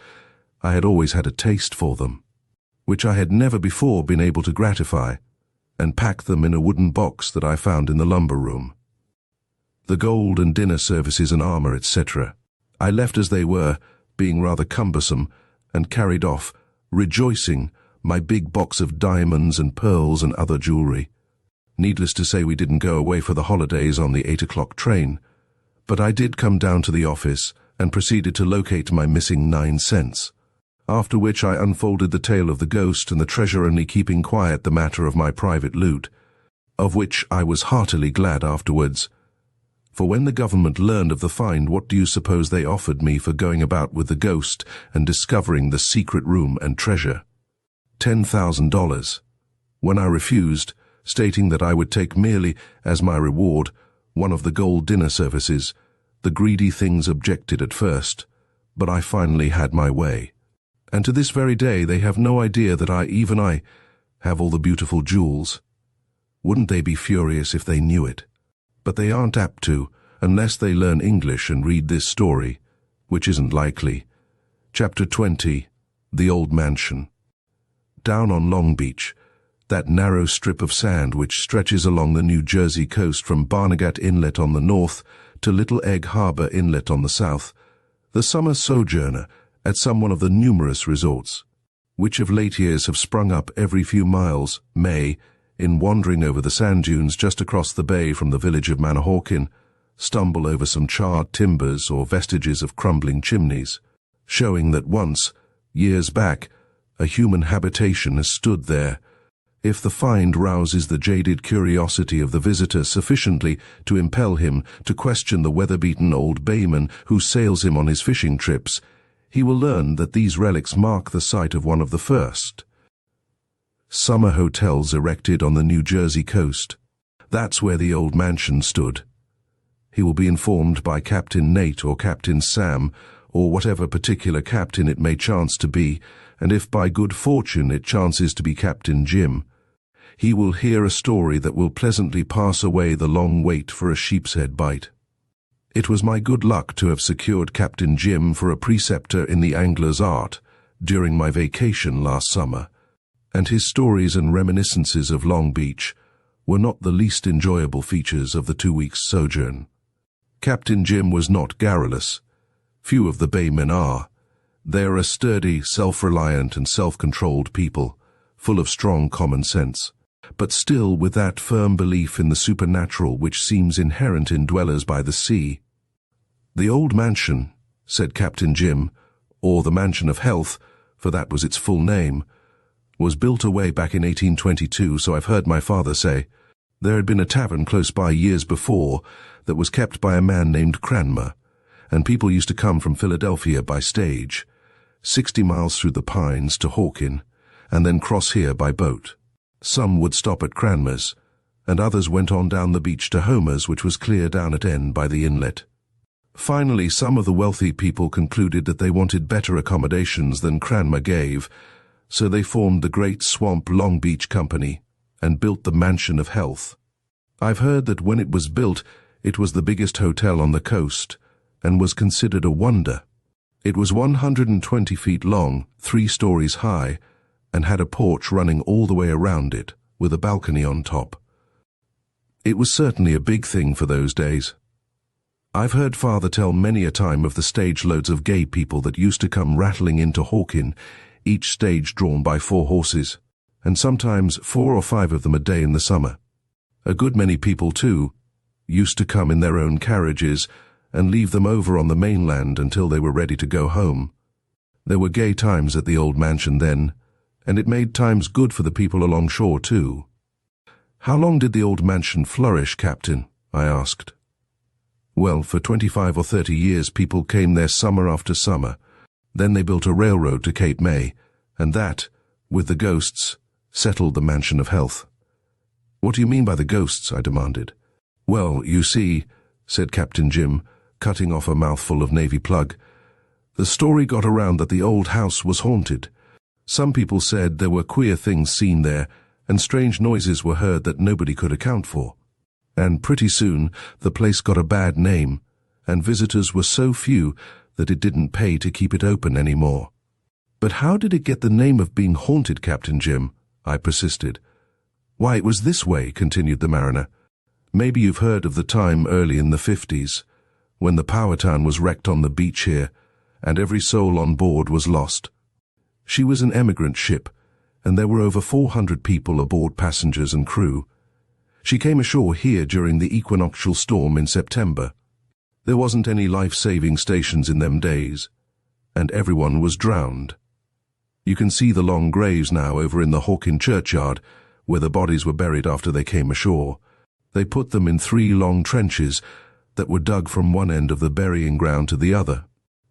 I had always had a taste for them, which I had never before been able to gratify, and packed them in a wooden box that I found in the lumber room. The gold and dinner services and armor, etc., I left as they were, being rather cumbersome, and carried off, rejoicing, my big box of diamonds and pearls and other jewelry. Needless to say, we didn't go away for the holidays on the 8 o'clock train, but I did come down to the office and proceeded to locate my missing 9 cents, after which I unfolded the tale of the ghost and the treasure, only keeping quiet the matter of my private loot, of which I was heartily glad afterwards. For when the government learned of the find, what do you suppose they offered me for going about with the ghost and discovering the secret room and treasure? $10,000. When I refused, stating that I would take merely as my reward one of the gold dinner services, the greedy things objected at first, but I finally had my way. And to this very day they have no idea that I have all the beautiful jewels. Wouldn't they be furious if they knew it? But they aren't apt to, unless they learn English and read this story, which isn't likely. Chapter 20, The Old Mansion. Down on Long Beach, that narrow strip of sand which stretches along the New Jersey coast from Barnegat Inlet on the north to Little Egg Harbor Inlet on the south, the summer sojourner at some one of the numerous resorts, which of late years have sprung up every few miles, may, in wandering over the sand dunes just across the bay from the village of Manahawkin, stumble over some charred timbers or vestiges of crumbling chimneys, showing that once, years back, a human habitation has stood there. If the find rouses the jaded curiosity of the visitor sufficiently to impel him to question the weather-beaten old bayman who sails him on his fishing trips, he will learn that these relics mark the site of one of the first, summer hotels erected on the New Jersey coast. That's where the old mansion stood. He will be informed by Captain Nate or Captain Sam, or whatever particular captain it may chance to be, and if by good fortune it chances to be Captain Jim, he will hear a story that will pleasantly pass away the long wait for a sheep's head bite. It was my good luck to have secured Captain Jim for a preceptor in the angler's art during my vacation last summer, and his stories and reminiscences of Long Beach were not the least enjoyable features of the 2 weeks' sojourn. Captain Jim was not garrulous. Few of the baymen are. They are a sturdy, self-reliant and self-controlled people, full of strong common sense, but still with that firm belief in the supernatural which seems inherent in dwellers by the sea. "The old mansion," said Captain Jim, or the Mansion of Health, for that was its full name, was built away back in 1822, so I've heard my father say. There had been a tavern close by years before that was kept by a man named Cranmer, and people used to come from Philadelphia by stage, 60 miles through the pines to Hawkin, and then cross here by boat. Some would stop at Cranmer's, and others went on down the beach to Homer's, which was clear down at end by the inlet. Finally, some of the wealthy people concluded that they wanted better accommodations than Cranmer gave, so they formed the Great Swamp Long Beach Company and built the Mansion of Health. I've heard that when it was built, it was the biggest hotel on the coast, and was considered a wonder. It was 120 feet long, 3 stories high, and had a porch running all the way around it, with a balcony on top. It was certainly a big thing for those days. I've heard Father tell many a time of the stage loads of gay people that used to come rattling into Hawkin, each stage drawn by 4 horses, and sometimes 4 or 5 of them a day in the summer. A good many people, too, used to come in their own carriages and leave them over on the mainland until they were ready to go home. There were gay times at the old mansion then, and it made times good for the people along shore, too. "How long did the old mansion flourish, Captain?" I asked. "Well, for 25 or 30 years people came there summer after summer. Then they built a railroad to Cape May, and that, with the ghosts, settled the Mansion of Health." "What do you mean by the ghosts?" I demanded. "Well, you see," said Captain Jim, cutting off a mouthful of navy plug, "the story got around that the old house was haunted. Some people said there were queer things seen there, and strange noises were heard that nobody could account for. And pretty soon the place got a bad name, and visitors were so few that it didn't pay to keep it open anymore." "But how did it get the name of being haunted, Captain Jim?" I persisted. "Why, it was this way," continued the mariner. "Maybe you've heard of the time early in the 50s, when the Powhatan was wrecked on the beach here, and every soul on board was lost. She was an emigrant ship, and there were over 400 people aboard, passengers and crew. She came ashore here during the equinoctial storm in September. There wasn't any life-saving stations in them days, and everyone was drowned. You can see the long graves now over in the Hawkin churchyard, where the bodies were buried after they came ashore. They put them in 3 long trenches that were dug from one end of the burying ground to the other.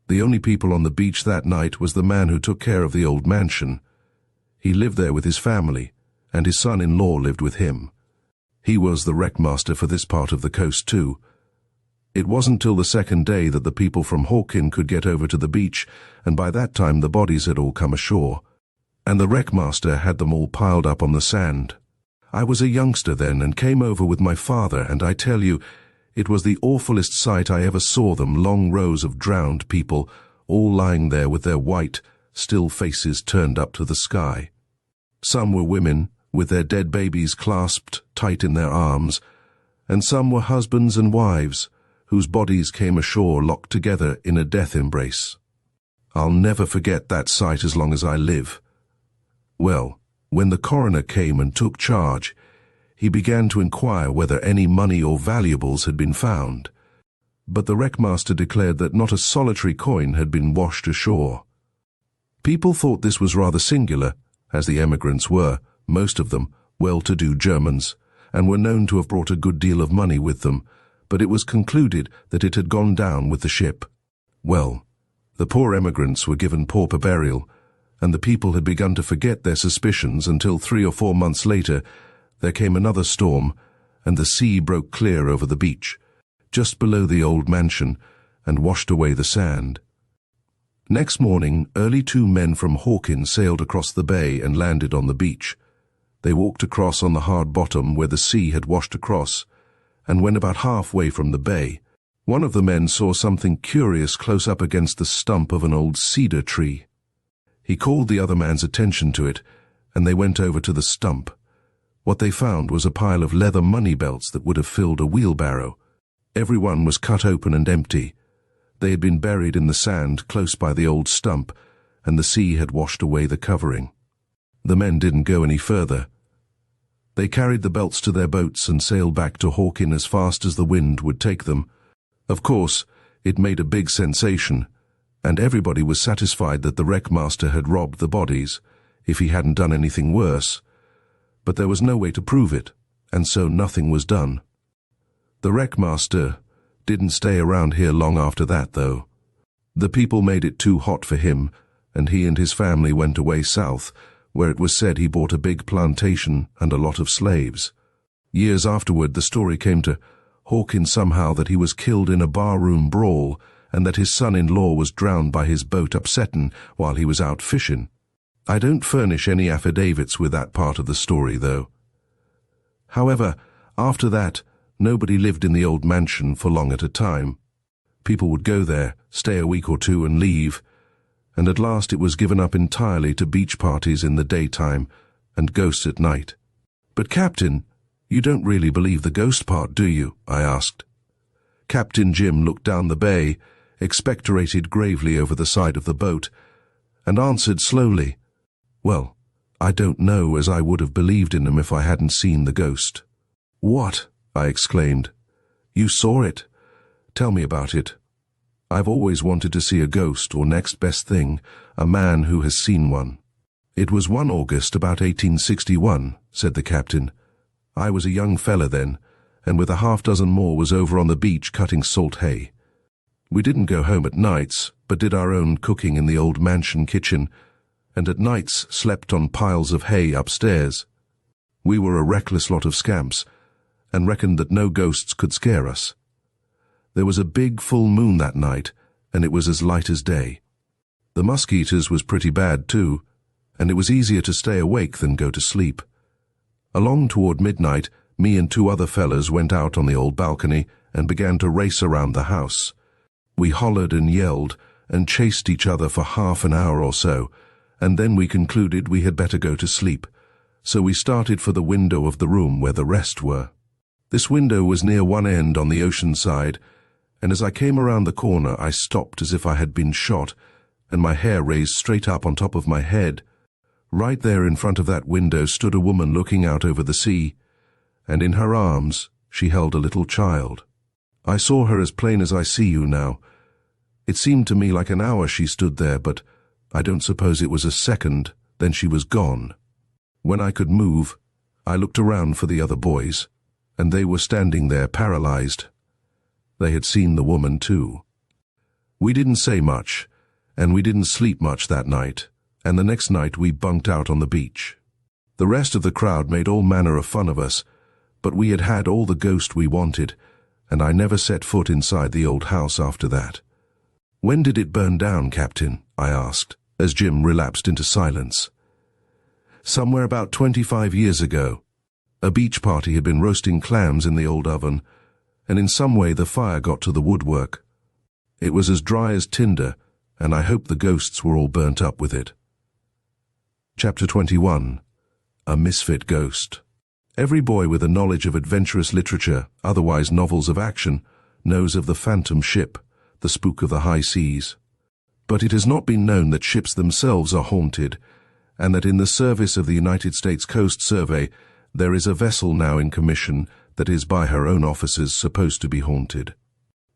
The only people on the beach that night was the man who took care of the old mansion. He lived there with his family, and his son-in-law lived with him. He was the wreckmaster for this part of the coast, too. It wasn't till the second day that the people from Hawkin could get over to the beach, and by that time the bodies had all come ashore, and the wreckmaster had them all piled up on the sand. I was a youngster then and came over with my father, and I tell you, it was the awfulest sight I ever saw them, long rows of drowned people, all lying there with their white, still faces turned up to the sky. Some were women, with their dead babies clasped tight in their arms, and some were husbands and wives, whose bodies came ashore locked together in a death embrace. I'll never forget that sight as long as I live. Well, when the coroner came and took charge, he began to inquire whether any money or valuables had been found, but the wreckmaster declared that not a solitary coin had been washed ashore. People thought this was rather singular, as the emigrants were, most of them, well-to-do Germans, and were known to have brought a good deal of money with them, but it was concluded that it had gone down with the ship. Well, the poor emigrants were given pauper burial, and the people had begun to forget their suspicions until 3 or 4 months later there came another storm, and the sea broke clear over the beach, just below the old mansion, and washed away the sand. Next morning, early 2 men from Hawkins sailed across the bay and landed on the beach. They walked across on the hard bottom where the sea had washed across, and when about halfway from the bay, one of the men saw something curious close up against the stump of an old cedar tree. He called the other man's attention to it, and they went over to the stump. What they found was a pile of leather money belts that would have filled a wheelbarrow. Every one was cut open and empty. They had been buried in the sand close by the old stump, and the sea had washed away the covering. The men didn't go any further. They carried the belts to their boats and sailed back to Hawkins as fast as the wind would take them. Of course, it made a big sensation, and everybody was satisfied that the wreckmaster had robbed the bodies, if he hadn't done anything worse. But there was no way to prove it, and so nothing was done. The wreckmaster didn't stay around here long after that, though. The people made it too hot for him, and he and his family went away south, where it was said he bought a big plantation and a lot of slaves. Years afterward, the story came to Hawkins somehow that he was killed in a barroom brawl, and that his son-in-law was drowned by his boat upsettin' while he was out fishin'. I don't furnish any affidavits with that part of the story, though. However, after that, nobody lived in the old mansion for long at a time. People would go there, stay a week or 2 and leave, and at last it was given up entirely to beach parties in the daytime and ghosts at night. But Captain, you don't really believe the ghost part, do you? I asked. Captain Jim looked down the bay, expectorated gravely over the side of the boat, and answered slowly, "Well, I don't know as I would have believed in him if I hadn't seen the ghost." "What?" I exclaimed. "You saw it? Tell me about it. I've always wanted to see a ghost, or next best thing, a man who has seen one." "It was one August about 1861, said the captain. "I was a young fella then, and with a half-dozen more was over on the beach cutting salt hay. We didn't go home at nights, but did our own cooking in the old mansion kitchen, and at nights slept on piles of hay upstairs. We were a reckless lot of scamps, and reckoned that no ghosts could scare us. There was a big full moon that night, and it was as light as day. The mosquitoes was pretty bad too, and it was easier to stay awake than go to sleep. Along toward midnight, me and 2 other fellas went out on the old balcony and began to race around the house. We hollered and yelled and chased each other for half an hour or so, and then we concluded we had better go to sleep, so we started for the window of the room where the rest were. This window was near one end on the ocean side, and as I came around the corner I stopped as if I had been shot, and my hair raised straight up on top of my head. Right there in front of that window stood a woman looking out over the sea, and in her arms she held a little child. I saw her as plain as I see you now. It seemed to me like an hour she stood there, but I don't suppose it was a second, then she was gone. When I could move, I looked around for the other boys, and they were standing there paralyzed. They had seen the woman too. We didn't say much, and we didn't sleep much that night, and the next night we bunked out on the beach. The rest of the crowd made all manner of fun of us, but we had had all the ghost we wanted, and I never set foot inside the old house after that." "When did it burn down, Captain?" I asked, as Jim relapsed into silence. "Somewhere about 25 years ago. A beach party had been roasting clams in the old oven, and in some way the fire got to the woodwork. It was as dry as tinder, and I hope the ghosts were all burnt up with it." Chapter 21. A Misfit Ghost. Every boy with a knowledge of adventurous literature, otherwise novels of action, knows of the Phantom Ship, the spook of the high seas. But it has not been known that ships themselves are haunted, and that in the service of the United States Coast Survey there is a vessel now in commission that is by her own officers supposed to be haunted.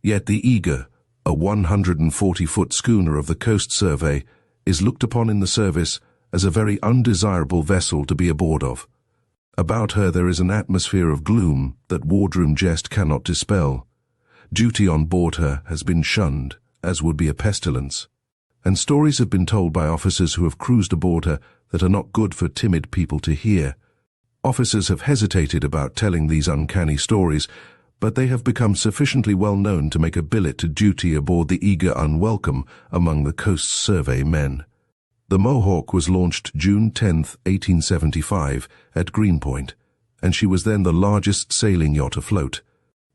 Yet the Eager, a 140-foot schooner of the Coast Survey, is looked upon in the service as a very undesirable vessel to be aboard of. About her there is an atmosphere of gloom that wardroom jest cannot dispel. Duty on board her has been shunned, as would be a pestilence, and stories have been told by officers who have cruised aboard her that are not good for timid people to hear. Officers have hesitated about telling these uncanny stories, but they have become sufficiently well known to make a billet to duty aboard the eager unwelcome among the Coast Survey men. The Mohawk was launched June 10, 1875, at Greenpoint, and she was then the largest sailing yacht afloat.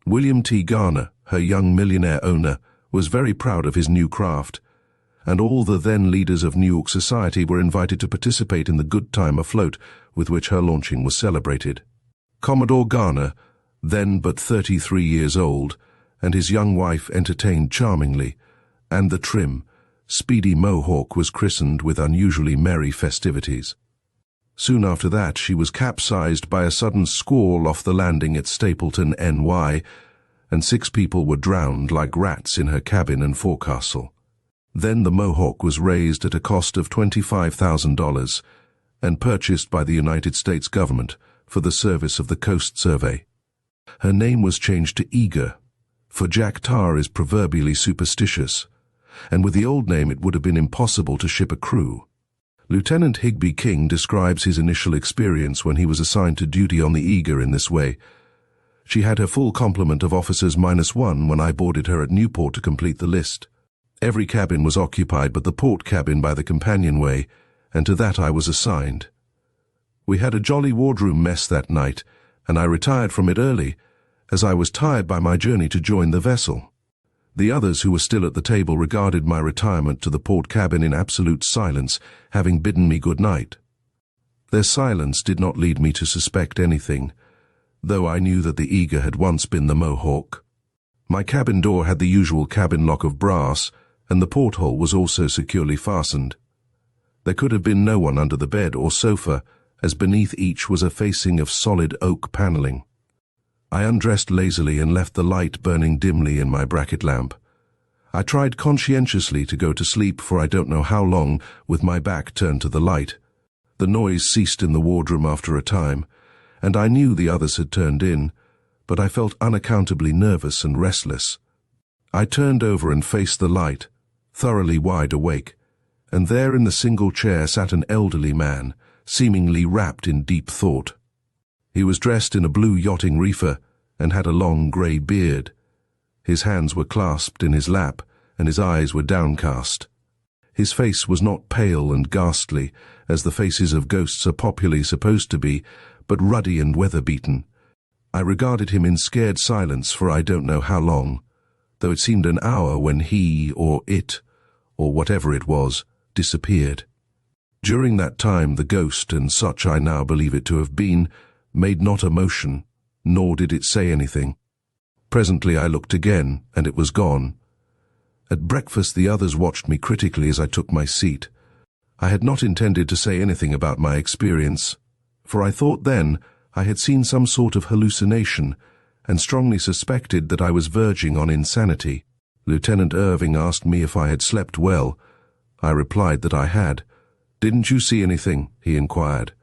William T. Garner, her young millionaire owner, was very proud of his new craft, and all the then leaders of New York society were invited to participate in the good time afloat with which her launching was celebrated. Commodore Garner, then but 33 years old, and his young wife entertained charmingly, and the trim, speedy Mohawk was christened with unusually merry festivities. Soon after that she was capsized by a sudden squall off the landing at Stapleton, NY, and 6 people were drowned like rats in her cabin and forecastle. Then the Mohawk was raised at a cost of $25,000 and purchased by the United States government for the service of the Coast Survey. Her name was changed to Eager, for Jack Tar is proverbially superstitious, and with the old name it would have been impossible to ship a crew. Lieutenant Higby King describes his initial experience when he was assigned to duty on the Eager in this way. She had her full complement of officers -1 when I boarded her at Newport to complete the list. Every cabin was occupied but the port cabin by the companionway, and to that I was assigned. We had a jolly wardroom mess that night, and I retired from it early, as I was tired by my journey to join the vessel. The others who were still at the table regarded my retirement to the port cabin in absolute silence, having bidden me good night. Their silence did not lead me to suspect anything, though I knew that the Eager had once been the Mohawk. My cabin door had the usual cabin lock of brass, and the porthole was also securely fastened. There could have been no one under the bed or sofa, as beneath each was a facing of solid oak paneling. I undressed lazily and left the light burning dimly in my bracket lamp. I tried conscientiously to go to sleep for I don't know how long with my back turned to the light. The noise ceased in the wardroom after a time, and I knew the others had turned in, but I felt unaccountably nervous and restless. I turned over and faced the light, thoroughly wide awake, and there in the single chair sat an elderly man, seemingly wrapped in deep thought. He was dressed in a blue yachting reefer and had a long grey beard. His hands were clasped in his lap, and his eyes were downcast. His face was not pale and ghastly, as the faces of ghosts are popularly supposed to be, but ruddy and weather-beaten. I regarded him in scared silence for I don't know how long, though it seemed an hour when he, or it, or whatever it was, disappeared. During that time the ghost, and such I now believe it to have been, made not a motion, nor did it say anything. Presently I looked again, and it was gone. At breakfast the others watched me critically as I took my seat. I had not intended to say anything about my experience, for I thought then I had seen some sort of hallucination, and strongly suspected that I was verging on insanity. Lieutenant Irving asked me if I had slept well. I replied that I had. "Didn't you see anything?" he inquired.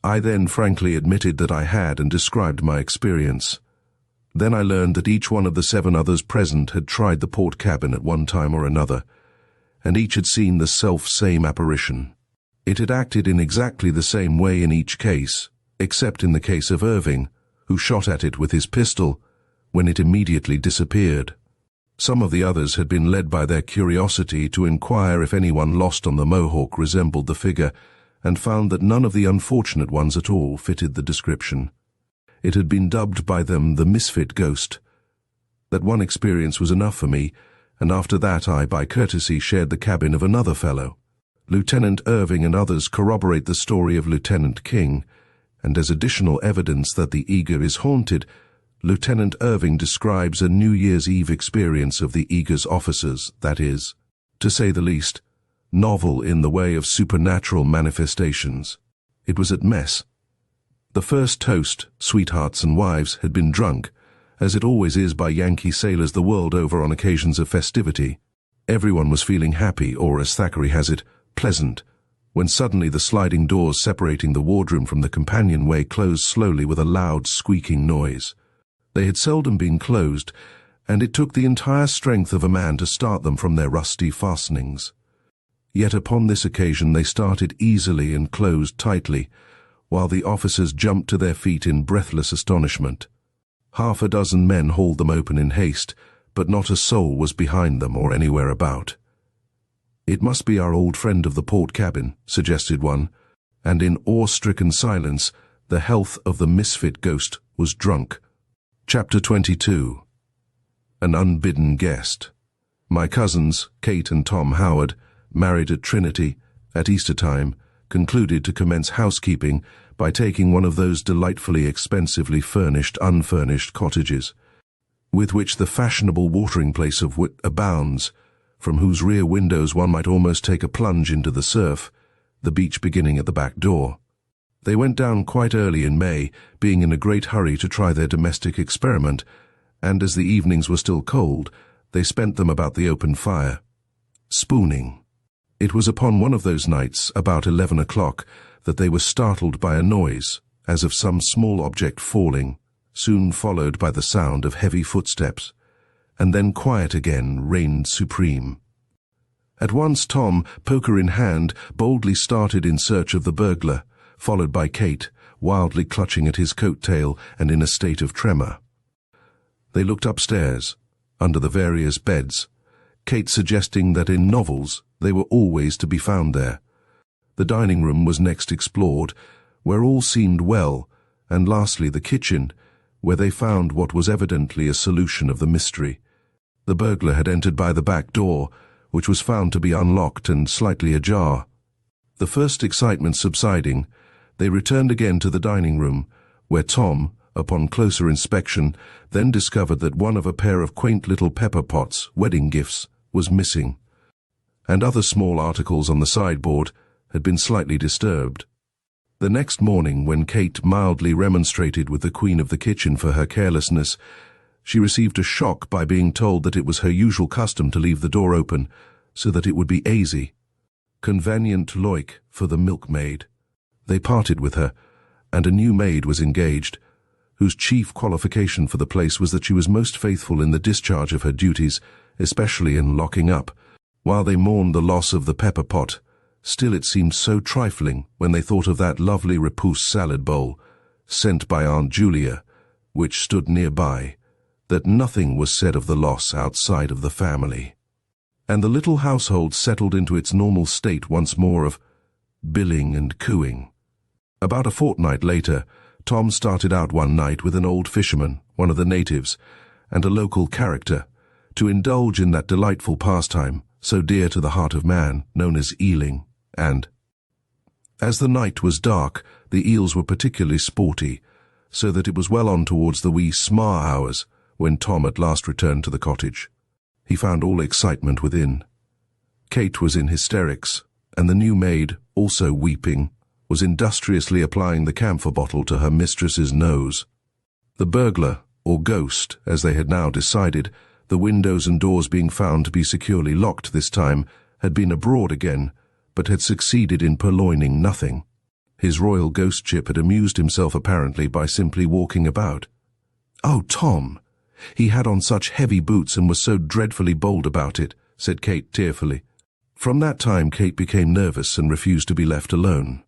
I then frankly admitted that I had and described my experience. Then I learned that each one of the 7 others present had tried the port cabin at one time or another, and each had seen the self-same apparition. It had acted in exactly the same way in each case, except in the case of Irving, who shot at it with his pistol, when it immediately disappeared. Some of the others had been led by their curiosity to inquire if anyone lost on the Mohawk resembled the figure, and found that none of the unfortunate ones at all fitted the description. It had been dubbed by them the Misfit ghost. That one experience was enough for me, and after that I, by courtesy, shared the cabin of another fellow. Lieutenant Irving and others corroborate the story of Lieutenant King, and as additional evidence that the Eager is haunted, Lieutenant Irving describes a New Year's Eve experience of the Eager's officers that is, to say the least, novel in the way of supernatural manifestations. It was at mess. The first toast, sweethearts and wives, had been drunk, as it always is by Yankee sailors the world over on occasions of festivity. Everyone was feeling happy, or as Thackeray has it, pleasant, when suddenly the sliding doors separating the wardroom from the companionway closed slowly with a loud squeaking noise. They had seldom been closed, and it took the entire strength of a man to start them from their rusty fastenings. Yet upon this occasion they started easily and closed tightly, while the officers jumped to their feet in breathless astonishment. Half a dozen men hauled them open in haste, but not a soul was behind them or anywhere about. "It must be our old friend of the port cabin," suggested one, and in awe-stricken silence the health of the Misfit ghost was drunk. Chapter 22. An Unbidden Guest. My cousins, Kate and Tom Howard, married at Trinity, at Easter time, concluded to commence housekeeping by taking one of those delightfully expensively furnished, unfurnished cottages, with which the fashionable watering place of Wit abounds, from whose rear windows one might almost take a plunge into the surf, the beach beginning at the back door. They went down quite early in May, being in a great hurry to try their domestic experiment, and as the evenings were still cold, they spent them about the open fire, spooning. It was upon one of those nights, about 11 o'clock, that they were startled by a noise, as of some small object falling, soon followed by the sound of heavy footsteps, and then quiet again reigned supreme. At once Tom, poker in hand, boldly started in search of the burglar, followed by Kate, wildly clutching at his coat-tail and in a state of tremor. They looked upstairs, under the various beds, Kate suggesting that in novels they were always to be found there. The dining room was next explored, where all seemed well, and lastly the kitchen, where they found what was evidently a solution of the mystery. The burglar had entered by the back door, which was found to be unlocked and slightly ajar. The first excitement subsiding, they returned again to the dining room, where Tom, upon closer inspection, then discovered that one of a pair of quaint little pepper pots, wedding gifts, was missing, and other small articles on the sideboard had been slightly disturbed. The next morning, when Kate mildly remonstrated with the queen of the kitchen for her carelessness, she received a shock by being told that it was her usual custom to leave the door open, so that it would be aisy. Convenient loik for the milkmaid. They parted with her, and a new maid was engaged, whose chief qualification for the place was that she was most faithful in the discharge of her duties, especially in locking up. While they mourned the loss of the pepper pot, still it seemed so trifling when they thought of that lovely repousse salad bowl, sent by Aunt Julia, which stood nearby, that nothing was said of the loss outside of the family. And the little household settled into its normal state once more of billing and cooing. About a fortnight later, Tom started out one night with an old fisherman, one of the natives, and a local character, to indulge in that delightful pastime, so dear to the heart of man, known as eeling, and as the night was dark, the eels were particularly sporty, so that it was well on towards the wee sma hours when Tom at last returned to the cottage. He found all excitement within. Kate was in hysterics, and the new maid, also weeping, was industriously applying the camphor bottle to her mistress's nose. The burglar, or ghost, as they had now decided, the windows and doors being found to be securely locked this time, had been abroad again, but had succeeded in purloining nothing. His royal ghostship had amused himself apparently by simply walking about. "Oh, Tom! He had on such heavy boots and was so dreadfully bold about it," said Kate tearfully. From that time Kate became nervous and refused to be left alone.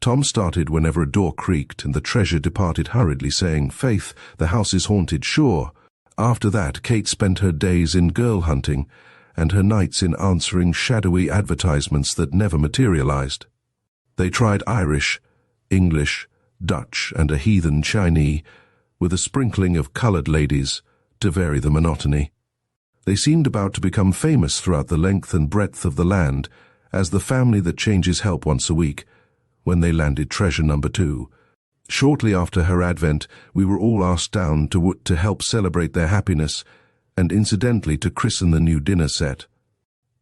Tom started whenever a door creaked, and the treasure departed hurriedly, saying, "Faith, the house is haunted, sure." After that, Kate spent her days in girl-hunting, and her nights in answering shadowy advertisements that never materialized. They tried Irish, English, Dutch, and a heathen Chinese, with a sprinkling of colored ladies, to vary the monotony. They seemed about to become famous throughout the length and breadth of the land, as the family that changes help once a week, when they landed treasure number 2. Shortly after her advent, we were all asked down to help celebrate their happiness, and incidentally to christen the new dinner set.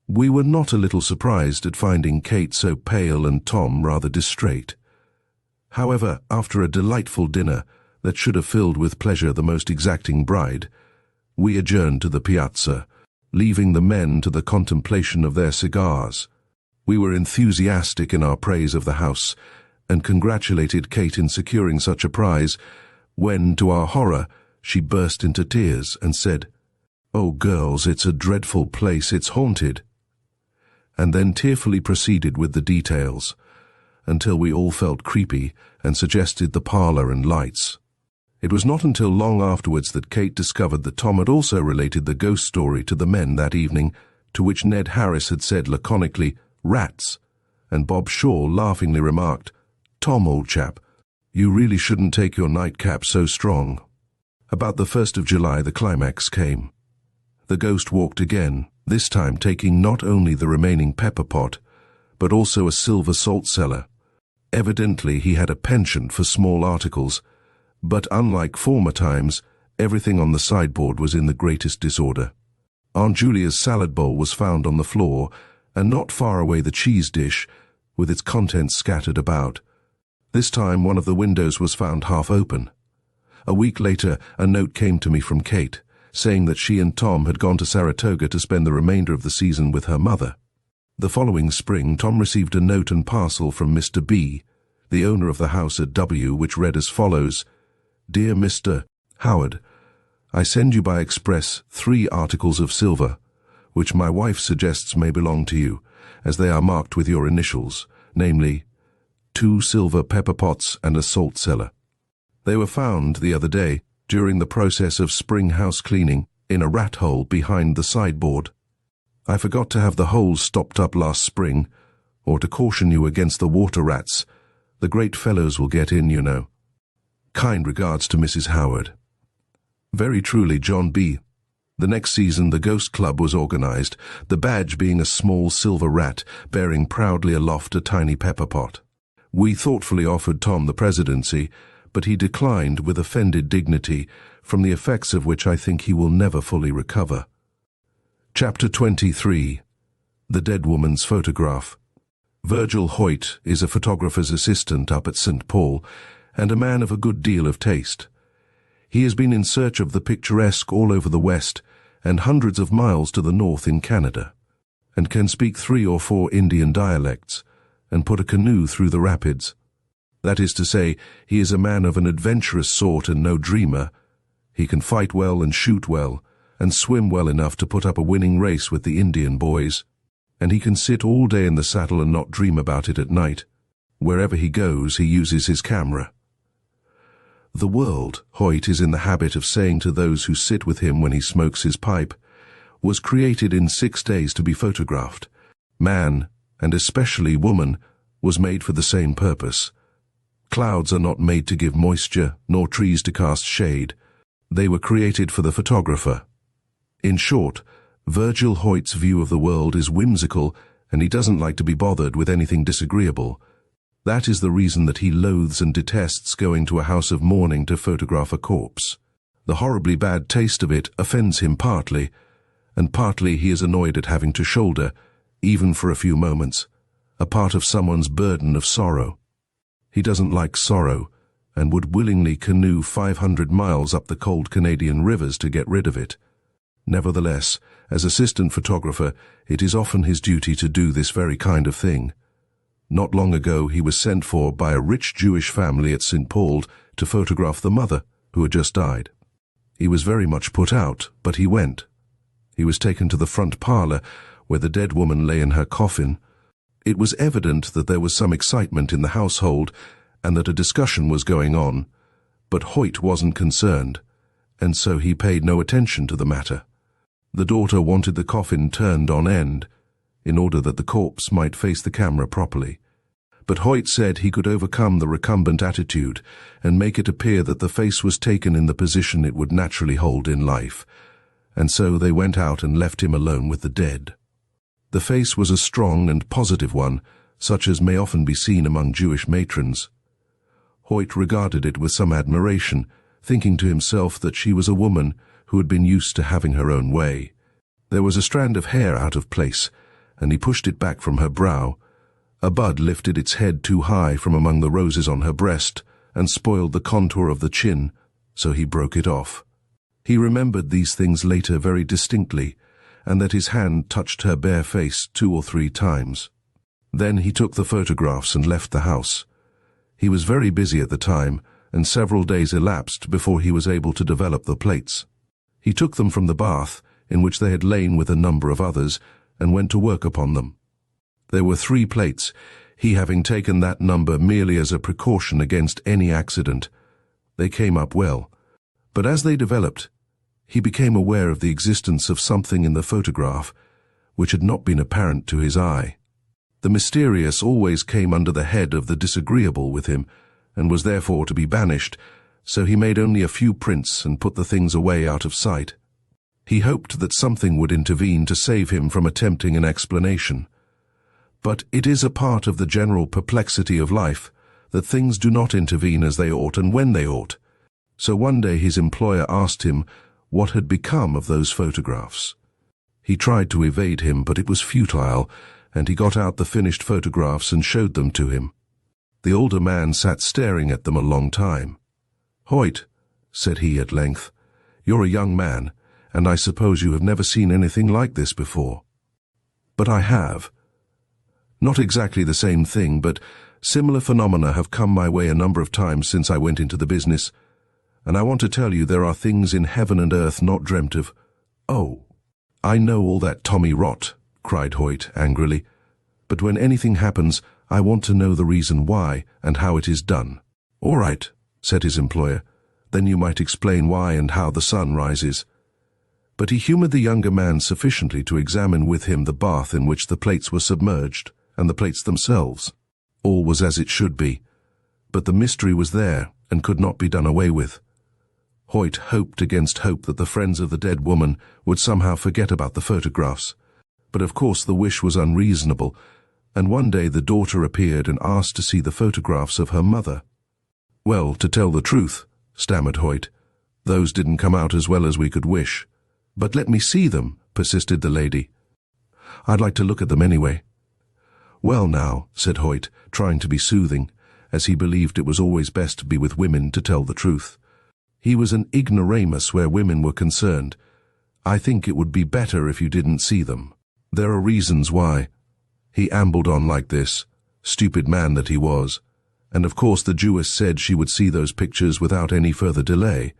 We were not a little surprised at finding Kate so pale and Tom rather distrait. However, after a delightful dinner that should have filled with pleasure the most exacting bride, we adjourned to the piazza, leaving the men to the contemplation of their cigars. We were enthusiastic in our praise of the house, and congratulated Kate in securing such a prize, when, to our horror, she burst into tears and said, "Oh, girls, it's a dreadful place, it's haunted." and then tearfully proceeded with the details, until we all felt creepy and suggested the parlor and lights. It was not until long afterwards that Kate discovered that Tom had also related the ghost story to the men that evening, to which Ned Harris had said laconically, "Rats," and Bob Shaw laughingly remarked, "Tom, old chap, you really shouldn't take your nightcap so strong." About the 1st of July the climax came. The ghost walked again, this time taking not only the remaining pepper pot, but also a silver salt cellar. Evidently he had a penchant for small articles, but unlike former times, everything on the sideboard was in the greatest disorder. Aunt Julia's salad bowl was found on the floor, and not far away the cheese dish, with its contents scattered about. This time one of the windows was found half open. A week later, a note came to me from Kate, saying that she and Tom had gone to Saratoga to spend the remainder of the season with her mother. The following spring, Tom received a note and parcel from Mr. B, the owner of the house at W, which read as follows: "Dear Mr. Howard, I send you by express 3 articles of silver, which my wife suggests may belong to you, as they are marked with your initials, namely, 2 silver pepper pots and a salt cellar. They were found the other day, during the process of spring house cleaning, in a rat hole behind the sideboard. I forgot to have the holes stopped up last spring, or to caution you against the water rats. The great fellows will get in, you know. Kind regards to Mrs. Howard." Very truly, John B. The next season the Ghost Club was organized, the badge being a small silver rat bearing proudly aloft a tiny pepper pot. We thoughtfully offered Tom the presidency, but he declined with offended dignity, from the effects of which I think he will never fully recover. Chapter 23. The Dead Woman's Photograph. Virgil Hoyt is a photographer's assistant up at St. Paul, and a man of a good deal of taste. He has been in search of the picturesque all over the West and hundreds of miles to the north in Canada, and can speak 3 or 4 Indian dialects, and put a canoe through the rapids. That is to say, he is a man of an adventurous sort and no dreamer. He can fight well and shoot well, and swim well enough to put up a winning race with the Indian boys, and he can sit all day in the saddle and not dream about it at night. Wherever he goes, he uses his camera. The world, Hoyt is in the habit of saying to those who sit with him when he smokes his pipe, was created in 6 days to be photographed. Man, and especially woman, was made for the same purpose. Clouds are not made to give moisture, nor trees to cast shade. They were created for the photographer. In short, Virgil Hoyt's view of the world is whimsical, and he doesn't like to be bothered with anything disagreeable. That is the reason that he loathes and detests going to a house of mourning to photograph a corpse. The horribly bad taste of it offends him partly, and partly he is annoyed at having to shoulder, even for a few moments, a part of someone's burden of sorrow. He doesn't like sorrow, and would willingly canoe 500 miles up the cold Canadian rivers to get rid of it. Nevertheless, as assistant photographer, it is often his duty to do this very kind of thing. Not long ago he was sent for by a rich Jewish family at St. Paul to photograph the mother, who had just died. He was very much put out, but he went. He was taken to the front parlor, where the dead woman lay in her coffin. It was evident that there was some excitement in the household, and that a discussion was going on, but Hoyt wasn't concerned, and so he paid no attention to the matter. The daughter wanted the coffin turned on end, in order that the corpse might face the camera properly. But Hoyt said he could overcome the recumbent attitude and make it appear that the face was taken in the position it would naturally hold in life, and so they went out and left him alone with the dead. The face was a strong and positive one, such as may often be seen among Jewish matrons. Hoyt regarded it with some admiration, thinking to himself that she was a woman who had been used to having her own way. There was a strand of hair out of place, and he pushed it back from her brow. A bud lifted its head too high from among the roses on her breast, and spoiled the contour of the chin, so he broke it off. He remembered these things later very distinctly, and that his hand touched her bare face 2 or 3 times. Then he took the photographs and left the house. He was very busy at the time, and several days elapsed before he was able to develop the plates. He took them from the bath, in which they had lain with a number of others, and went to work upon them. There were 3 plates, he having taken that number merely as a precaution against any accident. They came up well, but as they developed, he became aware of the existence of something in the photograph which had not been apparent to his eye. The mysterious always came under the head of the disagreeable with him, and was therefore to be banished, so he made only a few prints and put the things away out of sight. He hoped that something would intervene to save him from attempting an explanation. But it is a part of the general perplexity of life that things do not intervene as they ought and when they ought. So one day his employer asked him what had become of those photographs. He tried to evade him, but it was futile, and he got out the finished photographs and showed them to him. The older man sat staring at them a long time. "Hoyt," said he at length, "you're a young man, and I suppose you have never seen anything like this before." "But I have. Not exactly the same thing, but similar phenomena have come my way a number of times since I went into the business, and I want to tell you there are things in heaven and earth not dreamt of." "Oh, I know all that tommy rot," cried Hoyt angrily, "but when anything happens, I want to know the reason why and how it is done." "All right," said his employer, "then you might explain why and how the sun rises." But he humored the younger man sufficiently to examine with him the bath in which the plates were submerged, and the plates themselves. All was as it should be, but the mystery was there and could not be done away with. Hoyt hoped against hope that the friends of the dead woman would somehow forget about the photographs, but of course the wish was unreasonable, and one day the daughter appeared and asked to see the photographs of her mother. "Well, to tell the truth," stammered Hoyt, "those didn't come out as well as we could wish." "But let me see them," persisted the lady. "I'd like to look at them anyway." "Well now," said Hoyt, trying to be soothing, as he believed it was always best to be with women to tell the truth. He was an ignoramus where women were concerned. "I think it would be better if you didn't see them. There are reasons why." He ambled on like this, stupid man that he was, and of course the Jewess said she would see those pictures without any further delay.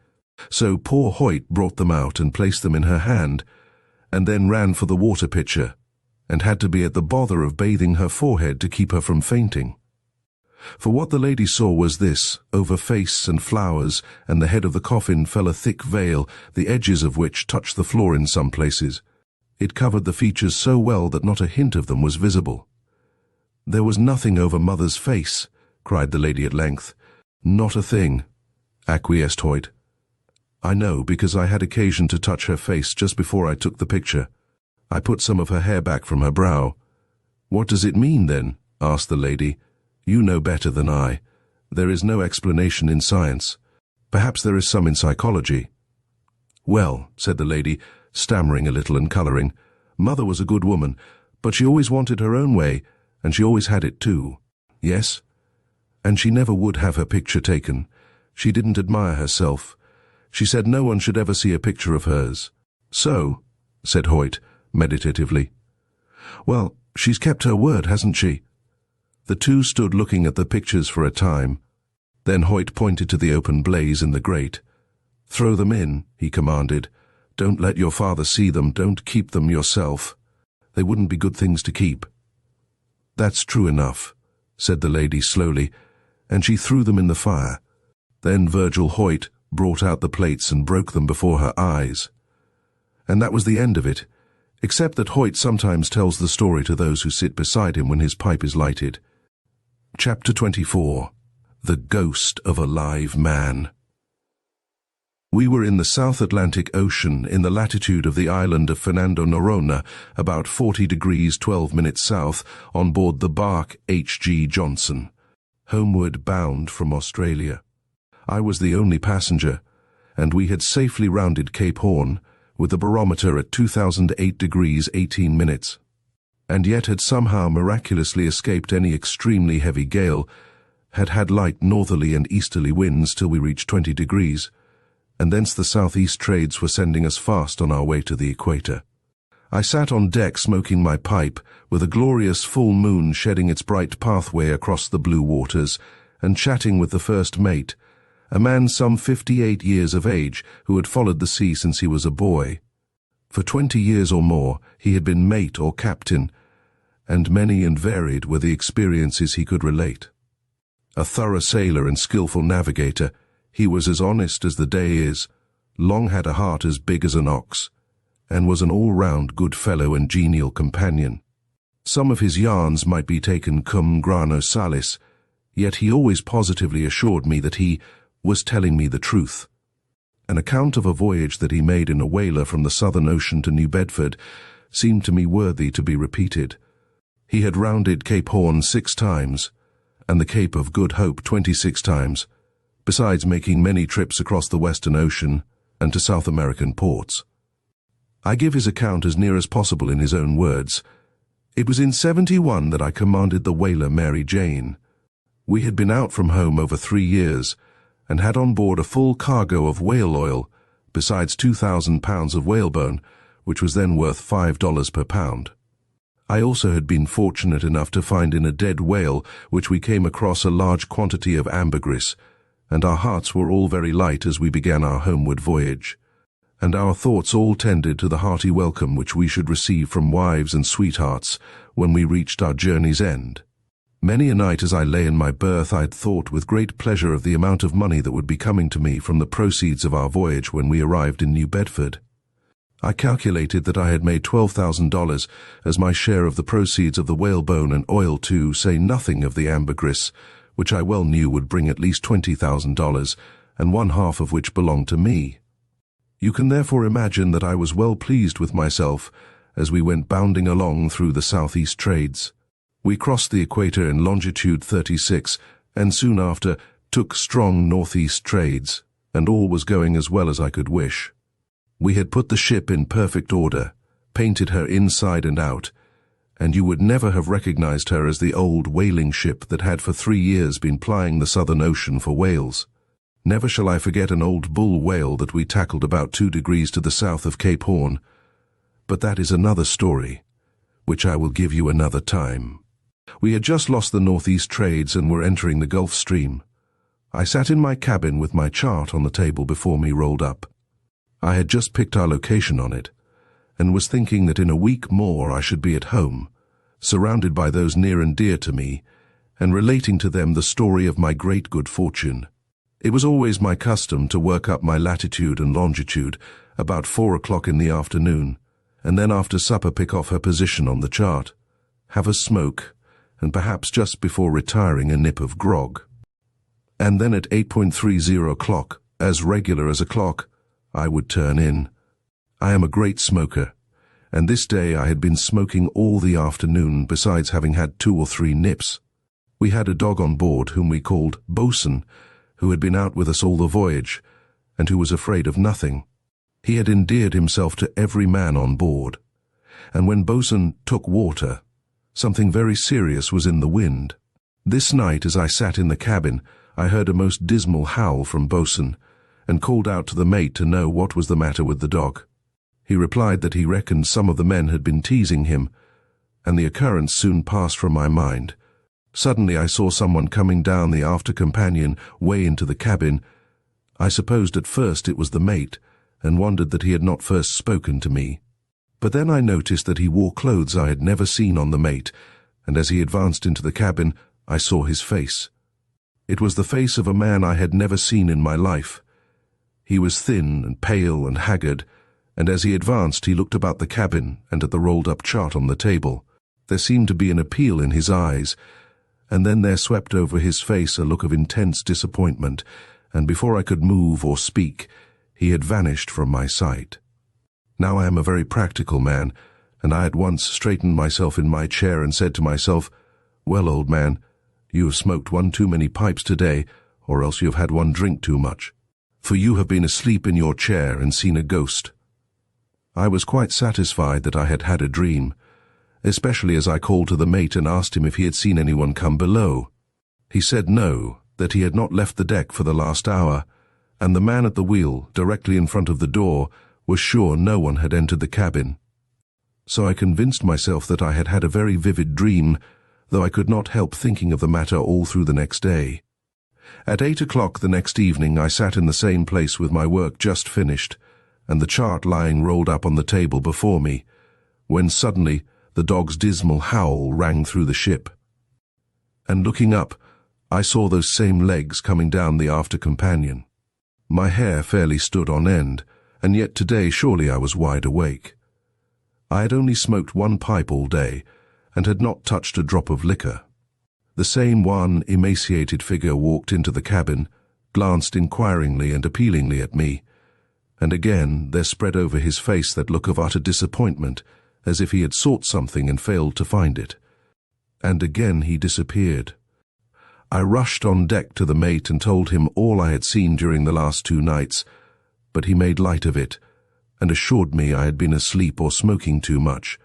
So poor Hoyt brought them out and placed them in her hand, and then ran for the water pitcher, and had to be at the bother of bathing her forehead to keep her from fainting. For what the lady saw was this: over face and flowers and the head of the coffin fell a thick veil, the edges of which touched the floor in some places. It covered the features so well that not a hint of them was visible. "There was nothing over Mother's face," cried the lady at length. "Not a thing," acquiesced Hoyt. "I know, because I had occasion to touch her face just before I took the picture. I put some of her hair back from her brow." "What does it mean, then?" asked the lady. "You know better than I. There is no explanation in science. Perhaps there is some in psychology." "Well," said the lady, stammering a little and colouring, "Mother was a good woman, but she always wanted her own way, and she always had it too." "Yes?" "And she never would have her picture taken. She didn't admire herself. She said no one should ever see a picture of hers." "So?" said Hoyt, meditatively. "Well, she's kept her word, hasn't she?" The two stood looking at the pictures for a time. Then Hoyt pointed to the open blaze in the grate. "Throw them in," he commanded. "Don't let your father see them. Don't keep them yourself. They wouldn't be good things to keep." "That's true enough," said the lady slowly, and she threw them in the fire. Then Virgil Hoyt brought out the plates and broke them before her eyes. And that was the end of it, except that Hoyt sometimes tells the story to those who sit beside him when his pipe is lighted. Chapter 24. The Ghost of a Live Man. We were in the South Atlantic Ocean in the latitude of the island of Fernando Noronha, about 40 degrees 12 minutes south, on board the bark H.G. Johnson, homeward bound from Australia. I was the only passenger, and we had safely rounded Cape Horn, with the barometer at 2008 degrees 18 minutes, and yet had somehow miraculously escaped any extremely heavy gale, had light northerly and easterly winds till we reached 20 degrees, and thence the southeast trades were sending us fast on our way to the equator. I sat on deck smoking my pipe, with a glorious full moon shedding its bright pathway across the blue waters, and chatting with the first mate, a man some 58 years of age who had followed the sea since he was a boy. For 20 years or more he had been mate or captain, and many and varied were the experiences he could relate. A thorough sailor and skillful navigator, he was as honest as the day is, long had a heart as big as an ox, and was an all-round good fellow and genial companion. Some of his yarns might be taken cum grano salis, yet he always positively assured me that he was telling me the truth. An account of a voyage that he made in a whaler from the Southern Ocean to New Bedford seemed to me worthy to be repeated. He had rounded Cape Horn 6 times, and the Cape of Good Hope 26 times, besides making many trips across the Western Ocean and to South American ports. I give his account as near as possible in his own words. It was in 71 that I commanded the whaler Mary Jane. We had been out from home over 3 years, and had on board a full cargo of whale oil, besides 2,000 pounds of whalebone, which was then worth $5 per pound. I also had been fortunate enough to find in a dead whale which we came across a large quantity of ambergris, and our hearts were all very light as we began our homeward voyage, and our thoughts all tended to the hearty welcome which we should receive from wives and sweethearts when we reached our journey's end. Many a night as I lay in my berth I had thought with great pleasure of the amount of money that would be coming to me from the proceeds of our voyage when we arrived in New Bedford. I calculated that I had made $12,000 as my share of the proceeds of the whalebone and oil to say nothing of the ambergris, which I well knew would bring at least $20,000, and one half of which belonged to me. You can therefore imagine that I was well pleased with myself as we went bounding along through the southeast trades. We crossed the equator in longitude 36, and soon after took strong northeast trades, and all was going as well as I could wish. We had put the ship in perfect order, painted her inside and out, and you would never have recognized her as the old whaling ship that had for 3 years been plying the Southern Ocean for whales. Never shall I forget an old bull whale that we tackled about 2 degrees to the south of Cape Horn, but that is another story, which I will give you another time. We had just lost the northeast trades and were entering the Gulf Stream. I sat in my cabin with my chart on the table before me rolled up. I had just picked our location on it, and was thinking that in a week more I should be at home, surrounded by those near and dear to me, and relating to them the story of my great good fortune. It was always my custom to work up my latitude and longitude about 4 o'clock in the afternoon, and then after supper pick off her position on the chart, have a smoke, and perhaps just before retiring a nip of grog. And then at 8:30 o'clock, as regular as a clock, I would turn in. I am a great smoker, and this day I had been smoking all the afternoon besides having had 2 or 3 nips. We had a dog on board whom we called Bosun, who had been out with us all the voyage, and who was afraid of nothing. He had endeared himself to every man on board, and when Bosun took water, something very serious was in the wind. This night, as I sat in the cabin, I heard a most dismal howl from Bosun, and called out to the mate to know what was the matter with the dog. He replied that he reckoned some of the men had been teasing him, and the occurrence soon passed from my mind. Suddenly I saw someone coming down the after companion way into the cabin. I supposed at first it was the mate, and wondered that he had not first spoken to me. But then I noticed that he wore clothes I had never seen on the mate, and as he advanced into the cabin, I saw his face. It was the face of a man I had never seen in my life. He was thin and pale and haggard, and as he advanced he looked about the cabin and at the rolled-up chart on the table. There seemed to be an appeal in his eyes, and then there swept over his face a look of intense disappointment, and before I could move or speak, he had vanished from my sight. Now I am a very practical man, and I at once straightened myself in my chair and said to myself, "Well, old man, you have smoked one too many pipes today, or else you have had one drink too much, for you have been asleep in your chair and seen a ghost." I was quite satisfied that I had had a dream, especially as I called to the mate and asked him if he had seen anyone come below. He said no, that he had not left the deck for the last hour, and the man at the wheel, directly in front of the door, was sure no one had entered the cabin. So I convinced myself that I had had a very vivid dream, though I could not help thinking of the matter all through the next day. At 8 o'clock the next evening I sat in the same place with my work just finished, and the chart lying rolled up on the table before me, when suddenly The dog's dismal howl rang through the ship. And looking up, I saw those same legs coming down the after companion. My hair fairly stood on end, and yet today surely I was wide awake. I had only smoked one pipe all day, and had not touched a drop of liquor. The same wan, emaciated figure walked into the cabin, glanced inquiringly and appealingly at me, and again there spread over his face that look of utter disappointment, as if he had sought something and failed to find it. And again he disappeared. I rushed on deck to the mate and told him all I had seen during the last 2 nights, but he made light of it, and assured me I had been asleep or smoking too much.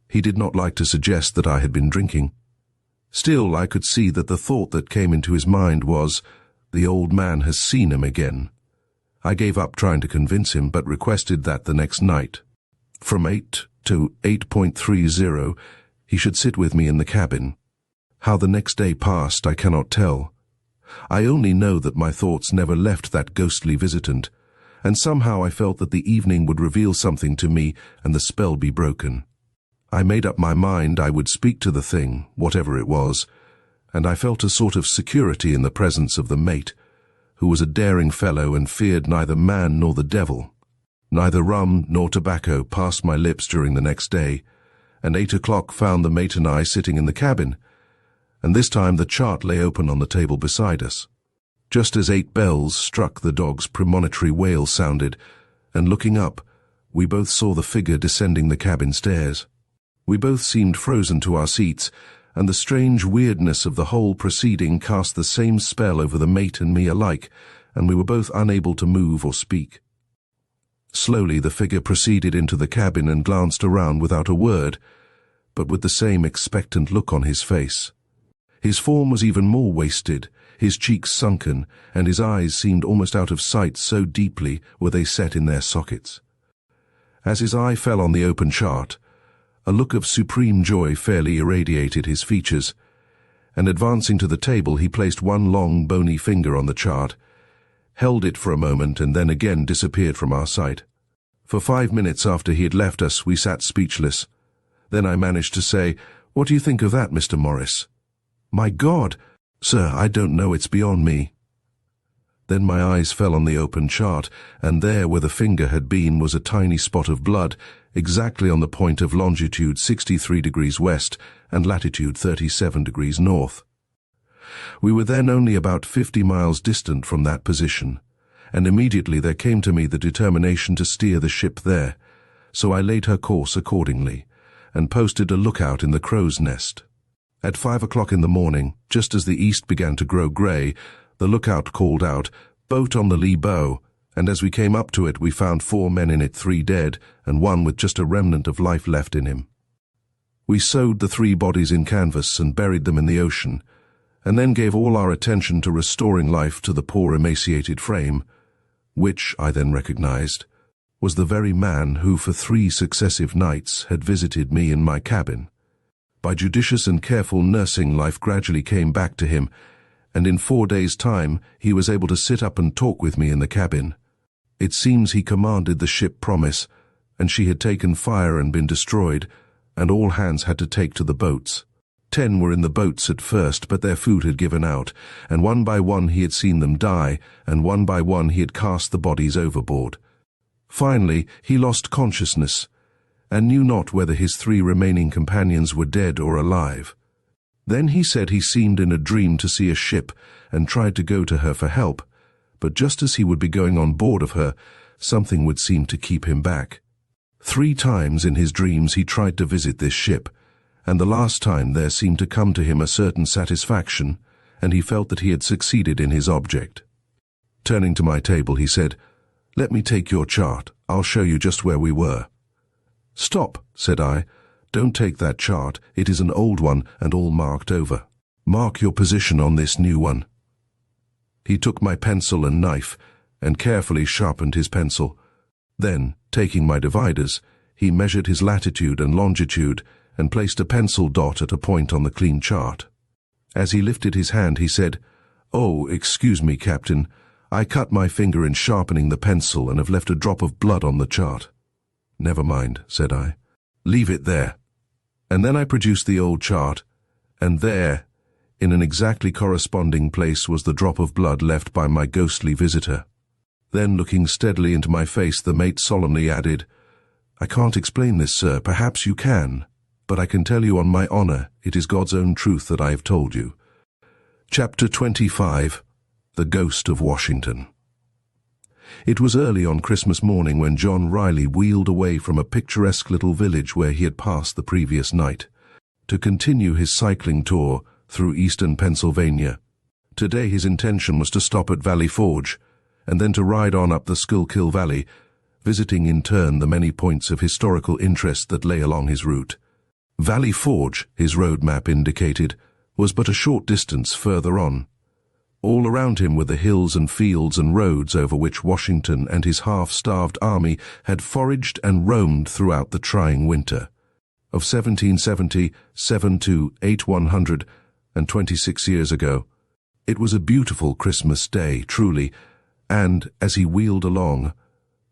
He did not like to suggest that I had been drinking. Still, I could see that the thought that came into his mind was, the old man has seen him again. I gave up trying to convince him, but requested that the next night, from 8 to 8.30, he should sit with me in the cabin. How the next day passed, I cannot tell. I only know that my thoughts never left that ghostly visitant, and somehow I felt that the evening would reveal something to me and the spell be broken. I made up my mind I would speak to the thing, whatever it was, and I felt a sort of security in the presence of the mate, who was a daring fellow and feared neither man nor the devil. Neither rum nor tobacco passed my lips during the next day, and 8 o'clock found the mate and I sitting in the cabin, and this time the chart lay open on the table beside us. Just as 8 bells struck, the dog's premonitory wail sounded, and looking up, we both saw the figure descending the cabin stairs. We both seemed frozen to our seats, and the strange weirdness of the whole proceeding cast the same spell over the mate and me alike, and we were both unable to move or speak. Slowly the figure proceeded into the cabin and glanced around without a word, but with the same expectant look on his face. His form was even more wasted, his cheeks sunken, and his eyes seemed almost out of sight, so deeply were they set in their sockets. As his eye fell on the open chart, a look of supreme joy fairly irradiated his features, and advancing to the table he placed one long bony finger on the chart, held it for a moment, and then again disappeared from our sight. For 5 minutes after he had left us, we sat speechless. Then I managed to say, "What do you think of that, Mr. Morris?" "My God! Sir, I don't know, it's beyond me." Then my eyes fell on the open chart, and there where the finger had been was a tiny spot of blood, exactly on the point of longitude 63 degrees west and latitude 37 degrees north. We were then only about 50 miles distant from that position, and immediately there came to me the determination to steer the ship there, so I laid her course accordingly, and posted a lookout in the crow's nest. At 5 o'clock in the morning, just as the east began to grow grey, the lookout called out, "Boat on the lee bow," and as we came up to it we found 4 men in it, 3 dead, and 1 with just a remnant of life left in him. We sewed the 3 bodies in canvas and buried them in the ocean, and then gave all our attention to restoring life to the poor emaciated frame, which, I then recognized, was the very man who for 3 successive nights had visited me in my cabin. By judicious and careful nursing, life gradually came back to him, and in 4 days' time he was able to sit up and talk with me in the cabin. It seems he commanded the ship Promise, and she had taken fire and been destroyed, and all hands had to take to the boats. 10 were in the boats at first, but their food had given out, and one by one he had seen them die, and one by one he had cast the bodies overboard. Finally, he lost consciousness, and knew not whether his 3 remaining companions were dead or alive. Then he said he seemed in a dream to see a ship, and tried to go to her for help, but just as he would be going on board of her, something would seem to keep him back. 3 times in his dreams he tried to visit this ship, and the last time there seemed to come to him a certain satisfaction, and he felt that he had succeeded in his object. Turning to my table, he said, "Let me take your chart. I'll show you just where we were." "Stop," said I. "Don't take that chart. It is an old one and all marked over. Mark your position on this new one." He took my pencil and knife and carefully sharpened his pencil. Then, taking my dividers, he measured his latitude and longitude and placed a pencil dot at a point on the clean chart. As he lifted his hand, he said, "Oh, excuse me, Captain. I cut my finger in sharpening the pencil and have left a drop of blood on the chart." "Never mind," said I. "Leave it there." And then I produced the old chart, and there, in an exactly corresponding place, was the drop of blood left by my ghostly visitor. Then, looking steadily into my face, the mate solemnly added, "I can't explain this, sir. Perhaps you can, but I can tell you on my honor it is God's own truth that I have told you." Chapter 25. The Ghost of Washington. It was early on Christmas morning when John Riley wheeled away from a picturesque little village where he had passed the previous night, to continue his cycling tour through eastern Pennsylvania. Today his intention was to stop at Valley Forge, and then to ride on up the Schuylkill Valley, visiting in turn the many points of historical interest that lay along his route. Valley Forge, his road map indicated, was but a short distance further on. All around him were the hills and fields and roads over which Washington and his half-starved army had foraged and roamed throughout the trying winter of 1777 to 8126 years ago. It was a beautiful Christmas day, truly, and, as he wheeled along,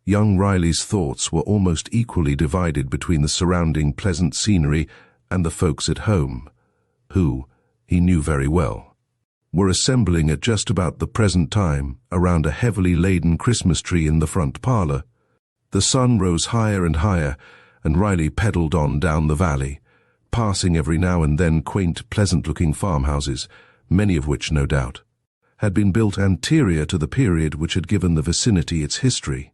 young Riley's thoughts were almost equally divided between the surrounding pleasant scenery and the folks at home, who, he knew very well, were assembling at just about the present time around a heavily laden Christmas tree in the front parlor. The sun rose higher and higher, and Riley pedaled on down the valley, passing every now and then quaint, pleasant-looking farmhouses, many of which, no doubt, had been built anterior to the period which had given the vicinity its history.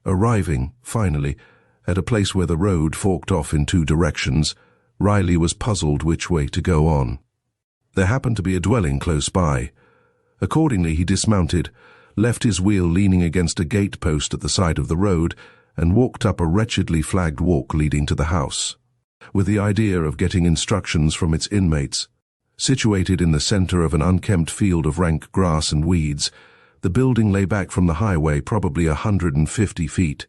Arriving, finally, at a place where the road forked off in two directions, Riley was puzzled which way to go on. There happened to be a dwelling close by. Accordingly he dismounted, left his wheel leaning against a gate post at the side of the road, and walked up a wretchedly flagged walk leading to the house, with the idea of getting instructions from its inmates. Situated in the center of an unkempt field of rank grass and weeds, the building lay back from the highway probably 150 feet.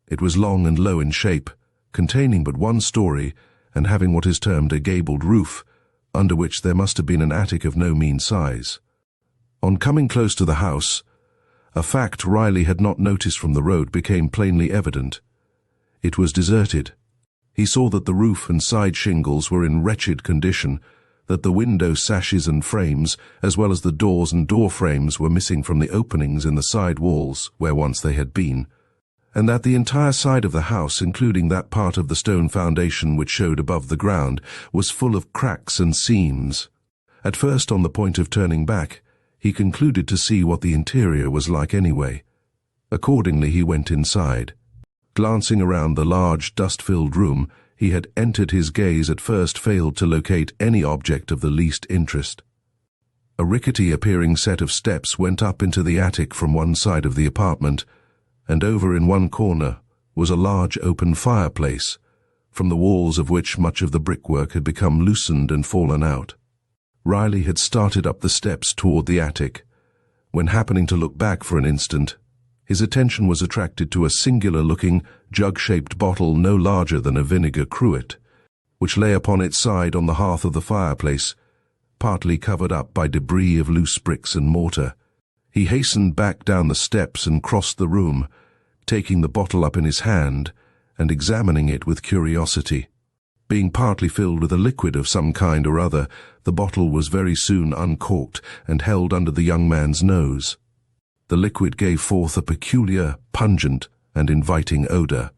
It was long and low in shape, containing but one story, and having what is termed a gabled roof, under which there must have been an attic of no mean size. On coming close to the house, a fact Riley had not noticed from the road became plainly evident. It was deserted. He saw that the roof and side shingles were in wretched condition, that the window sashes and frames, as well as the doors and door frames, were missing from the openings in the side walls where once they had been, and that the entire side of the house, including that part of the stone foundation which showed above the ground, was full of cracks and seams. At first, on the point of turning back, he concluded to see what the interior was like anyway. Accordingly, he went inside. Glancing around the large, dust-filled room, he had entered. His gaze at first failed to locate any object of the least interest. A rickety-appearing set of steps went up into the attic from one side of the apartment, and over in one corner was a large open fireplace, from the walls of which much of the brickwork had become loosened and fallen out. Riley had started up the steps toward the attic, when, happening to look back for an instant, his attention was attracted to a singular-looking, jug-shaped bottle no larger than a vinegar cruet, which lay upon its side on the hearth of the fireplace, partly covered up by debris of loose bricks and mortar. He hastened back down the steps and crossed the room, taking the bottle up in his hand and examining it with curiosity. Being partly filled with a liquid of some kind or other, the bottle was very soon uncorked and held under the young man's nose. The liquid gave forth a peculiar, pungent, and inviting odor.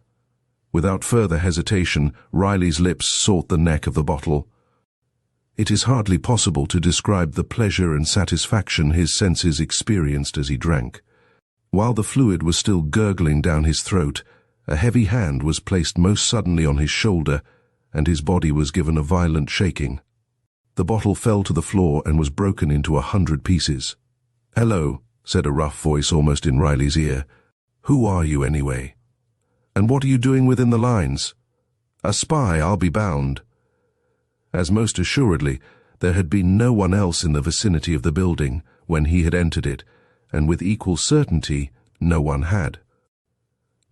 Without further hesitation, Riley's lips sought the neck of the bottle. It is hardly possible to describe the pleasure and satisfaction his senses experienced as he drank. While the fluid was still gurgling down his throat, a heavy hand was placed most suddenly on his shoulder, and his body was given a violent shaking. The bottle fell to the floor and was broken into 100 pieces. "Hello," said a rough voice almost in Riley's ear. "Who are you, anyway? And what are you doing within the lines?" "A spy, I'll be bound." As most assuredly, there had been no one else in the vicinity of the building when he had entered it, and with equal certainty, no one had.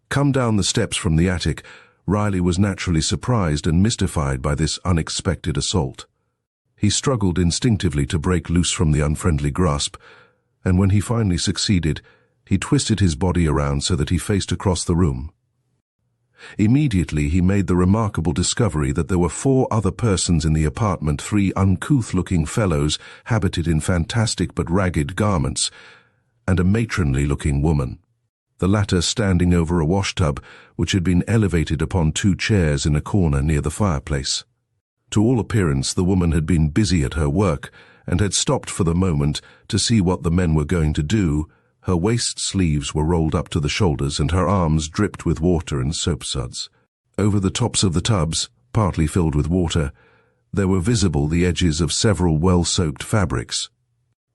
Come down the steps from the attic, Riley was naturally surprised and mystified by this unexpected assault. He struggled instinctively to break loose from the unfriendly grasp, and when he finally succeeded, he twisted his body around so that he faced across the room. Immediately he made the remarkable discovery that there were 4 other persons in the apartment, 3 uncouth-looking fellows habited in fantastic but ragged garments, and a matronly-looking woman, the latter standing over a washtub which had been elevated upon 2 chairs in a corner near the fireplace. To all appearance the woman had been busy at her work and had stopped for the moment to see what the men were going to do. Her waist sleeves were rolled up to the shoulders and her arms dripped with water and soapsuds. Over the tops of the tubs, partly filled with water, there were visible the edges of several well-soaked fabrics.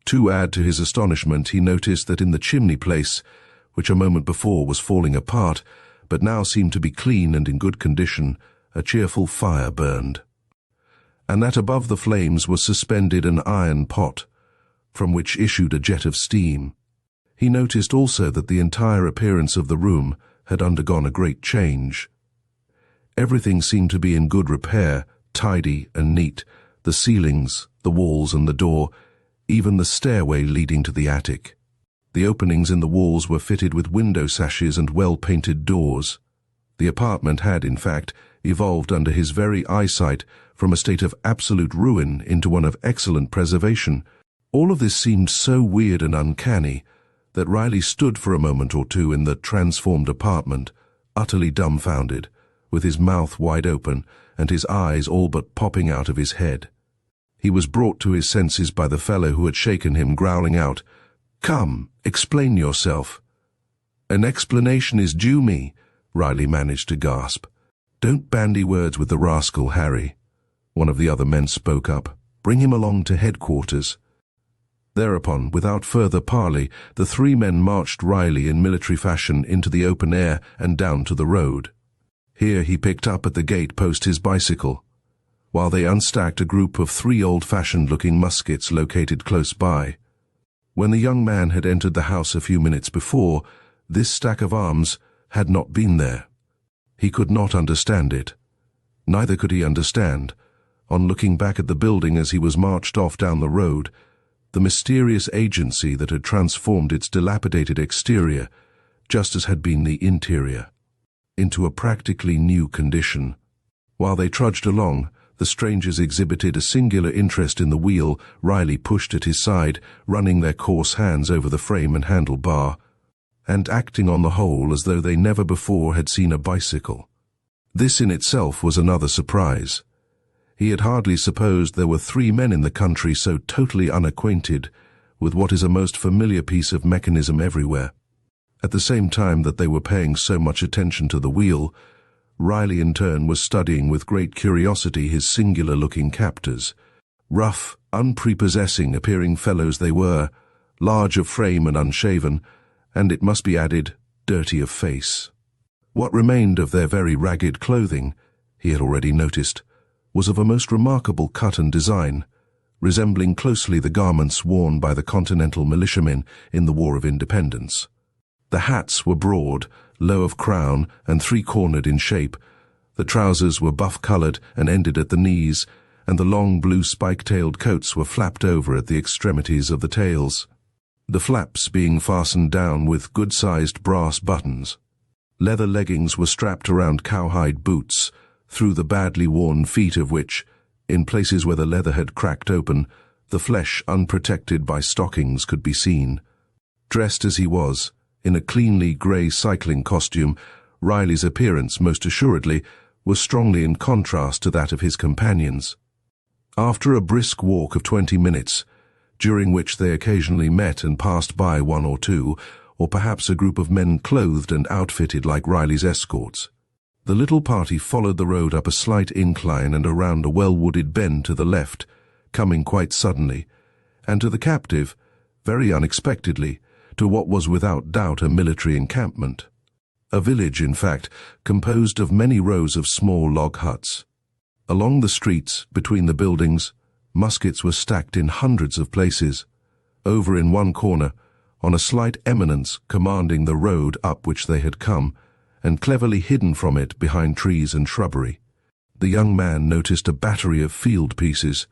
To add to his astonishment, he noticed that in the chimney place, which a moment before was falling apart, but now seemed to be clean and in good condition, a cheerful fire burned, and that above the flames was suspended an iron pot, from which issued a jet of steam. He noticed also that the entire appearance of the room had undergone a great change. Everything seemed to be in good repair, tidy and neat, the ceilings, the walls and the door, even the stairway leading to the attic. The openings in the walls were fitted with window sashes and well-painted doors. The apartment had, in fact, evolved under his very eyesight from a state of absolute ruin into one of excellent preservation. All of this seemed so weird and uncanny that Riley stood for a moment or two in the transformed apartment, utterly dumbfounded, with his mouth wide open and his eyes all but popping out of his head. He was brought to his senses by the fellow who had shaken him, growling out, "Come, explain yourself." "An explanation is due me," Riley managed to gasp. "Don't bandy words with the rascal, Harry," one of the other men spoke up. "Bring him along to headquarters." Thereupon, without further parley, the 3 men marched Riley in military fashion into the open air and down to the road. Here he picked up at the gate post his bicycle, while they unstacked a group of 3 old-fashioned-looking muskets located close by. When the young man had entered the house a few minutes before, this stack of arms had not been there. He could not understand it. Neither could he understand, on looking back at the building as he was marched off down the road, the mysterious agency that had transformed its dilapidated exterior, just as had been the interior, into a practically new condition. While they trudged along, the strangers exhibited a singular interest in the wheel Riley pushed at his side, running their coarse hands over the frame and handlebar, and acting on the whole as though they never before had seen a bicycle. This in itself was another surprise. He had hardly supposed there were 3 men in the country so totally unacquainted with what is a most familiar piece of mechanism everywhere. At the same time that they were paying so much attention to the wheel, Riley in turn was studying with great curiosity his singular-looking captors. Rough, unprepossessing appearing fellows they were, large of frame and unshaven, and it must be added, dirty of face. What remained of their very ragged clothing, he had already noticed, was of a most remarkable cut and design, resembling closely the garments worn by the Continental militiamen in the War of Independence. The hats were broad, low of crown and 3-cornered in shape. The trousers were buff-colored and ended at the knees, and the long blue spike-tailed coats were flapped over at the extremities of the tails, the flaps being fastened down with good-sized brass buttons. Leather leggings were strapped around cowhide boots, through the badly worn feet of which, in places where the leather had cracked open, the flesh unprotected by stockings could be seen. Dressed as he was, in a cleanly grey cycling costume, Riley's appearance, most assuredly, was strongly in contrast to that of his companions. After a brisk walk of 20 minutes, during which they occasionally met and passed by 1 or 2, or perhaps a group of men clothed and outfitted like Riley's escorts, the little party followed the road up a slight incline and around a well-wooded bend to the left, coming quite suddenly, and to the captive, very unexpectedly, to what was without doubt a military encampment. A village, in fact, composed of many rows of small log huts. Along the streets, between the buildings, muskets were stacked in hundreds of places. Over in one corner, on a slight eminence commanding the road up which they had come, and cleverly hidden from it behind trees and shrubbery, the young man noticed a battery of field pieces.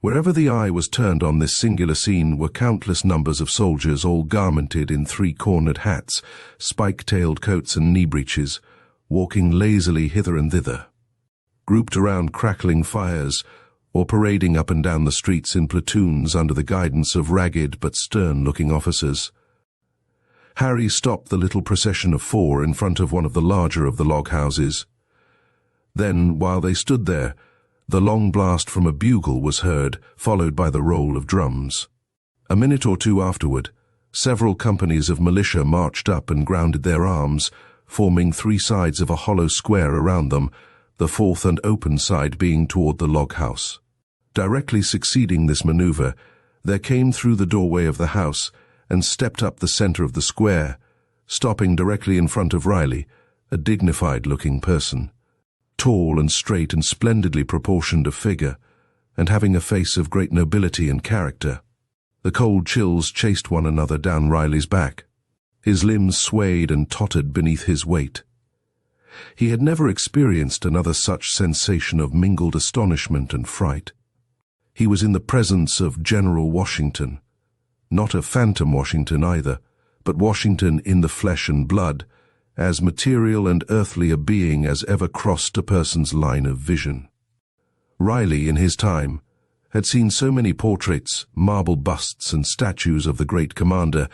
Wherever the eye was turned on this singular scene were countless numbers of soldiers, all garmented in 3-cornered hats, spike-tailed coats and knee breeches, walking lazily hither and thither, grouped around crackling fires, or parading up and down the streets in platoons under the guidance of ragged but stern-looking officers. Harry stopped the little procession of 4 in front of one of the larger of the log houses. Then, while they stood there, the long blast from a bugle was heard, followed by the roll of drums. A minute or two afterward, several companies of militia marched up and grounded their arms, forming 3 sides of a hollow square around them, the 4th and open side being toward the log house. Directly succeeding this maneuver, there came through the doorway of the house and stepped up the center of the square, stopping directly in front of Riley, a dignified-looking person, tall and straight and splendidly proportioned of figure, and having a face of great nobility and character. The cold chills chased one another down Riley's back. His limbs swayed and tottered beneath his weight. He had never experienced another such sensation of mingled astonishment and fright. He was in the presence of General Washington, not a phantom Washington either, but Washington in the flesh and blood, as material and earthly a being as ever crossed a person's line of vision. Riley, in his time, had seen so many portraits, marble busts and statues of the great commander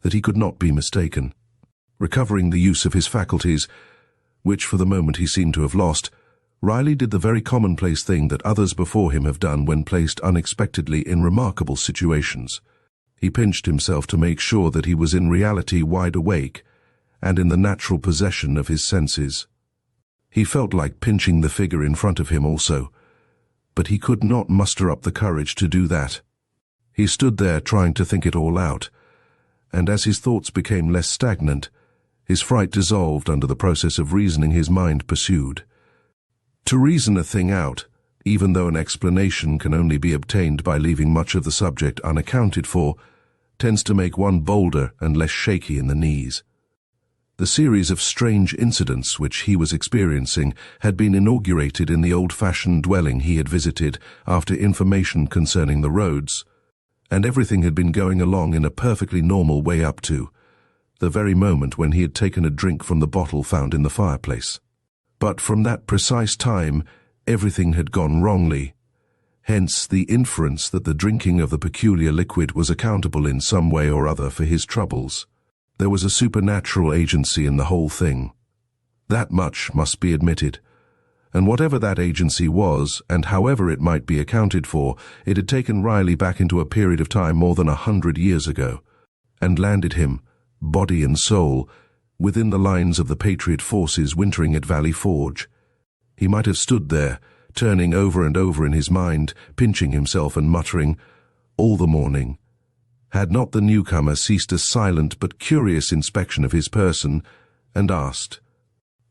that he could not be mistaken. Recovering the use of his faculties, which for the moment he seemed to have lost, Riley did the very commonplace thing that others before him have done when placed unexpectedly in remarkable situations. He pinched himself to make sure that he was in reality wide awake and in the natural possession of his senses. He felt like pinching the figure in front of him also, but he could not muster up the courage to do that. He stood there trying to think it all out, and as his thoughts became less stagnant, his fright dissolved under the process of reasoning his mind pursued. To reason a thing out, even though an explanation can only be obtained by leaving much of the subject unaccounted for, tends to make one bolder and less shaky in the knees. The series of strange incidents which he was experiencing had been inaugurated in the old-fashioned dwelling he had visited after information concerning the roads, and everything had been going along in a perfectly normal way up to the very moment when he had taken a drink from the bottle found in the fireplace. But from that precise time, everything had gone wrongly. Hence the inference that the drinking of the peculiar liquid was accountable in some way or other for his troubles. There was a supernatural agency in the whole thing. That much must be admitted. And whatever that agency was, and however it might be accounted for, it had taken Riley back into a period of time more than 100 years ago, and landed him, body and soul, within the lines of the Patriot forces wintering at Valley Forge. He might have stood there, turning over and over in his mind, pinching himself and muttering, all the morning, had not the newcomer ceased a silent but curious inspection of his person, and asked,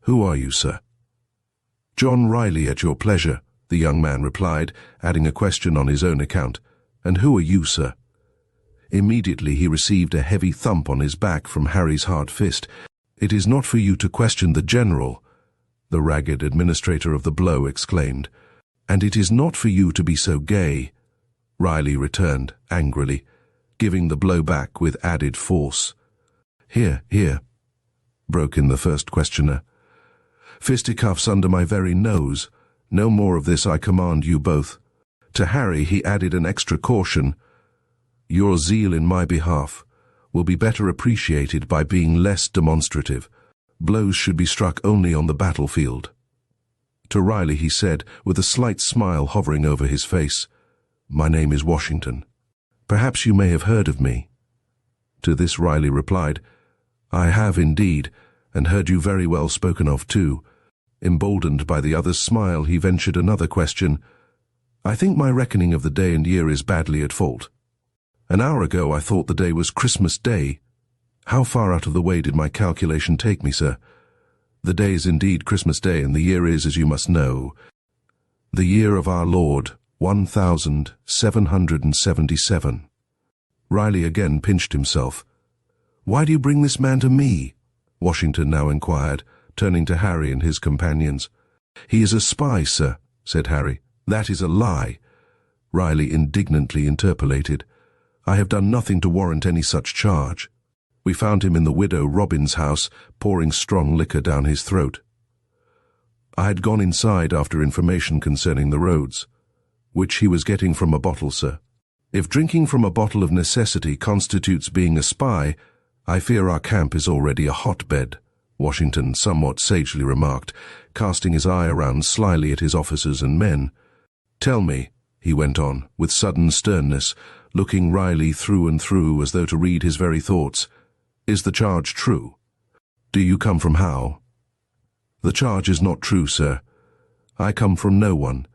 "Who are you, sir?" "John Riley, at your pleasure," the young man replied, adding a question on his own account. "And who are you, sir?" Immediately he received a heavy thump on his back from Harry's hard fist. "It is not for you to question the general," the ragged administrator of the blow exclaimed. "And it is not for you to be so gay," Riley returned angrily, giving the blow back with added force. "Here, here," broke in the first questioner. "Fisticuffs under my very nose. No more of this, I command you both." To Harry he added an extra caution. "Your zeal in my behalf will be better appreciated by being less demonstrative. Blows should be struck only on the battlefield." To Riley he said, with a slight smile hovering over his face, "My name is Washington. Perhaps you may have heard of me." To this Riley replied, "I have indeed, and heard you very well spoken of too." Emboldened by the other's smile, he ventured another question. "I think my reckoning of the day and year is badly at fault. An hour ago I thought the day was Christmas Day. How far out of the way did my calculation take me, sir? The day is indeed Christmas Day, and the year is, as you must know, the year of our Lord, 1777. Riley again pinched himself. "Why do you bring this man to me?" Washington now inquired, turning to Harry and his companions. "He is a spy, sir," said Harry. "That is a lie," Riley indignantly interpolated. "I have done nothing to warrant any such charge. We found him in the widow Robin's house, pouring strong liquor down his throat." I had gone inside after information concerning the roads, which he was getting from a bottle, sir. If drinking from a bottle of necessity constitutes being a spy, I fear our camp is already a hotbed, Washington somewhat sagely remarked, casting his eye around slyly at his officers and men. Tell me, he went on, with sudden sternness, looking Riley through and through as though to read his very thoughts, is the charge true? Do you come from Howe? The charge is not true, sir. I come from no one.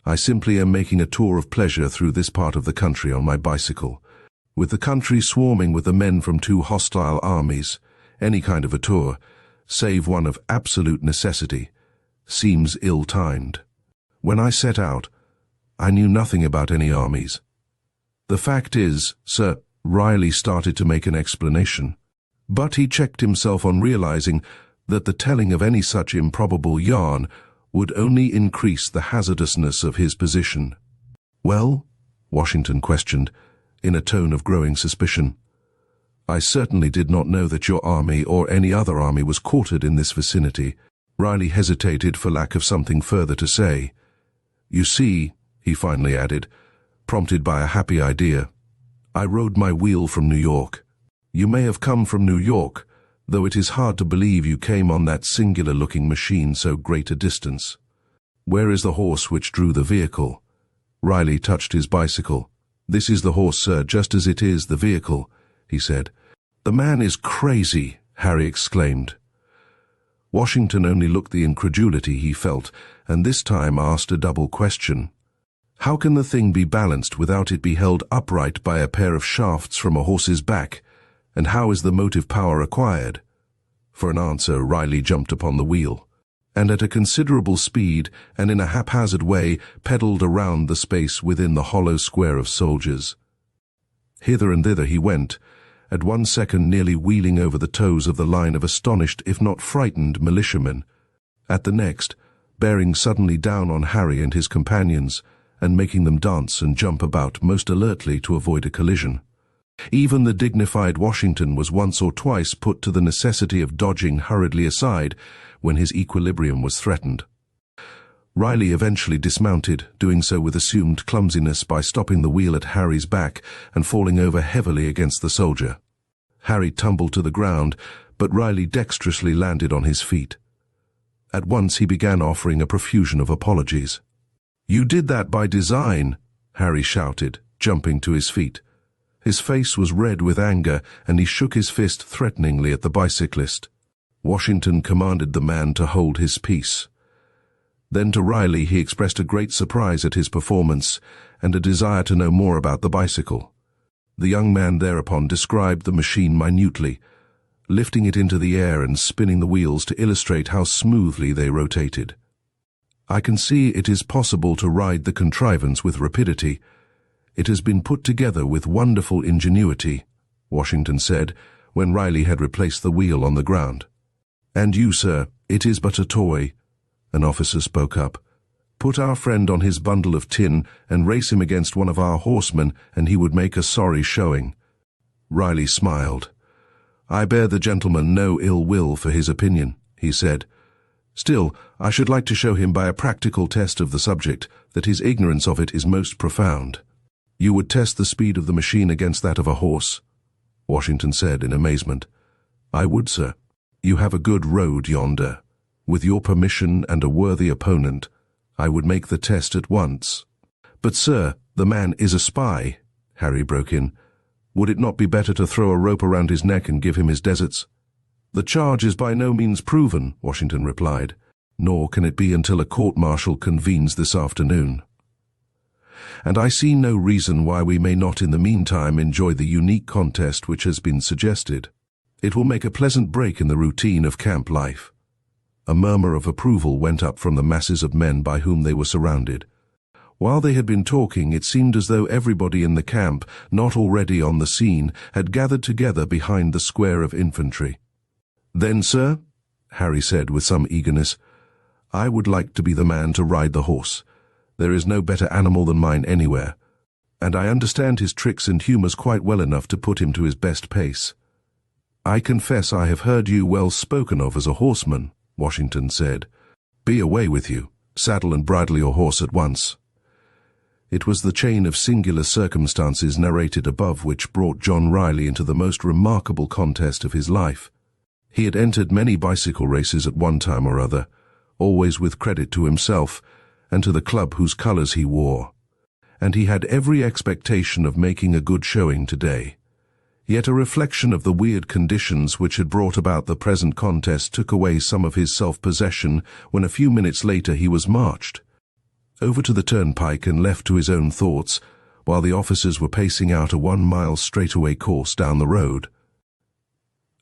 I simply am making a tour of pleasure through this part of the country on my bicycle. With the country swarming with the men from two hostile armies, any kind of a tour, save one of absolute necessity, seems ill-timed. When I set out, I knew nothing about any armies. The fact is, sir, Riley started to make an explanation, but he checked himself on realizing that the telling of any such improbable yarn would only increase the hazardousness of his position. Well? Washington questioned, in a tone of growing suspicion. I certainly did not know that your army or any other army was quartered in this vicinity. Riley hesitated for lack of something further to say. You see, he finally added, prompted by a happy idea, I rode my wheel from New York. You may have come from New York, though it is hard to believe you came on that singular-looking machine so great a distance. Where is the horse which drew the vehicle? Riley touched his bicycle. This is the horse, sir, just as it is the vehicle, he said. The man is crazy, Harry exclaimed. Washington only looked the incredulity he felt, and this time asked a double question. How can the thing be balanced without it be held upright by a pair of shafts from a horse's back? And how is the motive power acquired? For an answer, Riley jumped upon the wheel, and at a considerable speed and in a haphazard way pedalled around the space within the hollow square of soldiers. Hither and thither he went, at one second nearly wheeling over the toes of the line of astonished, if not frightened, militiamen, at the next bearing suddenly down on Harry and his companions, and making them dance and jump about most alertly to avoid a collision. Even the dignified Washington was once or twice put to the necessity of dodging hurriedly aside when his equilibrium was threatened. Riley eventually dismounted, doing so with assumed clumsiness by stopping the wheel at Harry's back and falling over heavily against the soldier. Harry tumbled to the ground, but Riley dexterously landed on his feet. At once he began offering a profusion of apologies. "You did that by design," Harry shouted, jumping to his feet. His face was red with anger, and he shook his fist threateningly at the bicyclist. Washington commanded the man to hold his peace. Then to Riley he expressed a great surprise at his performance and a desire to know more about the bicycle. The young man thereupon described the machine minutely, lifting it into the air and spinning the wheels to illustrate how smoothly they rotated. "I can see it is possible to ride the contrivance with rapidity. It has been put together with wonderful ingenuity," Washington said, when Riley had replaced the wheel on the ground. "And you, sir, it is but a toy," an officer spoke up. "Put our friend on his bundle of tin and race him against one of our horsemen, and he would make a sorry showing." Riley smiled. "I bear the gentleman no ill will for his opinion," he said. "Still, I should like to show him by a practical test of the subject that his ignorance of it is most profound." "You would test the speed of the machine against that of a horse?" Washington said in amazement. "I would, sir. You have a good road yonder. With your permission and a worthy opponent, I would make the test at once." "But, sir, the man is a spy," Harry broke in. "Would it not be better to throw a rope around his neck and give him his deserts?" "The charge is by no means proven," Washington replied, "nor can it be until a court-martial convenes this afternoon. And I see no reason why we may not in the meantime enjoy the unique contest which has been suggested. It will make a pleasant break in the routine of camp life." A murmur of approval went up from the masses of men by whom they were surrounded. While they had been talking, it seemed as though everybody in the camp, not already on the scene, had gathered together behind the square of infantry. "Then, sir," Harry said with some eagerness, "I would like to be the man to ride the horse. There is no better animal than mine anywhere, and I understand his tricks and humours quite well enough to put him to his best pace." "I confess I have heard you well spoken of as a horseman," Washington said. Be away with you. Saddle and bridle your horse at once." It was the chain of singular circumstances narrated above which brought John Riley into the most remarkable contest of his life. He had entered many bicycle races at one time or other, always with credit to himself and to the club whose colours he wore, and he had every expectation of making a good showing today. Yet a reflection of the weird conditions which had brought about the present contest took away some of his self-possession when a few minutes later he was marched over to the turnpike and left to his own thoughts, while the officers were pacing out a 1-mile straightaway course down the road.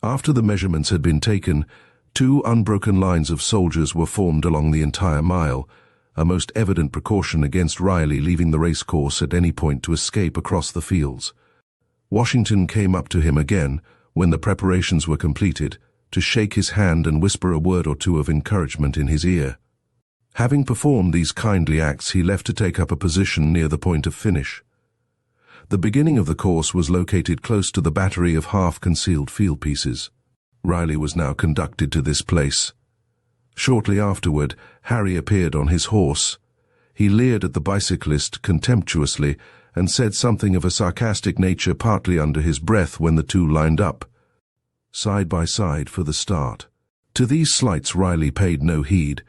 After the measurements had been taken, 2 unbroken lines of soldiers were formed along the entire mile, a most evident precaution against Riley leaving the racecourse at any point to escape across the fields. Washington came up to him again, when the preparations were completed, to shake his hand and whisper a word or two of encouragement in his ear. Having performed these kindly acts, he left to take up a position near the point of finish. The beginning of the course was located close to the battery of half-concealed field pieces. Riley was now conducted to this place. Shortly afterward, Harry appeared on his horse. He leered at the bicyclist contemptuously and said something of a sarcastic nature partly under his breath when the two lined up, side by side for the start. To these slights Riley paid no heed.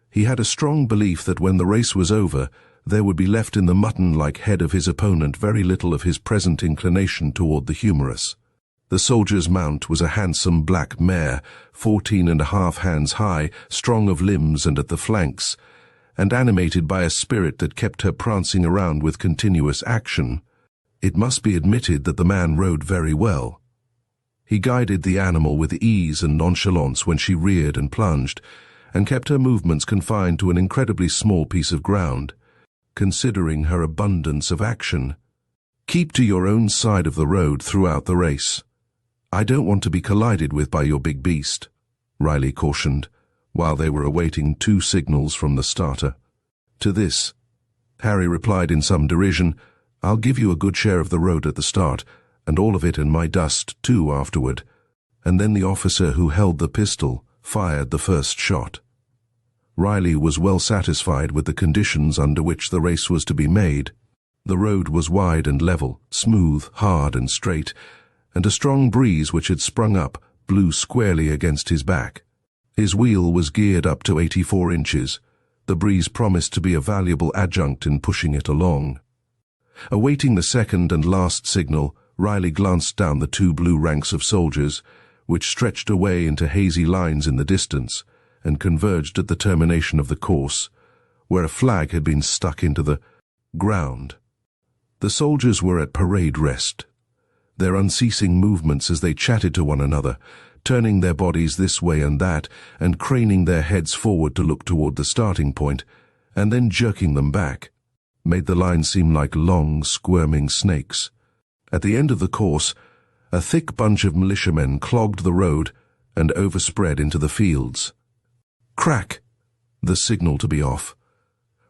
He had a strong belief that when the race was over, there would be left in the mutton-like head of his opponent very little of his present inclination toward the humorous. The soldier's mount was a handsome black mare, 14½ hands high, strong of limbs and at the flanks, and animated by a spirit that kept her prancing around with continuous action. It must be admitted that the man rode very well. He guided the animal with ease and nonchalance when she reared and plunged, and kept her movements confined to an incredibly small piece of ground, considering her abundance of action. "Keep to your own side of the road throughout the race. I don't want to be collided with by your big beast," Riley cautioned, while they were awaiting 2 signals from the starter. To this, Harry replied in some derision, "I'll give you a good share of the road at the start, and all of it and my dust too afterward." And then the officer who held the pistol fired the first shot. Riley was well satisfied with the conditions under which the race was to be made. The road was wide and level, smooth, hard and straight, and a strong breeze which had sprung up blew squarely against his back. His wheel was geared up to 84 inches. The breeze promised to be a valuable adjunct in pushing it along. Awaiting the second and last signal, Riley glanced down the 2 blue ranks of soldiers, which stretched away into hazy lines in the distance, and converged at the termination of the course, where a flag had been stuck into the ground. The soldiers were at parade rest, their unceasing movements as they chatted to one another, turning their bodies this way and that, and craning their heads forward to look toward the starting point, and then jerking them back, made the line seem like long, squirming snakes. At the end of the course, a thick bunch of militiamen clogged the road and overspread into the fields. Crack! The signal to be off.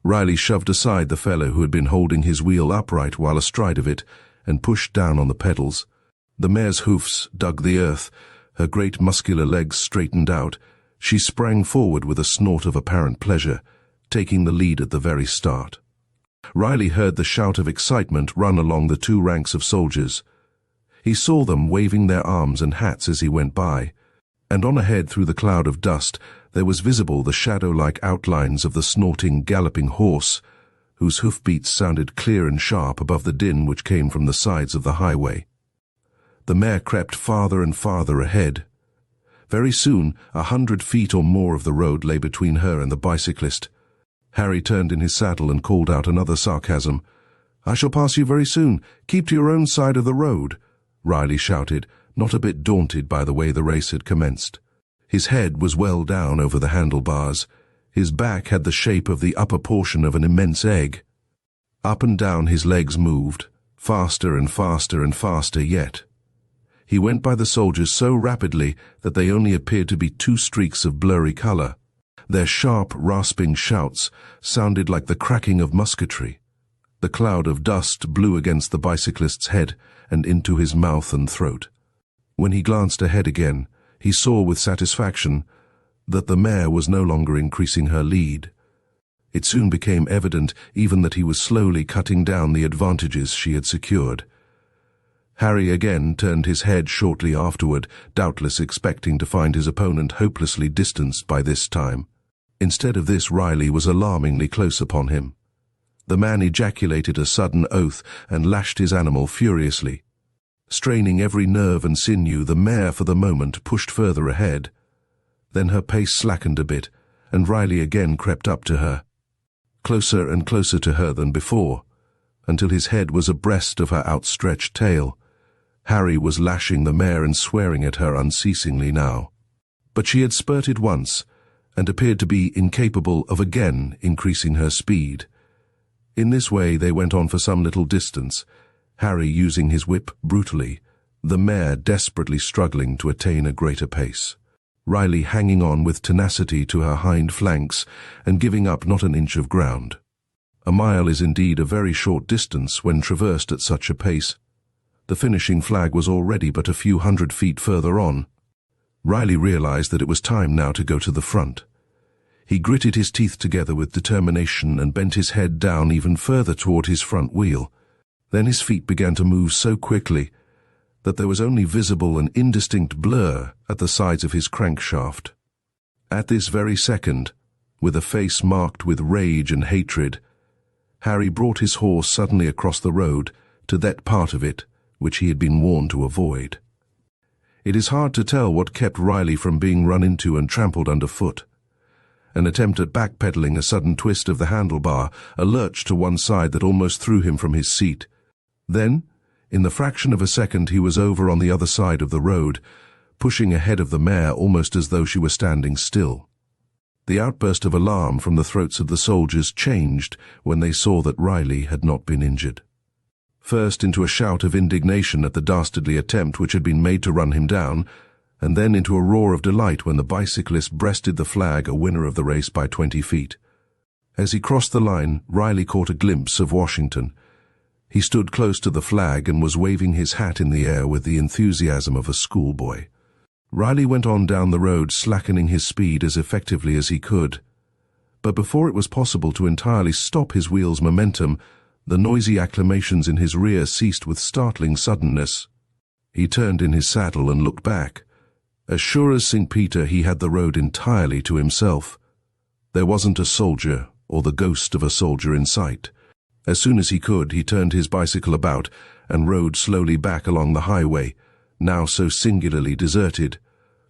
Riley shoved aside the fellow who had been holding his wheel upright while astride of it and pushed down on the pedals. The mare's hoofs dug the earth, her great muscular legs straightened out. She sprang forward with a snort of apparent pleasure, taking the lead at the very start. Riley heard the shout of excitement run along the 2 ranks of soldiers. He saw them waving their arms and hats as he went by, and on ahead through the cloud of dust there was visible the shadow-like outlines of the snorting, galloping horse, whose hoofbeats sounded clear and sharp above the din which came from the sides of the highway. The mare crept farther and farther ahead. Very soon, 100 feet or more of the road lay between her and the bicyclist. Harry turned in his saddle and called out another sarcasm. "I shall pass you very soon. Keep to your own side of the road," Riley shouted, not a bit daunted by the way the race had commenced. His head was well down over the handlebars. His back had the shape of the upper portion of an immense egg. Up and down his legs moved, faster and faster and faster yet. He went by the soldiers so rapidly that they only appeared to be 2 streaks of blurry color. Their sharp, rasping shouts sounded like the cracking of musketry. The cloud of dust blew against the bicyclist's head and into his mouth and throat. When he glanced ahead again, he saw with satisfaction that the mare was no longer increasing her lead. It soon became evident even that he was slowly cutting down the advantages she had secured. Harry again turned his head shortly afterward, doubtless expecting to find his opponent hopelessly distanced by this time. Instead of this, Riley was alarmingly close upon him. The man ejaculated a sudden oath and lashed his animal furiously. Straining every nerve and sinew, the mare for the moment pushed further ahead. Then her pace slackened a bit, and Riley again crept up to her. Closer and closer to her than before, until his head was abreast of her outstretched tail. Harry was lashing the mare and swearing at her unceasingly now. But she had spurted once, and appeared to be incapable of again increasing her speed. In this way they went on for some little distance, Harry using his whip brutally, the mare desperately struggling to attain a greater pace. Riley hanging on with tenacity to her hind flanks and giving up not an inch of ground. A mile is indeed a very short distance when traversed at such a pace. The finishing flag was already but a few hundred feet further on. Riley realized that it was time now to go to the front. He gritted his teeth together with determination and bent his head down even further toward his front wheel. Then his feet began to move so quickly that there was only visible an indistinct blur at the sides of his crankshaft. At this very second, with a face marked with rage and hatred, Harry brought his horse suddenly across the road to that part of it which he had been warned to avoid. It is hard to tell what kept Riley from being run into and trampled underfoot. An attempt at backpedaling, a sudden twist of the handlebar, a lurch to one side that almost threw him from his seat. Then, in the fraction of a second, he was over on the other side of the road, pushing ahead of the mare almost as though she were standing still. The outburst of alarm from the throats of the soldiers changed when they saw that Riley had not been injured. First into a shout of indignation at the dastardly attempt which had been made to run him down, and then into a roar of delight when the bicyclist breasted the flag, a winner of the race by 20 feet. As he crossed the line, Riley caught a glimpse of Washington. He stood close to the flag and was waving his hat in the air with the enthusiasm of a schoolboy. Riley went on down the road, slackening his speed as effectively as he could. But before it was possible to entirely stop his wheel's momentum, the noisy acclamations in his rear ceased with startling suddenness. He turned in his saddle and looked back. As sure as St. Peter, he had the road entirely to himself. There wasn't a soldier or the ghost of a soldier in sight. As soon as he could, he turned his bicycle about and rode slowly back along the highway, now so singularly deserted,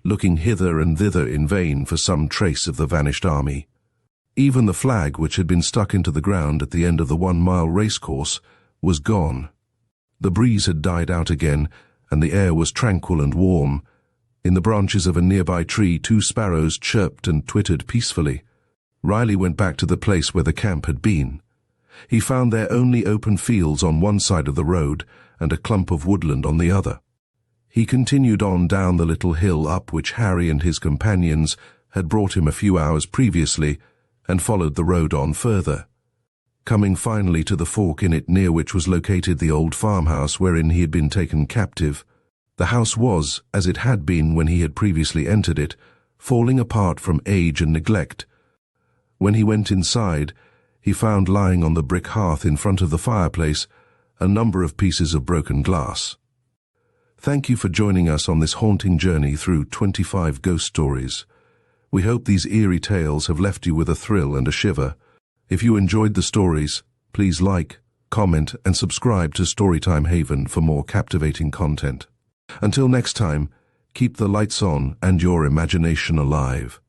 looking hither and thither in vain for some trace of the vanished army. Even the flag, which had been stuck into the ground at the end of the 1-mile racecourse, was gone. The breeze had died out again, and the air was tranquil and warm. In the branches of a nearby tree, 2 sparrows chirped and twittered peacefully. Riley went back to the place where the camp had been. He found there only open fields on one side of the road and a clump of woodland on the other. He continued on down the little hill up which Harry and his companions had brought him a few hours previously, and followed the road on further, coming finally to the fork in it near which was located the old farmhouse wherein he had been taken captive. The house was, as it had been when he had previously entered it, falling apart from age and neglect. When he went inside, he found lying on the brick hearth in front of the fireplace a number of pieces of broken glass. Thank you for joining us on this haunting journey through 25 ghost stories. We hope these eerie tales have left you with a thrill and a shiver. If you enjoyed the stories, please like, comment, and subscribe to Storytime Haven for more captivating content. Until next time, keep the lights on and your imagination alive.